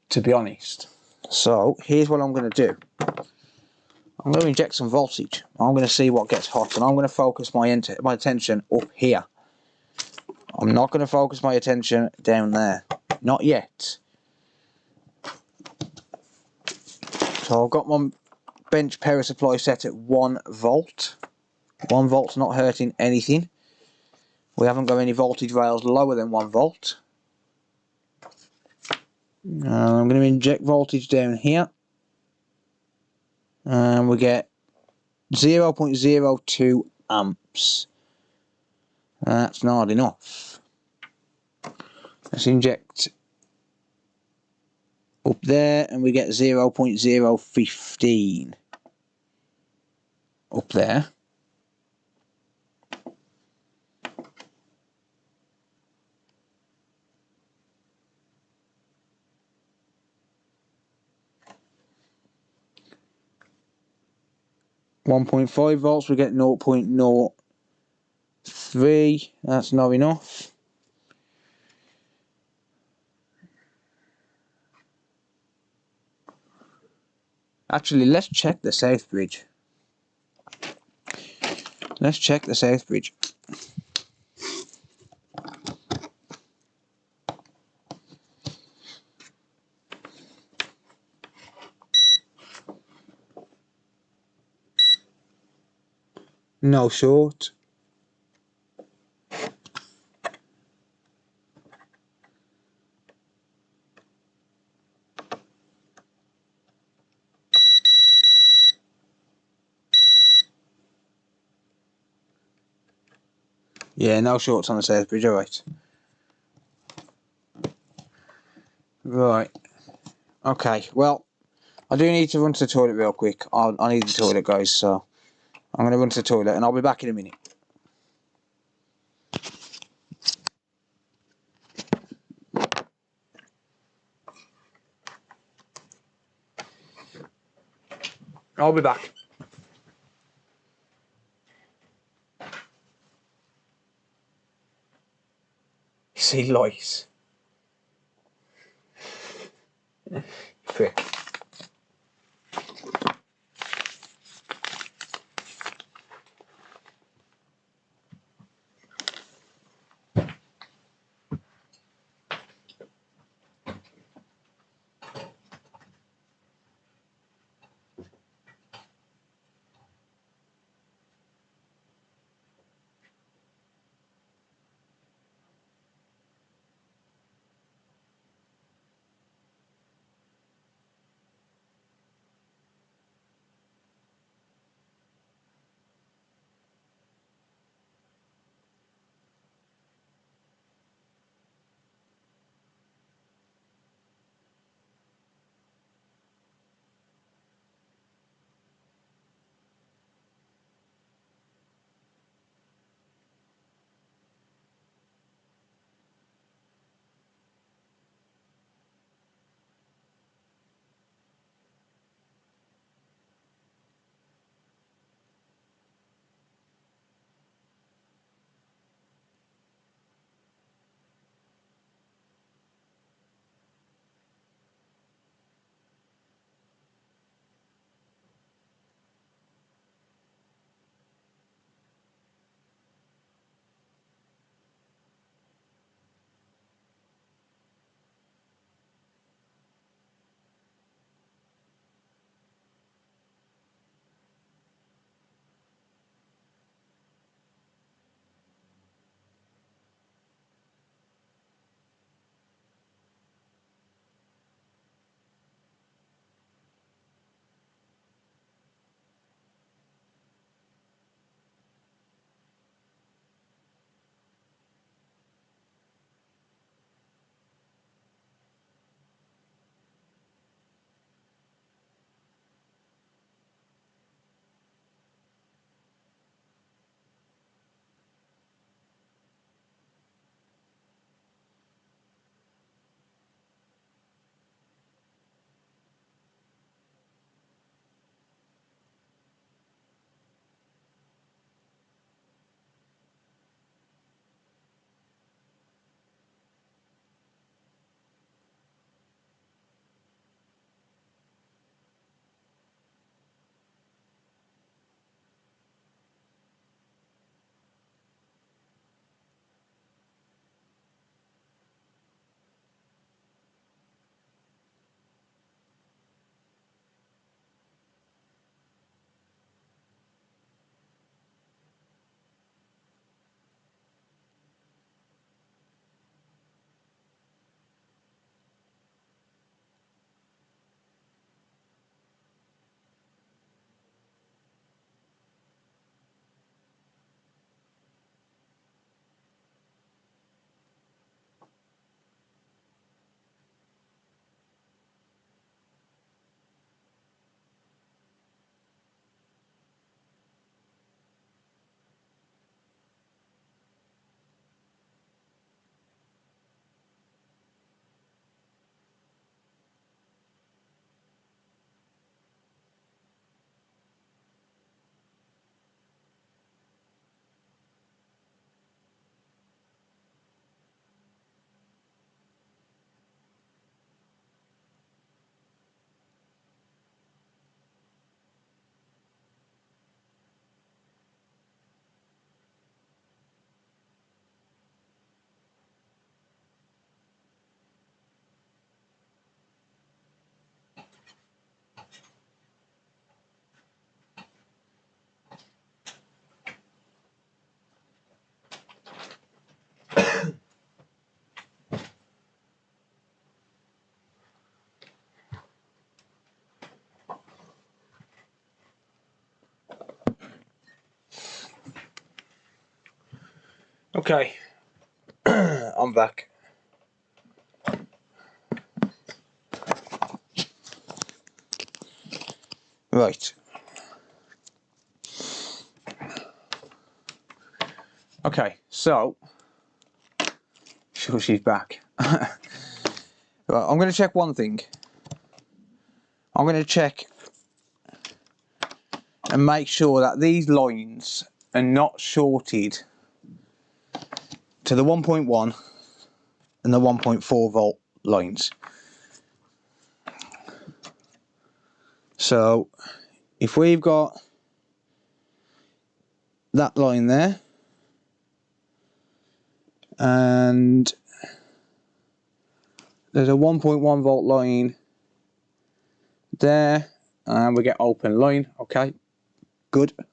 to be honest. So here's what I'm going to do. I'm going to inject some voltage. I'm going to see what gets hot, and I'm going to focus my attention up here I'm not going to focus my attention down there. Not yet. So I've got my bench power supply set at 1 volt. 1 volt's not hurting anything. We haven't got any voltage rails lower than 1 volt. I'm going to inject voltage down here. And we get 0.02 amps. That's not enough. Let's inject up there and we get 0.015 up there. .5 volts, we get 0.03. That's not enough. Actually, let's check the south bridge. Let's check the south bridge. No short. Yeah, no shorts on the south bridge, alright. Right. Okay, well, I do need to run to the toilet real quick. I need the toilet, guys, so I'm going to run to the toilet and I'll be back in a minute. I'll be back. You see lice. Prick. Okay, I'm back. Right. Okay, so sure she's back. Right, I'm going to check one thing. I'm going to check and make sure that these lines are not shorted to the 1.1 and the 1.4 volt lines. So if we've got that line there and there's a 1.1 volt line there and we get open line, okay, good. So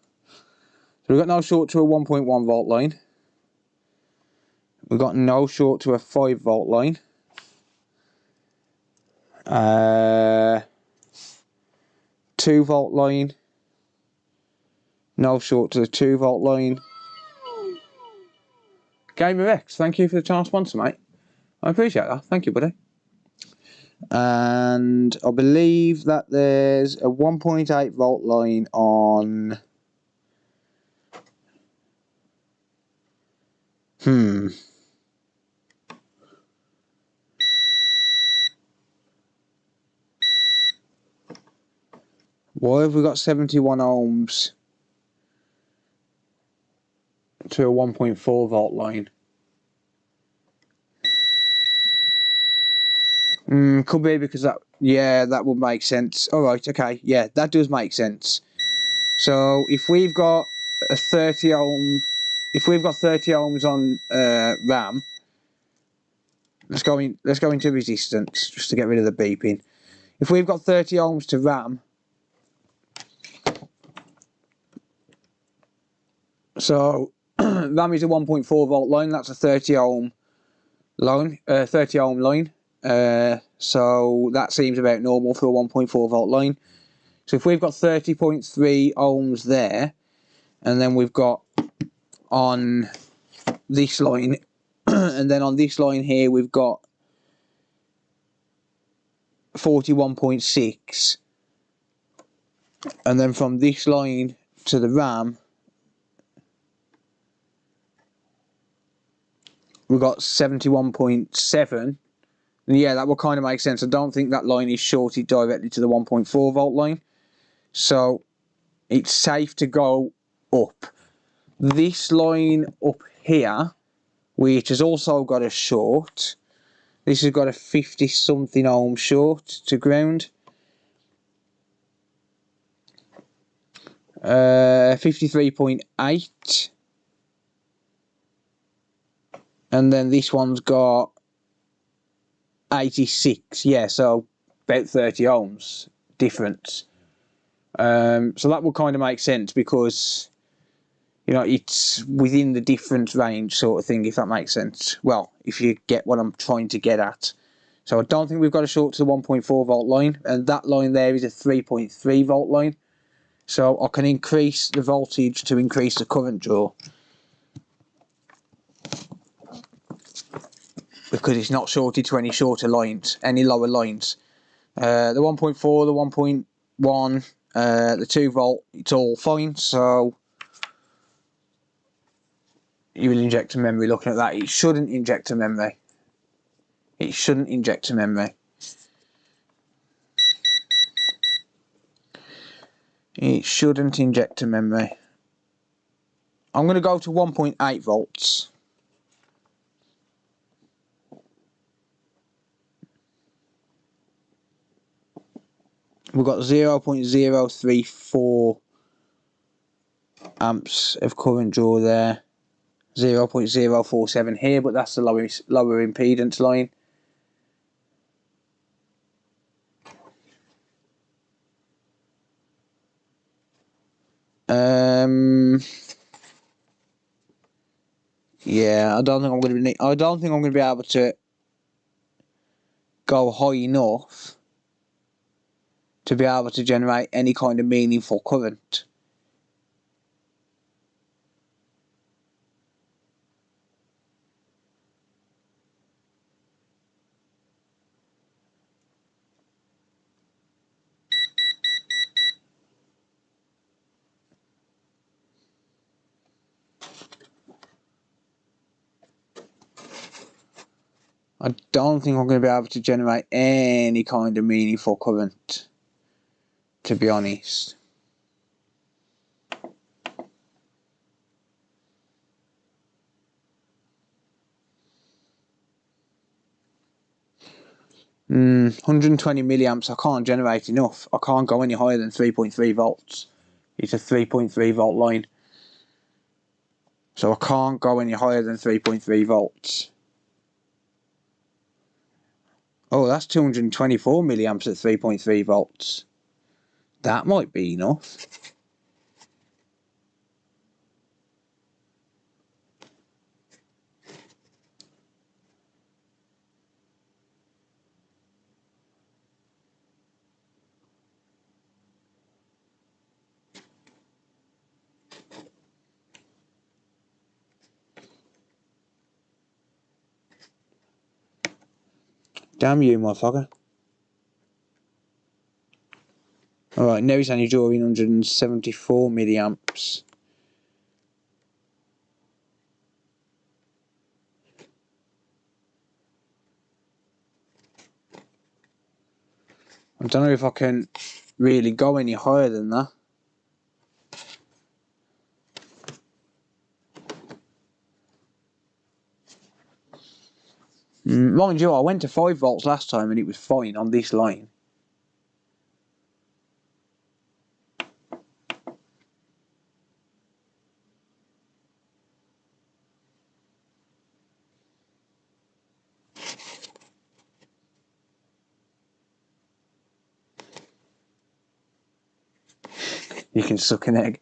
we've got no short to a 1.1 volt line. We've got no short to a 5 volt line. 2 volt line. No short to the 2 volt line. Gamer X, thank you for the channel sponsor, mate. I appreciate that. Thank you, buddy. And I believe that there's a 1.8 volt line on. Why have we got 71 ohms to a 1.4 volt line? Could be because that, yeah, that would make sense. Alright, okay, yeah, that does make sense. So if we've got a 30 ohm, if we've got 30 ohms on RAM, let's go into resistance just to get rid of the beeping. If we've got 30 ohms to RAM, so RAM is a 1.4 volt line, that's a 30 ohm line, so that seems about normal for a 1.4 volt line. So if we've got 30.3 ohms there, and then we've got on this line, and then on this line here we've got 41.6, and then from this line to the RAM we've got 71.7. Yeah, that will kind of make sense. I don't think that line is shorted directly to the 1.4 volt line, so it's safe to go up. This line up here, which has also got a short, this has got a 50 something ohm short to ground. 53.8, and then this one's got 86. Yeah, so about 30 ohms difference. So that would kind of make sense because, you know, it's within the difference range sort of thing, if that makes sense. Well, if you get what I'm trying to get at. So I don't think we've got a short to the 1.4 volt line, and that line there is a 3.3 volt line. So I can increase the voltage to increase the current draw, because it's not shorted to any shorter lines, any lower lines. The 1.4, the 1.1, the 2 volt, it's all fine. So you will inject a memory. Looking at that, it shouldn't inject a memory. It shouldn't inject a memory. It shouldn't inject a memory. I'm going to go to 1.8 volts. We've got 0.034 amps of current draw there. 0.047 here, but that's the lower impedance line. Yeah, I don't think I'm going to be able to go high enough to be able to generate any kind of meaningful current. I don't think I'm going to be able to generate any kind of meaningful current, to be honest. Hmm, 120 milliamps, I can't generate enough. I can't go any higher than 3.3 volts. It's a 3.3 volt line. So I can't go any higher than 3.3 volts. Oh, that's 224 milliamps at 3.3 volts. That might be enough. Damn you, motherfucker. Alright, now it's only drawing 174 milliamps. I don't know if I can really go any higher than that. Mind you, I went to 5 volts last time and it was fine on this line. You can suck an egg.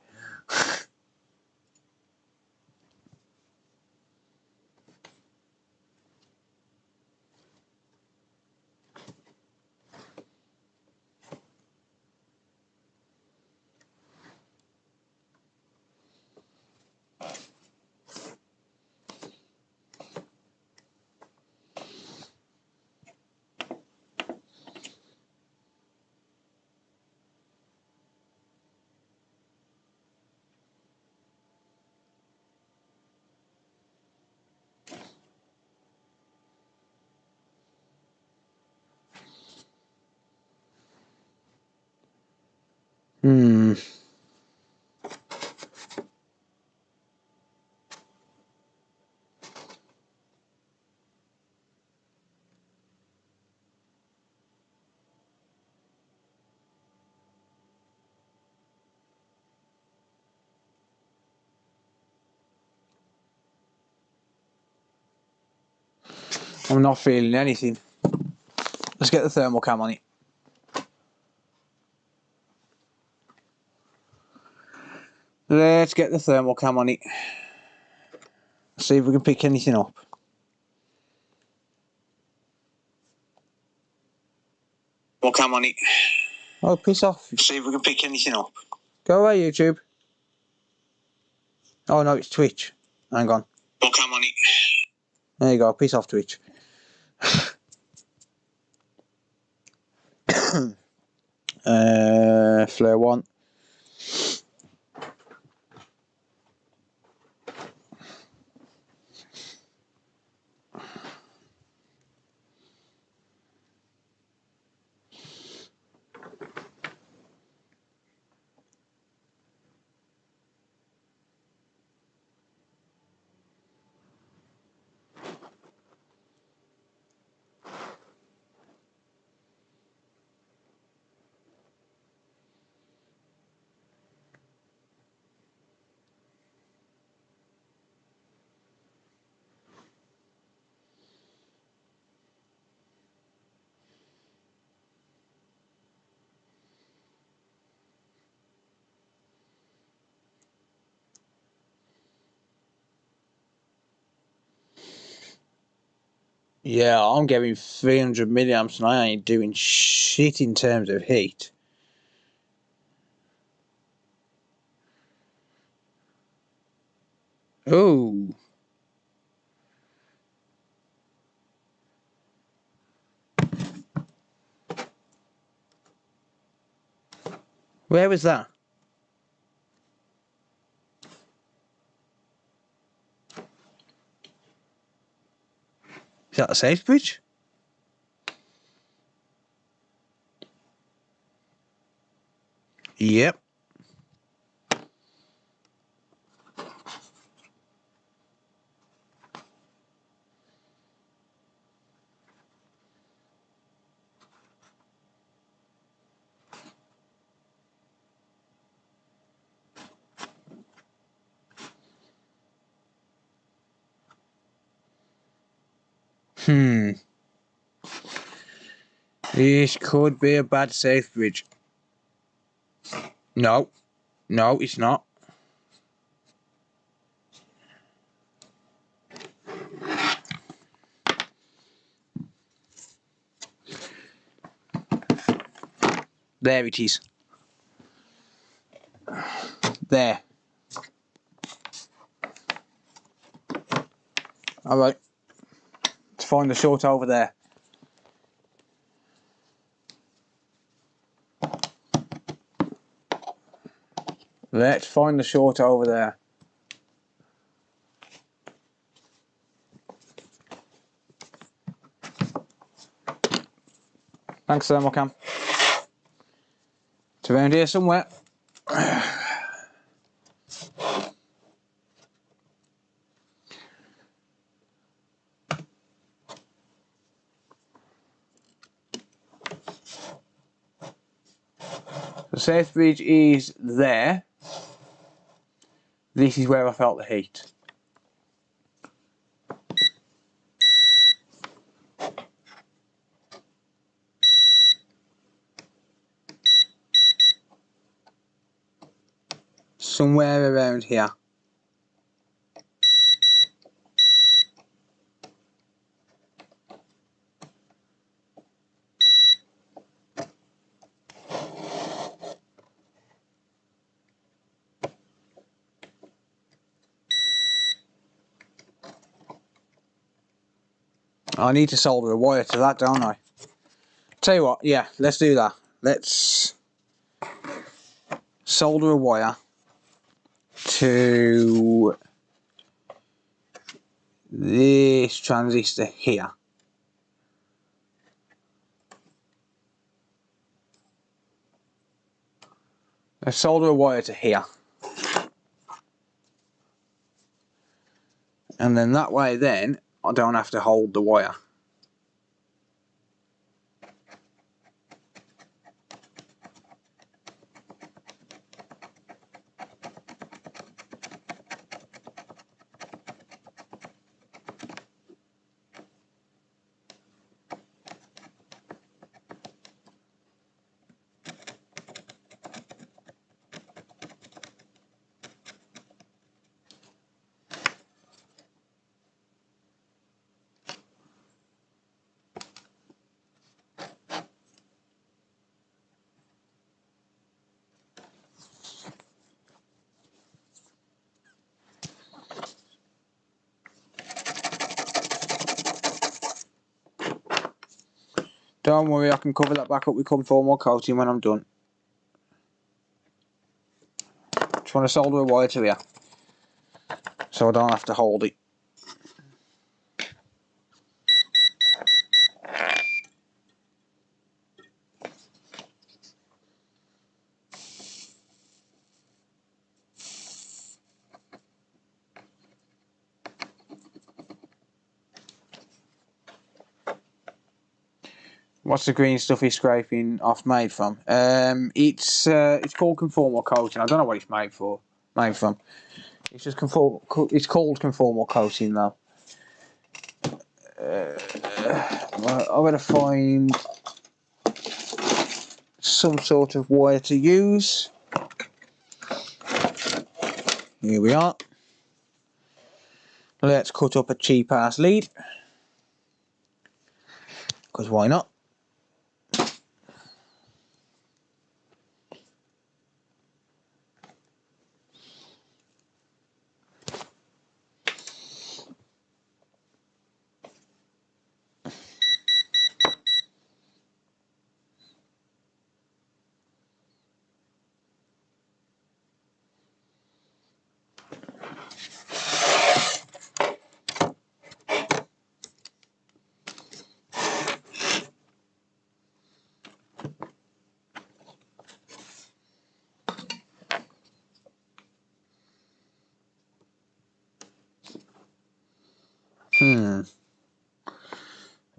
Hmm. I'm not feeling anything. Let's get the thermal cam on it. Let's get the thermal cam on it. See if we can pick anything up. Thermal cam on it. Oh, piss off. See if we can pick anything up. Go away, YouTube. Oh no, it's Twitch. Hang on. Thermal cam on it. There you go, piss off, Twitch. Flare 1. Yeah, I'm getting 300 milliamps and I ain't doing shit in terms of heat. Oh. Where was that? Is that a safe bridge? Yep. This could be a bad safe bridge. No. No, it's not. There it is. There. Alright. Let's find the short over there. Let's find the short over there. Thanks, Thermocam. It's around here somewhere. The safe bridge is there. This is where I felt the heat. Somewhere around here. I need to solder a wire to that, don't I? Tell you what, yeah, let's do that. Let's solder a wire to this transistor here. Let's solder a wire to here. And then that way then, I don't have to hold the wire. Don't worry, I can cover that back up with conformal coating when I'm done. Just want to solder a wire to here, so I don't have to hold it. What's the green stuff he's scraping off made from? It's called conformal coating. I don't know what it's made from. It's just it's called conformal coating though. Well, I'm gonna find some sort of wire to use. Here we are. Let's cut up a cheap ass lead, because why not?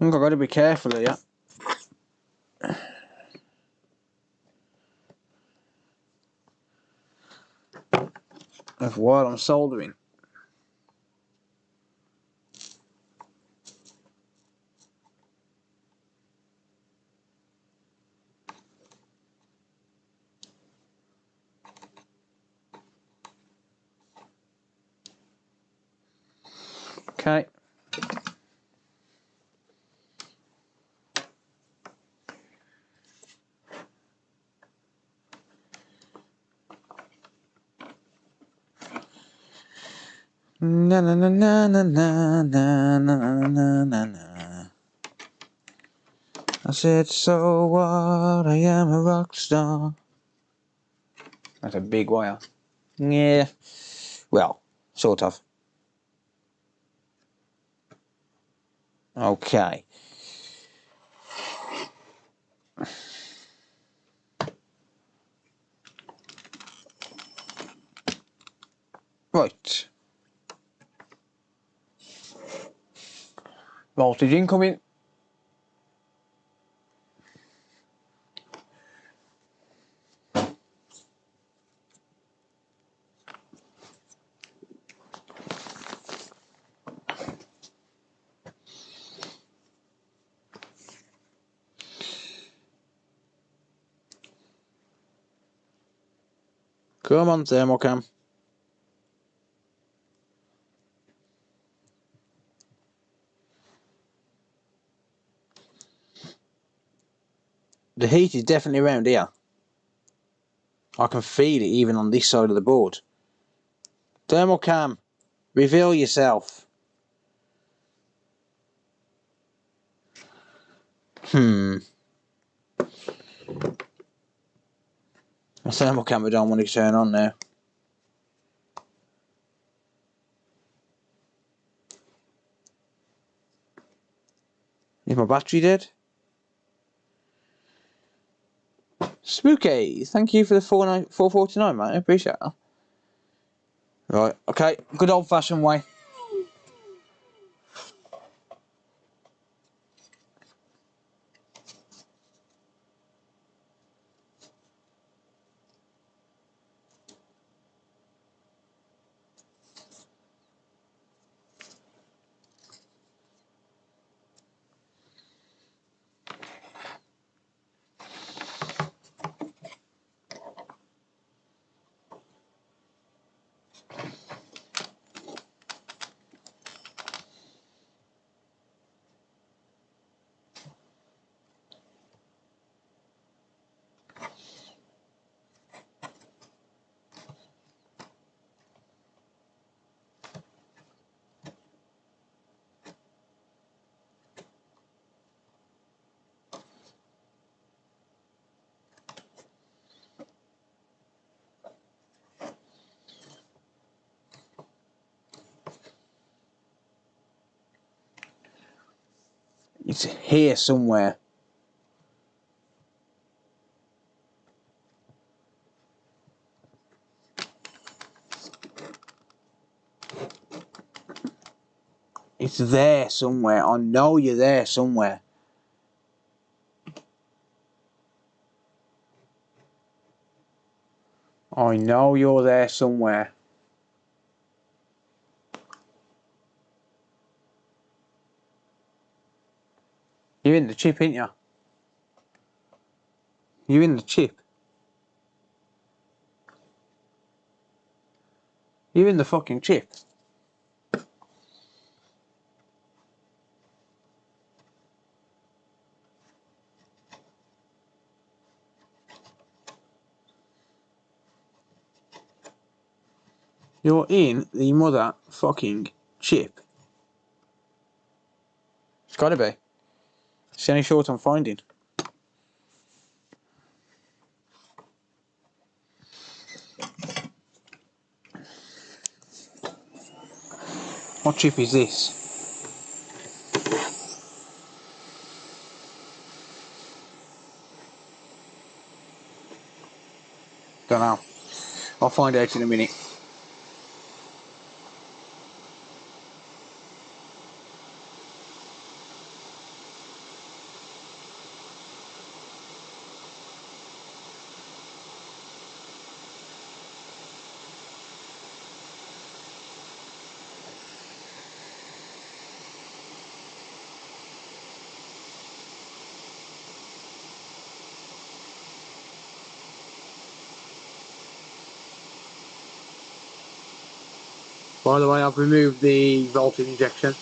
think I've got to be careful here. Of while I'm soldering. Okay. Na na na na na na na na na na na. I said, so what? I am a rock star. That's a big wire. Yeah. Well, sort of. Okay. Right. Voltage incoming. Come on, thermocam. The heat is definitely around here. I can feel it even on this side of the board. Thermocam, reveal yourself. The thermocam I don't want to turn on now. Is my battery dead? Spooky, thank you for the 449, mate. I appreciate that. Right, okay, good old fashioned way. It's here somewhere. It's there somewhere. I know you're there somewhere. I know you're there somewhere. You're in the chip, ain't you? You're in the chip. You're in the fucking chip. You're in the mother fucking chip. It's gotta be. It's the only short I'm finding. What chip is this? Don't know. I'll find out in a minute. By the way, I've removed the voltage injection.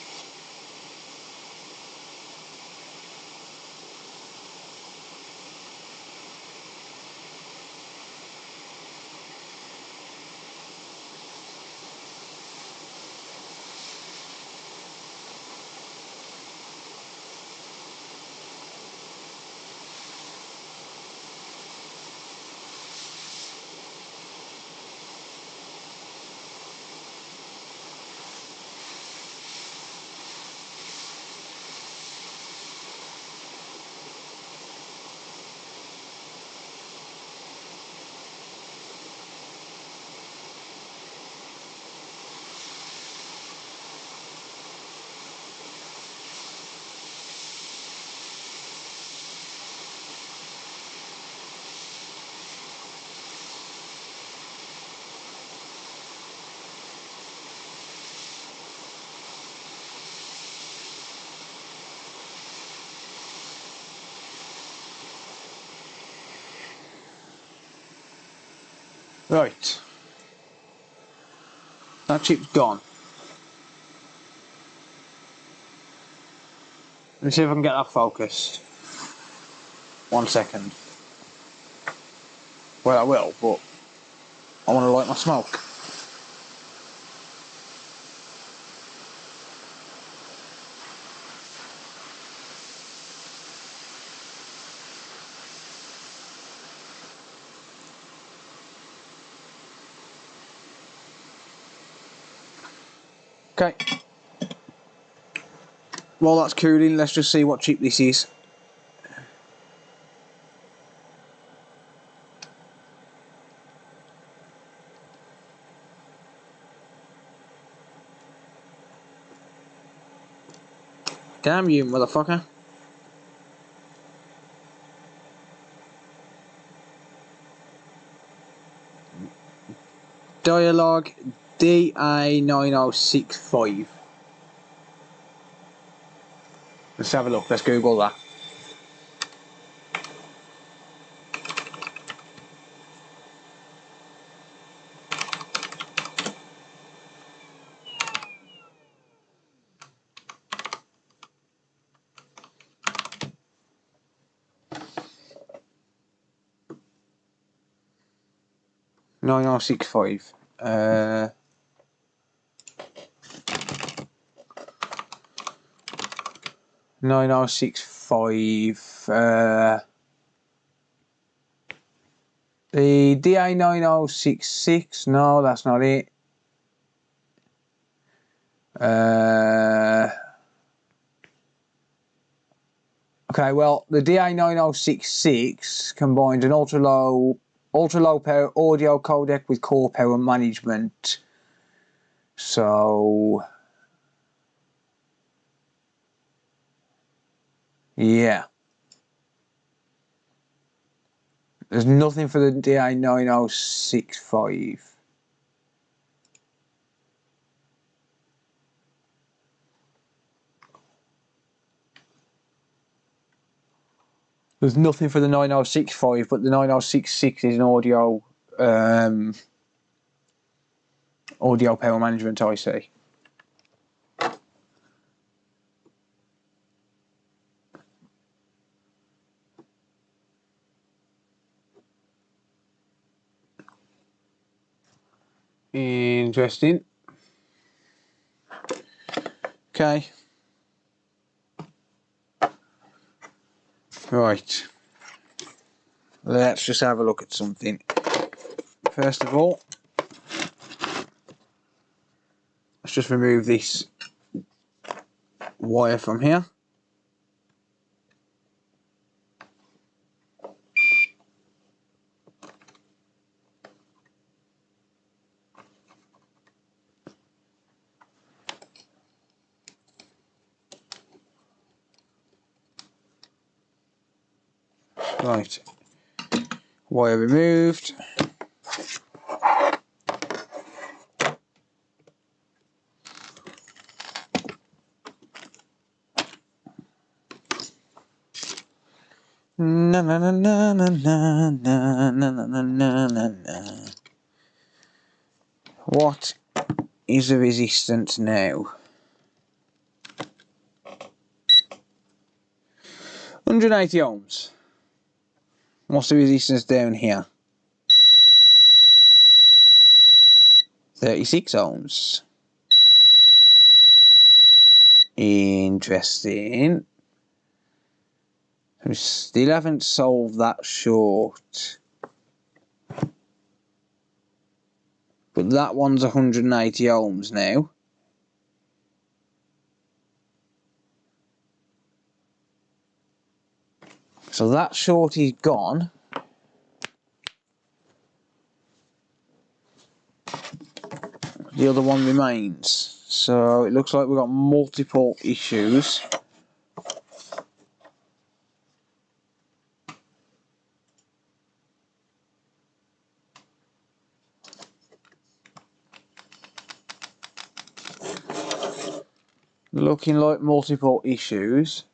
Right, that chip's gone. Let me see if I can get that focused. 1 second. Well, I will, but I want to light my smoke. Okay. While that's cooling, let's just see what chip this is. Damn you, motherfucker. Dialog DA9065. Let's have a look, let's Google that. Nine oh six five. 9065. The DA9066. No, that's not it. Okay, well, the DA9066 combines an ultra low power audio codec with core power management. So yeah, there's nothing for the DA9065. There's nothing for the 9065, but the 9066 is an audio power management IC. Interesting. Okay. Right. Let's just have a look at something. First of all, let's just remove this wire from here. Right. Wire removed. Na na na na na na na na na na na. What is the resistance now? 180 ohms. What's the resistance down here? 36 ohms. Interesting. We still haven't solved that short. But that one's 180 ohms now. So that short is gone. The other one remains. So it looks like we've got multiple issues. Looking like multiple issues.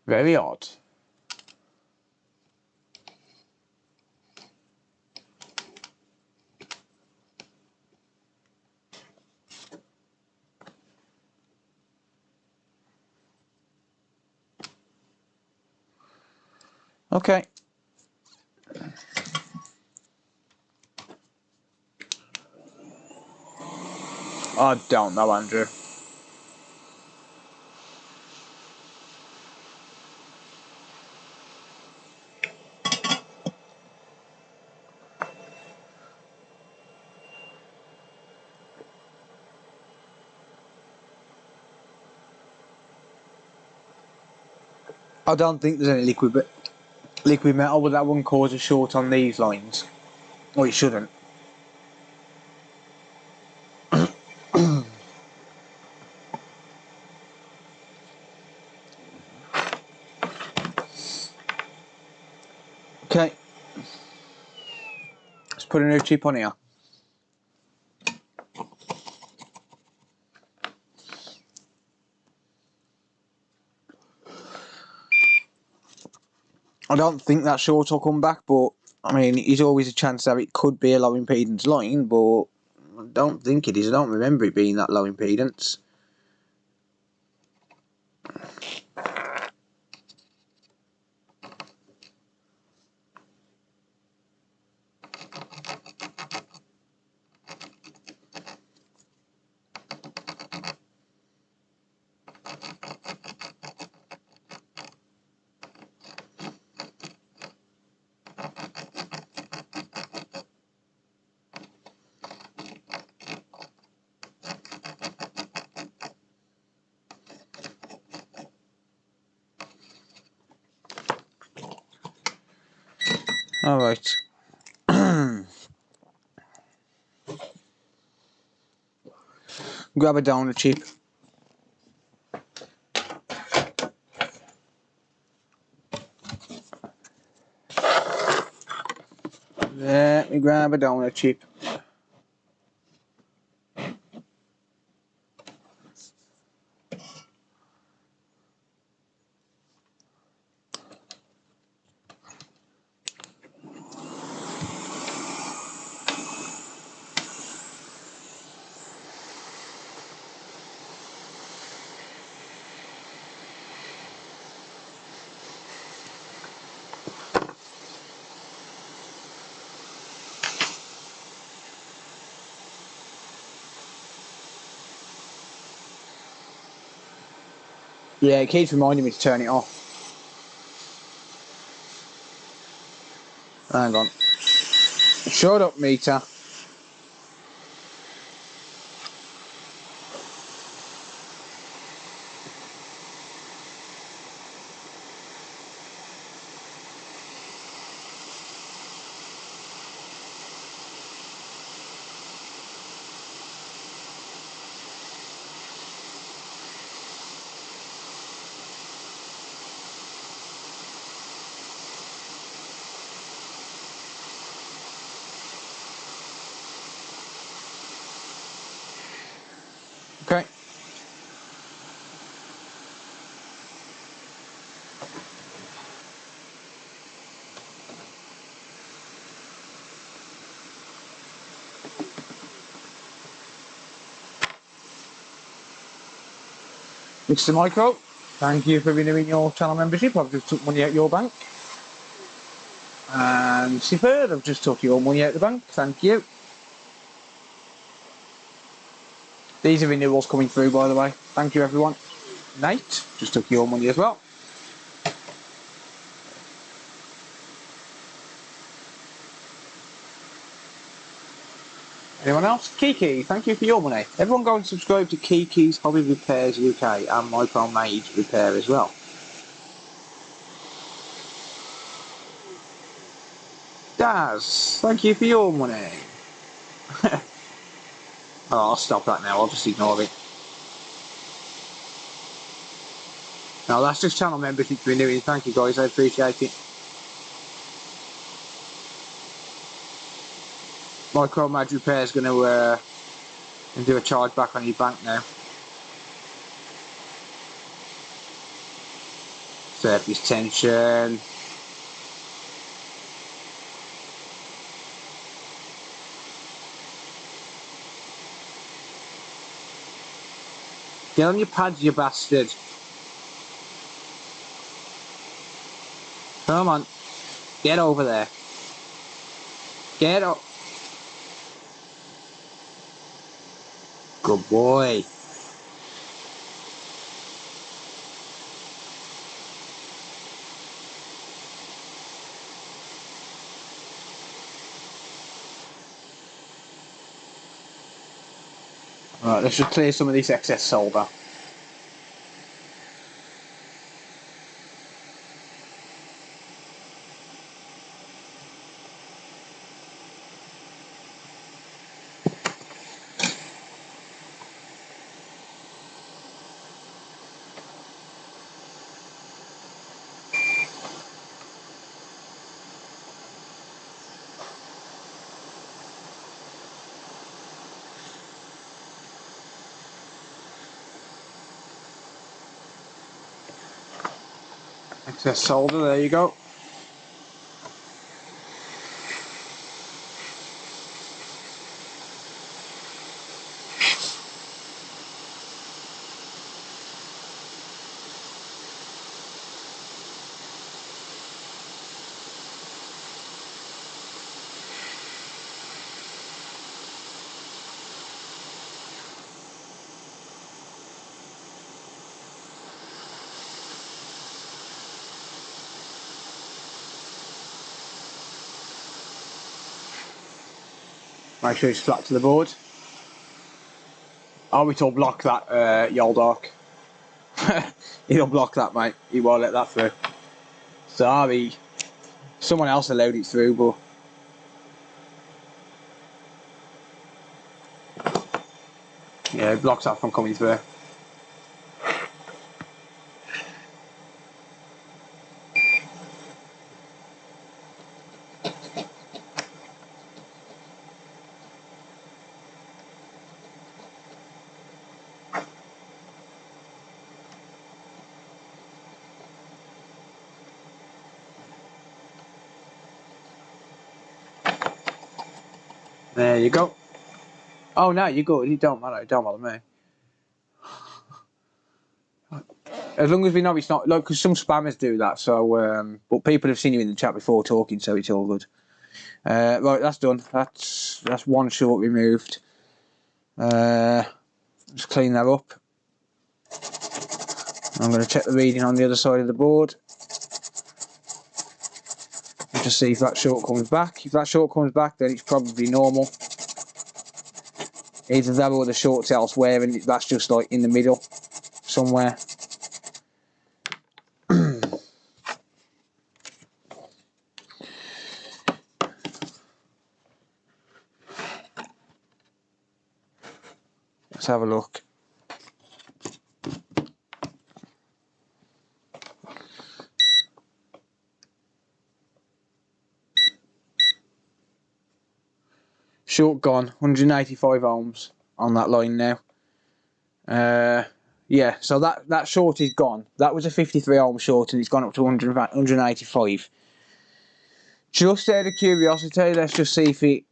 Very odd. Okay. I don't know, Andrew. I don't think there's any liquid metal, but that wouldn't cause a short on these lines. Or it shouldn't. Okay. Let's put a new chip on here. I don't think that short will come back, but I mean, there's always a chance that it could be a low impedance line, but I don't think it is. I don't remember it being that low impedance. Alright. Grab a donor chip. Let me grab a donor chip. Yeah, it keeps reminding me to turn it off. Hang on. Shut up, meter. Okay. Mr. Micro, thank you for renewing your channel membership. I've just took money out your bank. And Siferd, I've just took your money out the bank. Thank you. These are renewals coming through, by the way. Thank you, everyone. Nate, just took your money as well. Anyone else? Kiki, thank you for your money. Everyone go and subscribe to Kiki's Hobby Repairs UK and Micro Made Repair as well. Daz, thank you for your money. Oh, I'll stop that now, I'll just ignore it. Now that's just channel membership renewing. Thank you guys, I appreciate it. Micro Made Repair is going to do a charge back on your bank now. Surface tension. Get on your pads, you bastard. Come on. Get over there. Get up. Good boy. Right, let's just clear some of this excess solder. Excess solder, there you go. Make sure it's flat to the board. Oh, it'll block that, Yoldark. It'll block that, mate. He won't let that through. Sorry. Someone else allowed it through, but... yeah, it blocks that from coming through. There you go. Oh no, you're good. It don't matter. It don't bother me. As long as we know it's not, like, because some spammers do that. So, but people have seen you in the chat before talking, so it's all good. Right, that's done. That's one short removed. Just clean that up. I'm going to check the reading on the other side of the board. Just see if that short comes back. If that short comes back, then it's probably normal. Either that or the short's elsewhere, and that's just like in the middle somewhere. Let's have a look. Short gone, 185 ohms on that line now. Yeah, so that short is gone. That was a 53 ohm short and it's gone up to 185. Just out of curiosity, let's just see if it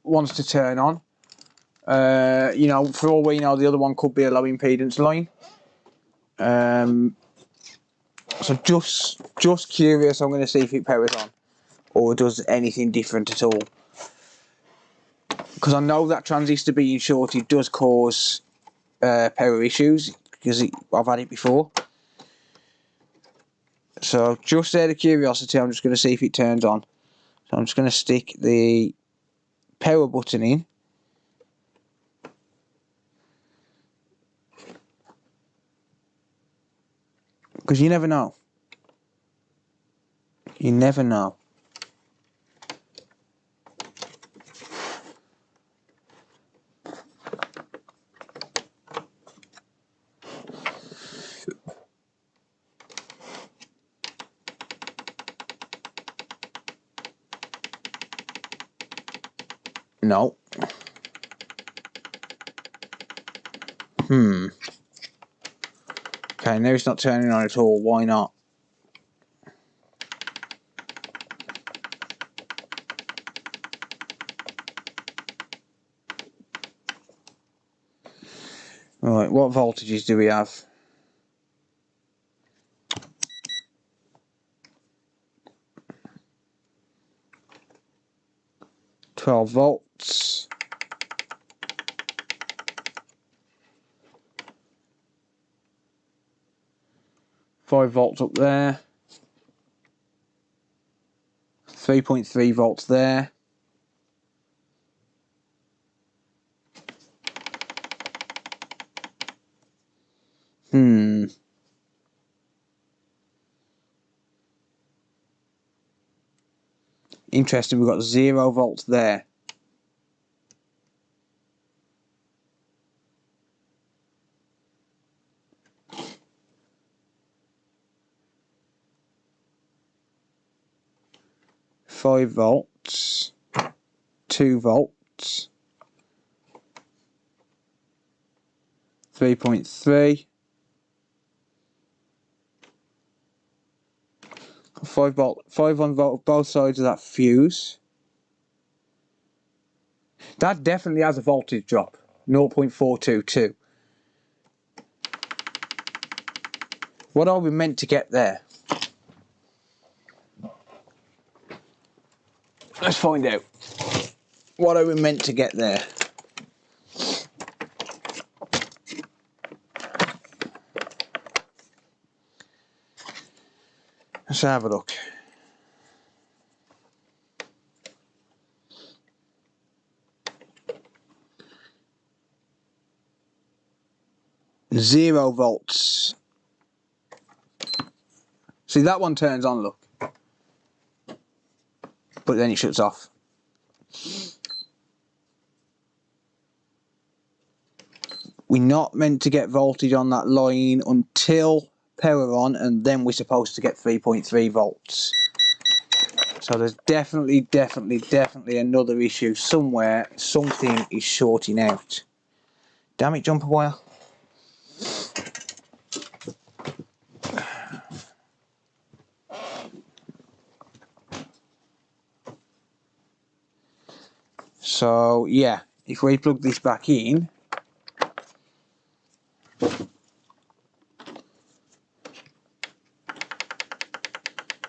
wants to turn on. You know, for all we know, the other one could be a low impedance line. So just curious. I'm going to see if it powers on or does anything different at all. Because I know that transistor being shorted does cause power issues, because I've had it before. So just out of curiosity, I'm just going to see if it turns on. So I'm just going to stick the power button in. Because you never know. You never know. No. Okay, now it's not turning on at all. Why not? Right, what voltages do we have? 12 volts. Five volts up there. 3.3 volts there. Interesting, we've got 0 volts there. Five volts. 2 volts. 3.3. 5 on both sides of that fuse. That definitely has a voltage drop, 0.422. What are we meant to get there? Let's find out. What are we meant to get there? Let's have a look. Zero volts. See, that one turns on, look. But then it shuts off. We're not meant to get voltage on that line until power on, and then we're supposed to get 3.3 volts. So there's definitely another issue somewhere. Something is shorting out. Damn it, jumper wire. So yeah, if we plug this back in,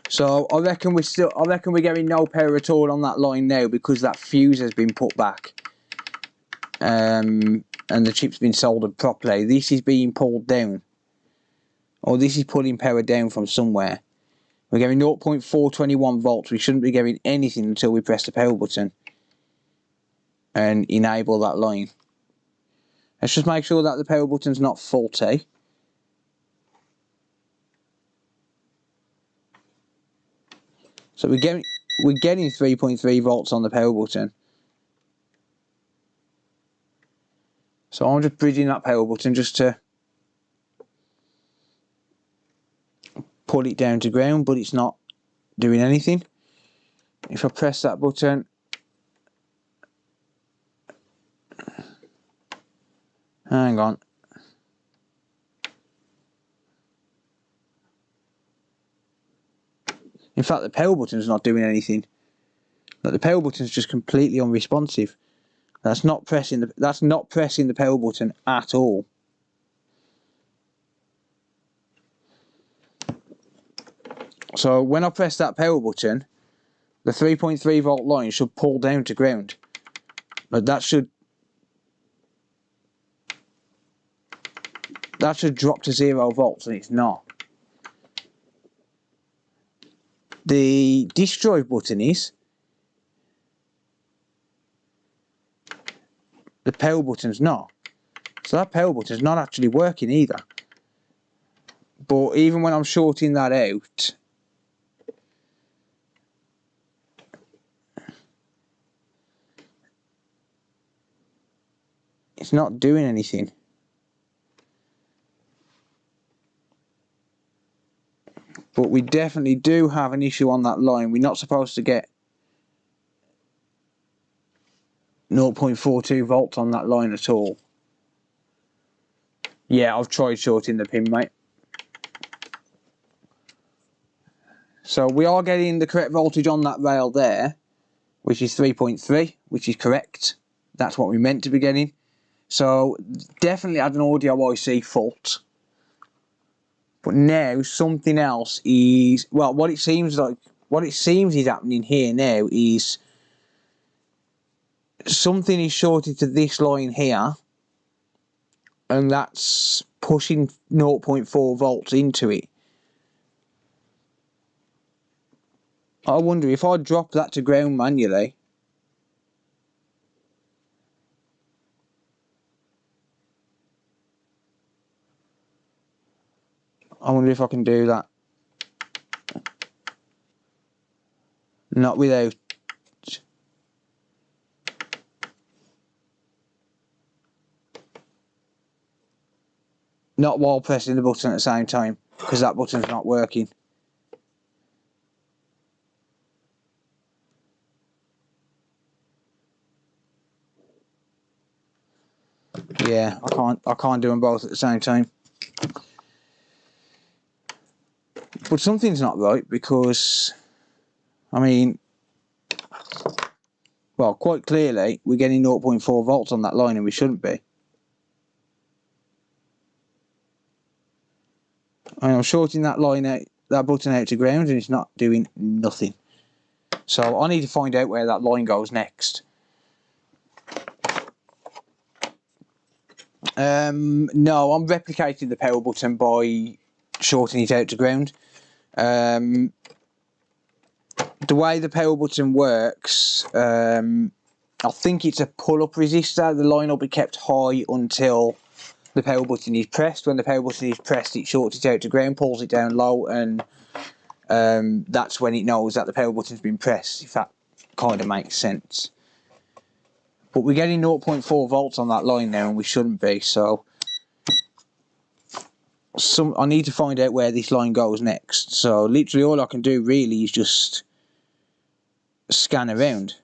so I reckon we're getting no power at all on that line now, because that fuse has been put back, and the chip's been soldered properly. This is being pulled down, or this is pulling power down from somewhere. We're getting 0.421 volts. We shouldn't be getting anything until we press the power button and enable that line. Let's just make sure that the power button's not faulty. So we're getting 3.3 volts on the power button. So I'm just bridging that power button just to pull it down to ground, but it's not doing anything. If I press that button, hang on. In fact, the power button's not doing anything. Like, the power button's just completely unresponsive. That's not pressing the power button at all. So when I press that power button, the 3.3 volt line should pull down to ground. But that should drop to 0 volts, and it's not. The disk drive button is. The power button's not. So that power button's not actually working either. But even when I'm shorting that out, it's not doing anything. But we definitely do have an issue on that line. We're not supposed to get 0.42 volts on that line at all. Yeah, I've tried shorting the pin, mate. So we are getting the correct voltage on that rail there, which is 3.3, which is correct. That's what we meant to be getting. So definitely had an audio IC fault. But now something else is, well, what it seems is happening here now is something is shorted to this line here, and that's pushing 0.4 volts into it. I wonder if I drop that to ground manually. I wonder if I can do that. Not without. Not while pressing the button at the same time, because that button's not working. Yeah, I can't do them both at the same time. But something's not right, because, I mean, well, quite clearly we're getting 0.4 volts on that line and we shouldn't be. I'm shorting that line out, that button out to ground, and it's not doing nothing. So I need to find out where that line goes next. No, I'm replicating the power button by shorting it out to ground. The way the power button works, I think it's a pull-up resistor. The line will be kept high until the power button is pressed. When the power button is pressed, it shorts it out to ground, pulls it down low, and that's when it knows that the power button's been pressed, if that kind of makes sense. But we're getting 0.4 volts on that line now, and we shouldn't be, so I need to find out where this line goes next. So literally all I can do really is just scan around.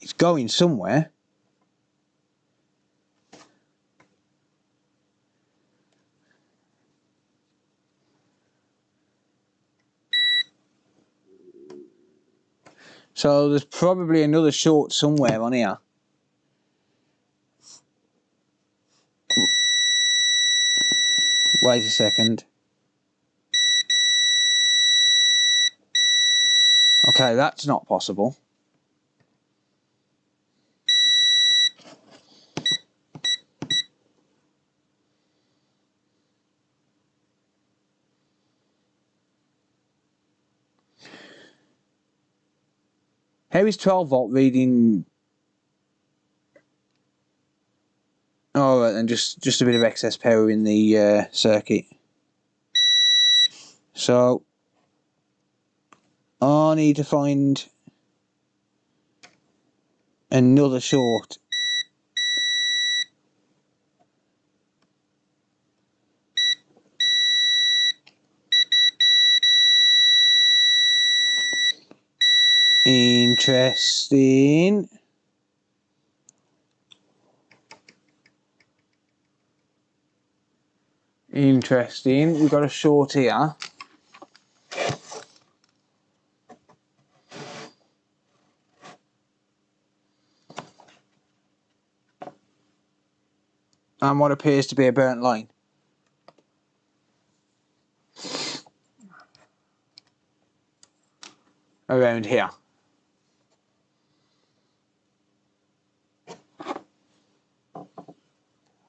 It's going somewhere. So there's probably another short somewhere on here. Wait a second. Okay, that's not possible. How is 12 volt reading? Oh, right, and just a bit of excess power in the circuit. So I need to find another short. Interesting. Interesting. Interesting. We've got a short here. And what appears to be a burnt line. Around here.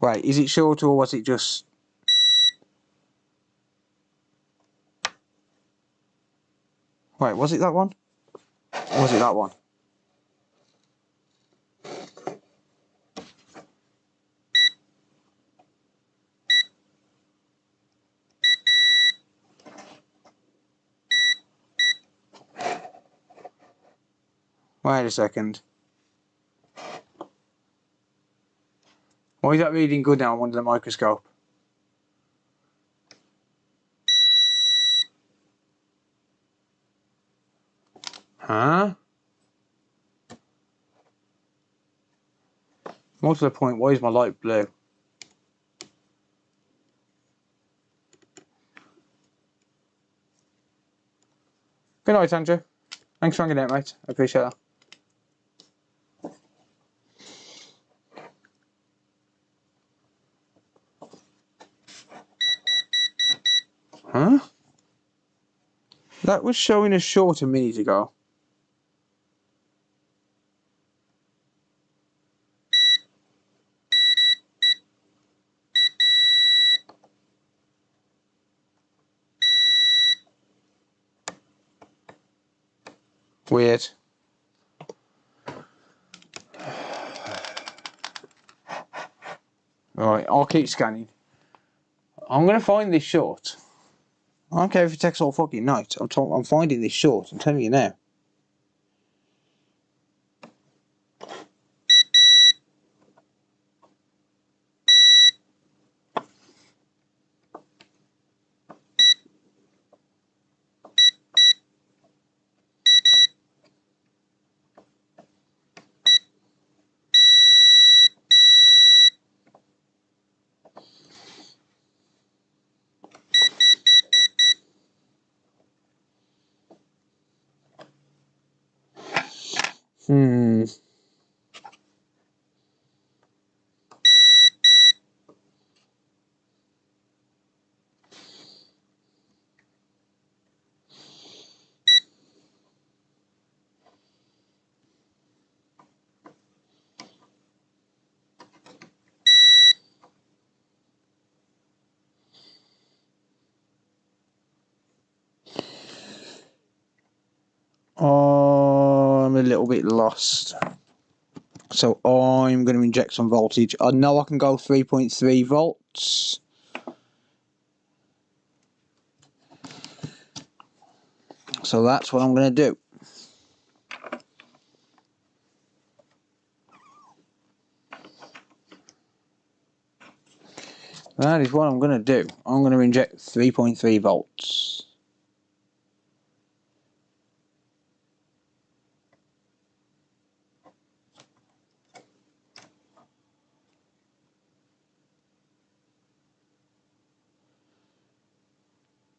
Wait, is it short or was it just... Wait, was it that one? Or was it that one? Wait a second. Why is that reading good now under the microscope? Huh? More to the point, why is my light blue? Good night, Andrew. Thanks for hanging out, mate. I appreciate that. Huh? That was showing us short a minute ago. Weird. Right, I'll keep scanning. I'm going to find this short. I don't care if it takes all fucking night. I'm finding this short. I'm telling you now. I'm a little bit lost. So I'm going to inject some voltage. I know I can go 3.3 volts. So that's what I'm going to do. That is what I'm going to do. I'm going to inject 3.3 volts.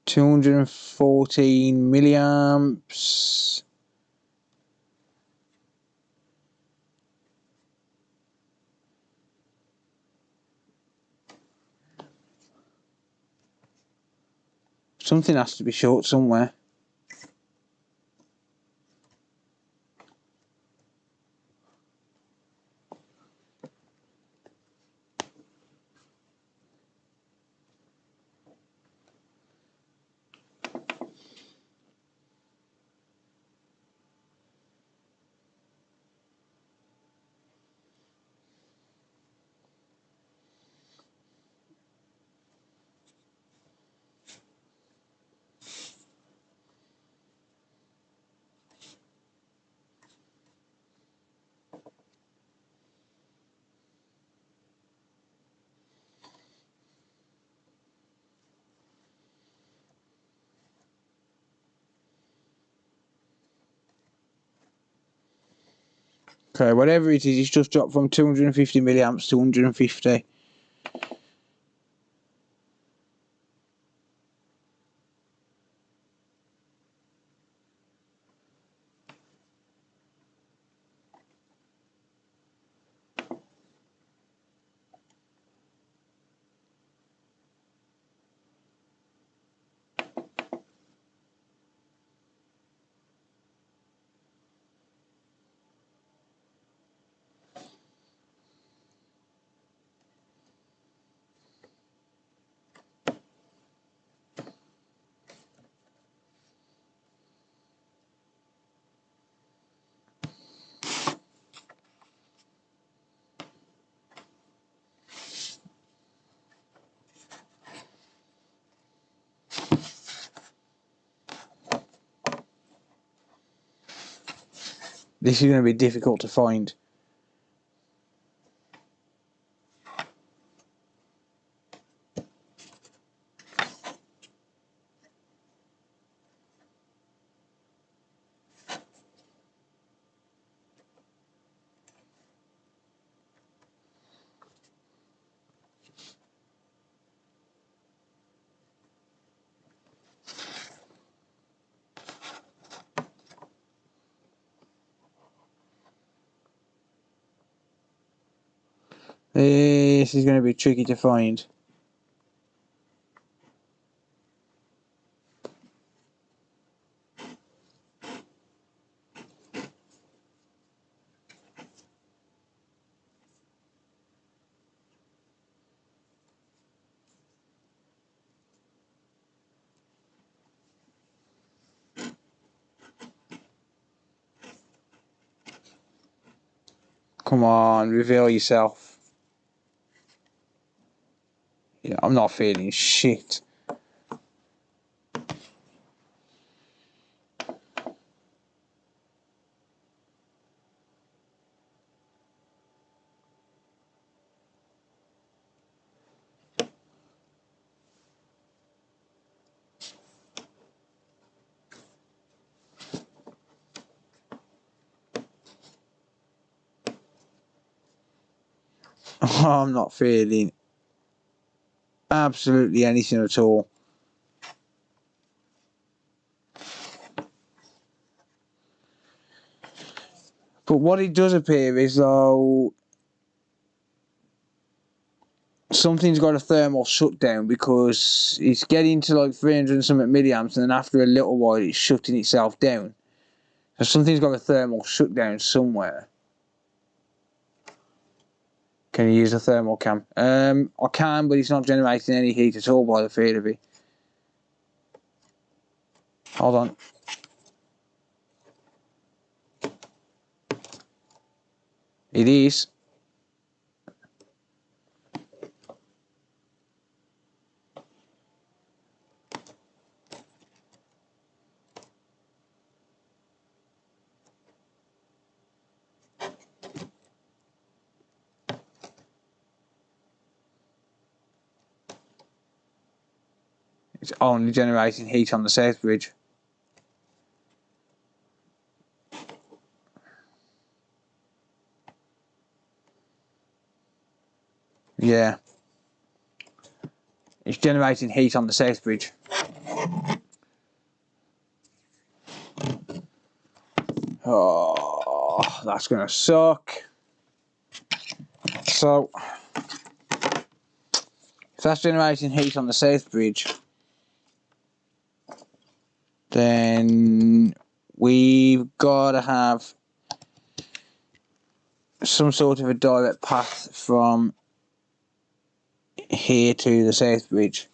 $214 milliamps. Something has to be short somewhere. Okay, whatever it is, it's just dropped from 250 milliamps to 150. This is going to be difficult to find. This is going to be tricky to find. Come on, reveal yourself. Yeah, I'm not feeling shit. I'm not feeling absolutely anything at all. But what it does appear is though something's got a thermal shutdown, because it's getting to like 300 and something milliamps, and then after a little while it's shutting itself down. So something's got a thermal shutdown somewhere. Can you use a thermal cam? I can, but it's not generating any heat at all by the feel of it. Hold on. It is. It's only generating heat on the south bridge. Yeah. It's generating heat on the south bridge. Oh, that's gonna suck. So, if that's generating heat on the south bridge, then we've got to have some sort of a direct path from here to the south bridge.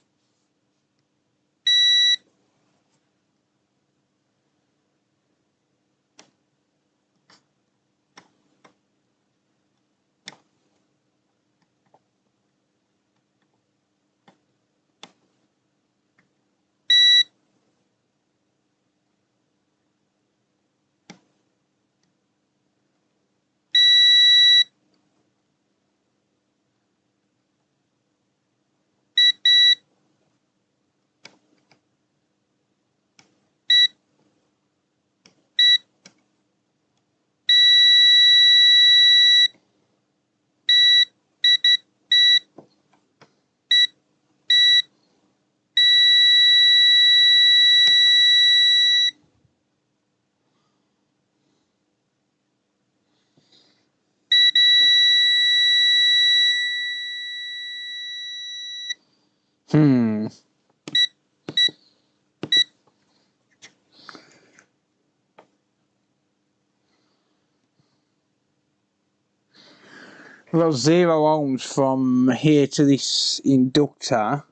We've got 0 ohms from here to this inductor.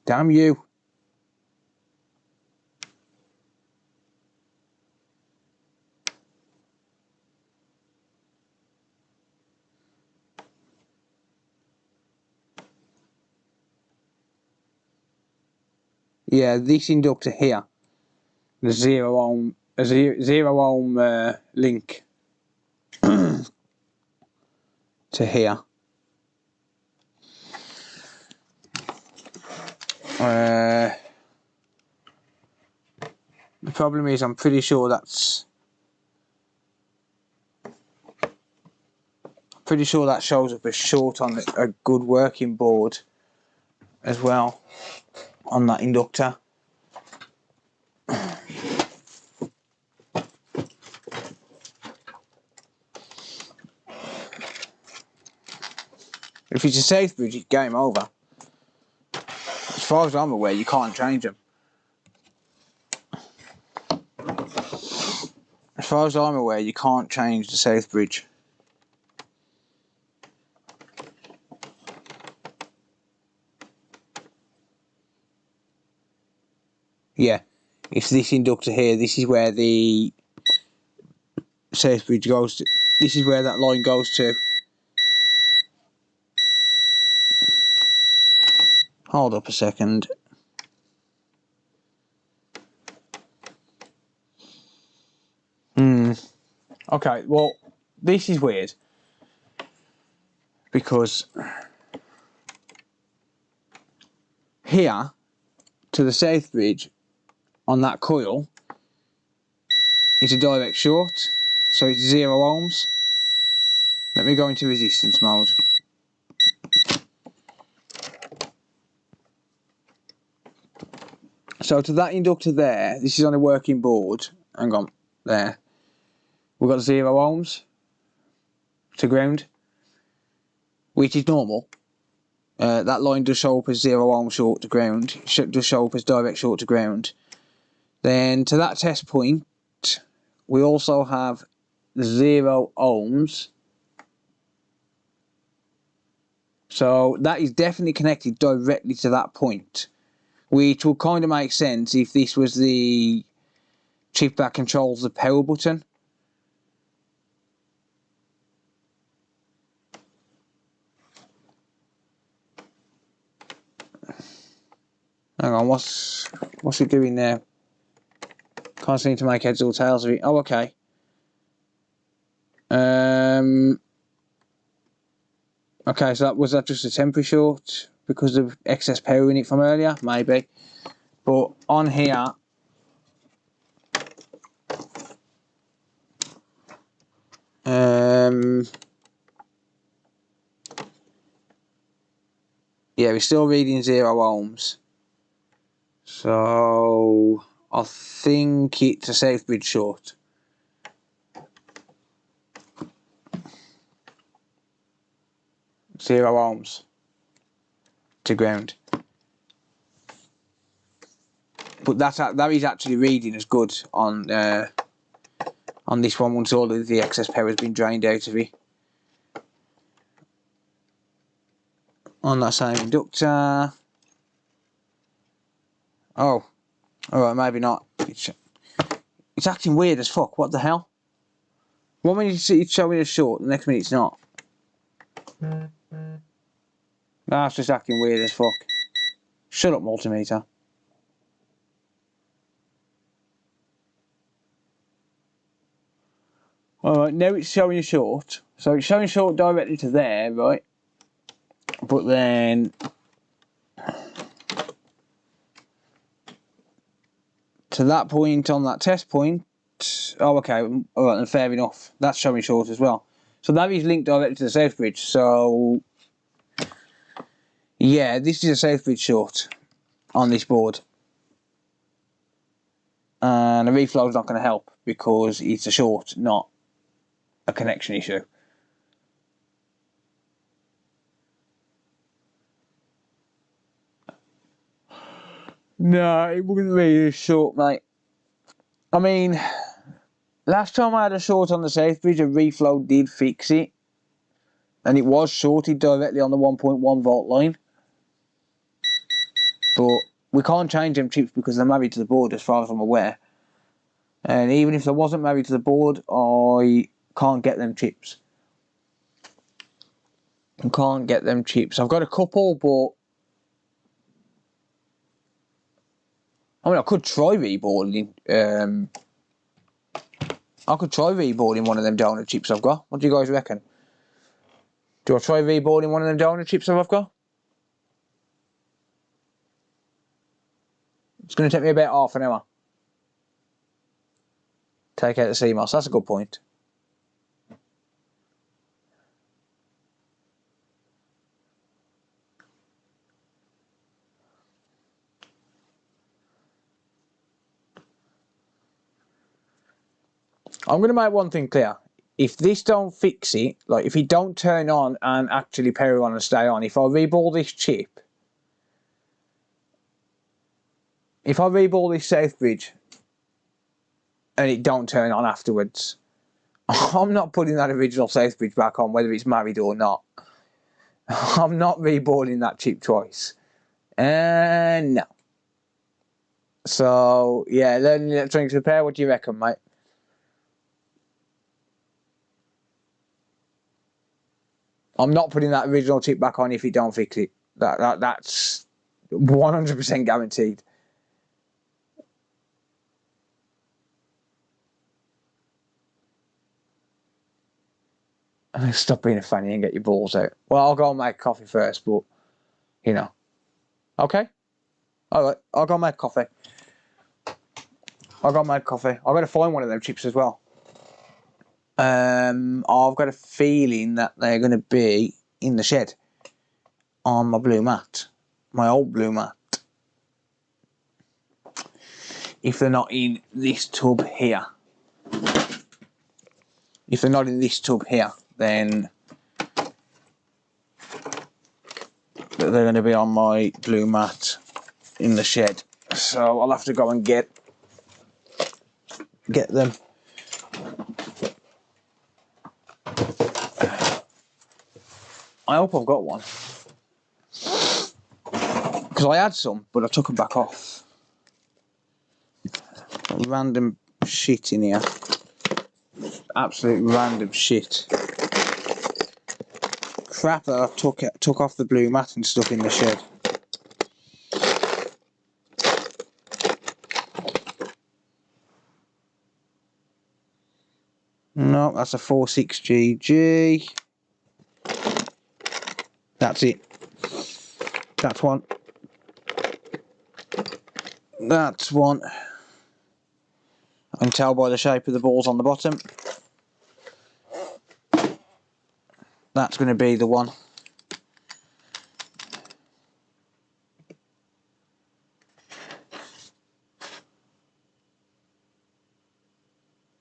Damn you. Yeah, this inductor here, the 0 ohm, a 0 ohm link to here. The problem is, I'm pretty sure that shows up as short on a good working board as well on that inductor. If it's a safe bridge, it's game over. As far as I'm aware, you can't change them. As far as I'm aware, you can't change the safe bridge. Yeah, it's this inductor here. This is where the safe bridge goes to. This is where that line goes to. Hold up a second. Okay, well, this is weird. Because here, to the safe bridge, on that coil, is a direct short. So it's 0 ohms. Let me go into resistance mode. So to that inductor there, this is on a working board. Hang on, there. We've got 0 ohms to ground, which is normal. That line does show up as 0 ohm short to ground. It does show up as direct short to ground. Then to that test point, we also have 0 ohms. So that is definitely connected directly to that point, which would kind of make sense if this was the chip that controls the power button. Hang on, what's it doing there? Can't seem to make heads or tails of it. Oh, okay. Okay, so was that just a temporary short because of excess power in it from earlier? Maybe. But on here, yeah, we're still reading 0 ohms. So I think it's a safe bridge short. Zero ohms to ground. But that is actually reading as good on this one once all of the excess power has been drained out of it. On that same inductor. Oh, alright, maybe not. It's acting weird as fuck. What the hell? 1 minute it's showing as short, the next minute it's not. That's just acting weird as fuck. Shut up, multimeter. Alright, now it's showing as short. So it's showing short directly to there, right? But then to that point on that test point, oh okay, alright, then fair enough. That's showing short as well. So that is linked directly to the safe bridge. So yeah, this is a safe bridge short on this board. And the reflow is not going to help because it's a short, not a connection issue. No, it wouldn't be a short, mate. I mean, Last time I had a short on the south bridge, a reflow did fix it. And it was shorted directly on the 1.1 volt line. But we can't change them chips because they're married to the board as far as I'm aware. And even if they wasn't married to the board, I can't get them chips. I can't get them chips. I've got a couple, but I mean, I could try reboarding. I could try reboarding one of them donor chips I've got. What do you guys reckon? Do I try reboarding one of them donor chips I've got? It's going to take me about half an hour. Take out the CMOS. That's a good point. I'm going to make one thing clear. If this don't fix it, like if it don't turn on and actually power on and stay on, if I reball this chip, if I reball this south bridge and it don't turn on afterwards, I'm not putting that original south bridge back on, whether it's married or not. I'm not reballing that chip twice. No. So, yeah, learning electronics repair, what do you reckon, mate? I'm not putting that original chip back on if you don't fix it. That's 100% guaranteed. Stop being a fanny and get your balls out. Well, I'll go and make coffee first, but, you know. Okay? Alright, I'll go make coffee. I've got to find one of them chips as well. I've got a feeling that they're going to be in the shed on my blue mat, my old blue mat. If they're not in this tub here, then they're going to be on my blue mat in the shed. So I'll have to go and get them. I hope I've got one. Because I had some, but I took them back off. Random shit in here. Absolute random shit. Crap that I took off the blue mat and stuck in the shed. No, that's a 46GG. That's it. That's one. That's one. I can tell by the shape of the balls on the bottom. That's going to be the one.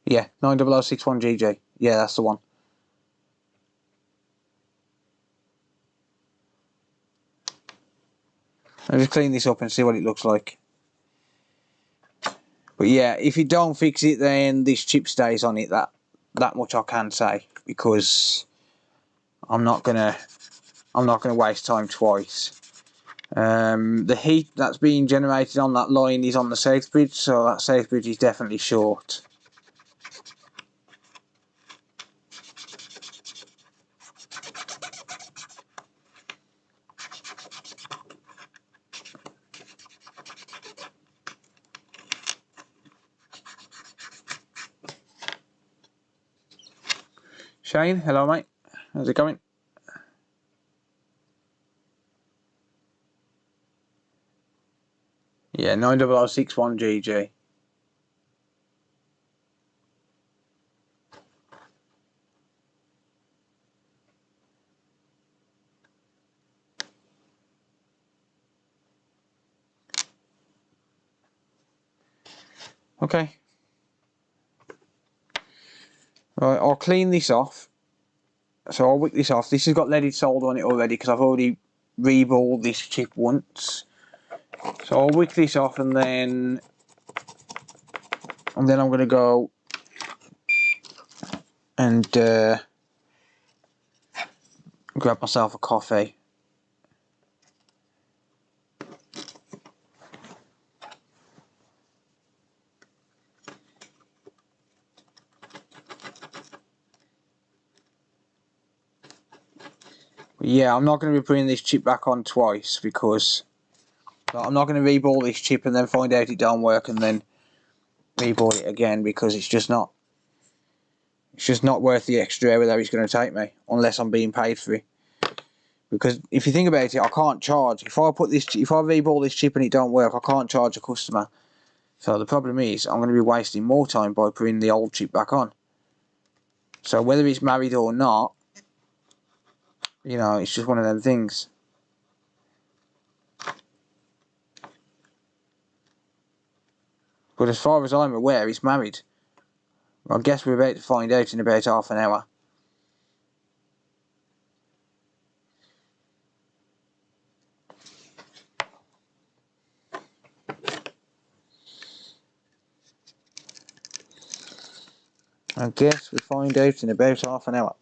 Yeah, 90061GG. Yeah, that's the one. I'll just clean this up and see what it looks like. But yeah, if you don't fix it, then this chip stays on it. That much I can say, because I'm not gonna waste time twice. The heat that's being generated on that line is on the south bridge, so that south bridge is definitely short. Shane, hello mate. How's it going? Yeah, 90061GG. Okay. Right, I'll clean this off. So I'll wick this off. This has got leaded solder on it already because I've already reballed this chip once. So I'll wick this off and then I'm going to go and grab myself a coffee. Yeah, I'm not going to be putting this chip back on twice, because I'm not going to reboot this chip and then find out it don't work and then reboot it again, because it's just not worth the extra hour that it's going to take me, unless I'm being paid for it. Because if you think about it, I can't charge. If I reboot this chip and it don't work, I can't charge a customer. So the problem is, I'm going to be wasting more time by putting the old chip back on. So whether it's married or not, you know, it's just one of them things. But as far as I'm aware, it's married. I guess we're about to find out in about half an hour. I guess we'll find out in about half an hour.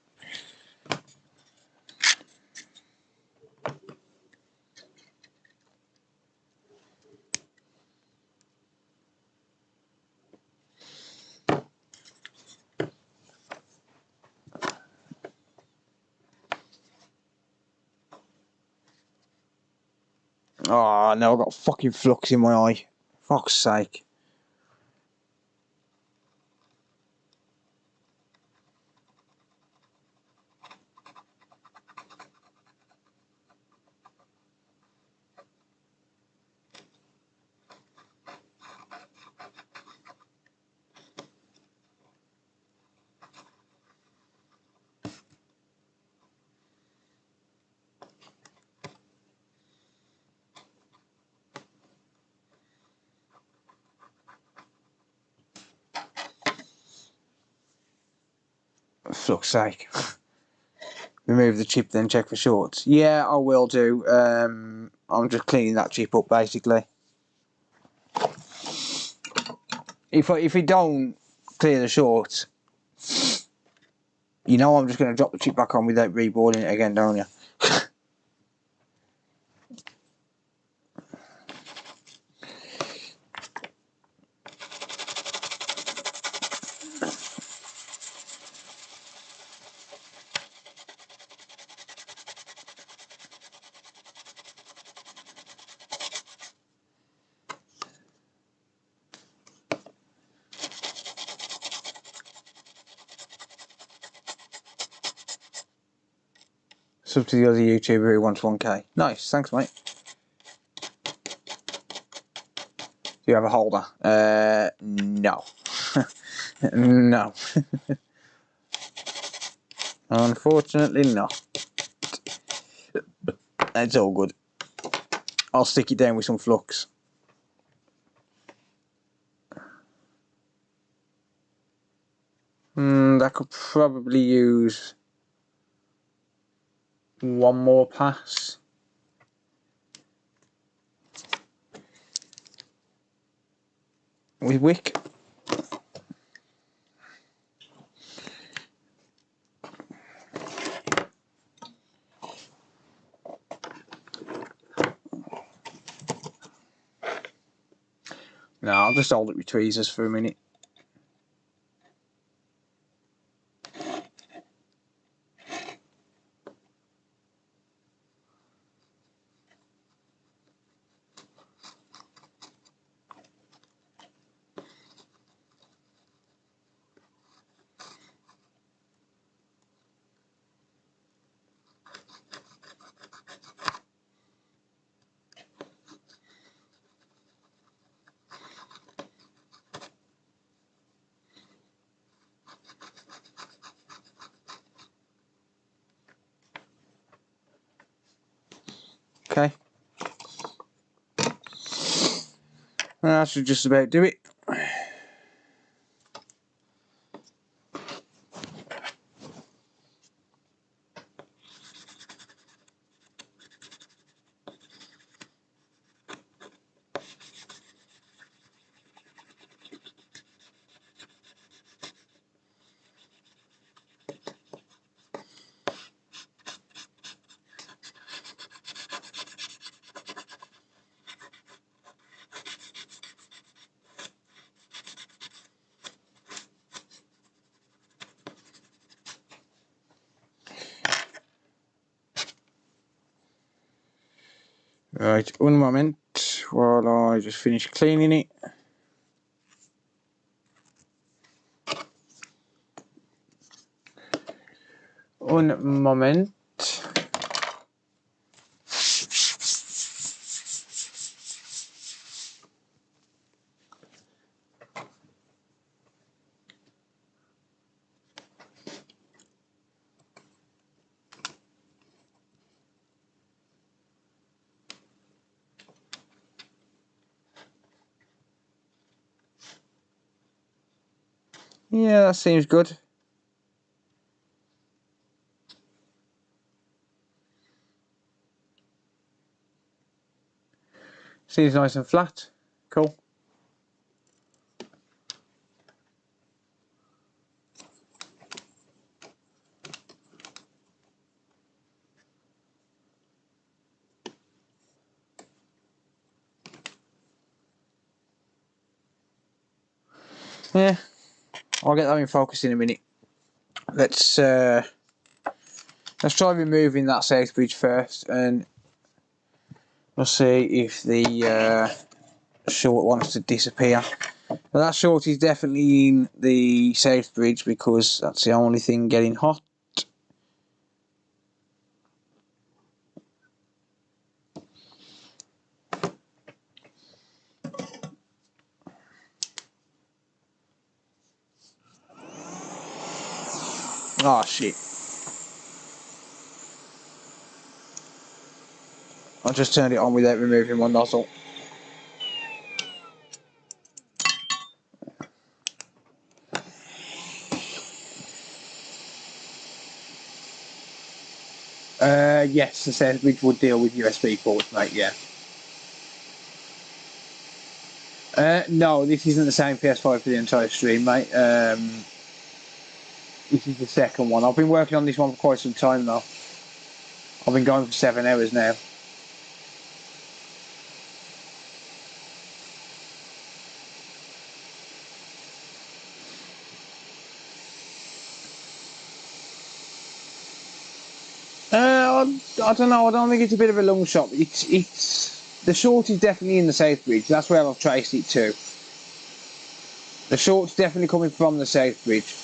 Oh no, I've got fucking flux in my eye. Fuck's sake. Fuck's sake. Remove the chip, then check for shorts. Yeah, I will do. I'm just cleaning that chip up, basically. If it don't clear the shorts, you know I'm just going to drop the chip back on without reboarding it again, don't you? Sub to the other YouTuber who wants 1k. Nice, thanks mate. Do you have a holder? No. No. Unfortunately not. It's all good. I'll stick it down with some flux. That could probably use one more pass. With wick. No, I'll just hold it with tweezers for a minute. Okay. That should just about do it. Right, one moment while I just finish cleaning it. One moment. Yeah, that seems good. Seems nice and flat. Cool. Yeah, I'll get that in focus in a minute. Let's try removing that safe bridge first, and we'll see if the short wants to disappear. But that short is definitely in the safe bridge because that's the only thing getting hot. Oh shit. I just turned it on without removing one nozzle. Yes, the safe bridge would deal with USB ports, mate, yeah. No, this isn't the same PS5 for the entire stream, mate. This is the second one. I've been working on this one for quite some time though. I've been going for 7 hours now. I don't know. I don't think it's a bit of a long shot. It's the short is definitely in the safe bridge. That's where I've traced it to. The short's definitely coming from the safe bridge.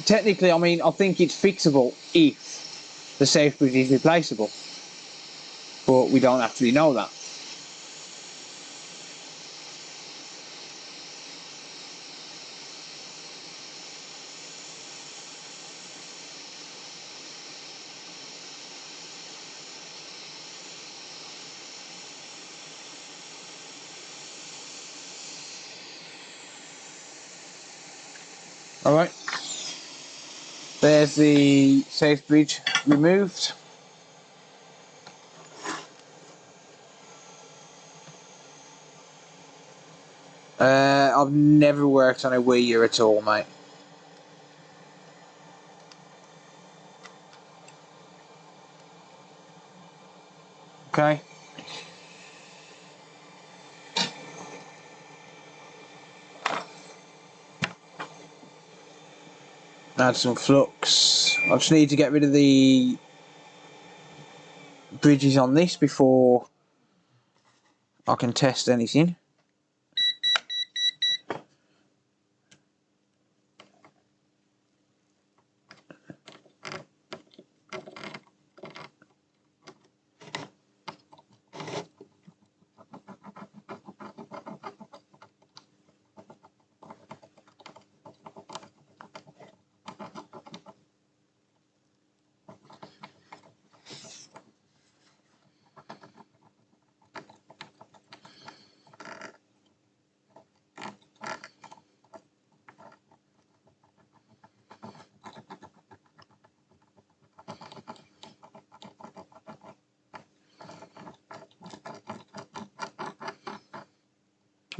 Technically, I mean, I think it's fixable if the safe bridge is replaceable, but we don't actually know that. All right. There's the safe bridge removed. I've never worked on a Wii U at all, mate. Okay. Add some flux. I just need to get rid of the bridges on this before I can test anything.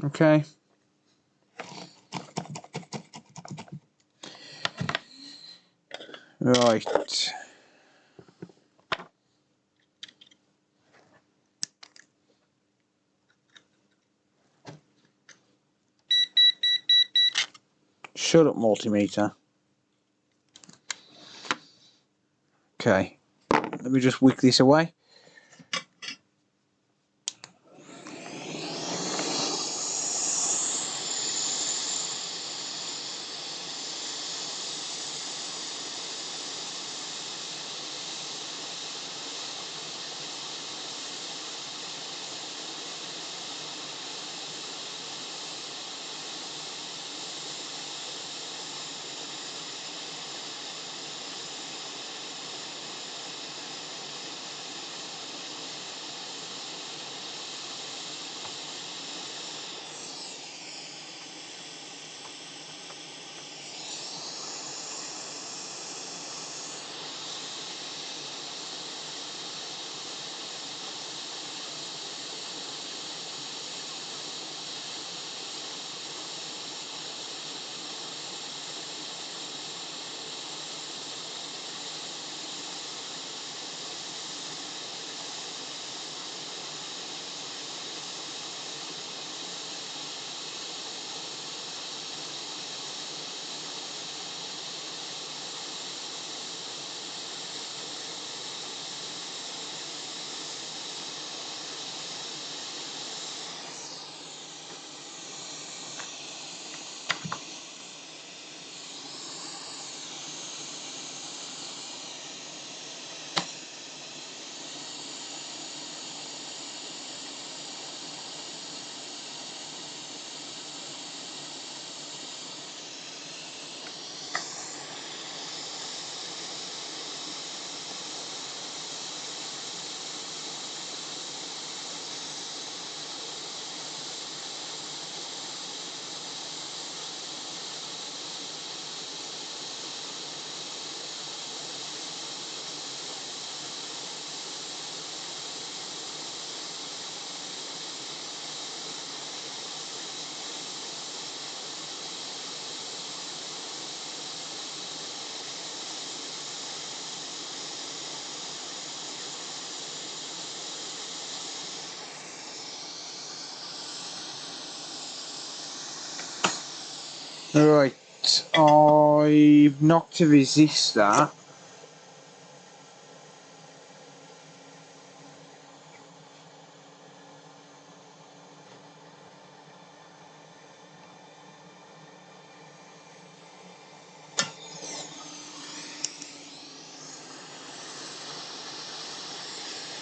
Okay. Right. Shut up, multimeter. Okay, let me just wick this away. Right, I've knocked a resistor.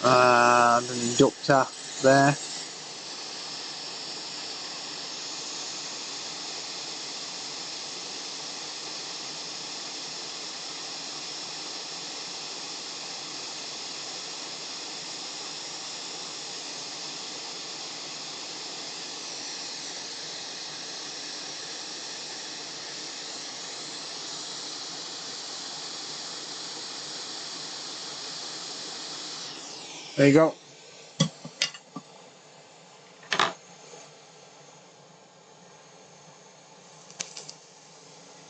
And an inductor there. There you go.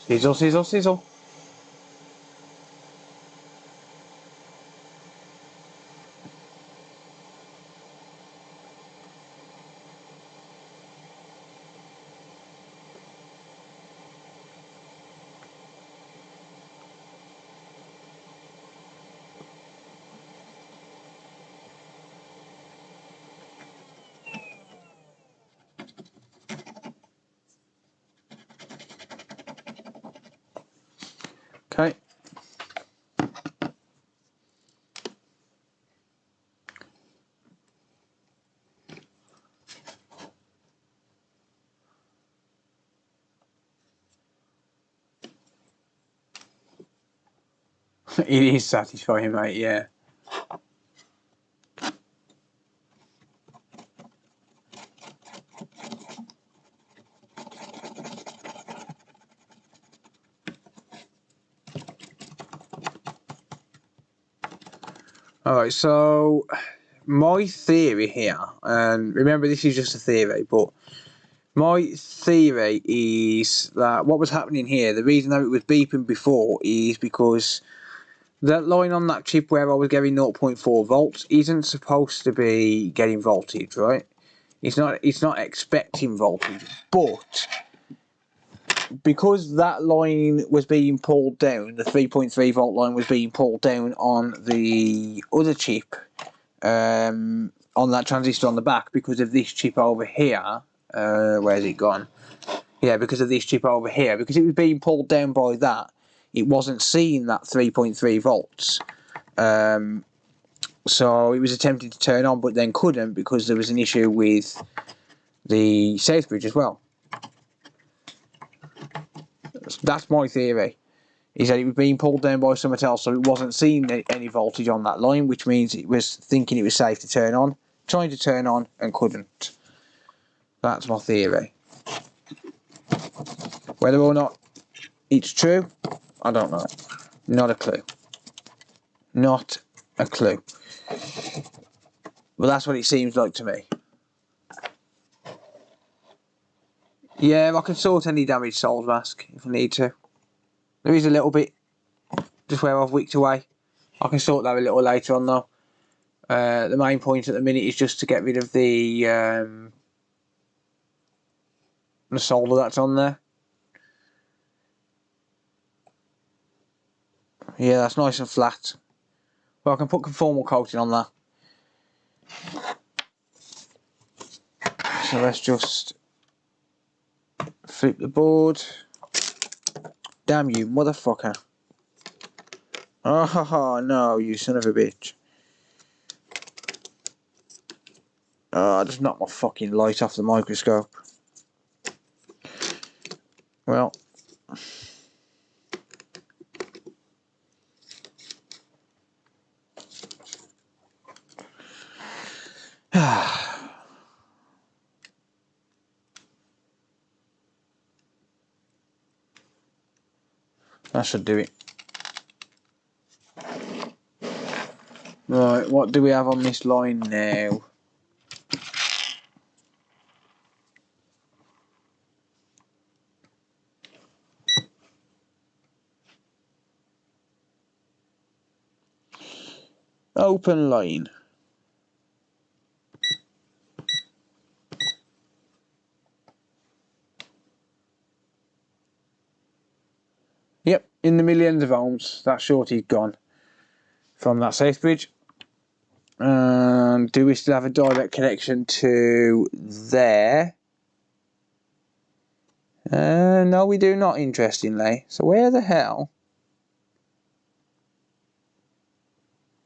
Sizzle, sizzle, sizzle. Okay. It is satisfying, mate, yeah. Alright, so my theory here, and remember this is just a theory, but my theory is that what was happening here, the reason that it was beeping before is because that line on that chip where I was getting 0.4 volts isn't supposed to be getting voltage, right? It's not expecting voltage, but because that line was being pulled down, the 3.3 volt line was being pulled down on the other chip, on that transistor on the back, because of this chip over here. Where's it gone? Yeah, because of this chip over here, because it was being pulled down by that, it wasn't seeing that 3.3 volts. So it was attempting to turn on, but then couldn't because there was an issue with the south bridge as well. That's my theory, is that it was being pulled down by something else, so it wasn't seeing any voltage on that line, which means it was thinking it was safe to turn on, trying to turn on and couldn't. That's my theory. Whether or not it's true, I don't know. Not a clue. Not a clue. Well, that's what it seems like to me. Yeah, I can sort any damaged sold mask if I need to. There is a little bit just where I've wicked away. I can sort that a little later on though. The main point at the minute is just to get rid of the solder that's on there. Yeah, that's nice and flat. Well, I can put conformal coating on that. So let's just flip the board. Damn you, motherfucker. Oh no, you son of a bitch. Oh, I just knocked my fucking light off the microscope. Well. That should do it. Right, what do we have on this line now? Open line. Yep, in the millions of ohms. That shorty's gone from that safe bridge. Do we still have a direct connection to there? No, we do not, interestingly. So where the hell?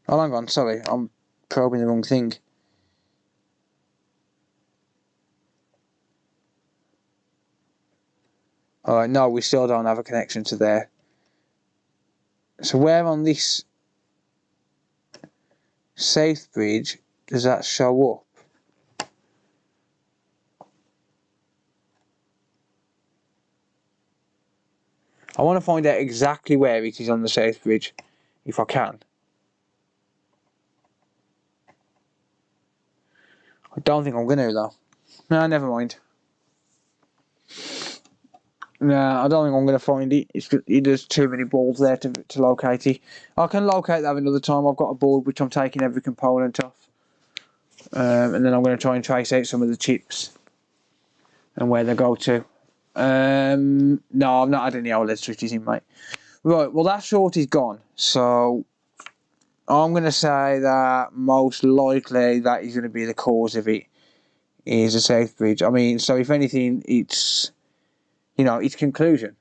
Oh, hang on, sorry, I'm probing the wrong thing. Alright, no, we still don't have a connection to there. So where on this safe bridge does that show up? I want to find out exactly where it is on the safe bridge, if I can. I don't think I'm going to though. No, never mind. No, I don't think I'm going to find it. There's too many balls there to locate it. I can locate that another time. I've got a board which I'm taking every component off. And then I'm going to try and trace out some of the chips and where they go to. No, I've not had any OLED switches in, mate. Right, well that short is gone. So I'm going to say that most likely that is going to be the cause of it, is a safe bridge. I mean, so if anything, it's, you know, its conclusion.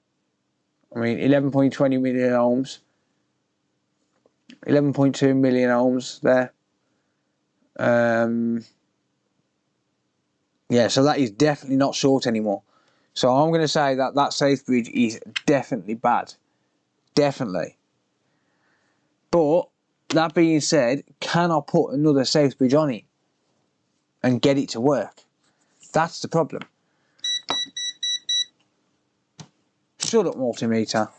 I mean, 11.20 million ohms, 11.2 million ohms there. Yeah, so that is definitely not short anymore. So I'm going to say that that safe bridge is definitely bad. Definitely. But that being said, can I put another safe bridge on it and get it to work? That's the problem. Shut up, multimeter.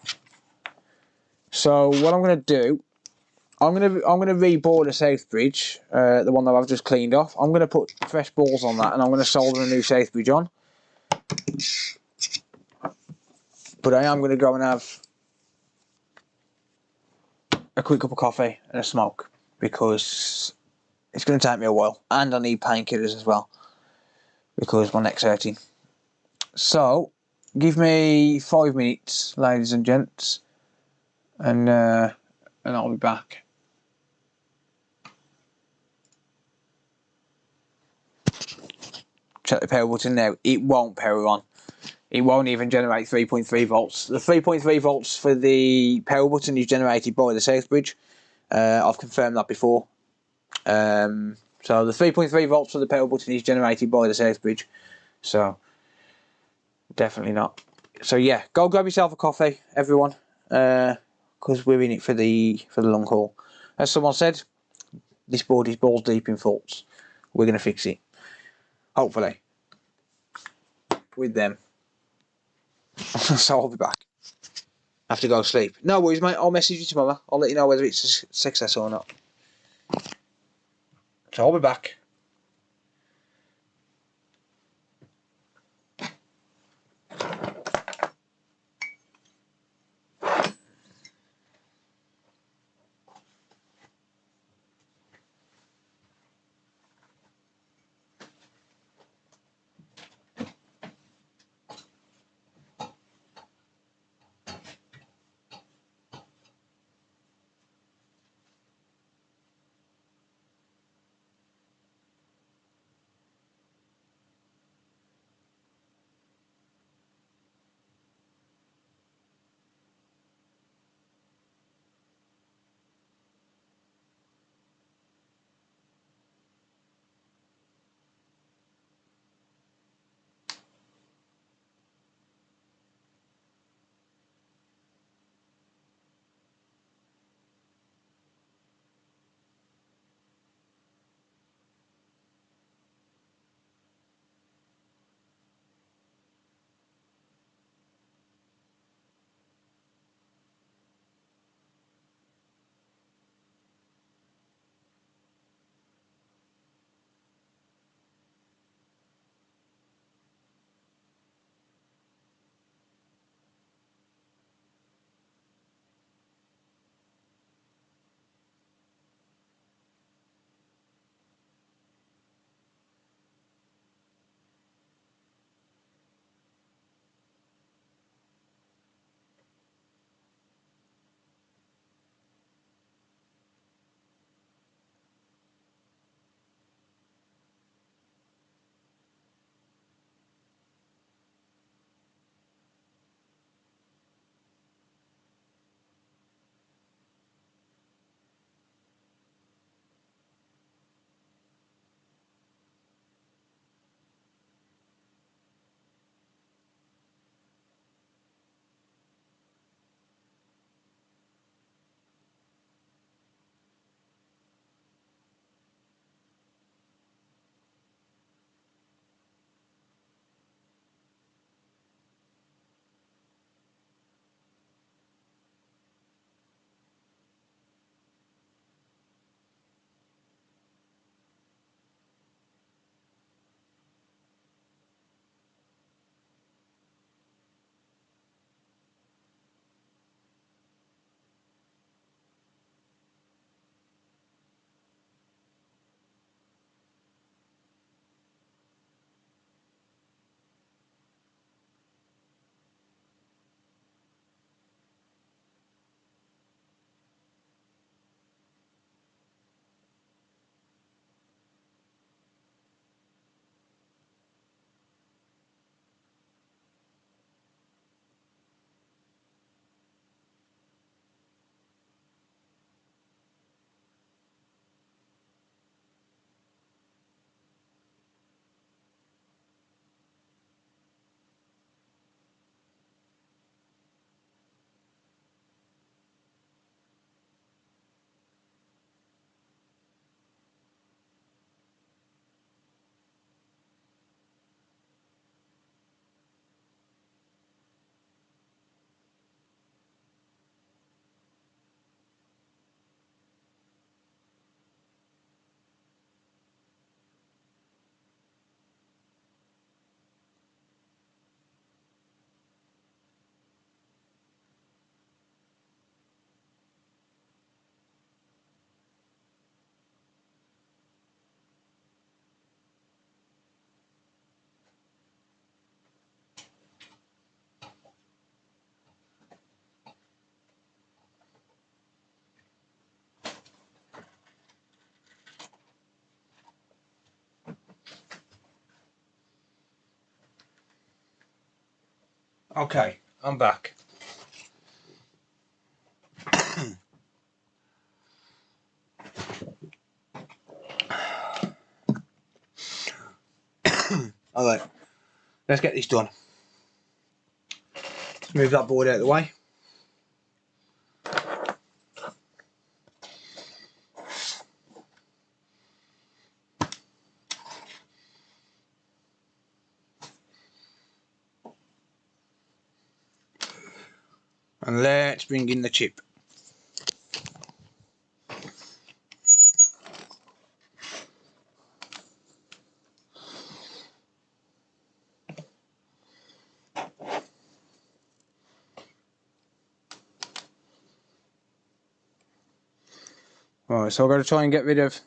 So what I'm going to do, I'm going to reboard a safe bridge, the one that I've just cleaned off. I'm going to put fresh balls on that, and I'm going to solder a new safe bridge on. But I am going to go and have a quick cup of coffee and a smoke, because it's going to take me a while, and I need painkillers as well because my neck's hurting. So Give me 5 minutes, ladies and gents, and I'll be back. Check the power button now. It won't power on. It won't even generate 3.3 volts. The 3.3 volts for the power button is generated by the south bridge. I've confirmed that before. So the 3.3 volts for the power button is generated by the south bridge. So definitely not. So yeah, go grab yourself a coffee, everyone, because we're in it for the long haul. As someone said, this board is balls deep in faults. We're gonna fix it, hopefully, with them. So I'll be back. I have to go to sleep. No worries, mate. I'll message you tomorrow. I'll let you know whether it's a success or not. So I'll be back. Okay, I'm back. Alright, let's get this done. Let's move that board out of the way. And let's bring in the chip. Right, so I've got to try and get rid of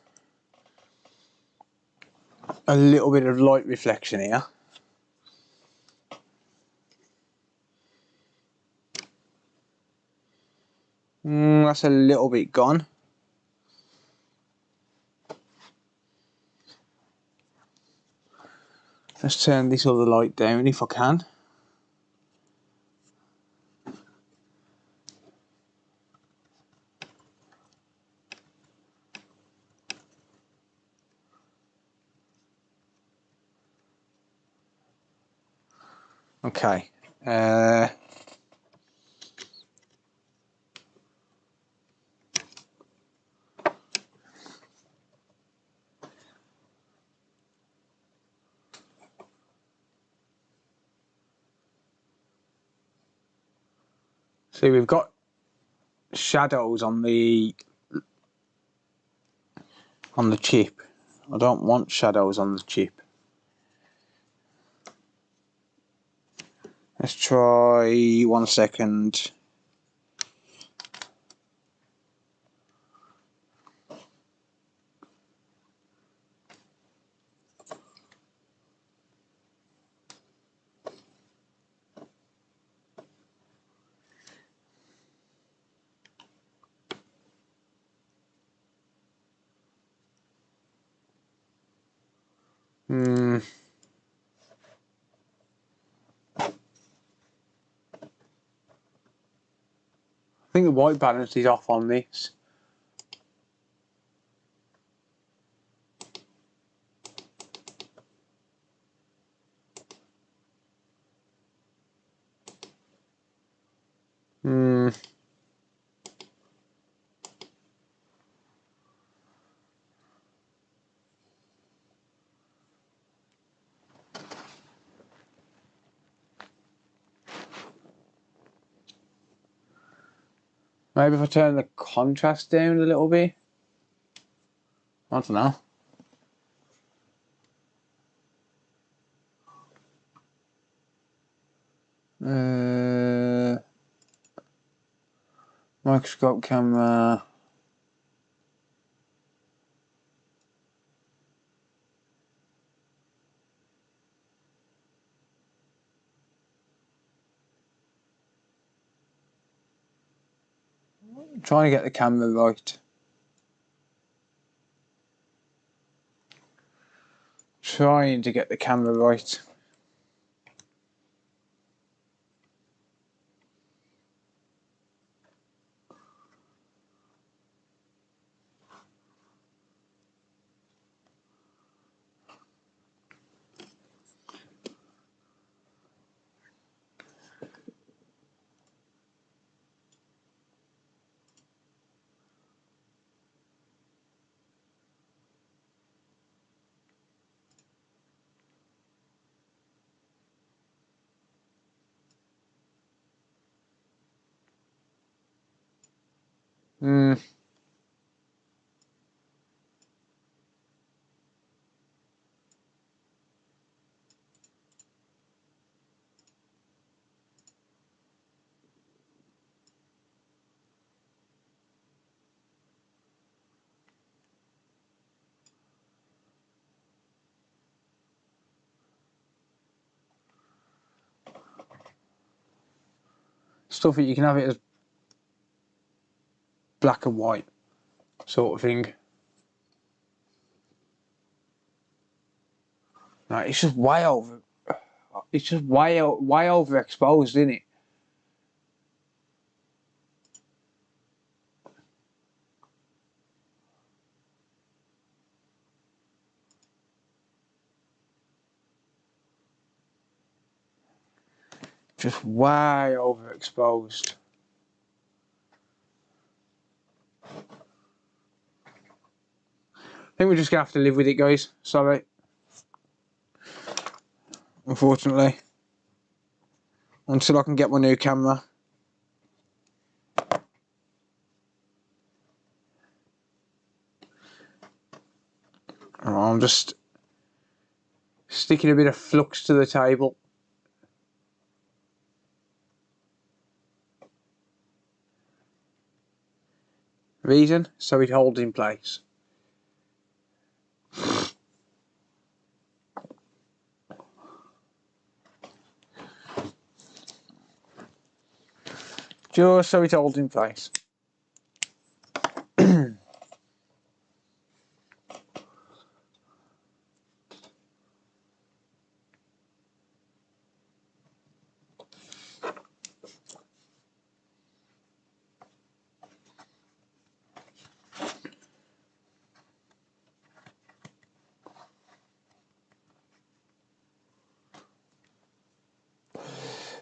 a little bit of light reflection here. That's a little bit gone. Let's turn this other light down if I can. Okay. See, we've got shadows on the chip. I don't want shadows on the chip. Let's try 1 second. I think the white balance is off on this. Maybe if I turn the contrast down a little bit. I don't know. Microscope camera. Trying to get the camera right. Trying to get the camera right. Stuff that you can have it as black and white sort of thing. No, it's just way over. It's just way overexposed, isn't it? Just way overexposed. I think we're just gonna have to live with it, guys. Sorry. Unfortunately. Until I can get my new camera. I'm just sticking a bit of flux to the table. Reason? So it holds in place. Just so it holds in place.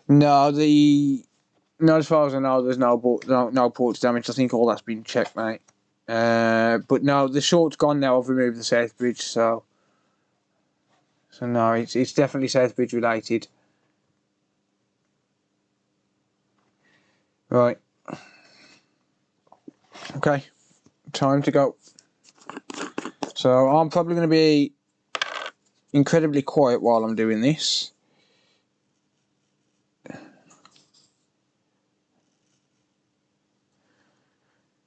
No, not as far as I know, there's no ports damage. I think all that's been checked, mate. But no, the short's gone now. I've removed the south bridge, so no, it's definitely south bridge related. Right. Okay, time to go. So I'm probably going to be incredibly quiet while I'm doing this.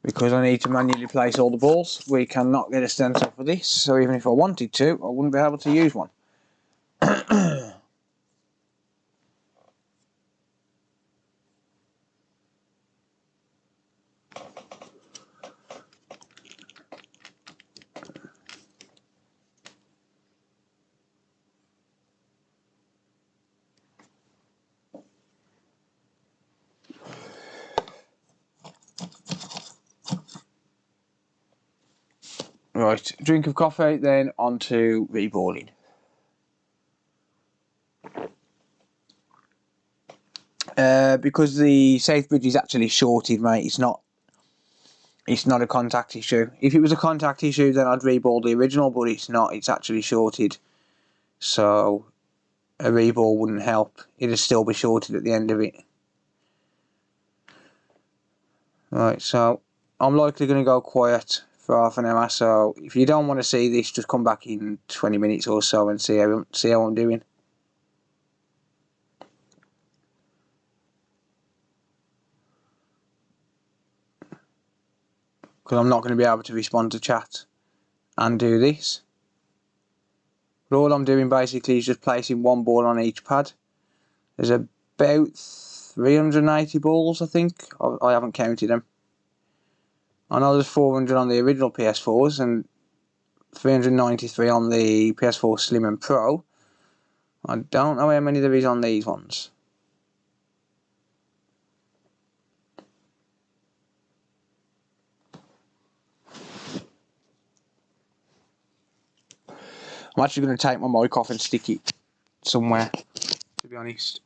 Because I need to manually place all the balls. We cannot get a stencil for this, so even if I wanted to, I wouldn't be able to use one. Right, drink of coffee, then on to reballing. Because the south bridge is actually shorted, mate, it's not a contact issue. If it was a contact issue, then I'd reball the original, but it's not, it's actually shorted. So a reball wouldn't help, it'd still be shorted at the end of it. Right, so I'm likely going to go quiet for half an hour, so if you don't want to see this, just come back in 20 minutes or so and see how I'm doing. Because I'm not going to be able to respond to chat and do this. But all I'm doing basically is just placing one ball on each pad. There's about 380 balls, I think. I haven't counted them. I know there's 400 on the original PS4s and 393 on the PS4 Slim and Pro. I don't know how many there is on these ones. I'm actually going to take my mic off and stick it somewhere, to be honest.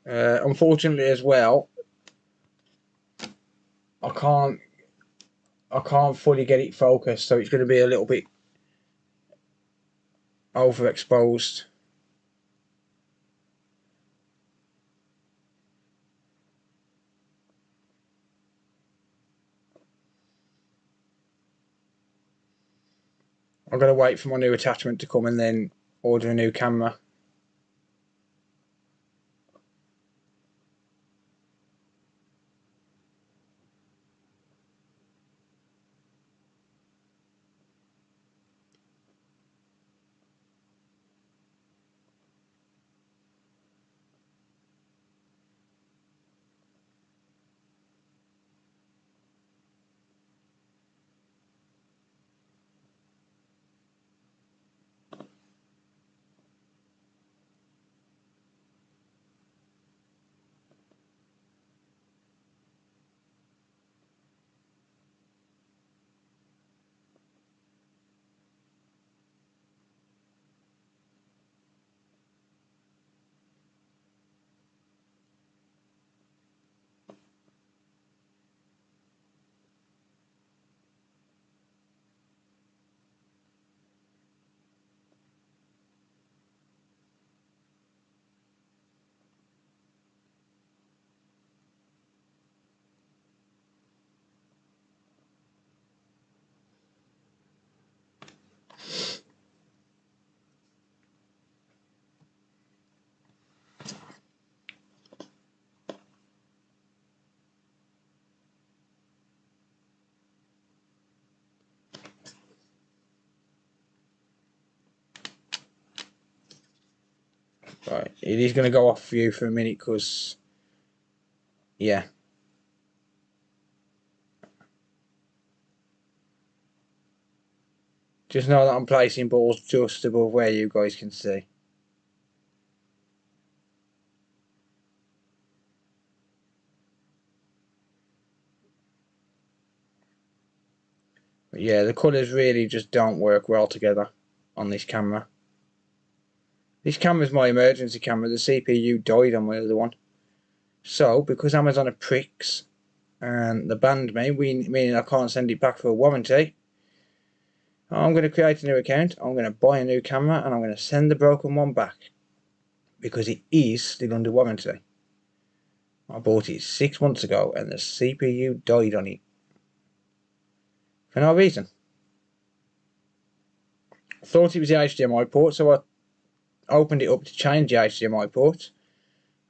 Unfortunately as well, I can't fully get it focused, so it's going to be a little bit overexposed. I'm going to wait for my new attachment to come and then order a new camera. Right, it is going to go off for you for a minute because, yeah. Just know that I'm placing balls just above where you guys can see. But yeah, the colours really just don't work well together on this camera. This camera's my emergency camera. The CPU died on my other one. So, because Amazon are pricks and they banned me, meaning I can't send it back for a warranty, I'm going to create a new account, I'm going to buy a new camera, and I'm going to send the broken one back. Because it is still under warranty. I bought it 6 months ago and the CPU died on it. For no reason. I thought it was the HDMI port, so I opened it up to change the HDMI port,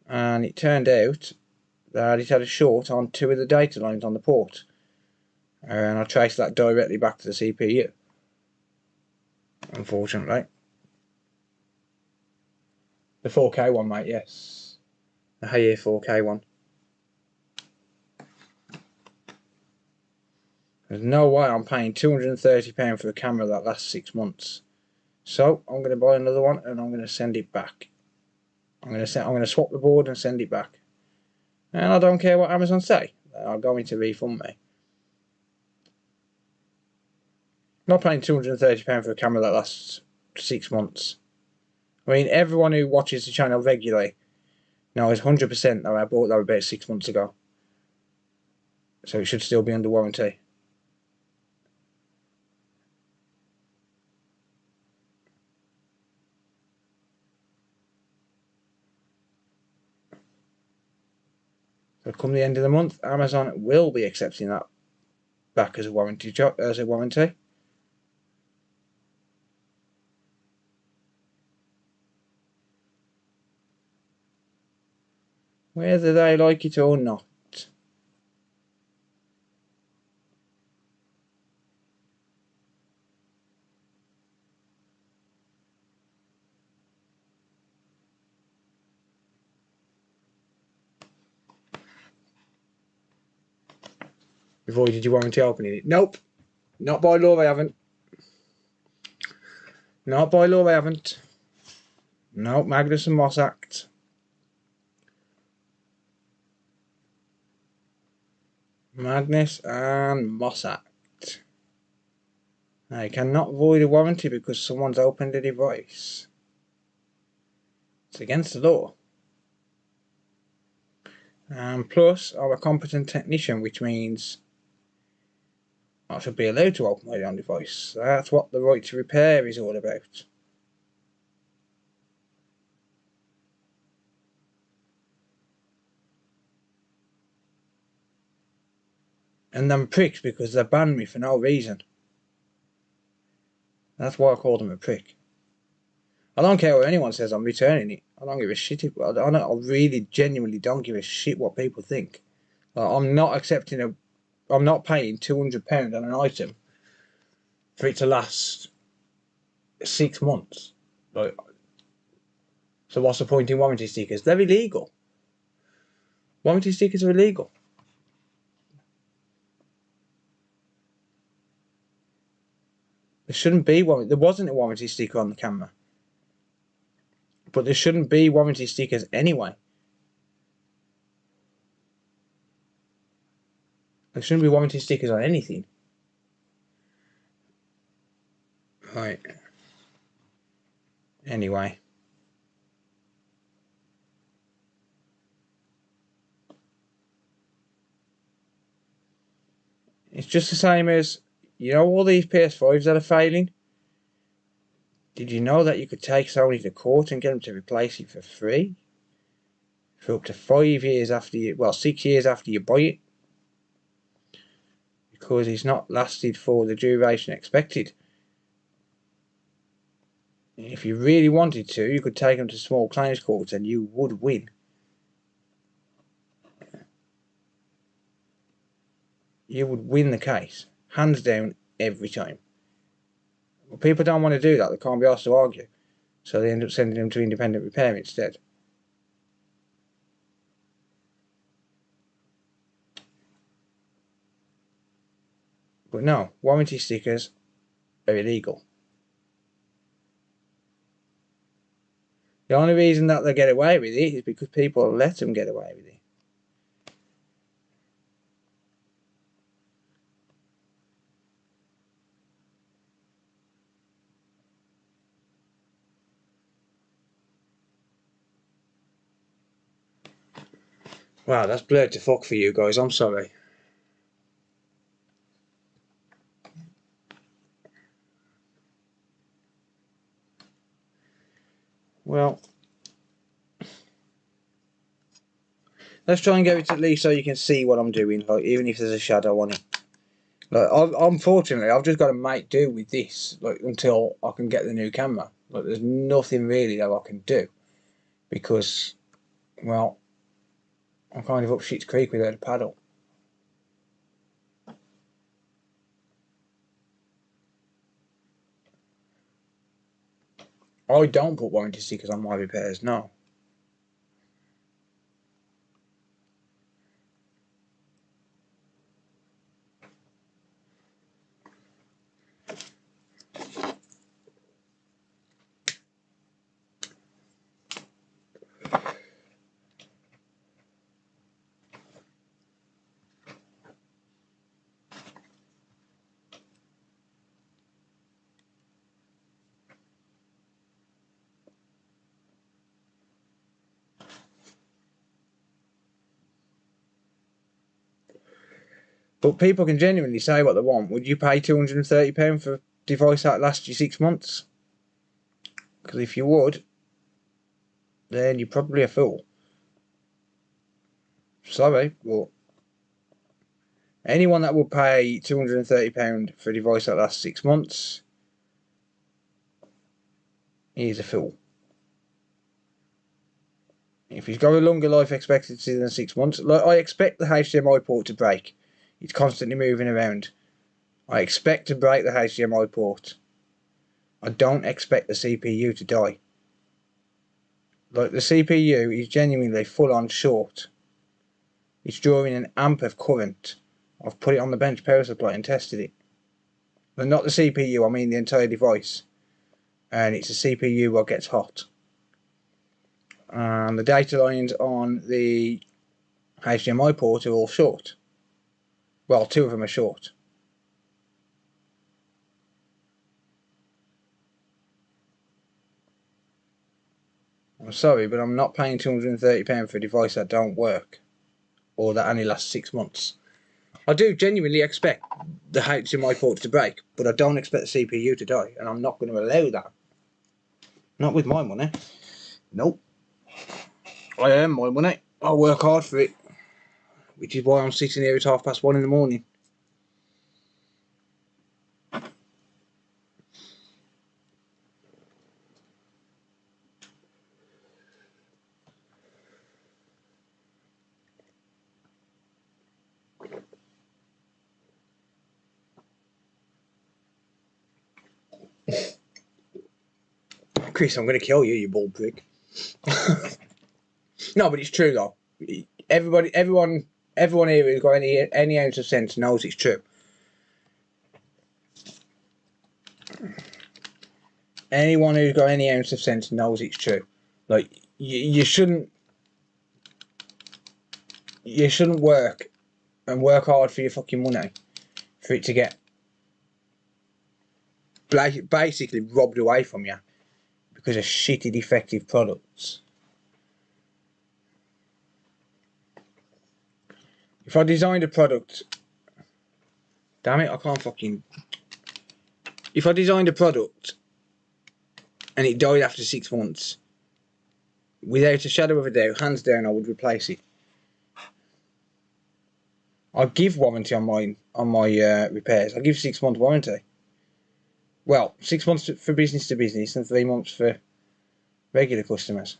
and it turned out that it had a short on 2 of the data lines on the port, and I traced that directly back to the CPU, unfortunately. The 4K one, mate, yes. The Hey 4K one. There's no way I'm paying £230 for a camera that lasts 6 months. So I'm going to buy another one and I'm going to send it back. I'm going to swap the board and send it back. And I don't care what Amazon say. They are going to refund me. I'm not paying £230 for a camera that lasts 6 months. I mean, everyone who watches the channel regularly knows 100% that I bought that about 6 months ago. So it should still be under warranty. So come the end of the month, Amazon will be accepting that back as a warranty. Whether they like it or not. Avoided your warranty opening it. Nope. Not by law, I haven't. Not by law, I haven't. Nope, Magnus and Moss Act. Magnus and Moss Act. Now, you cannot void a warranty because someone's opened a device. It's against the law. And plus, I'm a competent technician, which means I should be allowed to open my own device. That's what the right to repair is all about. And them pricks because they banned me for no reason. That's why I call them a prick. I don't care what anyone says, I'm returning it. I don't give a shit. I really genuinely don't give a shit what people think. I'm not accepting I'm not paying £200 on an item for it to last 6 months. So what's the point in warranty stickers? They're illegal. Warranty stickers are illegal. There shouldn't be one. There wasn't a warranty sticker on the camera. But there shouldn't be warranty stickers anyway. There shouldn't be warranty stickers on anything. Right. Anyway. It's just the same as, you know, all these PS5s that are failing? Did you know that you could take Sony to court and get them to replace it for free? For up to 5 years after you, well, 6 years after you buy it? Because it's not lasted for the duration expected. If you really wanted to, you could take them to small claims courts and you would win. You would win the case, hands down, every time. Well, people don't want to do that, they can't be asked to argue. So they end up sending them to independent repair instead. But no, warranty stickers are illegal. The only reason that they get away with it is because people let them get away with it. Wow, that's blurred to fuck for you guys, I'm sorry. Well, let's try and get it at least so you can see what I'm doing, like even if there's a shadow on it. Like, unfortunately, I've just got to make do with this, like, until I can get the new camera. Like, there's nothing really that I can do, because, well, I'm kind of up shit's creek without a paddle. I don't put warranty stickers on my repairs, no. But people can genuinely say what they want. Would you pay £230 for a device that lasts you 6 months? Because if you would, then you're probably a fool. Sorry, but anyone that would pay £230 for a device that lasts 6 months is a fool. If he's got a longer life expectancy than 6 months, like, I expect the HDMI port to break. It's constantly moving around. I expect to break the HDMI port. I don't expect the CPU to die. Like, the CPU is genuinely full on short. It's drawing an amp of current. I've put it on the bench power supply and tested it. But not the CPU, I mean the entire device. And it's the CPU that gets hot. And the data lines on the HDMI port are all short. Well, 2 of them are short. I'm sorry, but I'm not paying £230 for a device that don't work, or that only lasts 6 months. I do genuinely expect the HDMI port to break, but I don't expect the CPU to die, and I'm not going to allow that. Not with my money. Nope. I earn my money. I work hard for it, which is why I'm sitting here at 1:30 in the morning. Chris, I'm going to kill you, you bald prick. No, but it's true though. Everyone here who's got any ounce of sense knows it's true. Anyone who's got any ounce of sense knows it's true. Like, you shouldn't work and work hard for your fucking money for it to get basically robbed away from you because of shitty defective products. If I designed a product, damn it, I can't fucking. If I designed a product and it died after 6 months, without a shadow of a doubt, hands down, I would replace it. I'd give warranty on my repairs. I'd give 6 month warranty. Well, 6 months for business to business and 3 months for regular customers.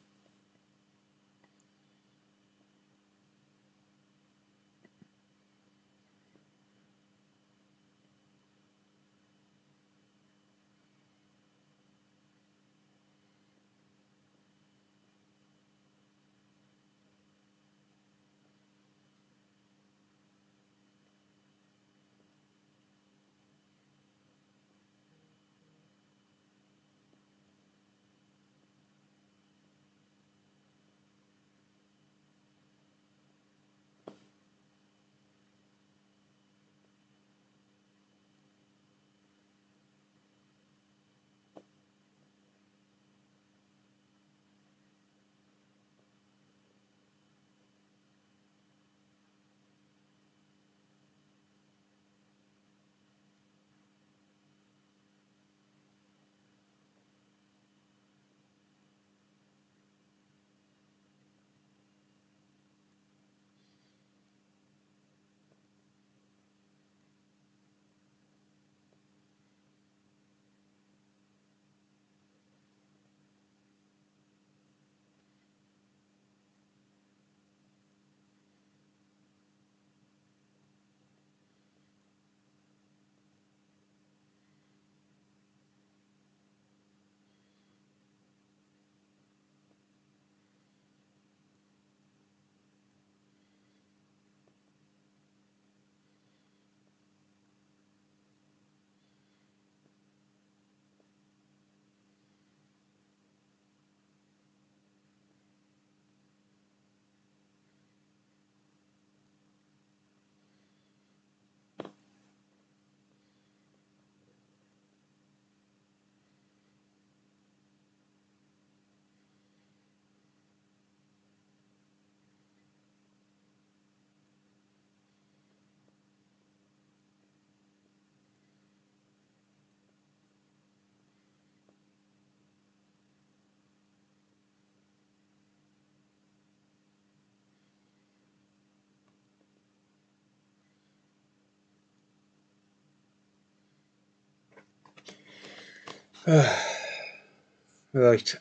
Right,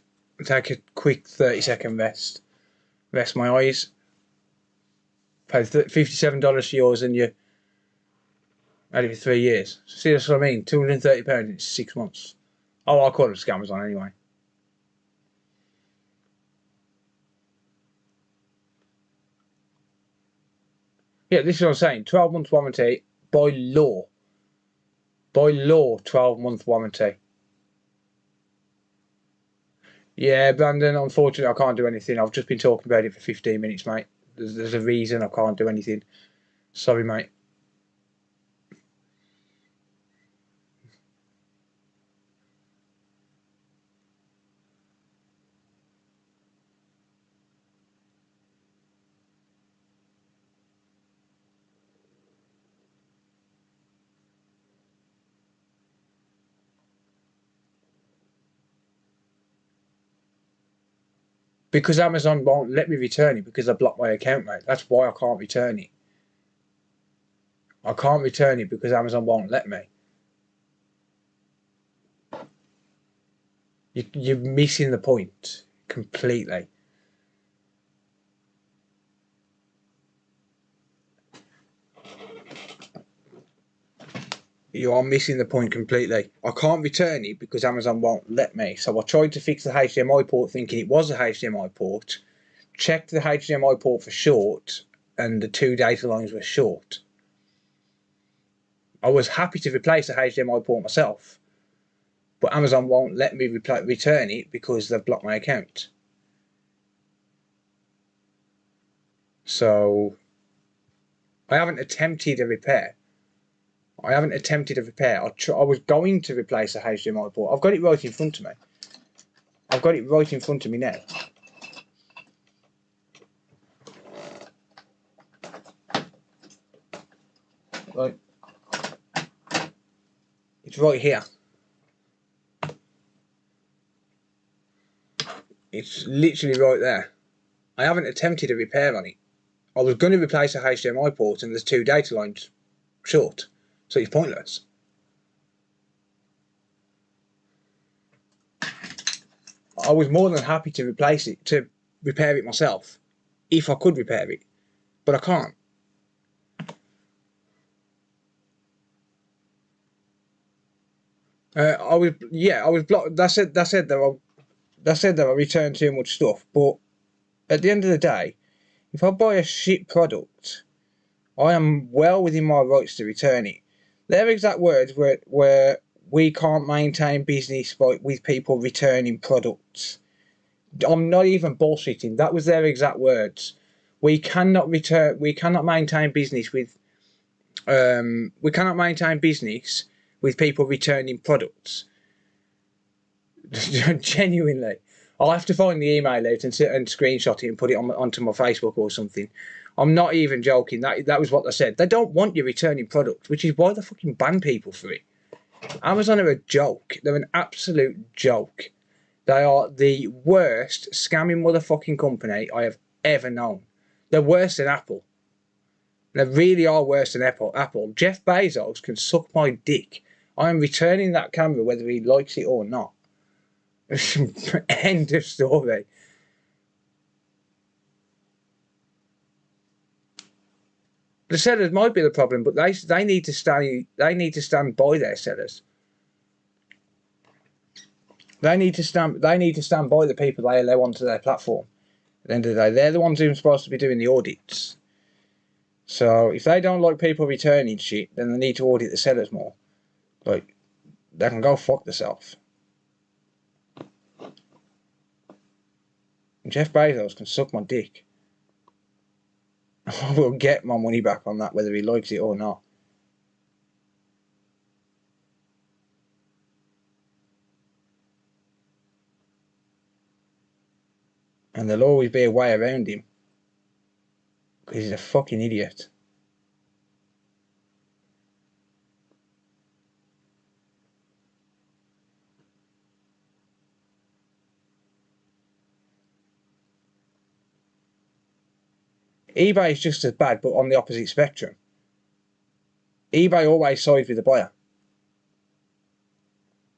take a quick 30-second rest. Rest my eyes. Paid $57 for yours and you had it for 3 years. See, that's what I mean. £230 in 6 months. Oh, I'll call it scammers on anyway. Yeah, this is what I'm saying. 12-month warranty by law. By law, 12-month warranty. Yeah, Brandon, unfortunately, I can't do anything. I've just been talking about it for 15 minutes, mate. There's a reason I can't do anything. Sorry, mate. Because Amazon won't let me return it because they blocked my account, mate. That's why I can't return it. I can't return it because Amazon won't let me. You're missing the point completely. You are missing the point completely. I can't return it because Amazon won't let me. So I tried to fix the HDMI port thinking it was a HDMI port. Checked the HDMI port for short and the 2 data lines were short. I was happy to replace the HDMI port myself, but Amazon won't let me return it because they've blocked my account. So I haven't attempted a repair. I was going to replace the HDMI port. I've got it right in front of me. I've got it right in front of me now. Right. It's right here. It's literally right there. I haven't attempted a repair on it. I was going to replace the HDMI port and there's 2 data lines short, so it's pointless. I was more than happy to replace it, to repair it myself, if I could repair it, but I can't. I was blocked. They said that I returned too much stuff, but at the end of the day, if I buy a shit product, I am well within my rights to return it. Their exact words were we can't maintain business with people returning products. I'm not even bullshitting. That was their exact words. We cannot maintain business with people returning products. Genuinely, I'll have to find the email out and screenshot it and put it onto my Facebook or something. I'm not even joking. That was what they said. They don't want you returning products, which is why they fucking ban people for it. Amazon are a joke. They're an absolute joke. They are the worst scamming motherfucking company I have ever known. They're worse than Apple. They really are worse than Apple. Jeff Bezos can suck my dick. I am returning that camera whether he likes it or not. End of story. The sellers might be the problem, but they need to stand by their sellers. They need to stand by the people they allow onto their platform. At the end of the day, they're the ones who are supposed to be doing the audits. So if they don't like people returning shit, then they need to audit the sellers more. Like, they can go fuck themselves. Jeff Bezos can suck my dick. I will get my money back on that whether he likes it or not. And there'll always be a way around him. Because he's a fucking idiot. eBay is just as bad, but on the opposite spectrum. eBay always sides with the buyer.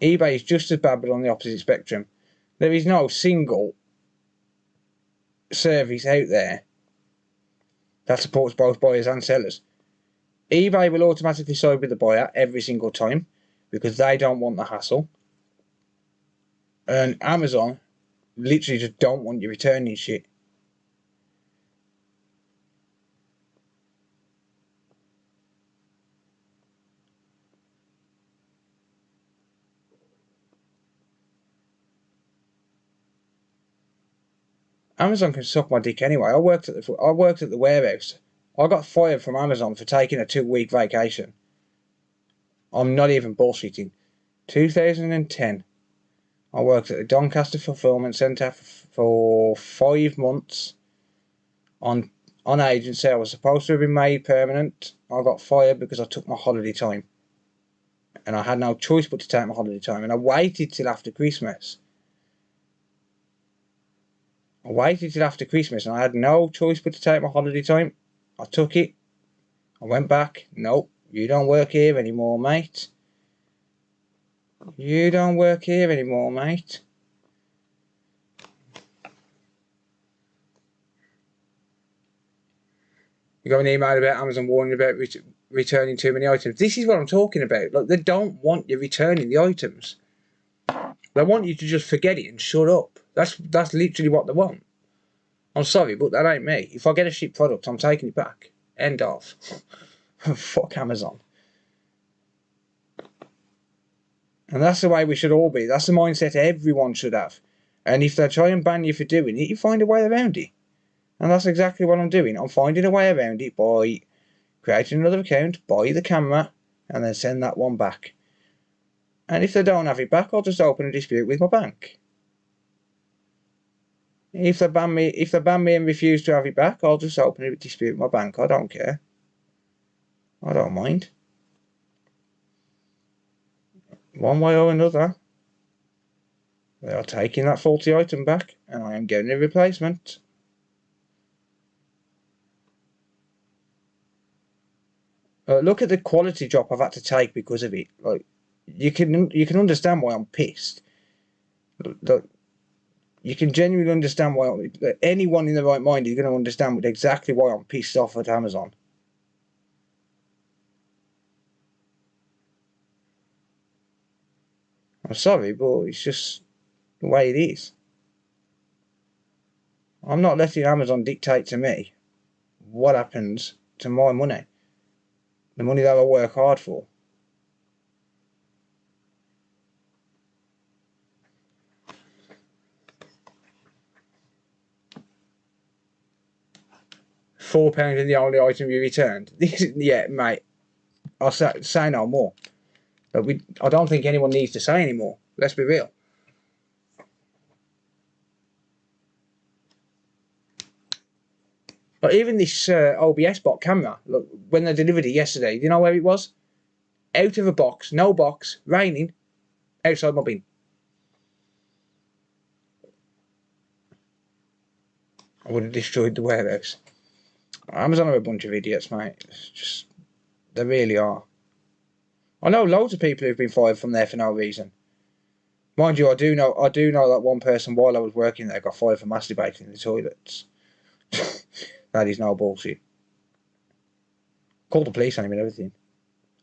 eBay is just as bad, but on the opposite spectrum. There is no single service out there that supports both buyers and sellers. eBay will automatically side with the buyer every single time because they don't want the hassle. And Amazon literally just don't want you returning shit. Amazon can suck my dick anyway. I worked at the warehouse. I got fired from Amazon for taking a 2-week vacation. I'm not even bullshitting. 2010. I worked at the Doncaster Fulfillment Centre for 5 months on agency. I was supposed to have been made permanent. I got fired because I took my holiday time. And I had no choice but to take my holiday time. And I waited till after Christmas. And I had no choice but to take my holiday time. I took it. I went back. Nope, you don't work here anymore, mate. You don't work here anymore, mate. You got an email about Amazon warning about returning too many items. This is what I'm talking about. Like, they don't want you returning the items. They want you to just forget it and shut up. That's literally what they want. I'm sorry, but that ain't me. If I get a shit product, I'm taking it back. End of. Fuck Amazon. And that's the way we should all be. That's the mindset everyone should have. And if they try and ban you for doing it, you find a way around it. And that's exactly what I'm doing. I'm finding a way around it by creating another account, buy the camera, and then send that one back. And if they don't have it back, I'll just open a dispute with my bank. If they ban me and refuse to have it back, I'll just open a dispute with my bank. I don't care. I don't mind. One way or another, they are taking that faulty item back, and I am getting a replacement. Look at the quality drop I've had to take because of it. Like, you can understand why I'm pissed. Look, you can genuinely understand why. Anyone in the right mind is going to understand exactly why I'm pissed off at Amazon. I'm sorry, but it's just the way it is. I'm not letting Amazon dictate to me what happens to my money. The money that I work hard for. £4 in the only item you returned. Yeah, mate. I'll say no more. But I don't think anyone needs to say anymore. Let's be real. But even this OBS bot camera, look, when they delivered it yesterday, do you know where it was? Out of a box, no box, raining, outside my bin. I would have destroyed the warehouse. Amazon are a bunch of idiots, mate. It's just, they really are. I know loads of people who've been fired from there for no reason. Mind you, I do know that one person while I was working there got fired for masturbating in the toilets. That is no bullshit. Called the police on him and everything.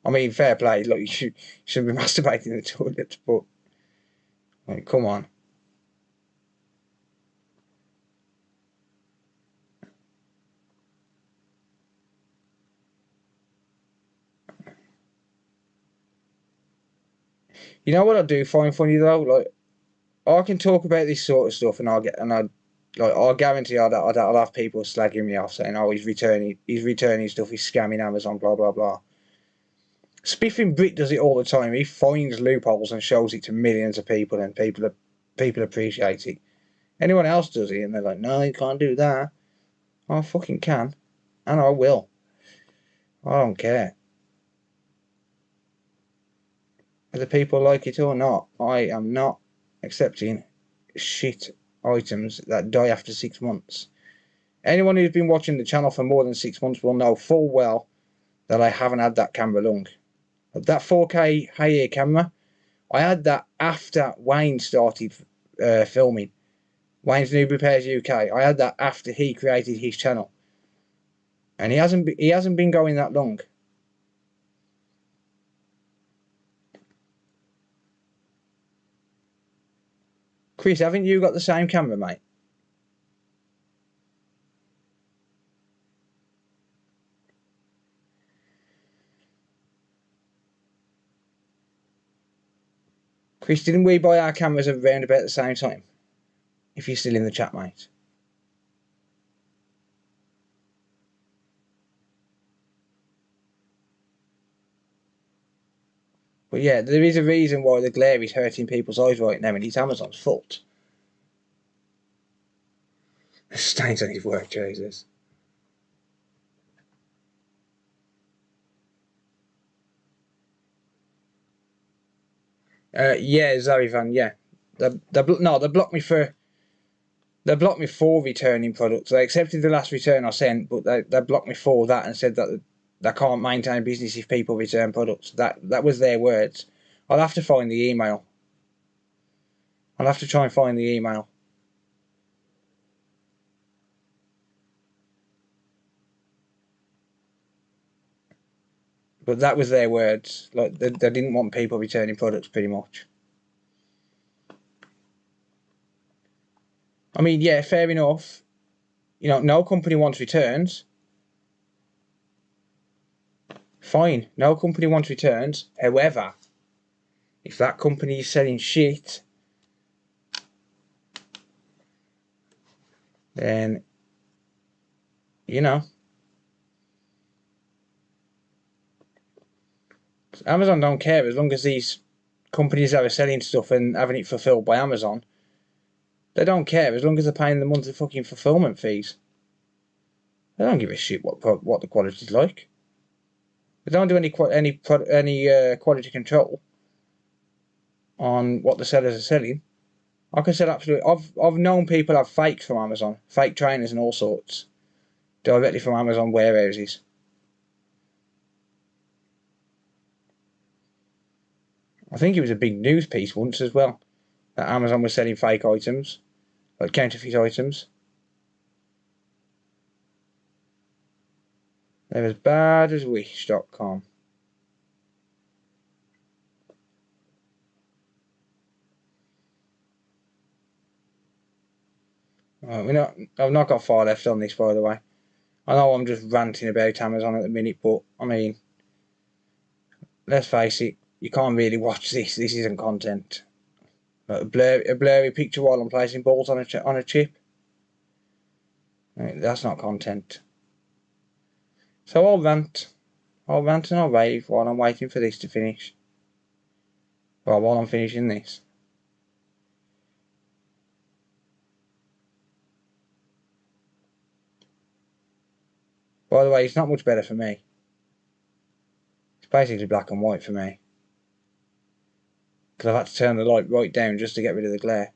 I mean, fair play. Look, you shouldn't be masturbating in the toilets, but like, come on. You know what I do find funny though? Like, I can talk about this sort of stuff, and I guarantee I'll have people slagging me off saying, "Oh, he's returning stuff, he's scamming Amazon, blah blah blah." Spiffing Brit does it all the time. He finds loopholes and shows it to millions of people, and people appreciate it. Anyone else does it, and they're like, "No, you can't do that." I fucking can, and I will. I don't care. Whether people like it or not, I am not accepting shit items that die after 6 months. Anyone who's been watching the channel for more than 6 months will know full well that I haven't had that camera long. But that 4K high-ear camera, I had that after Wayne started filming. Wayne's Noob Repairs UK. I had that after he created his channel, and he hasn't been going that long. Chris, haven't you got the same camera, mate? Chris, didn't we buy our cameras around about the same time? If you're still in the chat, mate. But yeah, there is a reason why the glare is hurting people's eyes right now, and it's Amazon's fault. The stains on his work, Jesus. Yeah, Zoe Van, yeah. They blocked me for returning products. They accepted the last return I sent, but they blocked me for that and said that they can't maintain business if people return products. That was their words. I'll have to find the email. I'll have to try and find the email. But that was their words. Like they didn't want people returning products, pretty much. I mean, yeah, fair enough. You know, no company wants returns. Fine, no company wants returns. However, if that company is selling shit, then, you know, Amazon don't care as long as these companies that are selling stuff and having it fulfilled by Amazon, they don't care as long as they're paying the monthly fucking fulfillment fees. They don't give a shit what the quality's like. They don't do any quality control on what the sellers are selling. I can sell absolutely. I've known people have fakes from Amazon, fake trainers and all sorts, directly from Amazon warehouses. I think it was a big news piece once as well that Amazon was selling fake items, like counterfeit items. They're as bad as wish.com. I've not got far left on this, by the way. I know I'm just ranting about Amazon at the minute, but I mean, let's face it, you can't really watch this. This isn't content. Like a blurry picture while I'm placing balls on a chip. That's not content. So I'll rant and I'll rave while I'm waiting for this to finish. Well, while I'm finishing this. By the way, it's not much better for me. It's basically black and white for me. Because I've had to turn the light right down just to get rid of the glare.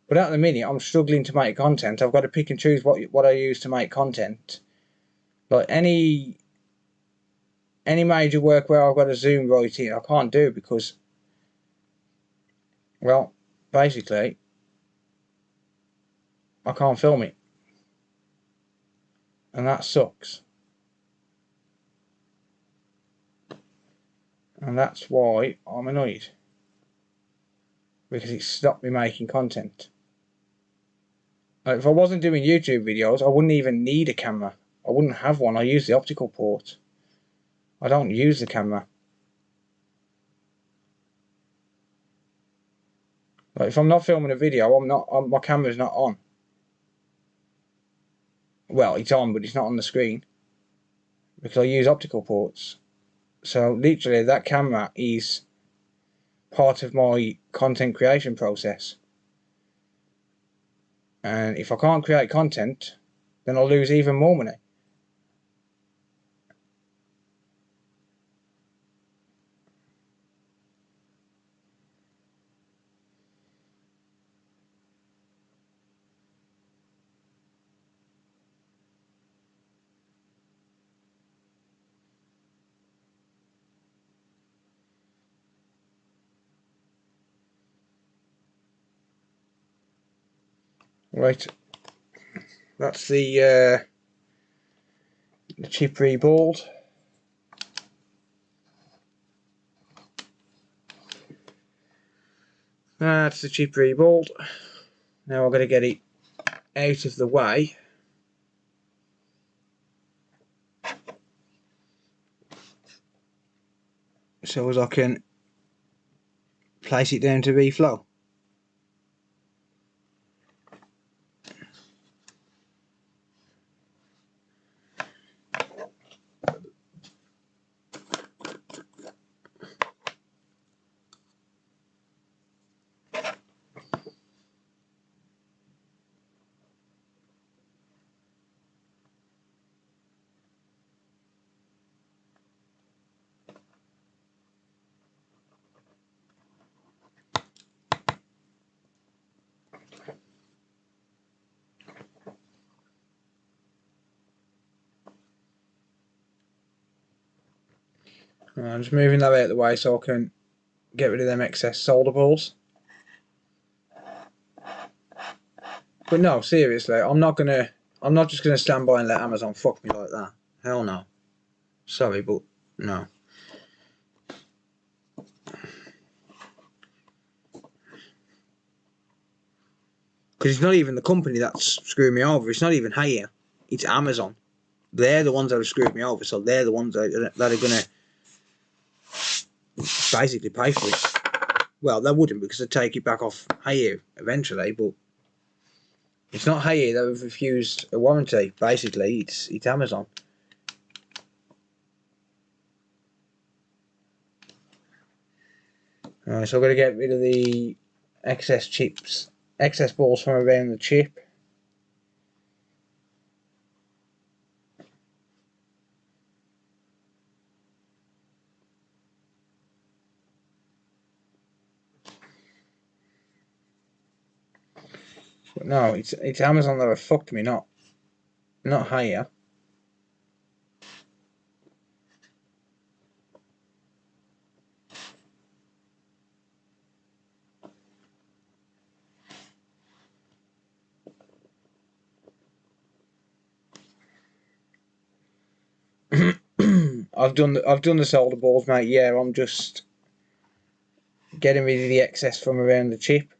But at the minute, I'm struggling to make content. I've got to pick and choose what I use to make content. Like any major work where I've got to zoom right in, I can't do because, well, basically, I can't film it. And that sucks. And that's why I'm annoyed. Because it stopped me making content. Like if I wasn't doing YouTube videos, I wouldn't even need a camera. I wouldn't have one. I use the optical port. I don't use the camera. Like if I'm not filming a video, my camera's not on. Well, it's on, but it's not on the screen because I use optical ports. So literally, that camera is part of my content creation process. And if I can't create content, then I'll lose even more money. Right, that's the chip reballed. That's the chip reballed. Now I'm going to get it out of the way. So as I can place it down to reflow. I'm just moving that out of the way so I can get rid of them excess solder balls. But no, seriously, I'm not just gonna stand by and let Amazon fuck me like that. Hell no. Sorry, but no. Because it's not even the company that's screwing me over. It's not even here. It's Amazon. They're the ones that have screwed me over, so they're the ones that are gonna basically pay for it. Well, they wouldn't, because they'd take it back off here eventually, but it's not here that have refused a warranty. Basically, it's Amazon. Alright, so I've got to get rid of the excess balls from around the chip. But no, it's Amazon that have fucked me, not here. I've done the solder balls, mate. Yeah, I'm just getting rid of the excess from around the chip.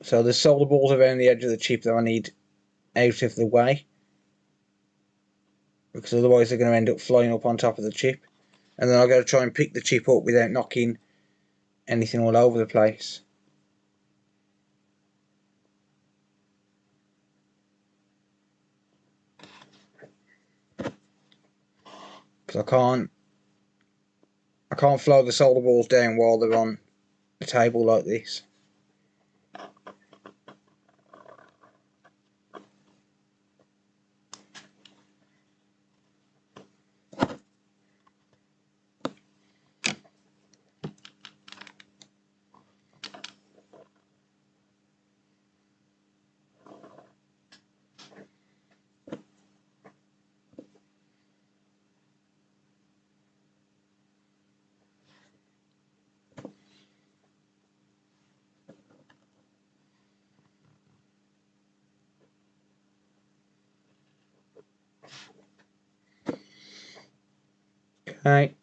So there's solder balls around the edge of the chip that I need out of the way, because otherwise they're going to end up flying up on top of the chip, and then I've got to try and pick the chip up without knocking anything all over the place. Because I can't flow the solder balls down while they're on the table like this. Okay.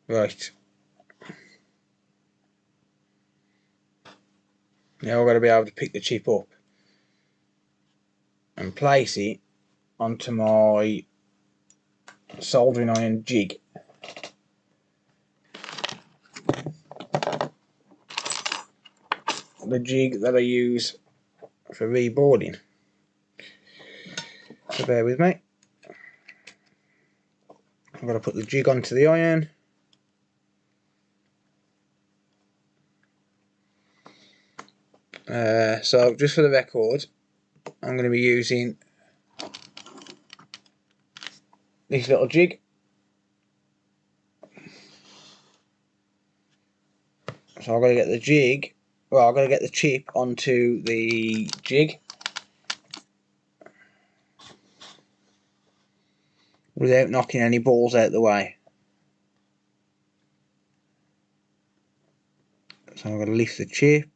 Right. Now I've got to be able to pick the chip up and place it onto my soldering iron jig. The jig that I use for reboarding. So bear with me. I'm going to put the jig onto the iron. So just for the record, I'm going to be using this little jig. So I've got to get the jig Well, I've got to get the chip onto the jig without knocking any balls out the way. So I'm going to lift the chip.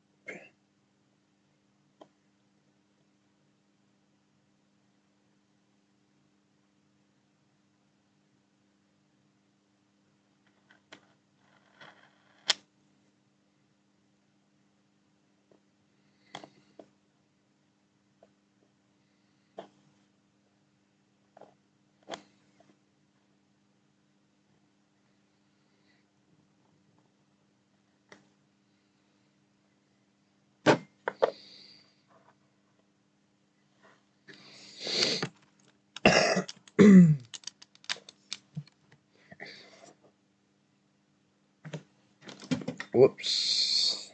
Whoops.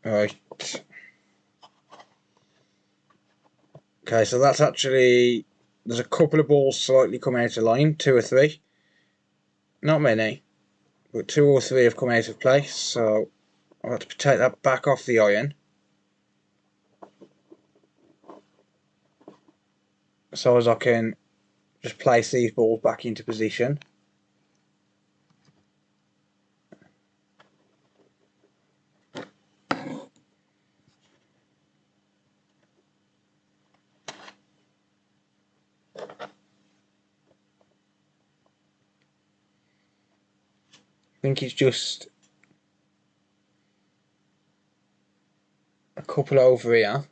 Right. Okay, so that's actually, there's a couple of balls slightly come out of line, 2 or 3. Not many, but 2 or 3 have come out of place, so I'll have to take that back off the iron so as I can just place these balls back into position. I think it's just a couple over here.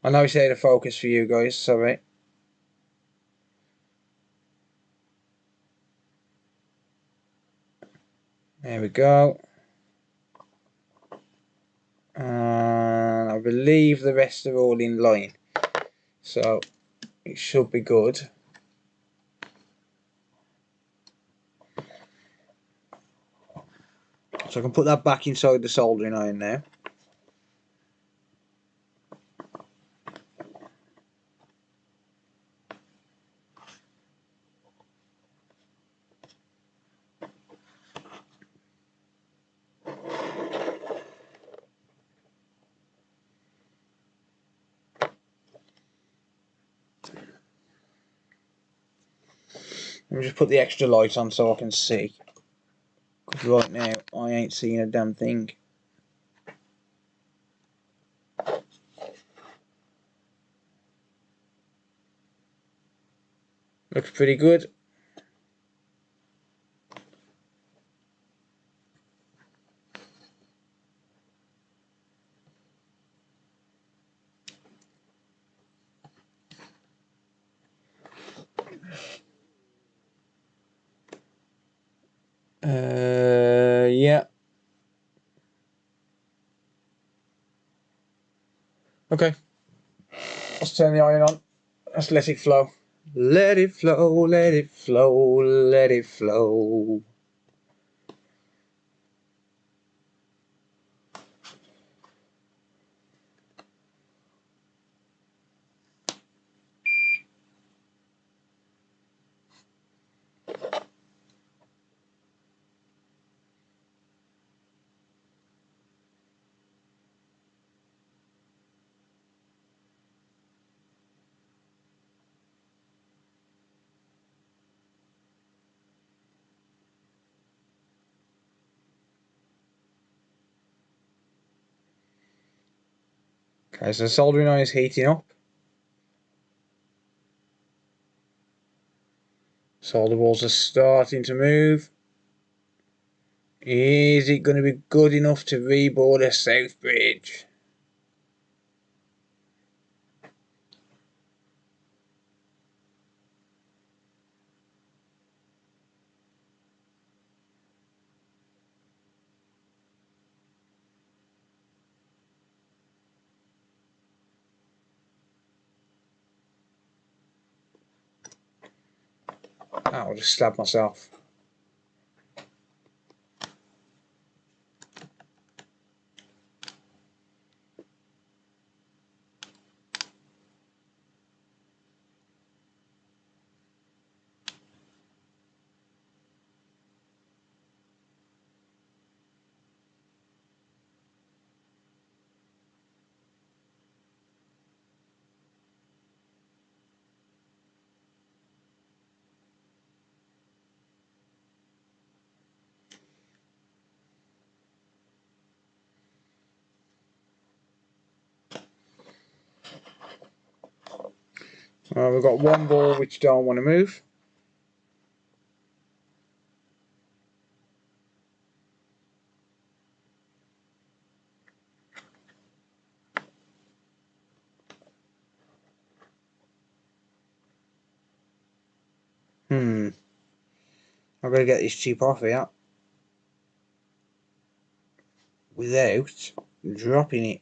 I know it's out of focus for you guys, sorry. There we go. And I believe the rest are all in line, so it should be good. So I can put that back inside the soldering iron now. Let me just put the extra light on so I can see. Because right now I ain't seeing a damn thing. Looks pretty good. Yeah. Okay. Let's turn the iron on. Let's let it flow. Let it flow, let it flow, let it flow. Okay, so the soldering iron is heating up. Solder balls are starting to move. Is it going to be good enough to reboard a south bridge? I'll just stab myself. We've got one ball which don't want to move. I've got to get this chip off here without dropping it.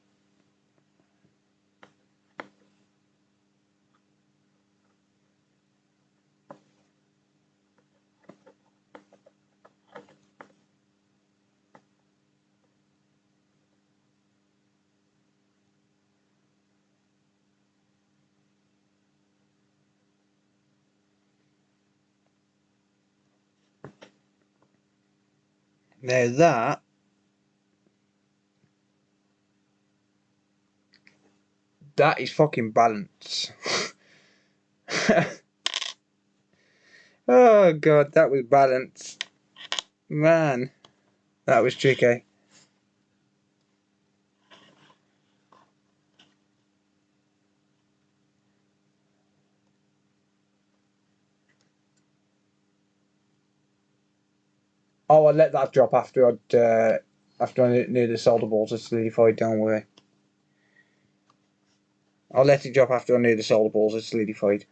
Now that is fucking balance. Oh god, that was balance. Man, that was tricky. Oh, I let that drop after I knew the solder balls had solidified. Don't worry. I'll let it drop after I knew the solder balls had solidified.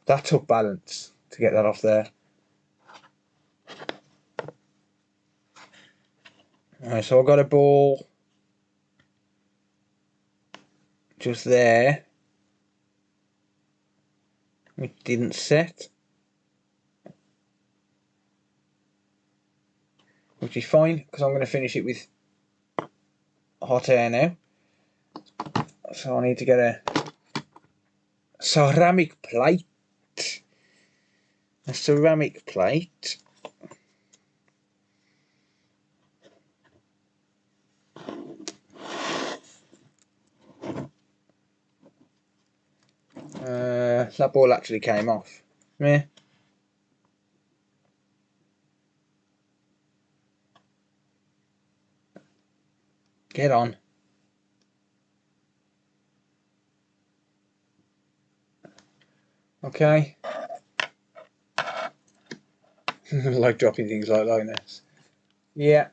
That took balance to get that off there. Alright, so I've got a ball just there, which didn't set, which is fine because I'm going to finish it with hot air now. So I need to get a ceramic plate. A ceramic plate. That ball actually came off. Yeah. Get on. Okay. Like dropping things like this. Yeah.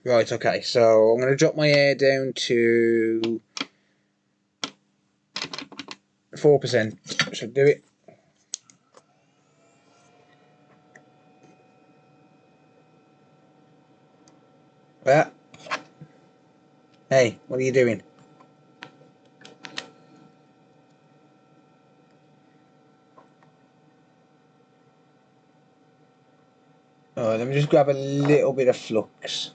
Right, okay, so I'm going to drop my air down to 4%. Should do it. Yeah. Hey, what are you doing? Alright, let me just grab a little bit of flux.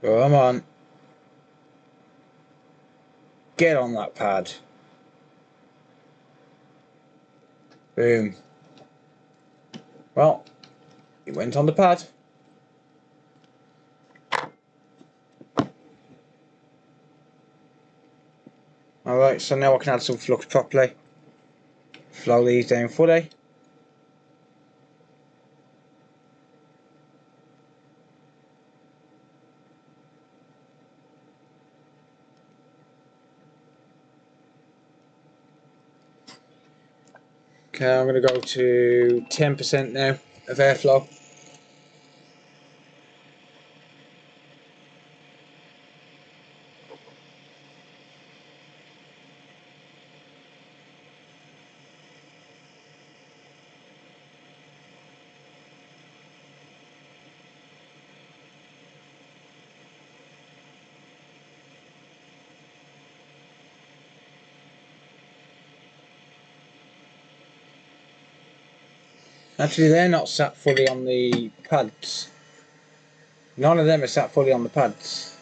Come on. Get on that pad. Boom. Well, it went on the pad. Alright, so now I can add some flux properly. Flow these down fully. Okay, I'm going to go to 10% now of airflow. Actually, they're not sat fully on the pads. None of them are sat fully on the pads.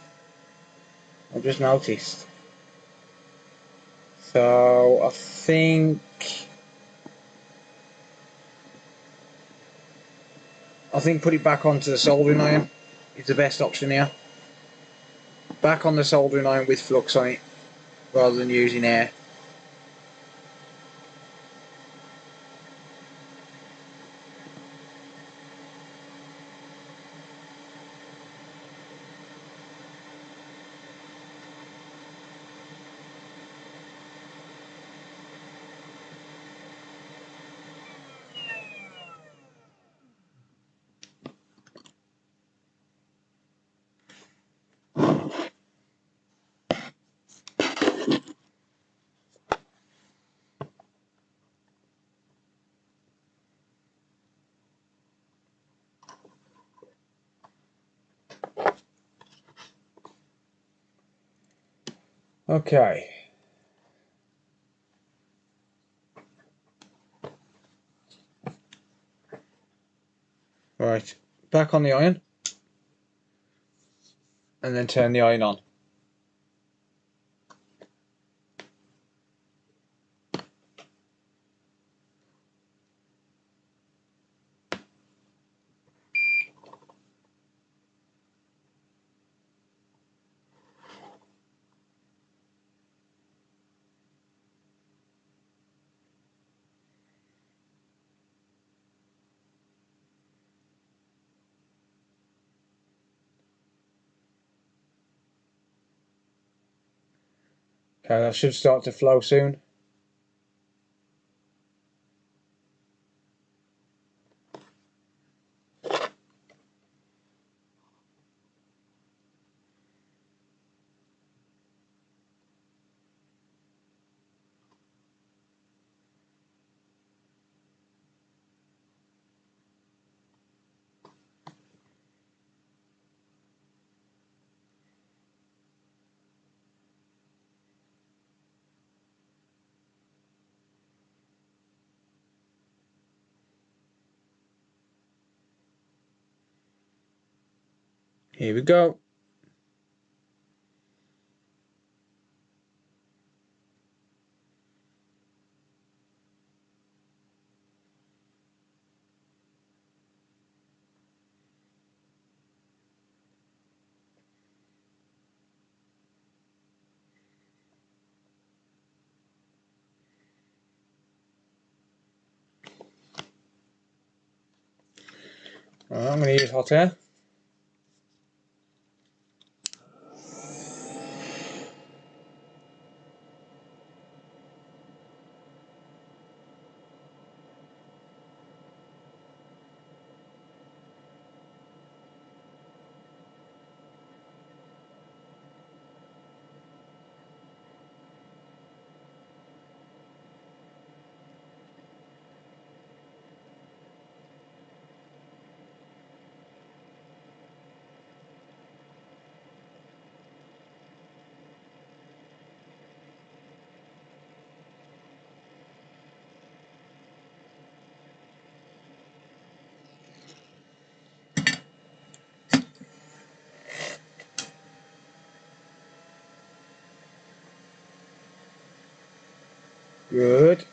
I've just noticed. So I think put it back onto the soldering iron is the best option here. Back on the soldering iron with flux on it, rather than using air. Okay. Right, back on the iron, and then turn the iron on. Okay, that should start to flow soon. Here we go. Right, I'm going to use hot air. Good.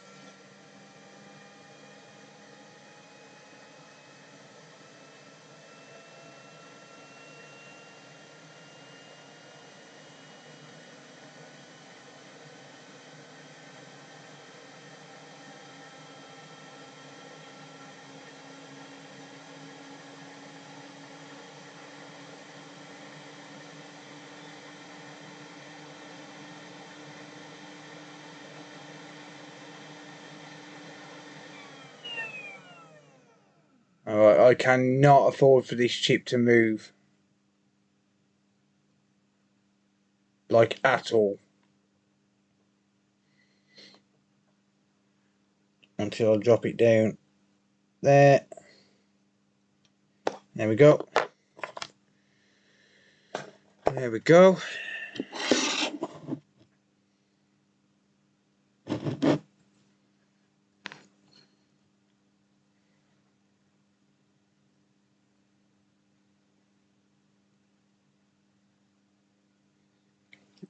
Alright, I cannot afford for this chip to move. Like, at all. Until I drop it down there. There we go. There we go.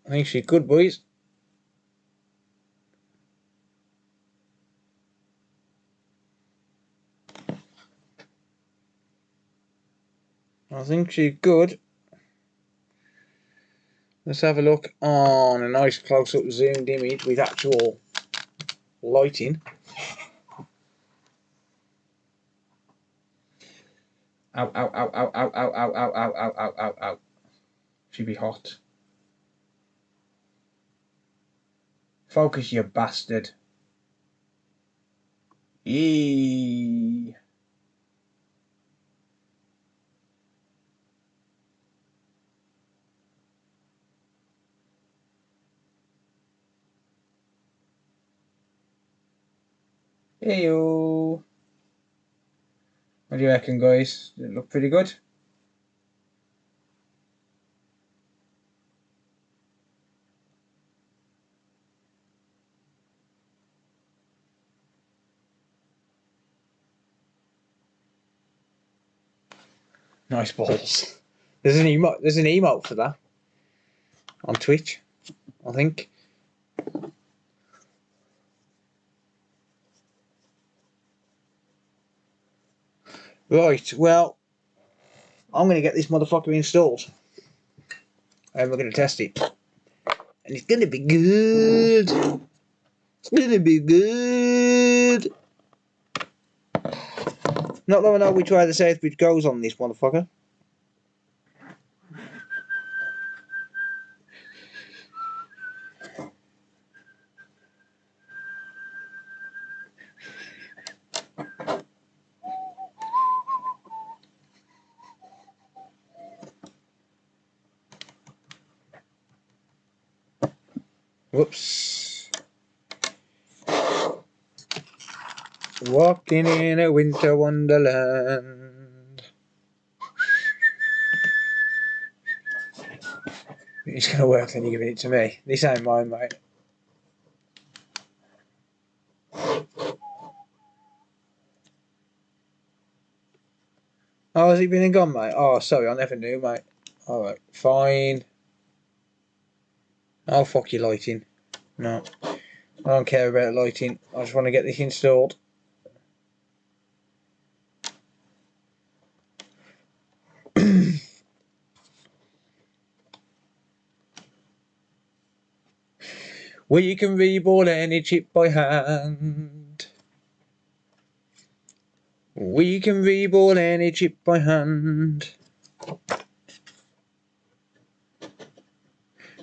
I think she's good, boys. I think she's good. Let's have a look on a nice close-up zoomed image with actual lighting. Ow, ow, ow, ow, ow, ow, ow, ow, ow, ow, ow, ow, ow. She'd be hot. Focus, you bastard. Eee. Heyo. What do you reckon, guys? Does it look pretty good? Nice balls. There's an emote for that on Twitch, I think. Right, well, I'm going to get this motherfucker installed. And we're going to test it. And it's going to be good. It's going to be good. Not long enough we try the Southbridge goes on this motherfucker. Whoops. Walking in a winter wonderland. It's going to work, then you're giving it to me. This ain't mine, mate. Oh, has it been and gone, mate? Oh, sorry, I never knew, mate. Alright, fine. Oh, fuck your lighting. No. I don't care about lighting. I just want to get this installed. We can reball any chip by hand. We can reball any chip by hand.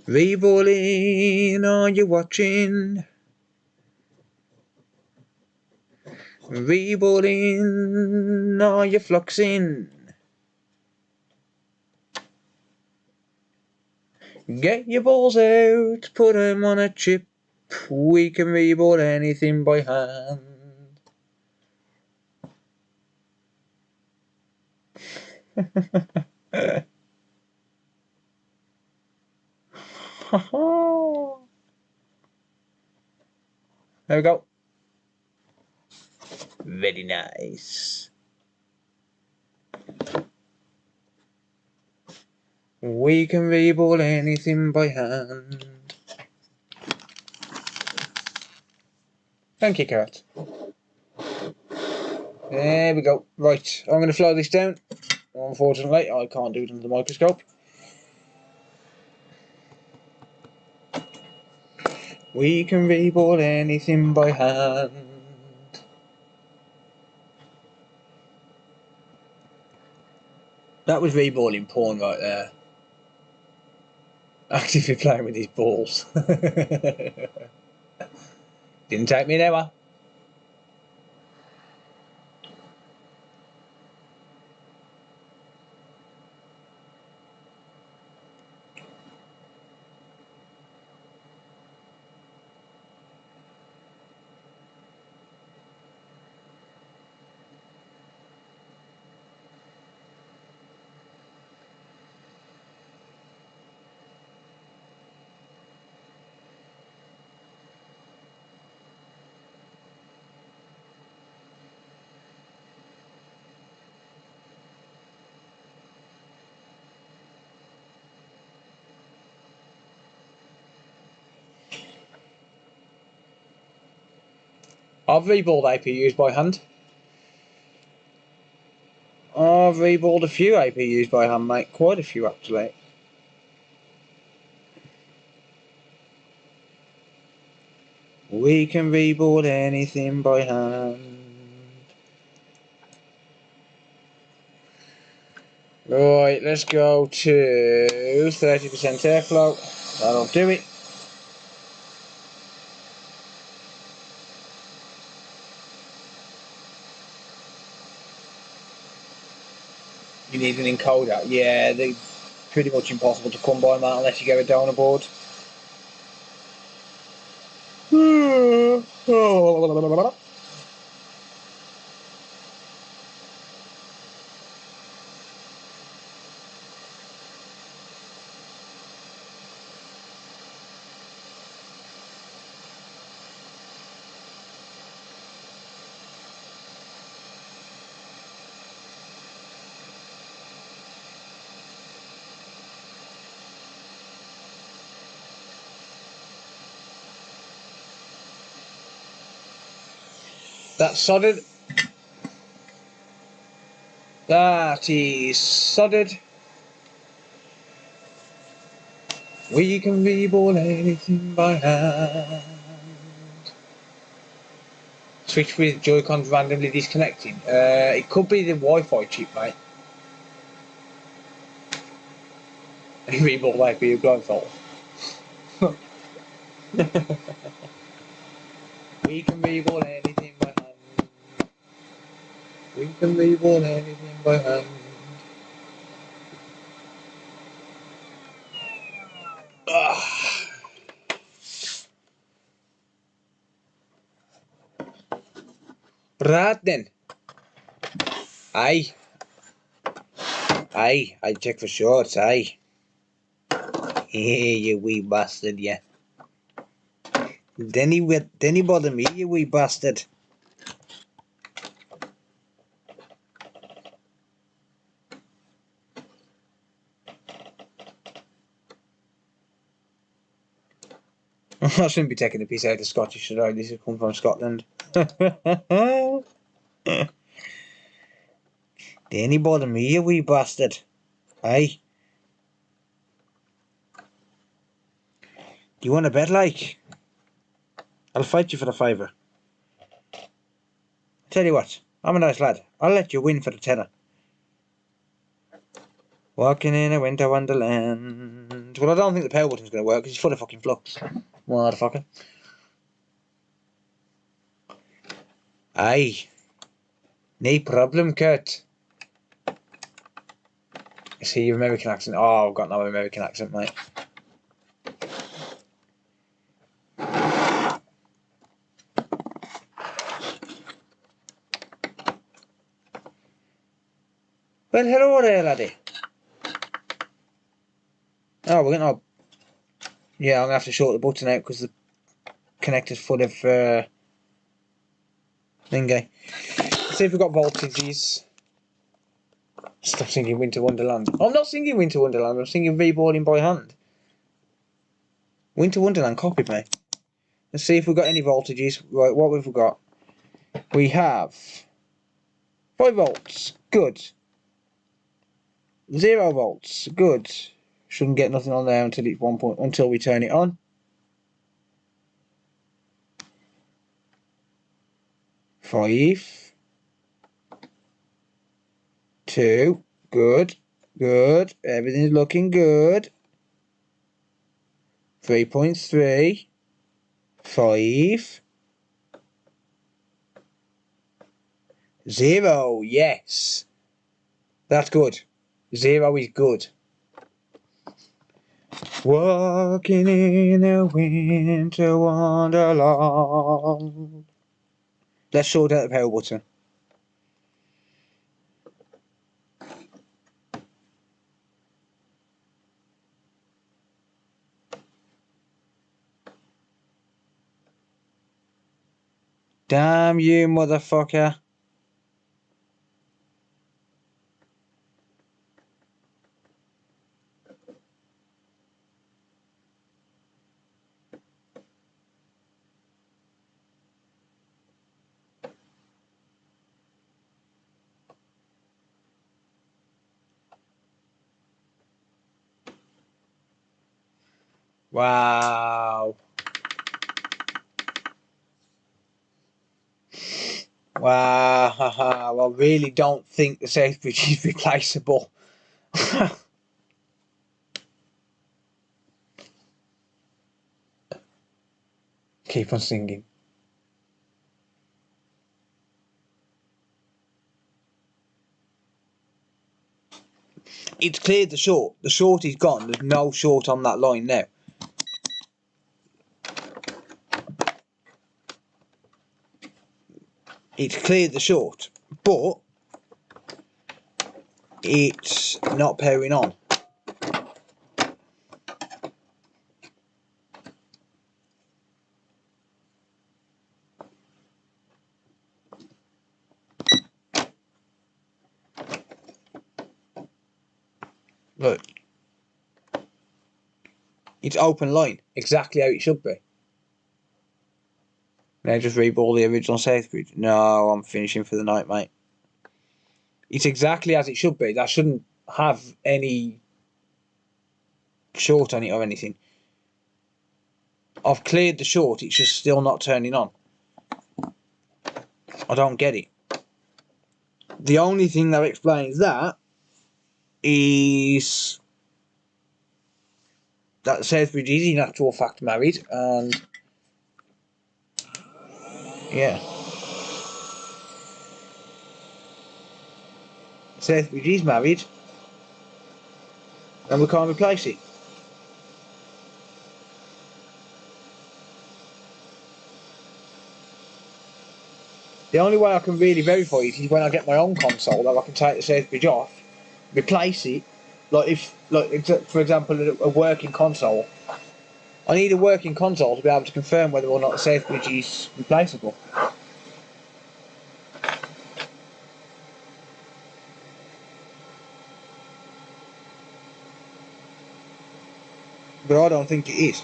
Reballing, are you watching? Reballing, are you fluxing? Get your balls out, put 'em on a chip. We can reball anything by hand. There we go. Very nice. We can reball anything by hand. Thank you, Carrot. There we go. Right, I'm going to flow this down. Unfortunately, I can't do it under the microscope. We can reball anything by hand. That was reballing porn right there. Actively playing with his balls. Didn't take me an hour. I've reballed APUs by hand. I've reballed a few APUs by hand, mate. Quite a few, actually. We can reboard anything by hand. Right, let's go to 30% airflow. That'll do it. You need an encoder. Yeah, they're pretty much impossible to come by, mate, unless you get a donor board. That's soldered. That is soldered. We can reboard anything by hand. Switch with Joy-Cons randomly disconnecting. It could be the Wi-Fi chip, mate. Reboard might be a blindfold. We can reboard anything by hand. We can reboard anything by hand. Right then. Aye, I check for shorts, aye. You wee bastard, yeah. Then he bother me, you wee bastard. I shouldn't be taking the piece out of Scottish, should I? This has come from Scotland. Then he bother me, you wee bastard. Aye. Do you want a bet, like? I'll fight you for the fiver. Tell you what, I'm a nice lad. I'll let you win for the tenner. Walking in a winter wonderland. Well, I don't think the power button's going to work because it's full of fucking flux. Motherfucker. Aye. No problem, Kurt. I see your American accent. Oh, I've got no American accent, mate. Well, hello there, laddie. Oh, we're going to... Yeah, I'm going to have to short the button out because the connector's full of... thingy. Let's see if we've got voltages. Stop singing Winter Wonderland. I'm not singing Winter Wonderland, I'm singing reboarding by hand. Winter Wonderland copied me. Let's see if we've got any voltages. Right, what have we got? We have 5 volts. Good. 0 volts. Good. Shouldn't get nothing on there until it's 1 point, until we turn it on. 5. 2. Good. Good. Everything's looking good. 3.3. 5. 0. Yes. That's good. 0 is good. Walking in a winter wonderland. Let's sort out the power button. Damn you, motherfucker. Wow. Wow. I really don't think the safe bridge is replaceable. Keep on singing. It's cleared the short. The short is gone. There's no short on that line now. It's cleared the short, but it's not pairing on. Look. It's open line, exactly how it should be. Now just reball the original safe bridge. No, I'm finishing for the night, mate. It's exactly as it should be. That shouldn't have any short on it or anything. I've cleared the short, it's just still not turning on. I don't get it. The only thing that explains that is that the safe bridge is in actual fact married, and yeah. Safe bridge is married, and we can't replace it. The only way I can really verify it is when I get my own console, that I can take the safe bridge off, replace it. Like for example, a working console. I need a working console to be able to confirm whether or not the safe bridge is replaceable. But I don't think it is.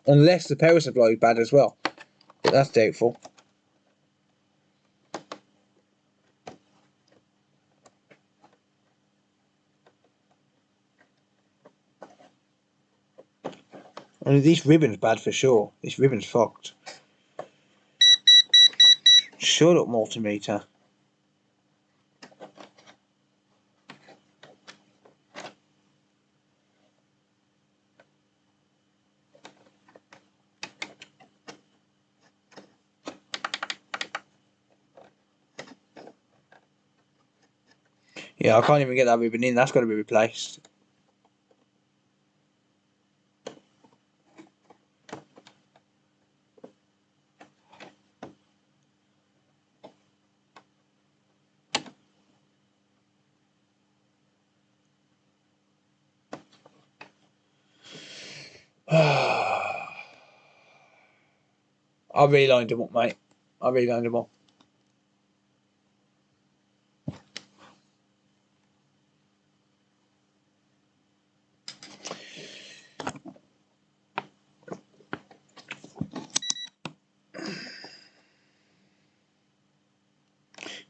Unless the power supply is bad as well. But that's doubtful. I mean, this ribbon's bad for sure. This ribbon's fucked. Shut up, multimeter. Yeah, I can't even get that ribbon in. That's got to be replaced. I really lined them up, mate. I really lined them up.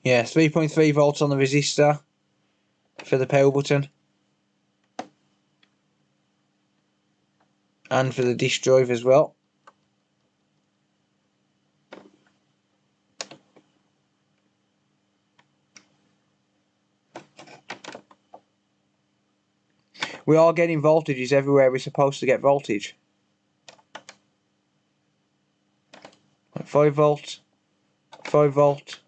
Yeah, 3.3 volts on the resistor for the power button. And for the disk drive as well. We are getting voltages everywhere we're supposed to get voltage. 5 volt, 5 volt,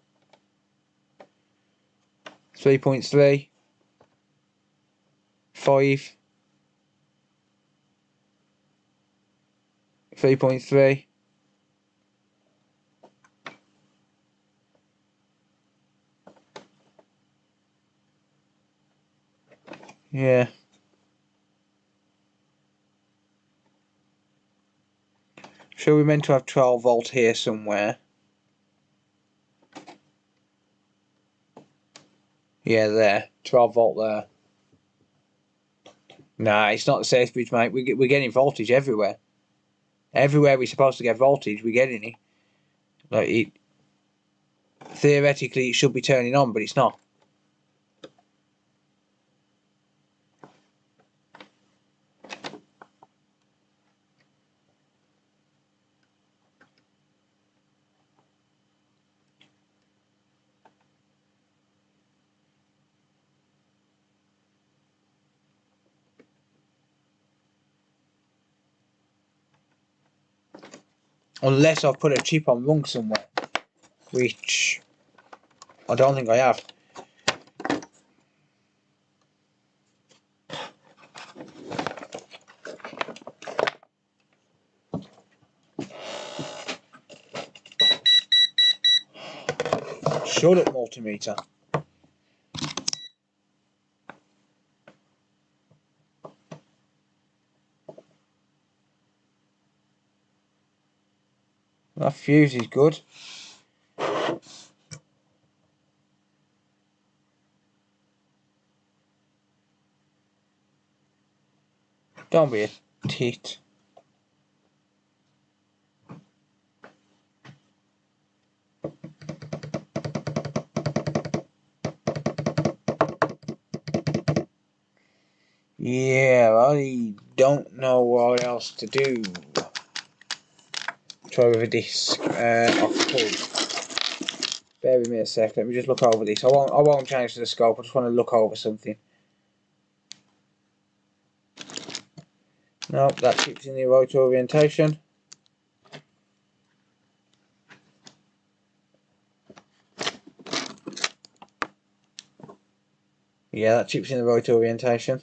3.3, 5, 3.3. Yeah. So we're meant to have 12 volt here somewhere. Yeah, there. 12 volt there. Nah, it's not the Sainsbury's, mate. We're getting voltage everywhere. Everywhere we're supposed to get voltage, we're getting it. Like it. Theoretically, it should be turning on, but it's not. Unless I've put a chip on wrong somewhere, which I don't think I have. Shut up, multimeter. That fuse is good. Don't be a tit. Yeah, I don't know what else to do. Try with a disc. I could. Bear with me a sec. Let me just look over this. I won't change to the scope. I just want to look over something. No, that chip's in the right orientation. Yeah, that chip's in the right orientation.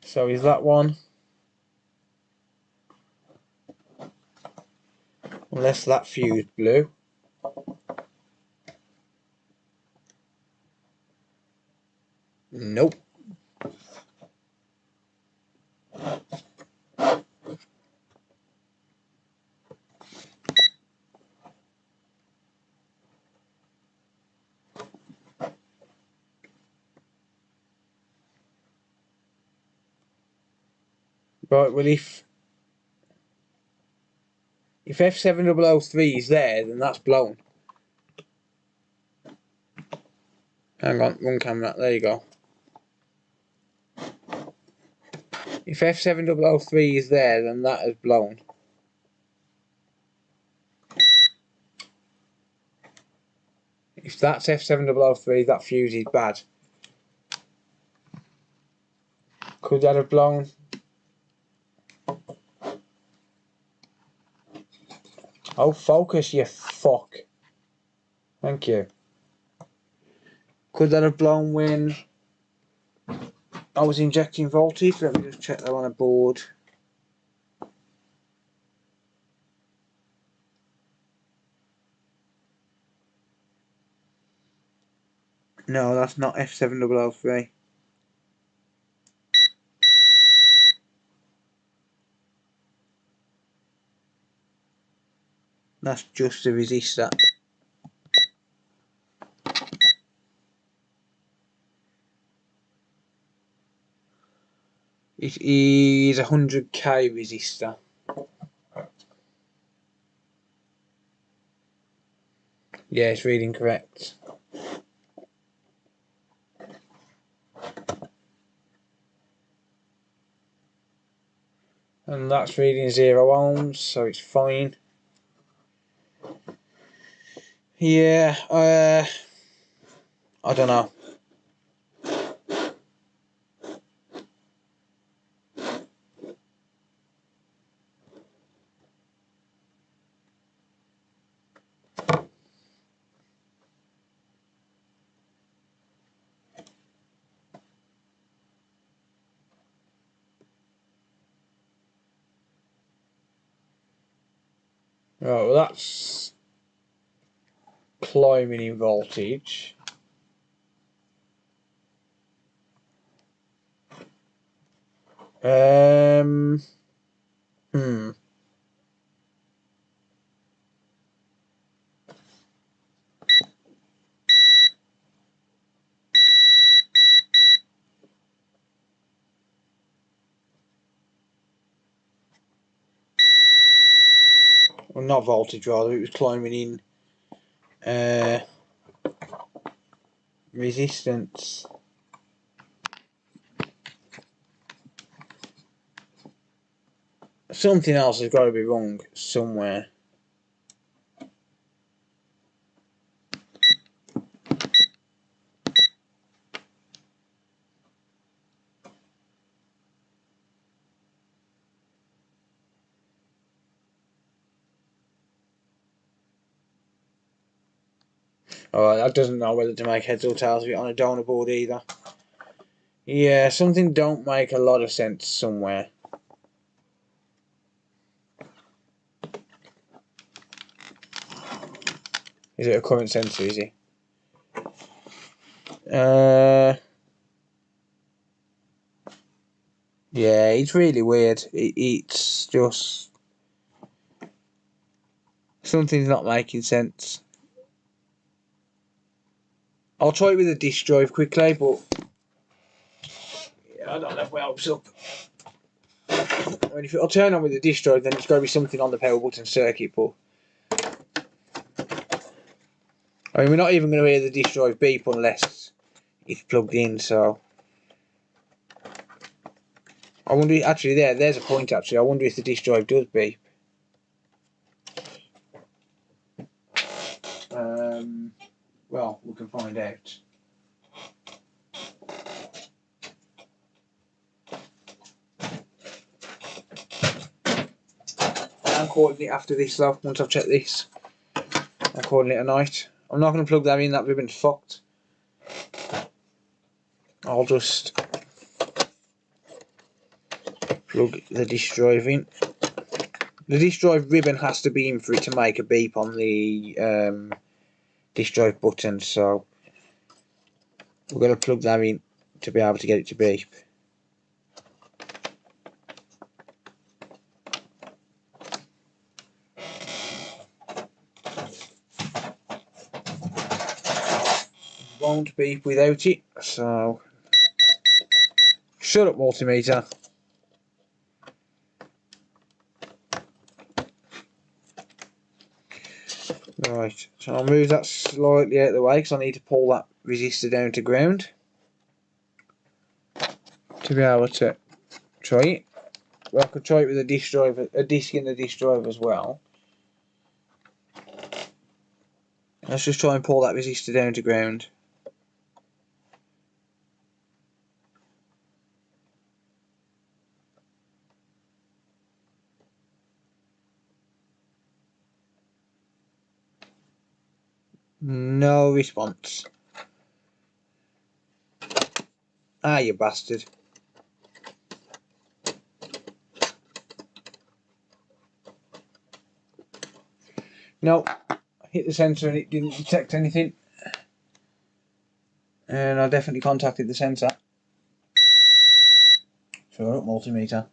So is that one? Unless that fuse blew. Nope. Right, well if F7003 is there, then that's blown. Hang on, wrong camera, there you go. If F7003 is there, then that has blown. If that's F7003, that fuse is bad. Could that have blown? Oh, focus, you fuck. Thank you. Could that have blown when I was injecting voltage? Let me just check that on a board. No, that's not F7003. That's just the resistor. It is a 100k resistor. Yeah, it's reading correct. And that's reading 0 ohms, so it's fine. Yeah, I don't know. Right, well that's climbing in voltage. Hmm. Well, not voltage, rather. It was climbing in resistance. Something else has got to be wrong somewhere. Alright, that doesn't know whether to make heads or tails of it on a donor board either. Yeah, something don't make a lot of sense somewhere. Is it a current sensor, is he? Yeah, it's really weird. It's just... something's not making sense. I'll try it with a disk drive quickly, but... yeah, I don't know if my hopes up. I mean, if it'll turn on with the disk drive, then it's got to be something on the power button circuit, but... I mean, we're not even going to hear the disk drive beep unless it's plugged in, so... I wonder, actually, there's a point, actually. I wonder if the disk drive does beep. Well, we can find out. I'm calling it after this, though, once I've checked this. I'm calling it a night. I'm not going to plug that in, that ribbon's fucked. I'll just plug the disk drive in. The disk drive ribbon has to be in for it to make a beep on the disk drive button, so we're going to plug that in to be able to get it to beep. Won't beep without it, so shut up, multimeter. Right, so I'll move that slightly out of the way because I need to pull that resistor down to ground to be able to try it. Well, I could try it with a disk drive, a disk in the disk drive as well. Let's just try and pull that resistor down to ground. No response. Ah, you bastard. No, I hit the sensor and it didn't detect anything. And I definitely contacted the sensor. Shut up, multimeter.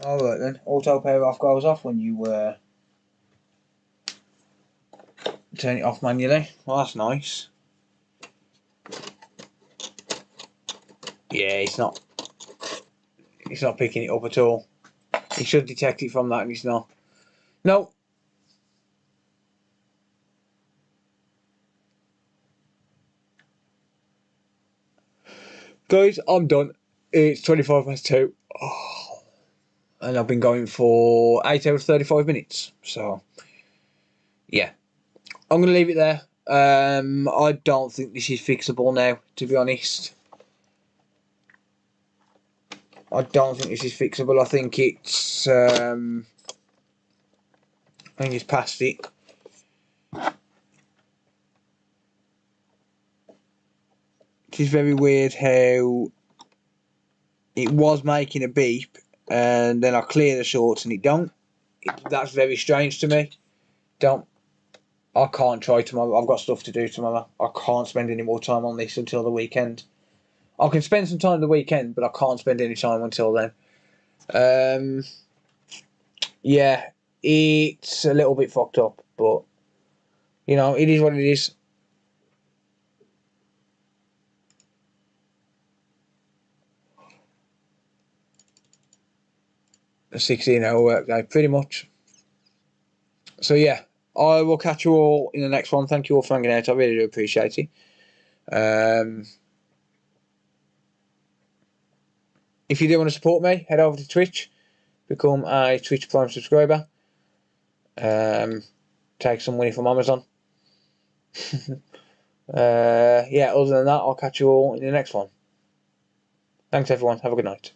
Alright then, auto power off goes off when you turn it off manually. Well, that's nice. Yeah, it's not picking it up at all. It should detect it from that and it's not. No. Guys, I'm done. It's 2:25. Oh. And I've been going for 8 hours 35 minutes. So, yeah. I'm going to leave it there. I don't think this is fixable now, to be honest. I don't think this is fixable. I think it's past it. It is very weird how it was making a beep and then I clear the shorts and it don't. That's very strange to me. Don't I can't try tomorrow. I've got stuff to do tomorrow. I can't spend any more time on this until the weekend. I can spend some time the weekend, but I can't spend any time until then. Yeah, it's a little bit fucked up, but you know, it is what it is. A 16-hour workday, pretty much. So yeah, I will catch you all in the next one. Thank you all for hanging out. I really do appreciate it. If you do want to support me, head over to Twitch, become a Twitch Prime subscriber. Take some money from Amazon. Yeah, other than that, I'll catch you all in the next one. Thanks everyone, have a good night.